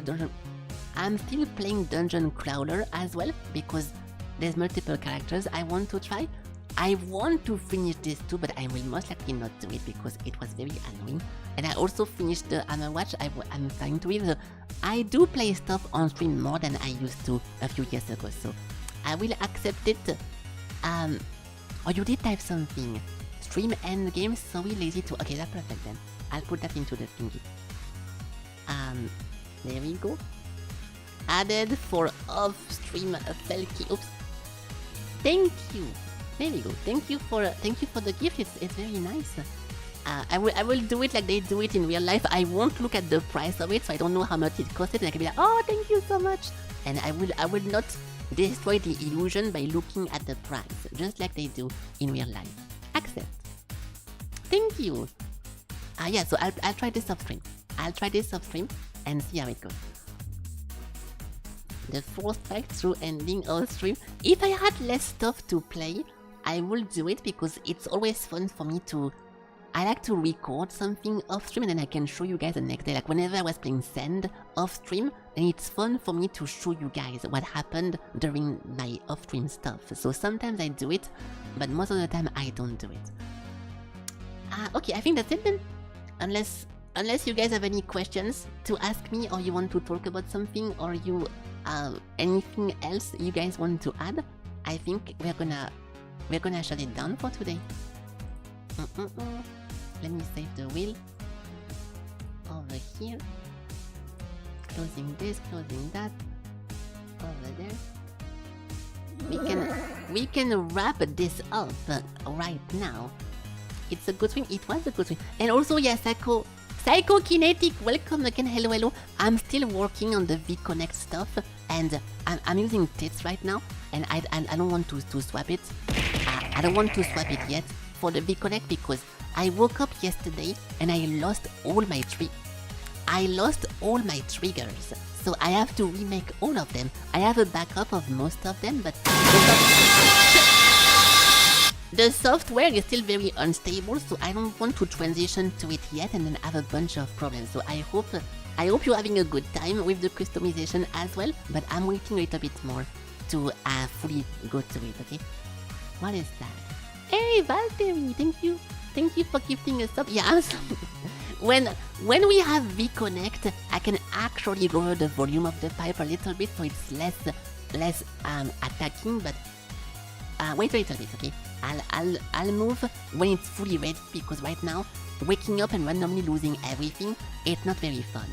Dungeon Crawler as well because there's multiple characters I want to try. I want to finish this too, but I will most likely not do it because it was very annoying. And I also finished the Hammer Watch. I'm trying to read. I do play stuff on stream more than I used to a few years ago, so I will accept it. Oh, you did type something. Stream end game, so we lazy to... Okay, that's perfect then. I'll put that into the thingy. There we go. Added for off-stream Felky. Oops. Thank you. There we go. Thank you for the gift. It's very nice. I will do it like they do it in real life. I won't look at the price of it, so I don't know how much it costed, and I can be like, oh, thank you so much. And I will not destroy the illusion by looking at the price, just like they do in real life. Accept. Thank you. Yeah, so I'll try this off stream. I'll try this off stream and see how it goes. The Forestrike through ending of stream. If I had less stuff to play, I will do it because it's always fun for me to... I like to record something off stream and then I can show you guys the next day. Like whenever I was playing Sand off stream, and it's fun for me to show you guys what happened during my off stream stuff. So sometimes I do it, but most of the time I don't do it. Okay, I think that's it then. Unless you guys have any questions to ask me, or you want to talk about something, or you anything else you guys want to add, I think we're gonna shut it down for today. Let me save the wheel over here. Closing this, closing that. Over there. We can wrap this up right now. It's a good stream. It was a good stream. And also, yeah, Psychokinetic, welcome again. Hello, hello. I'm still working on the V-Connect stuff, and I'm using tits right now, and I don't want to swap it. I don't want to swap it yet for the V-Connect because I woke up yesterday and I lost all my triggers. So I have to remake all of them. I have a backup of most of them, but the software is still very unstable, so I don't want to transition to it yet and then have a bunch of problems. So I hope you're having a good time with the customization as well, but I'm waiting a little bit more to fully go to it, okay? What is that? Hey, Valtteri, thank you. Thank you for gifting us up. Yeah, when we have V-Connect, I can actually lower the volume of the pipe a little bit so it's less attacking, but wait a little bit, okay? I'll move when it's fully ready because right now, waking up and randomly losing everything, it's not very fun.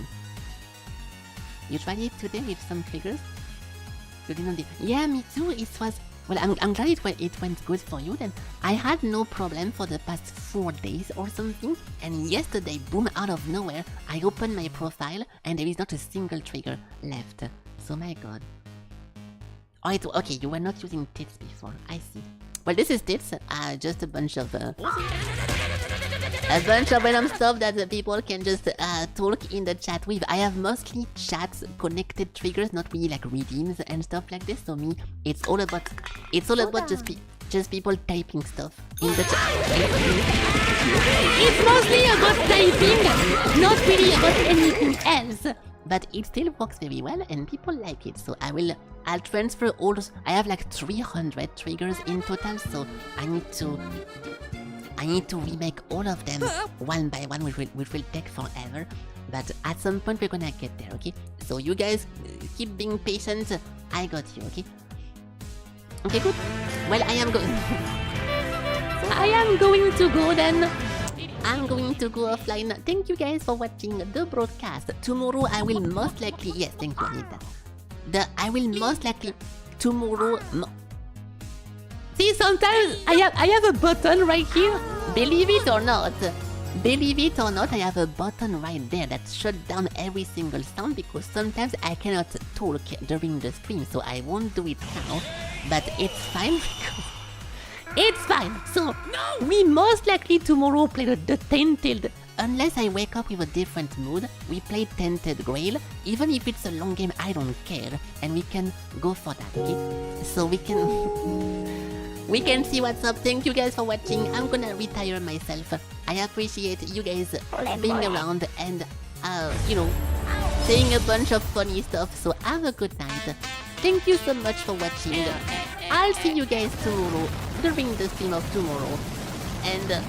You tried it today with some triggers? You didn't? Yeah, me too. It was... Well, I'm glad it went good for you then. I had no problem for the past 4 days or something, and yesterday, boom, out of nowhere, I opened my profile and there is not a single trigger left. So my god. Oh, okay, you were not using tits before, I see. Well, this is tits, just a bunch of random stuff that people can just talk in the chat with. I have mostly chats connected triggers, not really like redeems and stuff like this. So me, it's all about just people typing stuff in the chat. It's mostly about typing, not really about anything else. But it still works very well and people like it, so I'll transfer all those. I have like 300 triggers in total, so I need to remake all of them one by one, which will take forever. But at some point we're gonna get there, okay? So you guys keep being patient. I got you, okay? Okay, good. Well, I am going to go then. I'm going to go offline. Thank you guys for watching the broadcast. Tomorrow I will most likely... Yes, thank you, Anita. I will most likely... Tomorrow... See, sometimes I have a button right here. Believe it or not. I have a button right there that shuts down every single sound because sometimes I cannot talk during the stream, so I won't do it now. But it's fine because... It's fine. So, we most likely tomorrow play the Tainted. Unless I wake up with a different mood, we play Tainted Grail. Even if it's a long game, I don't care. And we can go for that, okay? So we can see what's up. Thank you guys for watching. I'm gonna retire myself. I appreciate you guys being around and, saying a bunch of funny stuff. So have a good night. Thank you so much for watching. I'll see you guys tomorrow during the stream of tomorrow. And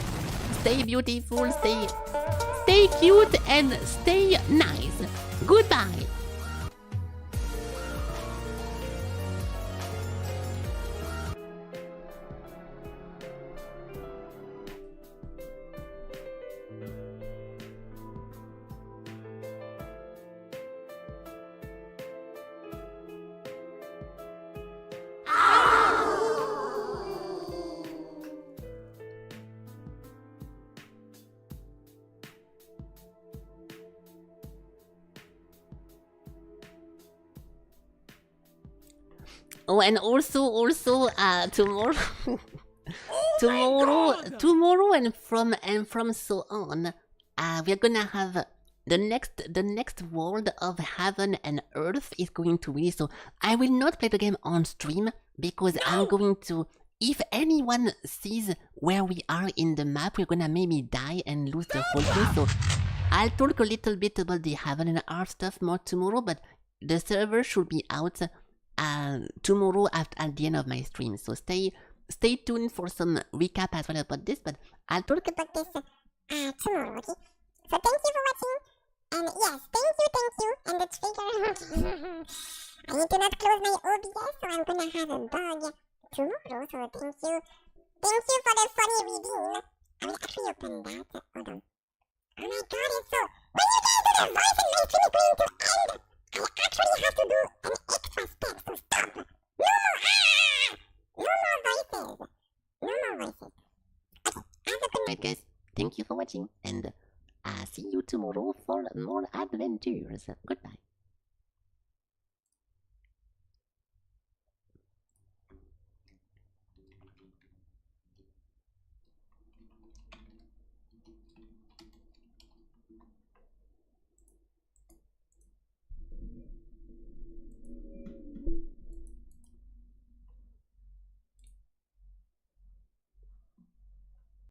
stay beautiful, stay cute, and stay nice. Goodbye. Oh, and also, tomorrow, God! tomorrow, and from so on, we're gonna have the next world of heaven and earth is going to release. So I will not play the game on stream because I'm going to. If anyone sees where we are in the map, we're gonna maybe die and lose the whole thing. So I'll talk a little bit about the heaven and earth stuff more tomorrow, but the server should be out tomorrow at the end of my stream. So stay tuned for some recap as well about this, but I'll talk about this tomorrow, okay? So thank you for watching, and yes, thank you, and the trigger. I need to not close my OBS, so I'm gonna have a bug tomorrow, so thank you. Thank you for the funny redeem. I will actually open that. Hold on. Oh my god, it's so... When you guys do the voice and my stream is going to end, I actually have to do an extra step, so stop. No more voices. Okay, have a good night, guys. Thank you for watching, and I'll see you tomorrow for more adventures. Goodbye.